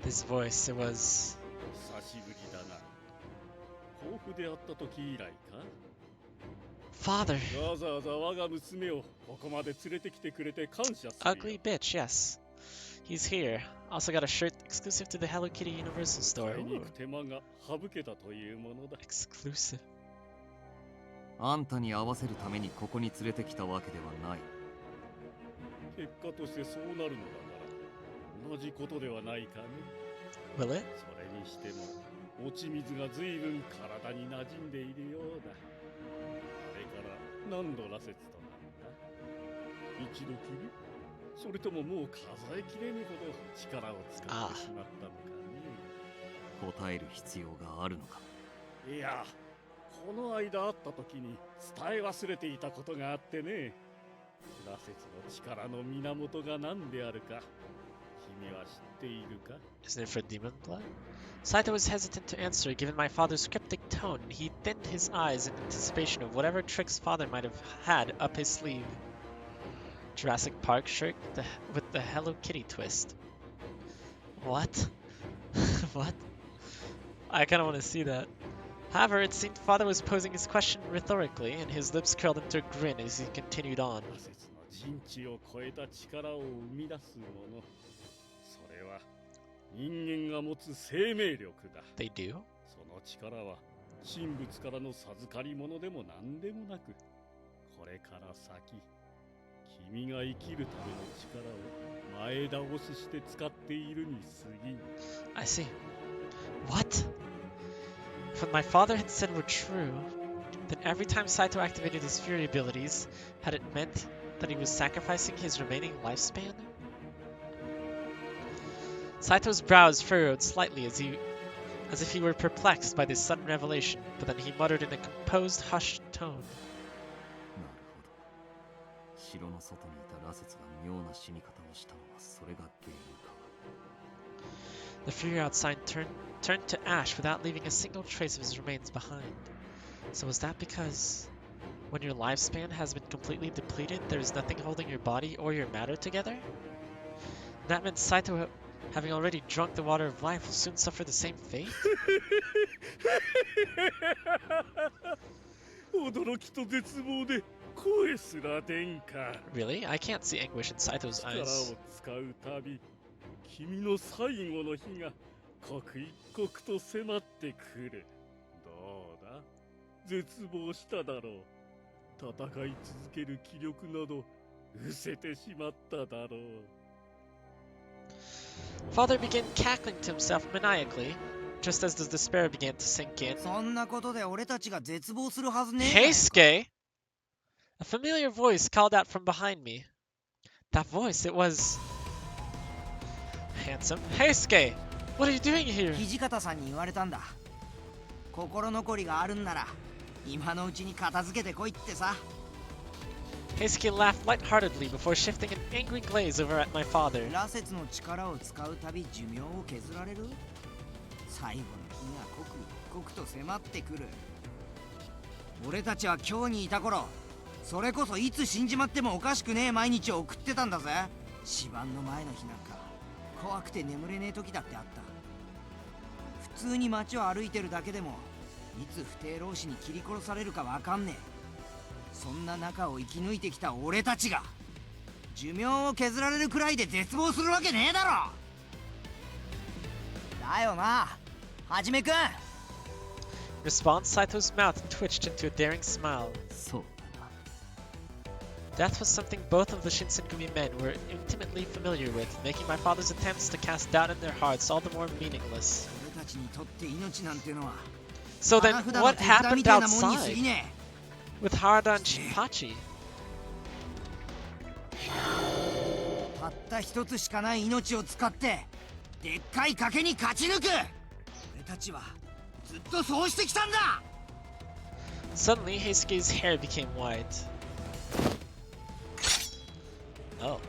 [SPEAKER 1] This voice, it was...
[SPEAKER 8] 久しぶりだな。甲府で会った時以来か
[SPEAKER 1] Father!
[SPEAKER 8] わざわざ我が娘をここまで連れてきてくれて感謝するよ。
[SPEAKER 1] Ugly bitch, yes. He's here. Also got a shirt exclusive to the Hello Kitty Universal Store.
[SPEAKER 8] 買いに行く手間が省けたというものだ。
[SPEAKER 1] Exclusive.
[SPEAKER 5] あんたに合わせるためにここに連れてきたわけではない。
[SPEAKER 8] 結果としてそうなるのだから同じことではないかね。
[SPEAKER 1] Will it?
[SPEAKER 8] それにしても落ち水が随分体に馴染んでいるようだ。あれから何度羅刹となった？一度きり？それとももう数えきれぬほど力を使ってしまったのかね。
[SPEAKER 5] 答える必要があるのか。
[SPEAKER 8] いや、この間会った時に伝え忘れていたことがあってね。羅刹の力の源が何であるか君は知っているか？
[SPEAKER 1] Isn't it for demon blood? Saito was hesitant to answer, given my father's cryptic tone. He thinned his eyes in anticipation of whatever tricks father might have had up his sleeve. Jurassic Park shirt with the Hello Kitty twist. What? What? I kind of want to see that. However, it seemed father was posing his question rhetorically, and his lips curled into a grin as he continued on.
[SPEAKER 8] 羅刹の人知を超えた力を生み出すもの、それは人間が持つ生命力だ。
[SPEAKER 1] They do?
[SPEAKER 8] その力は神仏からの授かり物でも何でもなく、これから先君が生きるための力を前倒しして使っているに過ぎん。
[SPEAKER 1] I see. What? If what my father had said were true, then every time Saito activated his Fury abilities, had it meant that he was sacrificing his remaining lifespan? Saito's brows furrowed slightly as if he were perplexed by this sudden revelation, but then he muttered in a composed, hushed tone.
[SPEAKER 5] 城の外にいた羅刹が妙な死に方をしたのはそれが原因か。
[SPEAKER 1] The Fury outside turned to ash without leaving a single trace of his remains behind. So was that because when your lifespan has been completely depleted, there is nothing holding your body or your matter together? That meant Saito, having already drunk the water of life, will soon suffer the same fate?
[SPEAKER 8] 驚きと絶望で声すら出んか。
[SPEAKER 1] Really? I can't see anguish in Saito's
[SPEAKER 8] 力
[SPEAKER 1] eyes.
[SPEAKER 8] を使うたび、君の最後の日が刻一刻と迫ってくる。どうだ？絶望しただろう。戦い続ける気力など失せてしまっただろう。
[SPEAKER 1] Father began cackling to himself maniacally, just as the despair began to sink in.
[SPEAKER 10] そんなことで俺たちが絶望するはずねえ。
[SPEAKER 1] Heisuke! A familiar voice called out from behind me. That voice, it was... Handsome. Heisuke! What are you doing here?
[SPEAKER 10] 土方さんに言われたんだ。心残りがあるんなら今のうちに片付けてこいってさ。
[SPEAKER 1] Heisuke laughed lightheartedly before shifting an angry glaze over at my father.
[SPEAKER 10] 羅刹の力を使うたび寿命を削られる？最後の日が刻一刻と迫ってくる。俺たちは今日にいた頃、それこそいつ死んじまってもおかしくねえ毎日を送ってたんだぜ。死番の前の日なんか怖くて眠れねえ時だってあった。普通に街を歩いてるだけでもいつ不定老死に切り殺されるかわかんねえ。そんな中を生き抜いてきた俺たちが寿命を削られるくらいで絶望するわけねえだろ。
[SPEAKER 11] だよな、はじめくん。
[SPEAKER 1] In response, Saito's mouth twitched into a daring smile.
[SPEAKER 5] そうだな。
[SPEAKER 1] Death was something both of the Shinsengumi men were intimately familiar with, making my father's attempts to cast doubt in their hearts all the more meaningless.
[SPEAKER 11] 俺たちにとって命なんてのは
[SPEAKER 1] So then,
[SPEAKER 11] 花札の
[SPEAKER 1] what
[SPEAKER 11] 手札
[SPEAKER 1] happened
[SPEAKER 11] みたいなもんに過
[SPEAKER 1] outside
[SPEAKER 11] ぎね
[SPEAKER 1] with Harada and Shinpachi?
[SPEAKER 11] え。たった一つしかない命を使ってでっかい賭けに勝ち抜く。俺たちはずっとそうしてきたんだ。
[SPEAKER 1] Suddenly, Heisuke's hair became white. Oh.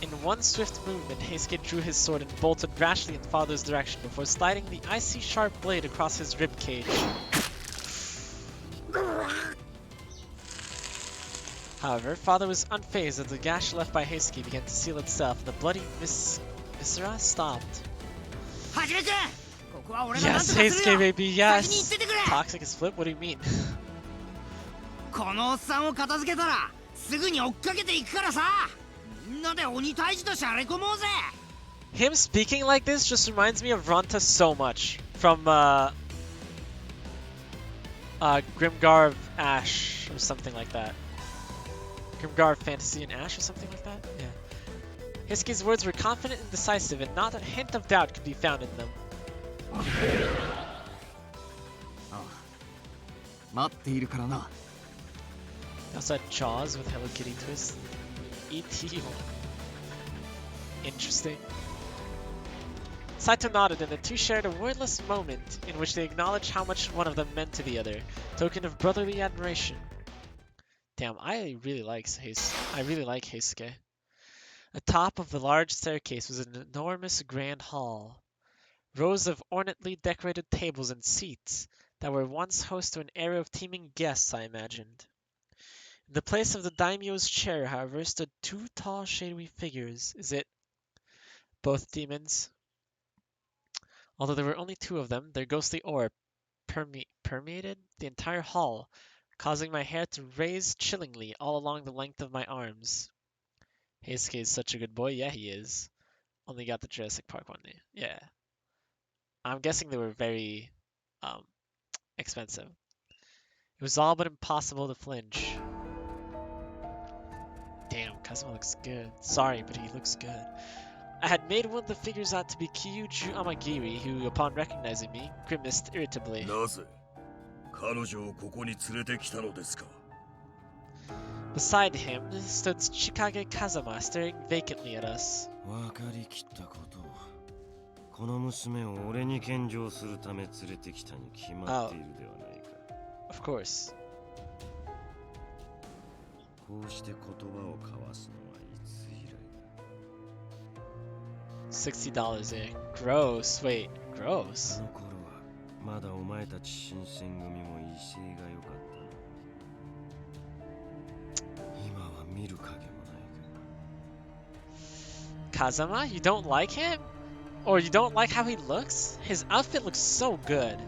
[SPEAKER 1] In one swift movement, Heisuke drew his sword and bolted rashly in father's direction before sliding the icy sharp blade across his ribcage. However, father was unfazed as the gash left by Heisuke began to seal itself and the bloody viscera stopped.
[SPEAKER 11] はじめくん、ここは俺がなんと
[SPEAKER 1] Yes,
[SPEAKER 11] かする
[SPEAKER 1] Heisuke
[SPEAKER 11] よ。
[SPEAKER 1] baby,
[SPEAKER 11] 先に行っ
[SPEAKER 1] yes!
[SPEAKER 11] ててくれ。
[SPEAKER 1] Toxic is flip? What do you mean?
[SPEAKER 11] このおっさんを片付けたらすぐに追っかけていくからさ。みんなで鬼退治としゃれ込もうぜ。
[SPEAKER 1] Him speaking like this just reminds me of Ronta so much from Grimgar of Ash or something like that. Grimgar of Fantasy and Ash or something like that? Yeah. Heisuke's words were confident and decisive, and not a hint of doubt could be found in them.
[SPEAKER 5] 待っているからな。
[SPEAKER 1] He also had Jaws with Hello Kitty twist. E.T. Interesting. Saito nodded, and the two shared a wordless moment in which they acknowledged how much one of them meant to the other, token of brotherly admiration. Damn, I really like Heisuke. Atop of the large staircase was an enormous grand hall. Rows of ornately decorated tables and seats that were once host to an area of teeming guests, I imagined. In the place of the daimyo's chair, however, stood two tall, shadowy figures. Is it both demons? Although there were only two of them, their ghostly aura permeated the entire hall, causing my hair to raise chillingly all along the length of my arms. Heisuke is such a good boy. Yeah, he is. Only got the Jurassic Park one. Yeah. I'm guessing they were very expensive. It was all but impossible to flinch. Damn, Kazuma looks good. Sorry, but he looks good. I had made one of the figures out to be Kyuju Amagiri, who, upon recognizing me, grimaced irritably.
[SPEAKER 7] なぜ彼女をここに連れてきたのですか
[SPEAKER 1] Beside him stood Chikage Kazama, staring vacantly at us.
[SPEAKER 13] 分かりきったことをこの娘を俺に献上するため連れてきたに決まっているではないか
[SPEAKER 1] Of course.
[SPEAKER 13] こうして言葉を交わすのはいつ以来だ
[SPEAKER 1] $60, eh? Gross. Wait, gross?
[SPEAKER 13] この頃はまだお前たち新選組も威勢が良かったな今は見る影もない
[SPEAKER 1] Kazama? You don't like him? Or you don't like how he looks? His outfit looks so good.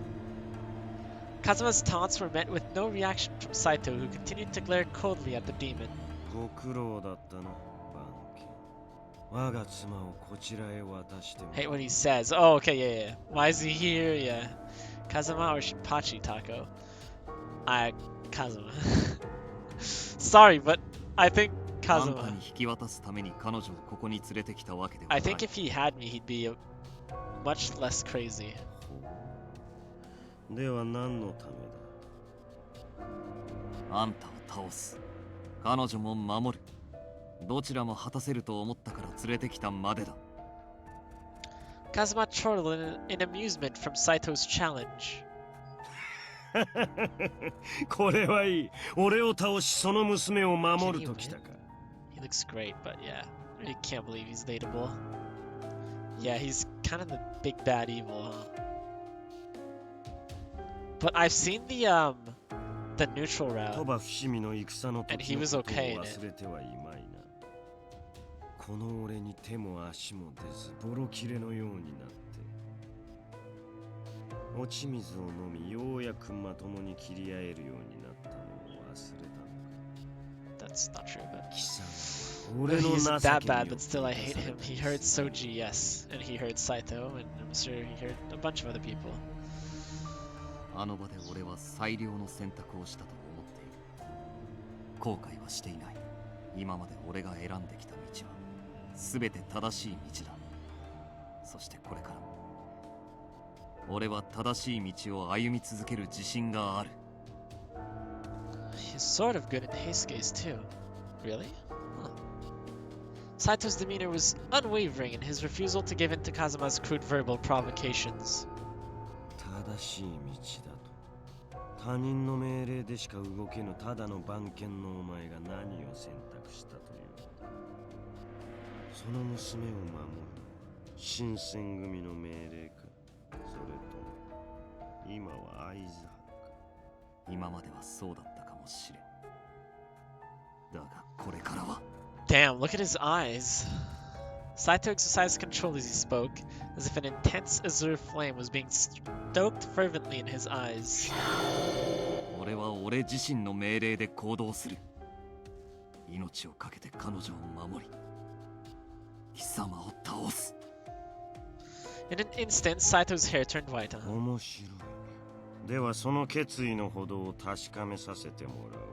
[SPEAKER 1] Kazama's taunts were met with no reaction from Saito, who continued to glare coldly at the demon.
[SPEAKER 13] ご苦労だったなバンケ我が妻をこちらへ渡しても
[SPEAKER 1] Hate what he says. Oh, okay, yeah. Why is he here? Yeah. Kazama or Shinpachi, Taco? Kazama. Sorry, but I think
[SPEAKER 5] あんた
[SPEAKER 1] Kazama.
[SPEAKER 5] に引き渡すために彼女をここに連れてきたわけではな
[SPEAKER 1] I
[SPEAKER 5] い。
[SPEAKER 1] think if he had me, he'd be much less crazy.
[SPEAKER 13] では何のためだ
[SPEAKER 5] あんたを倒す。彼女も守る。どちらも果たせると思ったから連れてきたまでだ。
[SPEAKER 1] Kazuma chortled in amusement from Saito's challenge.
[SPEAKER 13] これはいい俺を倒しその娘を守るときたか
[SPEAKER 1] He looks great, but yeah, I really can't believe he's dateable. Yeah, he's kind of the big bad evil, huh? But I've seen the neutral route,
[SPEAKER 13] 鳥羽伏見の戦の
[SPEAKER 1] and
[SPEAKER 13] 時
[SPEAKER 1] he
[SPEAKER 13] の
[SPEAKER 1] was
[SPEAKER 13] ことを
[SPEAKER 1] okay in
[SPEAKER 13] 忘
[SPEAKER 1] it.
[SPEAKER 13] れてはいまいなこの俺に手も足も出ずボロ切れのようになって落ち水を飲みようやくまともに切り合えるようになったのを忘れたのか
[SPEAKER 1] That's not true, but
[SPEAKER 13] 貴様は
[SPEAKER 1] He isn't that bad, but still I hate him. He hurt Soji, yes, and he hurt Saito, and I'm sure he hurt a bunch of other people.
[SPEAKER 5] あの場で俺は最良の選択をしたと思っている。後悔はしていない。今まで俺が選んできた道は全て正しい道だ。そしてこれから俺は正しい道を歩み続ける自信がある。
[SPEAKER 1] He's sort of good in haste gaze too. Really? Huh. Saito's demeanor was unwavering in his refusal to give in to Kazuma's crude verbal provocations.
[SPEAKER 13] 正しい道だと。他人の命令でしか動けぬただの番犬のお前が何を選択したというのだ。その娘を守るのは新選組の命令か、それとも今は会津藩か。
[SPEAKER 5] 今まではそうだったかもしれん。だがこれからは。
[SPEAKER 1] Damn, look at his eyes. Saito exercised control as he spoke, as if an intense azure flame was being stoked fervently in his eyes.
[SPEAKER 5] 俺は俺自身の命令で行動する。命を懸けて彼女を守り、貴様を倒す。
[SPEAKER 1] In an instant, Saito's hair turned white.
[SPEAKER 13] 面白い。ではその決意のほどを確かめさせてもらおう。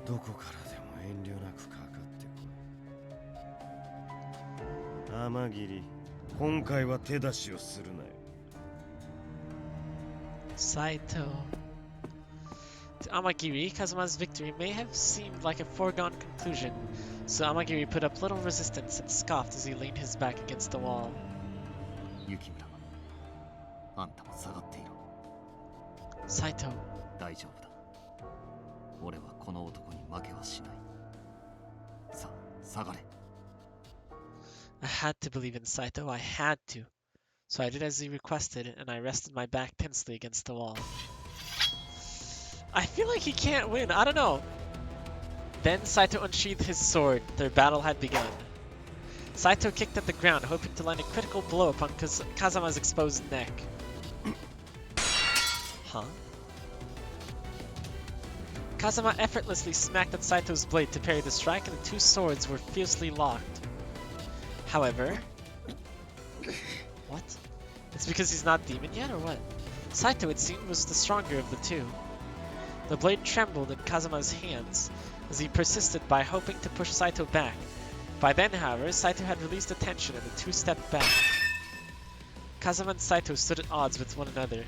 [SPEAKER 13] どこからでも遠慮なくかかってこい。天霧、今回は手出しをするなよ。
[SPEAKER 1] Saito. To Amagiri, Kazuma's victory may have seemed like a foregone conclusion, so Amagiri put up little resistance and scoffed as he leaned his back against the wall.
[SPEAKER 5] 雪村、あんたも下がっていろ。
[SPEAKER 1] Saito.
[SPEAKER 5] 大丈夫だ。俺はこの男に負けはしない。さあ、下がれ。
[SPEAKER 1] I had to believe in Saito, I had to. So I did as he requested, and I rested my back tensely against the wall. I feel like he can't win, I don't know. Then Saito unsheathed his sword. Their battle had begun. Saito kicked at the ground, hoping to land a critical blow upon Kazuma's exposed neck. Huh? Kazuma effortlessly smacked at Saito's blade to parry the strike, and the two swords were fiercely locked. However... What? It's because he's not demon yet, or what? Saito, it seemed, was the stronger of the two. The blade trembled in Kazuma's hands as he persisted by hoping to push Saito back. By then, however, Saito had released the tension and the two stepped back. Kazuma and Saito stood at odds with one another.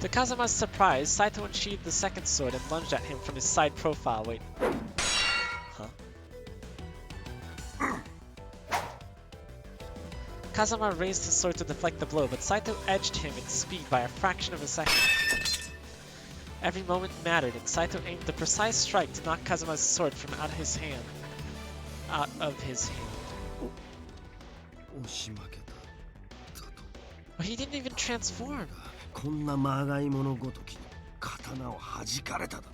[SPEAKER 1] To Kazuma's surprise, Saito unsheathed the second sword and lunged at him from his side profile. Wait. Huh? Kazuma raised his sword to deflect the blow, but Saito edged him in speed by a fraction of a second. Every moment mattered, and Saito aimed the precise strike to knock Kazuma's sword from out of his hand. But he didn't even transform.
[SPEAKER 13] こんなまがいものごときに刀を弾かれただと。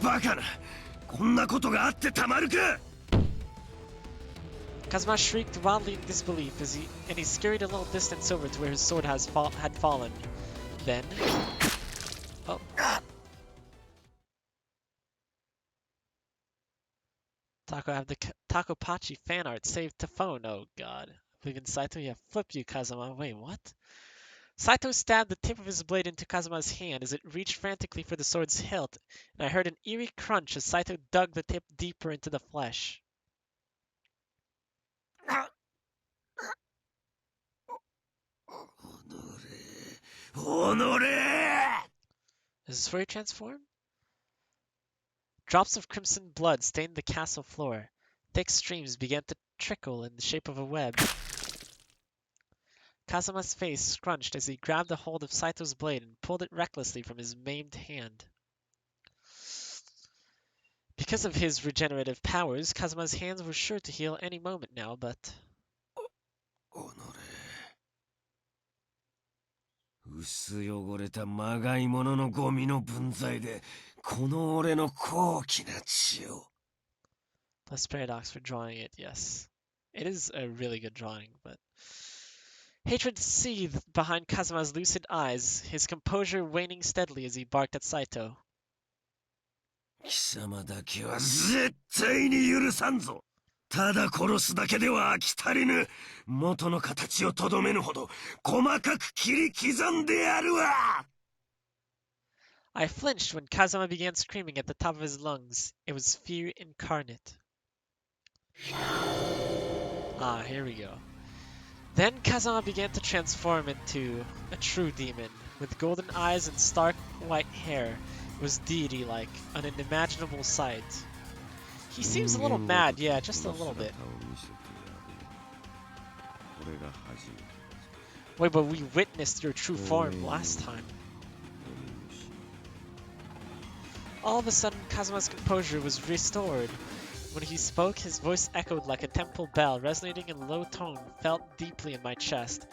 [SPEAKER 13] バカな、こんなことがあってたまるか。
[SPEAKER 1] Kazuma shrieked wildly in disbelief and he scurried a little distance over to where his sword had fallen. Then... Oh. Taco have the Takopachi fan art saved to phone. Oh god. I believe in Saito, yeah, flip you, Kazuma. Wait, what? Saito stabbed the tip of his blade into Kazuma's hand as it reached frantically for the sword's hilt, and I heard an eerie crunch as Saito dug the tip deeper into the flesh. Is this where he transformed? Drops of crimson blood stained the castle floor. Thick streams began to trickle in the shape of a web. Kazuma's face scrunched as he grabbed a hold of Saito's blade and pulled it recklessly from his maimed hand. Because of his regenerative powers, Kazuma's hands were sure to heal any moment now, but...
[SPEAKER 13] 薄汚れたまがいもののゴミの分際でこの俺の高貴な血を。
[SPEAKER 1] Plus paradox for drawing it, yes. It is a really good drawing, but... Hatred seethed behind Kazuma's lucid eyes, his composure waning steadily as he barked at Saito.
[SPEAKER 7] 貴様だけは絶対に許さんぞ。ただ殺すだけでは飽き足りぬ。元の形をとどめぬほど細かく切り刻んでやるわ。
[SPEAKER 1] I flinched when Kazama began screaming at the top of his lungs. It was fear incarnate. Ah, here we go. Then Kazama began to transform into a true demon. With golden eyes and stark white hair, it was deity-like, an unimaginable sight. He seems a little mad, yeah, just a little bit. Wait, but we witnessed your true form last time. All of a sudden, Kazuma's composure was restored. When he spoke, his voice echoed like a temple bell, resonating in low tone, felt deeply in my chest.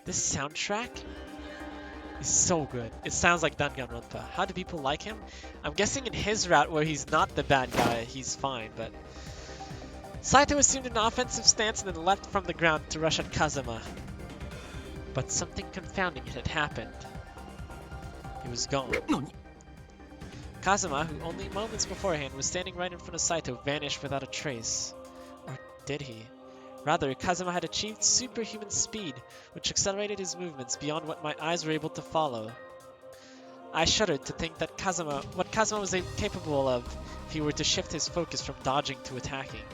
[SPEAKER 1] This soundtrack is so good. It sounds like Danganronpa. How do people like him? I'm guessing in his route where he's not the bad guy, he's fine, but... Saito assumed an offensive stance and then leapt from the ground to rush at Kazuma. But something confounding had happened. He was gone. Kazuma, who only moments beforehand was standing right in front of Saito, vanished without a trace. Or did he? Rather, Kazuma had achieved superhuman speed, which accelerated his movements beyond what my eyes were able to follow. I shuddered to think that what Kazuma was capable of if he were to shift his focus from dodging to attacking.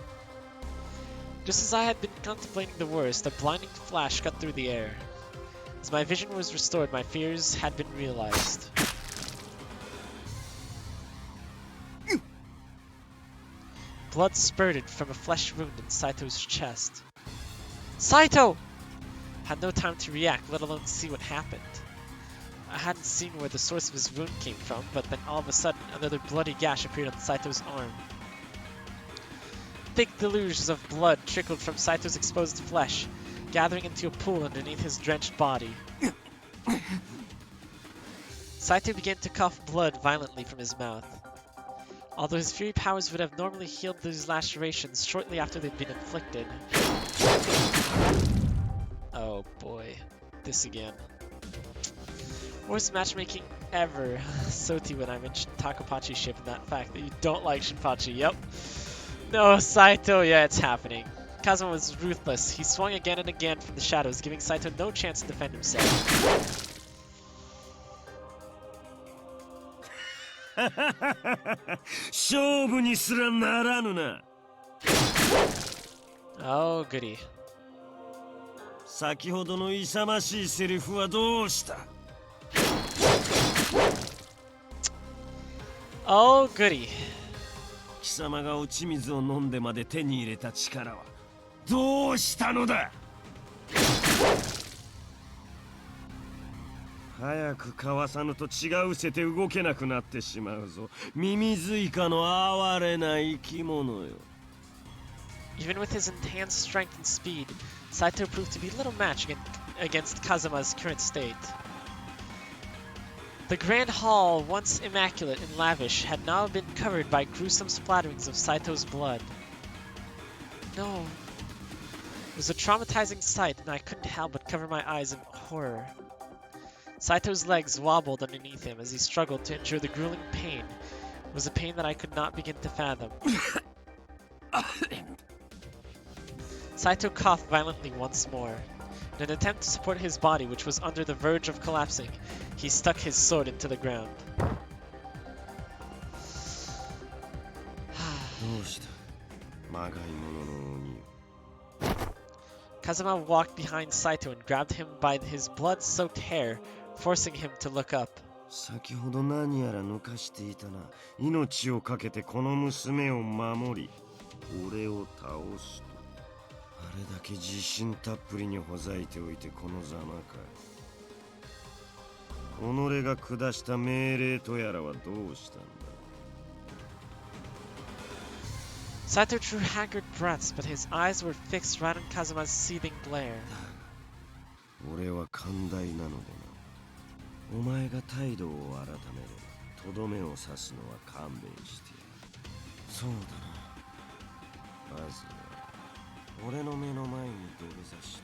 [SPEAKER 1] Just as I had been contemplating the worst, a blinding flash cut through the air. As my vision was restored, my fears had been realized. Blood spurted from a flesh wound in Saito's chest. Saito! Had no time to react, let alone see what happened. I hadn't seen where the source of his wound came from, but then all of a sudden, another bloody gash appeared on Saito's arm. Thick deluges of blood trickled from Saito's exposed flesh, gathering into a pool underneath his drenched body. Saito began to cough blood violently from his mouth. Although his fury powers would have normally healed these lacerations shortly after they'd been inflicted. Oh boy, this again. Worst matchmaking ever. Soti when I mentioned Takapachi's ship and that fact that you don't like Shinpachi, yep. No, Saito, yeah, it's happening. Kazuma was ruthless. He swung again and again from the shadows, giving Saito no chance to defend himself. Oh, goody.
[SPEAKER 13] 先ほどの勇ましいセリフはどうした？
[SPEAKER 1] Oh, goody.
[SPEAKER 13] 貴様が落ち水を飲んでまで手に入れた力はどうしたのだ？早くかわさぬと血が失せて動けなくなってしまうぞ。ミミズイカの哀れな生き物よ。
[SPEAKER 1] Even with his enhanced strength and speed, Saito proved to be little match against Kazuma's current state. The grand hall, once immaculate and lavish, had now been covered by gruesome splatterings of Saito's blood. No. It was a traumatizing sight, and I couldn't help but cover my eyes in horror. Saito's legs wobbled underneath him as he struggled to endure the grueling pain. It was a pain that I could not begin to fathom. Saito coughed violently once more. In an attempt to support his body, which was under the verge of collapsing, he stuck his sword into the ground. Kazuma walked behind Saito and grabbed him by his blood-soaked hair, forcing him to look up.
[SPEAKER 13] 先ほど何やら抜かしていたな。命をかけてこの娘を守り、俺を倒すと。あれだけ自信たっぷりにほざいておいてこのざまか。己が下した命令とやらはどうしたんだ。
[SPEAKER 1] Saito drew haggard breaths, but his eyes were fixed right on Kazuma's seething glare.
[SPEAKER 13] 俺は寛大なのでな。お前が態度を改めれば、とどめを刺すのは勘弁してやる。そうだな。まずは俺の目の前に土下座して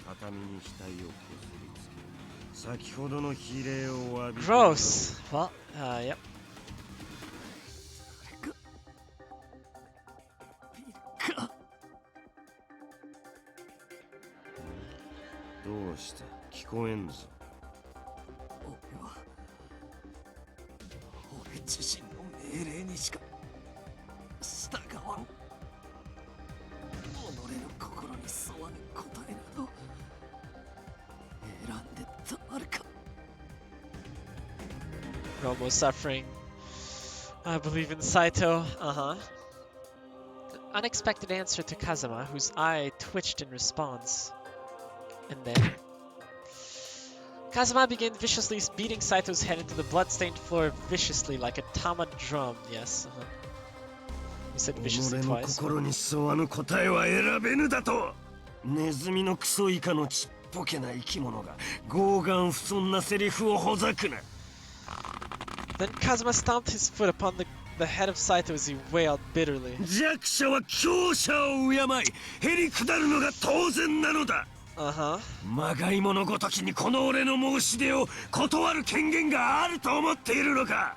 [SPEAKER 13] 畳に額をこすりつけ、先ほどの比例を浴びて
[SPEAKER 1] Gross. Well, yep.
[SPEAKER 13] どうした聞こえんぞ。
[SPEAKER 12] 俺自身の命令にしか従わん。己の心に沿わぬ答えなど選んでたまるか。
[SPEAKER 1] Romo suffering. I believe in Saito. Uh-huh. An unexpected answer to Kazama, whose eye twitched in response. And then Kazama began viciously beating Saito's head into the blood-stained floor viciously like a tama drum. Yes, uh-huh. You said viciously
[SPEAKER 13] 己の
[SPEAKER 1] twice.
[SPEAKER 13] 心に沿わぬ答えは選べぬだと。ネズミのクソ以下のちっぽけな生き物が傲岸不遜なセリフをほざくな。
[SPEAKER 1] Then Kazama stomped his foot upon the head of Saito as he wailed bitterly.
[SPEAKER 13] 弱者は強者を敬い、へりくだるのが当然なのだ。
[SPEAKER 1] Uh-huh.
[SPEAKER 13] まがいものごときにこの俺の申し出を断る権限があると思っているのか。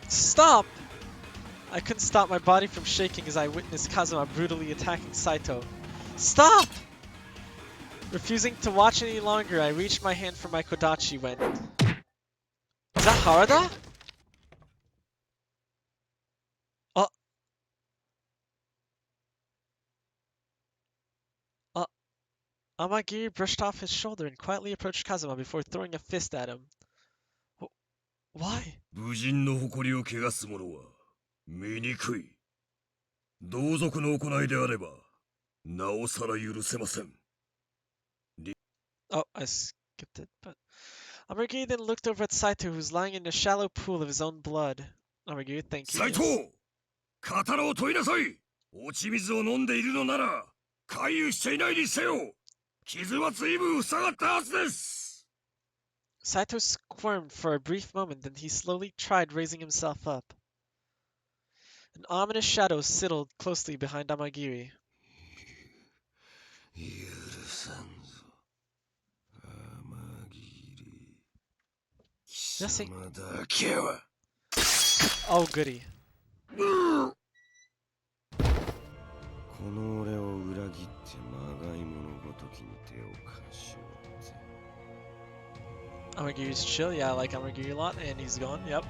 [SPEAKER 1] Stop! I couldn't stop my body from shaking as I witnessed Kazama brutally attacking Saito. Stop! Refusing to watch any longer, I reached my hand for my kodachi when... Is that Harada? Amagiri brushed off his shoulder and quietly approached Kazama before throwing a fist at him. Why?
[SPEAKER 7] 武人の誇りを汚す者は醜い。同族の行いであれば、なおさら許せません。
[SPEAKER 1] Oh, I skipped it, but... Amagiri then looked over at Saito, who's lying in a shallow pool of his own blood. Amagiri, thank you.
[SPEAKER 7] サイト、刀を研いなさい。落ち水を飲んでいるのなら、回遊していないにせよ。傷は随分塞がったはずです。
[SPEAKER 1] Saito squirmed for a brief moment, then he slowly tried raising himself up. An ominous shadow settled closely behind Amagiri.
[SPEAKER 13] 許さんぞ、天霧。貴様だけは。
[SPEAKER 1] Oh, goody.
[SPEAKER 13] この俺を裏切ってまがいものごときに手を貸しおって。
[SPEAKER 1] Amagiri's chill, yeah, I like Amagiri a lot, and he's gone, yep.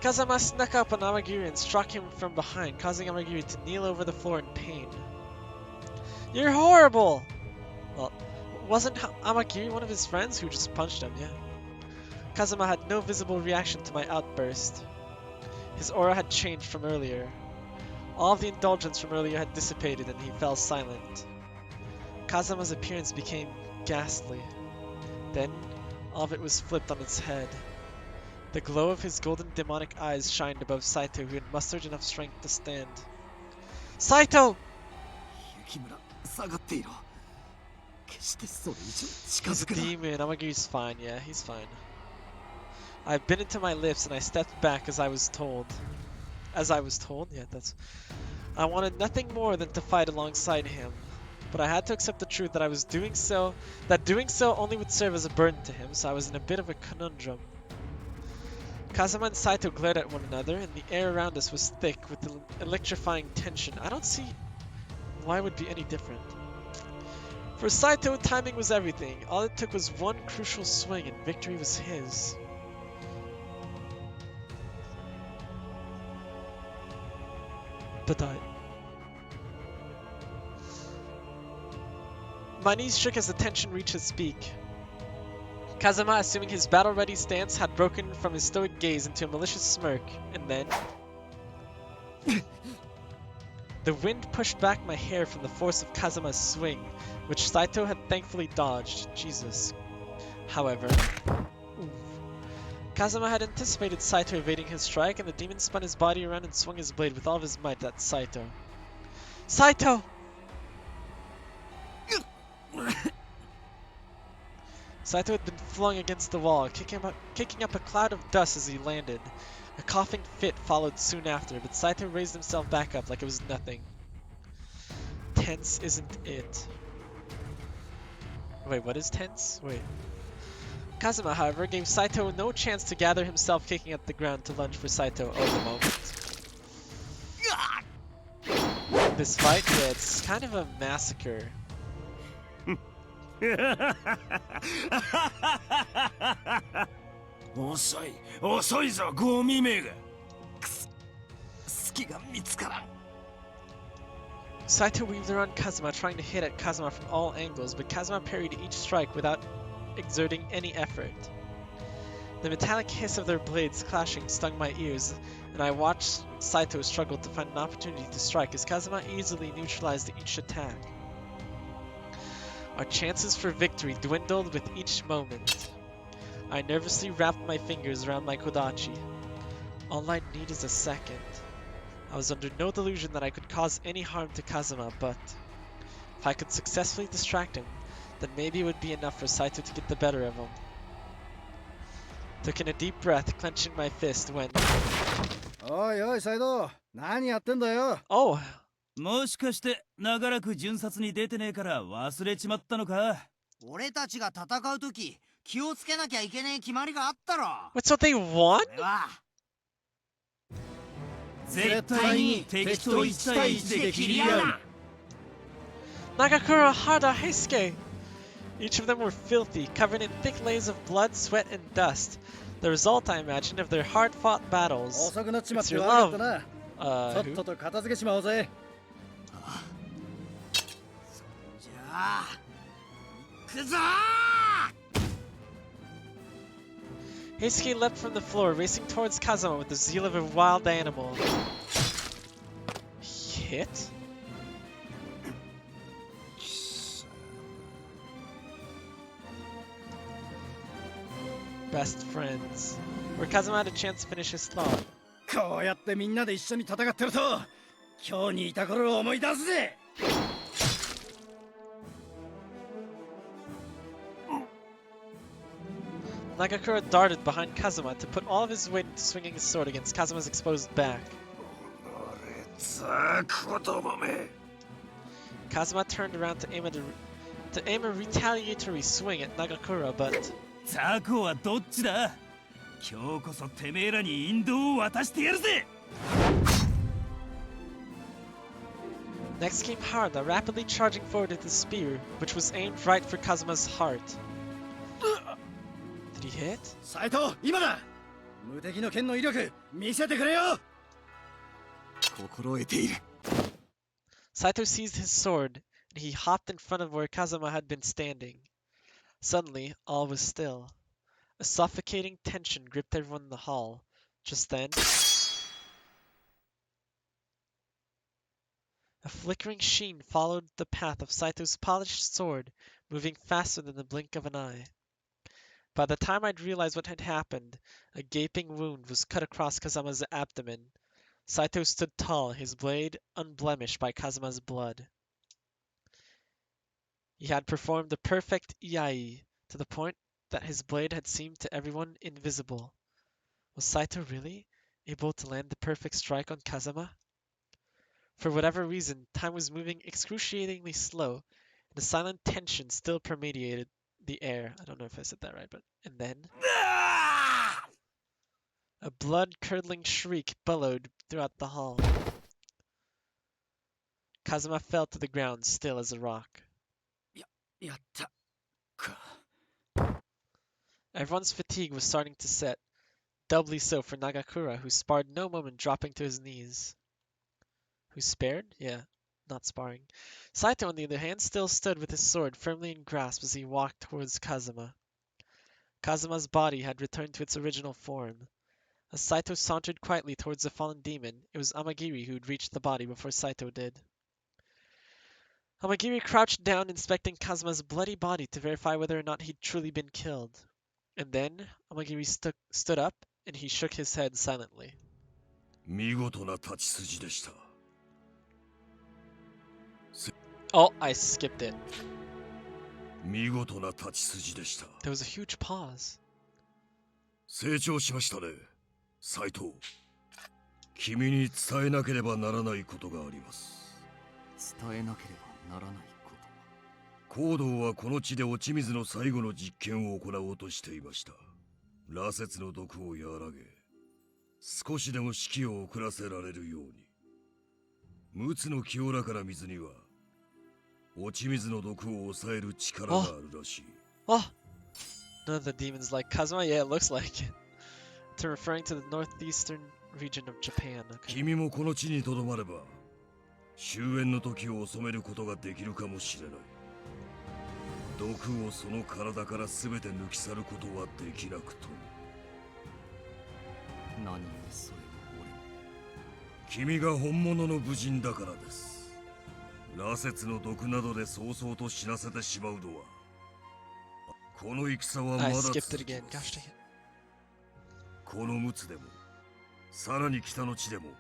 [SPEAKER 1] Kazama snuck up on Amagiri and struck him from behind, causing Amagiri to kneel over the floor in pain. You're horrible! Well, wasn't Amagiri one of his friends who just punched him, yeah? Kazama had no visible reaction to my outburst. His aura had changed from earlier. All of the indulgence from earlier had dissipated and he fell silent. Kazama's appearance became ghastly. Then, all of it was flipped on its head. The glow of his golden demonic eyes shined above Saito, who had mustered enough strength to stand. Saito! He's a demon. Amagiri's fine, yeah, he's fine. I bit into my lips and I stepped back as I was told. As I was told? Yeah, that's... I wanted nothing more than to fight alongside him. But I had to accept the truth that doing so only would serve as a burden to him, so I was in a bit of a conundrum. Kazama and Saito glared at one another, and the air around us was thick with electrifying tension. I don't see why it would be any different. For Saito, timing was everything. All it took was one crucial swing, and victory was his. But my knees shook as the tension reached its peak. Kazama, assuming his battle-ready stance, had broken from his stoic gaze into a malicious smirk, and then... The wind pushed back my hair from the force of Kazama's swing, which Saito had thankfully dodged. Jesus. However... Kazama had anticipated Saito evading his strike, and the demon spun his body around and swung his blade with all of his might at Saito. Saito! Saito had been flung against the wall, kicking up a cloud of dust as he landed. A coughing fit followed soon after, but Saito raised himself back up like it was nothing. Tense isn't it. Wait, what is tense? Wait. Kazuma, however, gave Saito no chance to gather himself, kicking at the ground to lunge for Saito. Oh, the moment. This fight, yeah, it's kind of a massacre.
[SPEAKER 13] 遅いぞゴミめが。
[SPEAKER 11] 隙が見つからん。
[SPEAKER 1] Saito weaved around Kazuma, trying to hit at Kazuma from all angles, but Kazuma parried each strike without exerting any effort. The metallic hiss of their blades clashing stung my ears, and I watched Saito struggle to find an opportunity to strike as Kazuma easily neutralized each attack. Our chances for victory dwindled with each moment. I nervously wrapped my fingers around my kodachi. All I need is a second. I was under no delusion that I could cause any harm to Kazuma, but if I could successfully distract him, then maybe it would be enough for Saito to get the better of him. Took in a deep breath, clenching my fist when...
[SPEAKER 3] おいおい、サイド、何やってんだよ。
[SPEAKER 1] Oh!
[SPEAKER 6] もしかして長らく巡察に出てねえから忘れちまったのか？
[SPEAKER 14] 俺たちが戦うとき気をつけなきゃいけねえ決まりがあったろ。
[SPEAKER 1] What's what they want?
[SPEAKER 14] それは
[SPEAKER 6] 絶対に敵と1対1で切り合う。
[SPEAKER 1] Nagakura, Hada, Heisuke! Each of them were filthy, covered in thick layers of blood, sweat, and dust. The result, I imagine, of their hard-fought battles.
[SPEAKER 3] 遅くなっちまっ
[SPEAKER 1] It's
[SPEAKER 3] て
[SPEAKER 1] your
[SPEAKER 3] 悪かっ
[SPEAKER 1] love.
[SPEAKER 3] たな。とっとと片付けちまおうぜ。
[SPEAKER 14] じゃあ行くぞー。
[SPEAKER 1] Heisuke leapt from the floor, racing towards Kazuma with the zeal of a wild animal. Hit? Best friends. Where Kazuma had a chance to finish his thought.
[SPEAKER 3] こうやってみんなで一緒に戦ってると、今日にいた頃を思い出すぜ。
[SPEAKER 1] Nagakura darted behind Kazuma to put all of his weight into swinging his sword against Kazuma's exposed back. Kazuma turned around to aim a retaliatory swing at Nagakura, but
[SPEAKER 6] ザコはどっちだ？今日こそてめえらに引導を渡してやるぜ。
[SPEAKER 1] next came Harada, rapidly charging forward with his spear, which was aimed right for Kazuma's heart. Did he hit?
[SPEAKER 3] サイト、今だ。無敵の剣の威力見せてくれよ。
[SPEAKER 11] 心得ている。
[SPEAKER 1] Saito seized his sword, and he hopped in front of where Kazuma had been standing. Suddenly, all was still. A suffocating tension gripped everyone in the hall. Just then, a flickering sheen followed the path of Saito's polished sword, moving faster than the blink of an eye. By the time I'd realized what had happened, a gaping wound was cut across Kazuma's abdomen. Saito stood tall, his blade unblemished by Kazuma's blood. He had performed the perfect iai, to the point that his blade had seemed to everyone invisible. Was Saito really able to land the perfect strike on Kazuma? For whatever reason, time was moving excruciatingly slow, and a silent tension still permeated the air. I don't know if I said that right, but... And then... a blood-curdling shriek bellowed throughout the hall. Kazuma fell to the ground, still as a rock.
[SPEAKER 3] やったか。
[SPEAKER 1] Everyone's fatigue was starting to set, doubly so for Nagakura, who sparred no moment, dropping to his knees. Who spared? Yeah, not sparring. Saito, on the other hand, still stood with his sword firmly in grasp as he walked towards Kazuma. Kazuma's body had returned to its original form. As Saito sauntered quietly towards the fallen demon, it was Amagiri who had reached the body before Saito did. Amagiri crouched down, inspecting Kazuma's bloody body to verify whether or not he'd truly been killed. And then, Amagiri stood up, and he shook his head silently.
[SPEAKER 7] 見事な立ち筋でした。
[SPEAKER 1] Oh, I skipped it.
[SPEAKER 7] 見事な立ち筋でした。
[SPEAKER 1] There was a huge pause.
[SPEAKER 7] 成長しましたね、斉藤。君に伝えなければならないことがあります。
[SPEAKER 5] 伝えなければならないこ
[SPEAKER 7] 行動はこの地で落ち水の最後の実験を行おうとしていました。羅刹の毒を和らげ、少しでも死期を遅らせられるように。陸奥の清らかな水には落ち水の毒を抑える力があるらしい。
[SPEAKER 1] Oh, none of the demons like Kazuma? Yeah, it looks like it. To referring to the northeastern region of Japan. Okay.
[SPEAKER 7] 君もこの地に留まれば終焉の時を収めることができるかもしれない。毒をその体から全て抜き去ることはできなくとも。
[SPEAKER 5] 何故それを
[SPEAKER 7] 君が本物の武人だからです。羅刹の毒などで早々と死なせてしまうのは、この戦はまだ
[SPEAKER 1] I
[SPEAKER 7] 続
[SPEAKER 1] skipped it
[SPEAKER 7] き
[SPEAKER 1] again.
[SPEAKER 7] ま
[SPEAKER 1] Gosh
[SPEAKER 7] す。
[SPEAKER 1] dang it.
[SPEAKER 7] この陸奥でも、さらに北の地でも、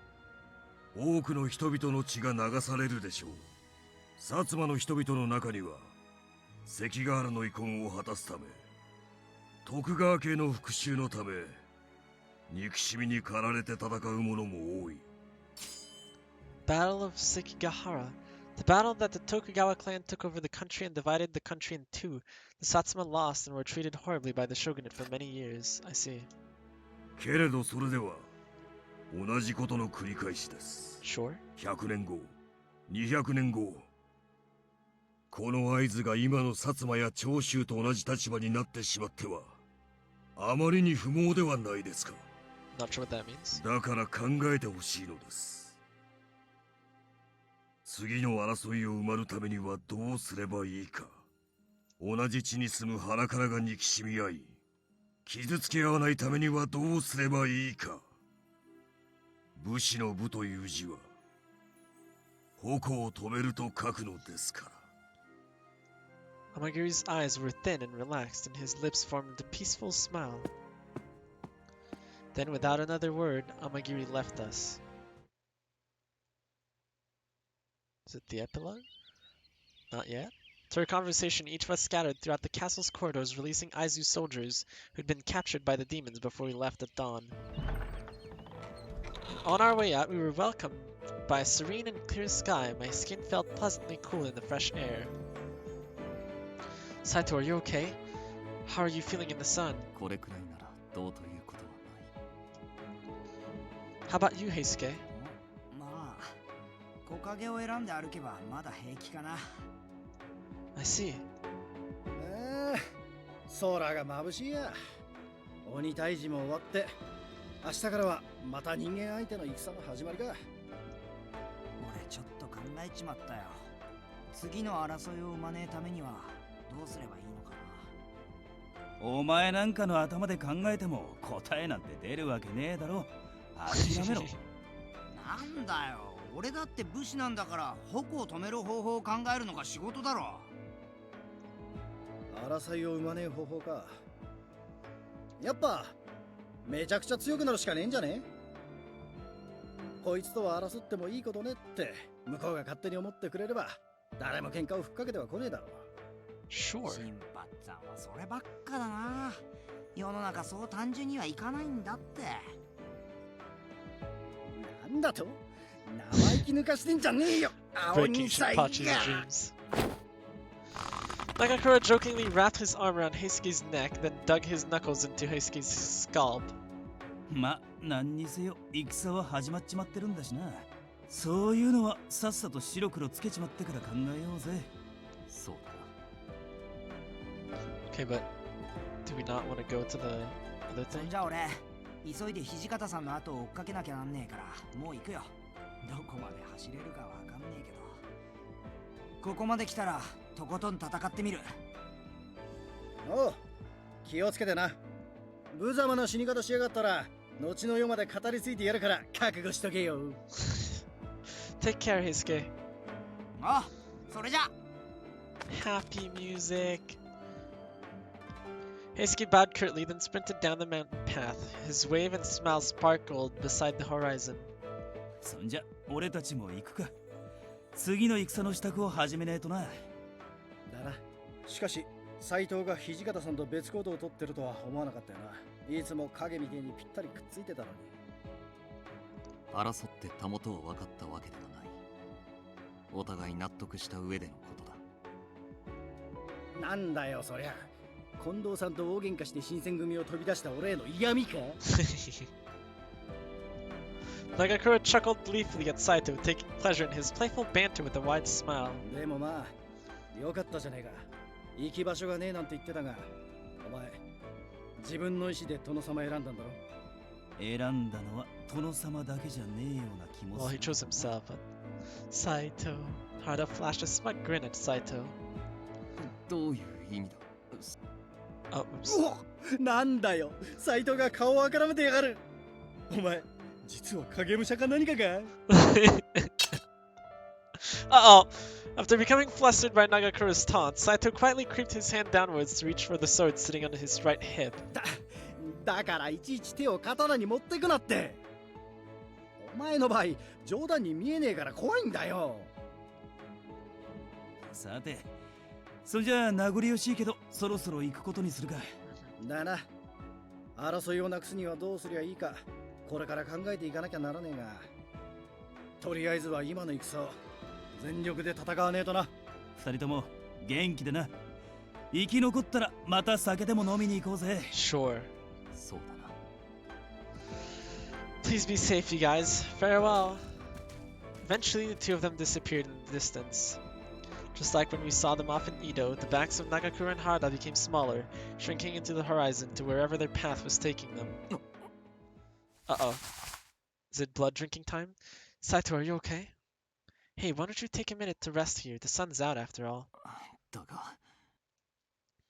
[SPEAKER 7] 多くの人々の血が流されるでしょう。薩摩の人々の中には、関ヶ原の遺恨を果たすため、徳川家の復讐のため、憎しみに駆られて戦う者も多い。
[SPEAKER 1] Battle of Sekigahara. The battle that the Tokugawa clan took over the country and divided the country in two. The Satsuma lost and were treated horribly by the shogunate for many years. I see.
[SPEAKER 7] けれどそれでは、同じことの繰り返しです。
[SPEAKER 1] Sure.
[SPEAKER 7] 100年後、200年後、この合図が今の薩摩や長州と同じ立場になってしまっては、あまりに不毛ではないですか。
[SPEAKER 1] Not sure what that means.
[SPEAKER 7] だから考えてほしいのです。次の争いを埋まるためにはどうすればいいか。同じ地に住む腹からが憎しみ合い、傷つけ合わないためにはどうすればいいか。武士の武という字は、矛を止めると書くのですから。
[SPEAKER 1] Amagiri's eyes were thin and relaxed, and his lips formed a peaceful smile. Then, without another word, Amagiri left us. Is it the epilogue? Not yet. To our conversation, each of us scattered throughout the castle's corridors, releasing Aizu's soldiers who'd been captured by the demons before we left at dawn. On our way out, we were welcomed by a serene and clear sky. My skin felt pleasantly cool in the fresh air. Saito, are you okay? How are you feeling in the sun?
[SPEAKER 5] これくらいならどうということはない。
[SPEAKER 1] How about you, Heisuke?
[SPEAKER 14] まあ木陰を選んで歩けばまだ平気かな。
[SPEAKER 1] I see.
[SPEAKER 3] 空が眩しいや。鬼退治も終わって明日からはまた人間相手の戦の始まりか。俺
[SPEAKER 14] ちょっと考えちまったよ。次の争いを生まねえためにはどうすればいいのかな。
[SPEAKER 6] お前なんかの頭で考えても答えなんて出るわけねえだろ。諦めろ。
[SPEAKER 14] なんだよ、俺だって武士なんだから矛を止める方法を考えるのが仕事だろ。
[SPEAKER 3] 争いを生まねえ方法か。やっぱめちゃくちゃ強くなるしかねえんじゃね。こいつとは争ってもいいことねって向こうが勝手に思ってくれれば誰も喧嘩をふっかけては来ねえだろう。
[SPEAKER 1] Sure.
[SPEAKER 14] 新八さんはそればっかだな。世の中そう単純にはいかないんだって。なんだと生意気抜かしてんじゃねえよ、青にさいが。
[SPEAKER 1] Nagakura jokingly wrapped his arm around Heisuke's neck, then dug his knuckles into Heisuke's scalp.
[SPEAKER 6] ま、何にせよ戦は始まっちまってるんだしな。そういうのはさっさと白黒つけちまってから考えようぜ。
[SPEAKER 5] そうだ。
[SPEAKER 1] Okay, but do we not want to go to the other
[SPEAKER 14] そ
[SPEAKER 1] thing?
[SPEAKER 14] んじゃ俺急いで土方さんの後を追っかけなきゃなんねえからもう行くよ。どこまで走れるかわかんねえけど、ここまで来たらとことん戦ってみる。
[SPEAKER 3] おう、気をつけてな。無様な死に方しやがったら後の世まで語り継いでやるから覚悟しとけよ。
[SPEAKER 1] Take care, Heisuke.
[SPEAKER 14] あ、それじゃ。
[SPEAKER 1] Happy music. Heisuke bowed curtly, then sprinted down the mountain path. His wave and smile sparkled beside the horizon.
[SPEAKER 6] そんじゃ俺たちも行くか。次の戦の支度を始めねえとな。
[SPEAKER 3] だな。しかし斎藤が土方さんと別行動を取ってるとは思わなかったよな。いつも影みてえにぴったりくっついてたのに。
[SPEAKER 5] 争ってたもとを分かったわけではない。お互い納得した上でのことだ。
[SPEAKER 3] なんだよそりゃ。近藤さんと大喧嘩して新選組を飛び出した俺への嫌味か。
[SPEAKER 1] Nagakura chuckled gleefully at Saito, taking pleasure in his playful banter with a wide smile.
[SPEAKER 3] でもまあ、よかったじゃねえか。行き場所がねえなんて言ってたが、お前、自分の意思で殿様選んだんだろ。
[SPEAKER 6] 選んだのは殿様だけじゃねえような気も
[SPEAKER 1] Well,
[SPEAKER 6] す
[SPEAKER 1] he
[SPEAKER 6] る。
[SPEAKER 1] chose himself, but Saito. Harada flashed a smug grin at Saito.
[SPEAKER 5] どういう意味だ
[SPEAKER 1] Oh, oops.
[SPEAKER 3] お、なんだよ、サイトが顔をあからめてやがる。お前、実は影武者か何かか。
[SPEAKER 1] Uh-oh! After becoming flustered by Nagakura's taunt, Saito quietly creeped his hand downwards to reach for the sword sitting on his right hip.
[SPEAKER 3] だからいちいち手を刀に持ってくなって。お前の場合、冗談に見えねえから怖いんだよ。
[SPEAKER 6] さて、それじゃあ名残惜しいけど、そろそろ行くことにするか。
[SPEAKER 3] だな。争いをなくすにはどうすりゃいいか、これから考えていかなきゃならねえが、とりあえずは今の戦を全力で戦わねえとな。
[SPEAKER 6] 二人とも元気でな。生き残ったらまた酒でも飲みに行こうぜ。
[SPEAKER 1] Sure.
[SPEAKER 5] そうだな。
[SPEAKER 1] Please be safe, you guys. Farewell. Eventually, the two of them disappeared in the distance. Just like when we saw them off in Edo, the backs of Nagakura and Harada became smaller, shrinking into the horizon to wherever their path was taking them. Uh-oh. Is it blood drinking time? Saito, are you okay? Hey, why don't you take a minute to rest here? The sun's out after all.
[SPEAKER 5] だが、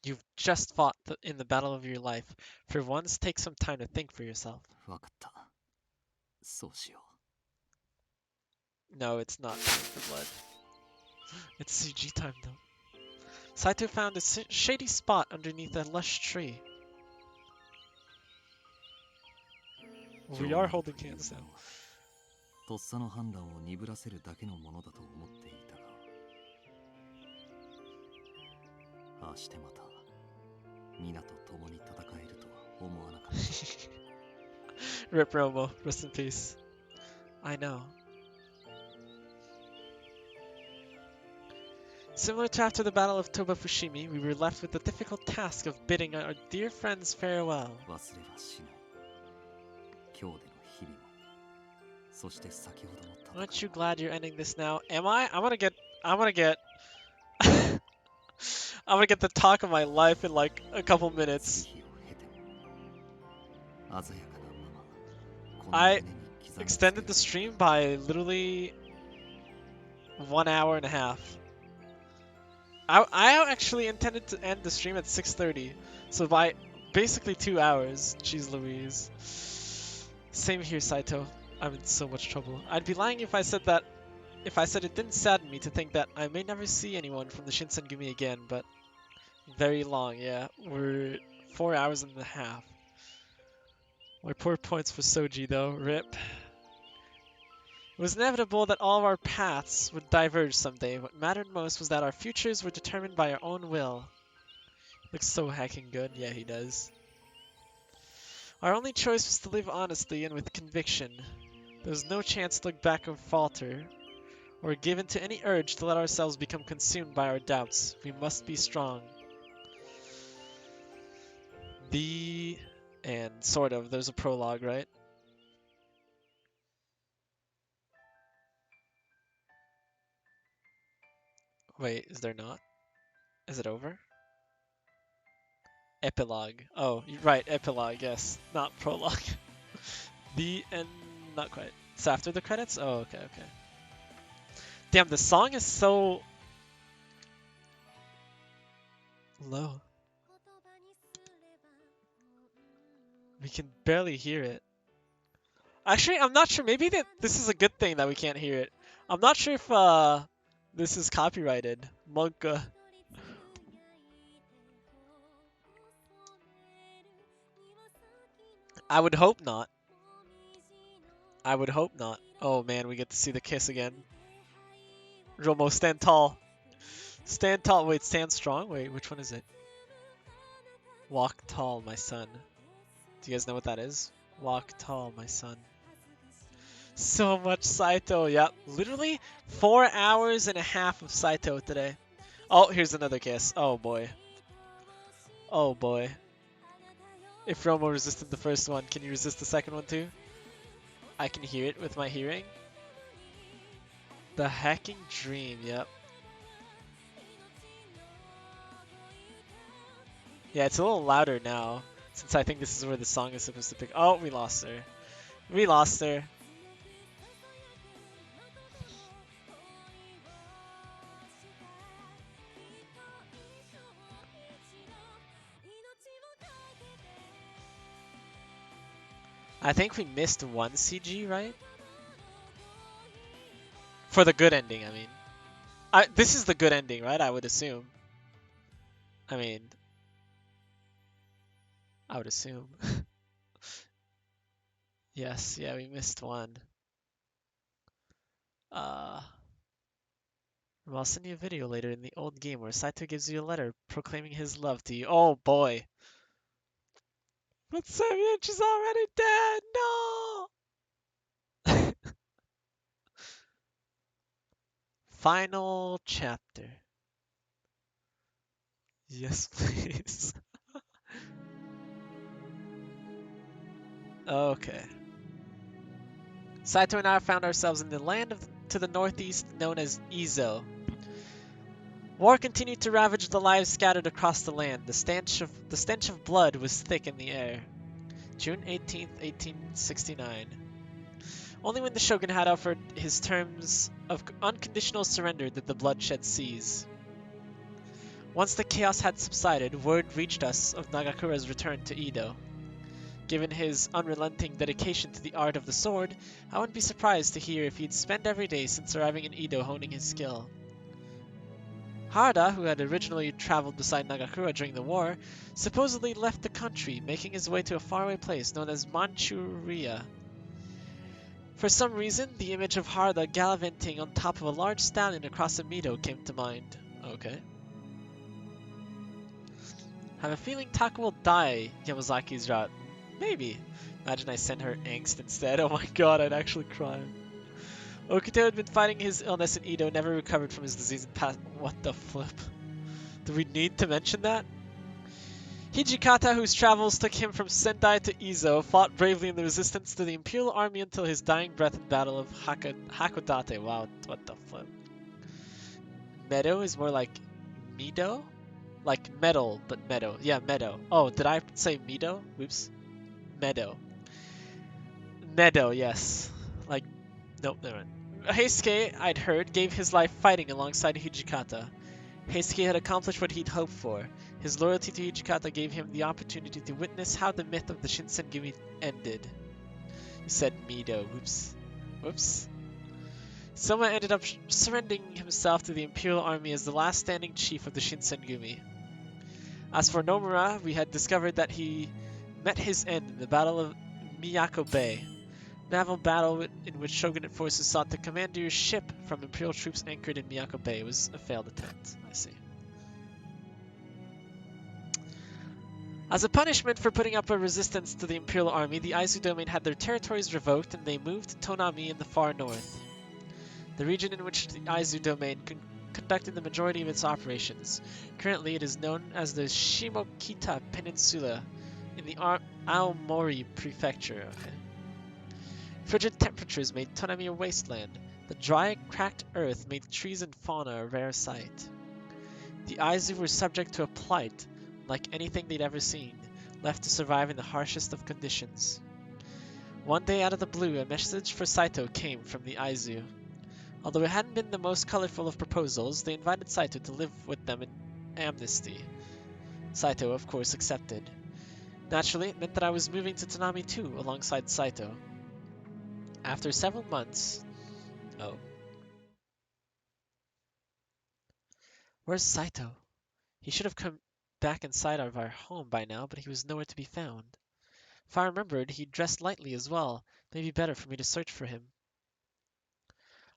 [SPEAKER 1] You've just fought in the battle of your life. For once, take some time to think for yourself.
[SPEAKER 5] わかった。そうしよ
[SPEAKER 1] No, it's not time for blood. It's CG time though. Saito found a shady spot underneath a lush tree. We are holding hands now.
[SPEAKER 5] う。とっさの判断を鈍らせるだけのものだと思っていたが、ああしてまた皆と共に戦えるとは思わなかった。
[SPEAKER 1] Rip Romo, rest in peace. I know. Similar to after the Battle of Toba Fushimi, we were left with the difficult task of bidding our dear friends farewell.
[SPEAKER 5] 忘れはしない。今日での日々も、そして先ほどの戦い。
[SPEAKER 1] Aren't you glad you're ending this now? Am I? I'm gonna get I'm gonna get the talk of my life in like a couple minutes. I extended the stream by literally 1 hour and a half. I actually intended to end the stream at 6:30, so by basically 2 hours. Jeez Louise. Same here, Saito. I'm in so much trouble. I'd be lying if I said it didn't sadden me to think that I may never see anyone from the Shinsengumi again, but very long, yeah. We're 4 hours and a half. My poor points for Soji though, rip. It was inevitable that all of our paths would diverge someday. What mattered most was that our futures were determined by our own will. Looks so hacking good. Yeah, he does. Our only choice was to live honestly and with conviction. There was no chance to look back and falter, or give in to any urge to let ourselves become consumed by our doubts. We must be strong. The end. Sort of. There's a prologue, right? Wait, is there not? Is it over? Epilogue. Oh, you're right, epilogue, yes. Not prologue. The end, not quite. It's after the credits? Oh, okay, okay. Damn, the song is so low. We can barely hear it. Actually, I'm not sure. Maybe this is a good thing that we can't hear it. I'm not sure if this is copyrighted. Monka. I would hope not. I would hope not. Oh man, we get to see the kiss again. Romo, stand tall. Stand tall. Wait, stand strong? Wait, which one is it? Walk tall, my son. Do you guys know what that is? Walk tall, my son. So much Saito. Yep. Literally 4 hours and a half of Saito today. Oh, here's another kiss. Oh boy. Oh boy. If Romo resisted the first one, can you resist the second one too? I can hear it with my hearing. The Hacking Dream, yep. Yeah, it's a little louder now, since I think this is where the song is supposed to pick. Oh, we lost her. We lost her. I think we missed one CG, right? For the good ending, I mean. This is the good ending, right? I would assume. I mean, I would assume. Yes, yeah, we missed one. I'll send you a video later in the old game where Saito gives you a letter proclaiming his love to you. Oh boy. But Semyonch is already dead! No! Final chapter. Yes, please. Okay. Saito and I found ourselves in the land to the northeast known as Izo. War continued to ravage the lives scattered across the land. The stench of blood was thick in the air. June 18th, 1869. Only when the shogun had offered his terms of unconditional surrender did the bloodshed cease. Once the chaos had subsided, word reached us of Nagakura's return to Edo. Given his unrelenting dedication to the art of the sword, I wouldn't be surprised to hear if he'd spent every day since arriving in Edo honing his skill. Harada, who had originally traveled beside Nagakura during the war, supposedly left the country, making his way to a faraway place known as Manchuria. For some reason, the image of Harada gallivanting on top of a large stallion across a meadow came to mind. Okay. Have a feeling Taka will die, Yamazaki's route. Maybe. Imagine I sent her angst instead. Oh my god, I'd actually cry. Okito had been fighting his illness in Edo, never recovered from his disease and passed. What the flip? Do we need to mention that? Hijikata, whose travels took him from Sendai to Izo, fought bravely in the resistance to the Imperial Army until his dying breath in Battle of Hakodate. Wow, what the flip? Meadow is more like Mido? Like metal, but meadow. Yeah, meadow. Oh, did I say Mido? Whoops. Meadow. Meadow, yes. Like, nope, never mind. Heisuke, I'd heard, gave his life fighting alongside Hijikata. Heisuke had accomplished what he'd hoped for. His loyalty to Hijikata gave him the opportunity to witness how the myth of the Shinsengumi ended. He said Mido. Whoops. Whoops. Soma ended up surrendering himself to the Imperial Army as the last standing chief of the Shinsengumi. As for Nomura, we had discovered that he met his end in the Battle of Miyako Bay, naval battle in which shogunate forces sought to commandeer a ship from Imperial troops anchored in Miyako Bay. It was a failed attempt. I see. As a punishment for putting up a resistance to the Imperial Army, the Aizu domain had their territories revoked and they moved to Tonami in the far north, the region in which the Aizu domain conducted the majority of its operations. Currently, it is known as the Shimokita Peninsula in the Aomori Prefecture. Okay. Frigid temperatures made Tonami a wasteland. The dry, cracked earth made trees and fauna a rare sight. The Aizu were subject to a plight like anything they'd ever seen, left to survive in the harshest of conditions. One day out of the blue, a message for Saito came from the Aizu. Although it hadn't been the most colorful of proposals, they invited Saito to live with them in amnesty. Saito, of course, accepted. Naturally, it meant that I was moving to Tonami too, alongside Saito. After several months... Oh. Where's Saito? He should have come back inside of our home by now, but he was nowhere to be found. If I remembered, he dressed lightly as well. Maybe better for me to search for him.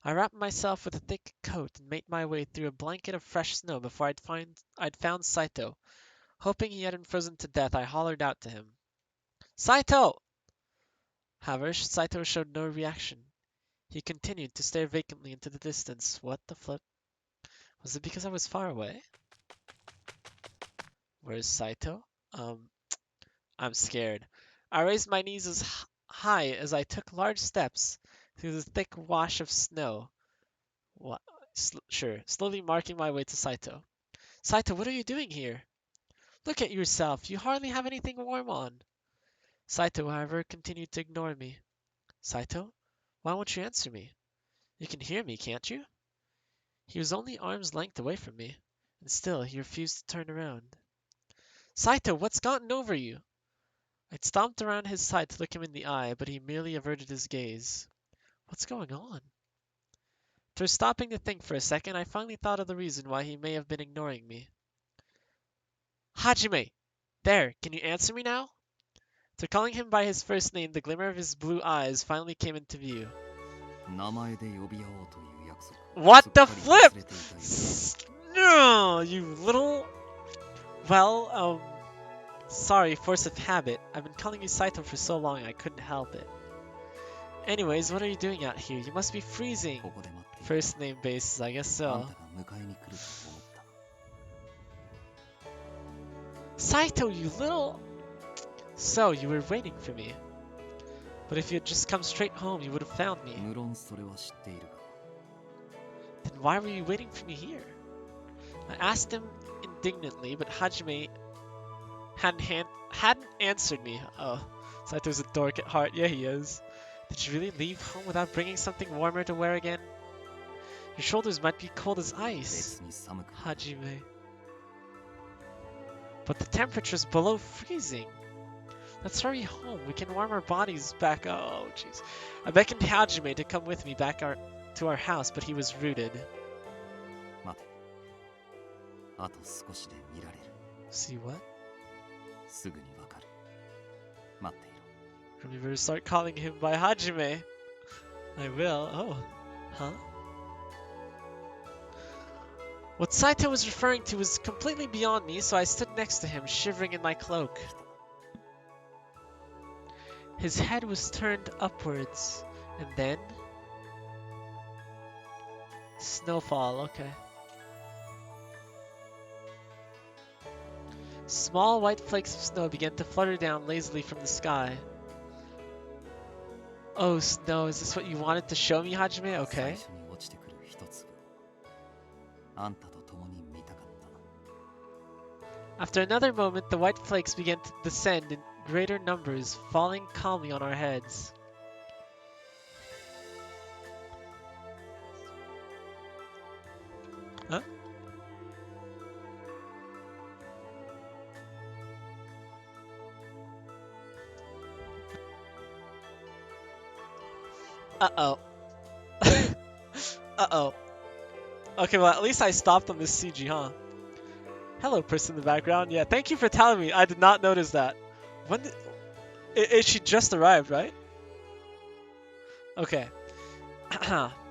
[SPEAKER 1] I wrapped myself with a thick coat and made my way through a blanket of fresh snow before I'd found Saito. Hoping he hadn't frozen to death, I hollered out to him. Saito! However, Saito showed no reaction. He continued to stare vacantly into the distance. What the flip? Was it because I was far away? Where's Saito? I'm scared. I raised my knees as high as I took large steps through the thick wash of snow. What? Sure, slowly marking my way to Saito. Saito, what are you doing here? Look at yourself. You hardly have anything warm on. Saito, however, continued to ignore me. Saito, why won't you answer me? You can hear me, can't you? He was only arm's length away from me, and still he refused to turn around. Saito, what's gotten over you? I stomped around his side to look him in the eye, but he merely averted his gaze. What's going on? After stopping to think for a second, I finally thought of the reason why he may have been ignoring me. Hajime! There, can you answer me now? After calling him by his first name, the glimmer of his blue eyes finally came into view. What the flip? No, you little... Well, sorry, force of habit. I've been calling you Saito for so long I couldn't help it. Anyways, what are you doing out here? You must be freezing. First name basis, I guess so. Saito, you little... So, you were waiting for me. But if you had just come straight home, you would have found me. Then why were you waiting for me here? I asked him indignantly, but Hajime hadn't answered me. Oh, Saito's a dork at heart. Yeah, he is. Did you really leave home without bringing something warmer to wear again? Your shoulders might be cold as ice, Hajime. But the temperature's below freezing. Let's hurry home. We can warm our bodies back. Oh, jeez. I beckoned Hajime to come with me back to our house, but he was rooted. See what? We better start calling him by Hajime. I will. Oh. Huh? What Saito was referring to was completely beyond me, so I stood next to him, shivering in my cloak. His head was turned upwards, and then... Snowfall, okay. Small white flakes of snow began to flutter down lazily from the sky. Oh, snow, is this what you wanted to show me, Hajime? Okay. After another moment, the white flakes began to descend in greater numbers, falling calmly on our heads. Huh? Uh-oh. Uh-oh. Okay, well, at least I stopped on this CG, huh? Hello, person in the background. Yeah, thank you for telling me. I did not notice that. When did... she just arrived, right? Okay.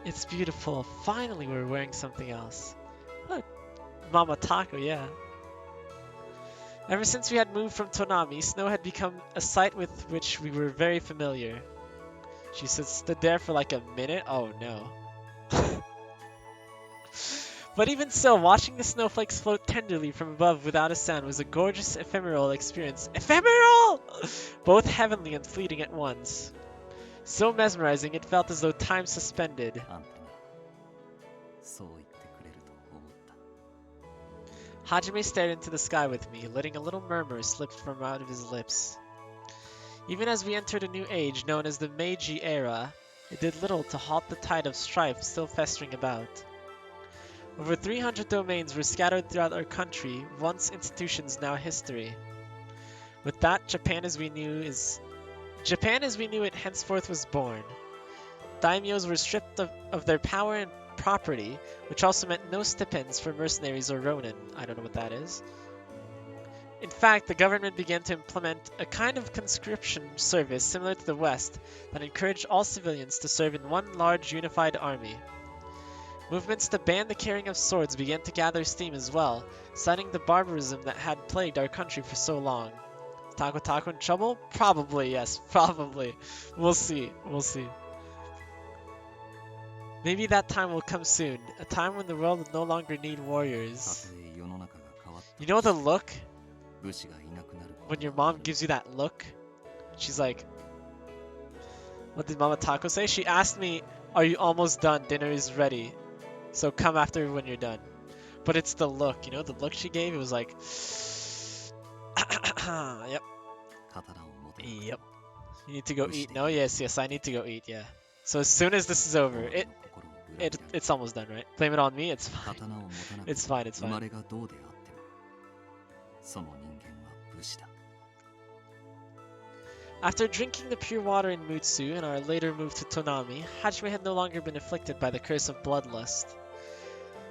[SPEAKER 1] It's beautiful. Finally, we're wearing something else. Look, Mama Taco, yeah. Ever since we had moved from Tonami, snow had become a sight with which we were very familiar. She stood there for like a minute. Oh no. But even so, watching the snowflakes float tenderly from above without a sound was a gorgeous ephemeral experience. Ephemeral! Both heavenly and fleeting at once. So mesmerizing, it felt as though time suspended. Hajime stared into the sky with me, letting a little murmur slip from out of his lips. Even as we entered a new age known as the Meiji era, it did little to halt the tide of strife still festering about. Over 300 domains were scattered throughout our country, once institutions, now history. With that, Japan as we knew it henceforth was born. Daimyos were stripped of their power and property, which also meant no stipends for mercenaries or ronin. I don't know what that is. In fact, the government began to implement a kind of conscription service similar to the West that encouraged all civilians to serve in one large unified army. Movements to ban the carrying of swords began to gather steam as well, citing the barbarism that had plagued our country for so long. Taco in trouble? Probably, yes, probably. We'll see, we'll see. Maybe that time will come soon. A time when the world will no longer need
[SPEAKER 5] た
[SPEAKER 1] warriors.
[SPEAKER 5] とえ世の中が変わった
[SPEAKER 1] You know the look?
[SPEAKER 5] 武士がいなくなる
[SPEAKER 1] When your mom gives you that look? She's like, what did Mama Taco say? She asked me, are you almost done? Dinner is ready. So come after when you're done. But it's the look, you know, the look she gave, it was like, yep,
[SPEAKER 5] 刀を持てなくて
[SPEAKER 1] yep. You need to go eat. No, yes, yes, I need to go eat, yeah. So as soon as this is over,
[SPEAKER 5] 心を裏切られ
[SPEAKER 1] it's almost done, right? Blame it on me, it's fine.
[SPEAKER 5] 刀を持たなく
[SPEAKER 1] It's
[SPEAKER 5] て
[SPEAKER 1] fine, it's
[SPEAKER 5] 生ま
[SPEAKER 1] fine.
[SPEAKER 5] れがどうであってもその人間は武士だ
[SPEAKER 1] After drinking the pure water in Mutsu and our later move to Tonami, Hajime had no longer been afflicted by the curse of bloodlust.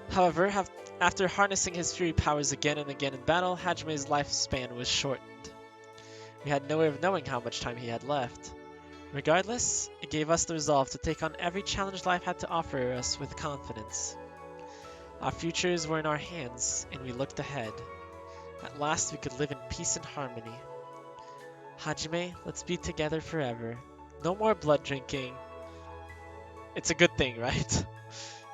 [SPEAKER 1] However, after harnessing his fury powers again and again in battle, Hajime's lifespan was shortened. We had no way of knowing how much time he had left. Regardless, it gave us the resolve to take on every challenge life had to offer us with confidence. Our futures were in our hands, and we looked ahead. At last we could live in peace and harmony. Hajime, let's be together forever. No more blood drinking. It's a good thing, right?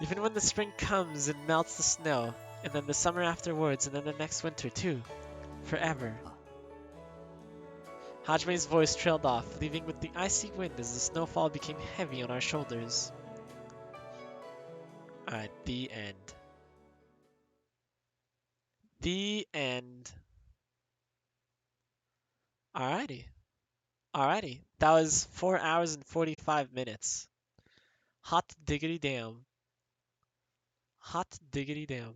[SPEAKER 1] Even when the spring comes and melts the snow, and then the summer afterwards, and then the next winter too. Forever. Hajime's voice trailed off, leaving with the icy wind as the snowfall became heavy on our shoulders. Alright, the end. The end. Alrighty. Alrighty. That was 4 hours and 45 minutes. Hot diggity damn. Hot diggity damn.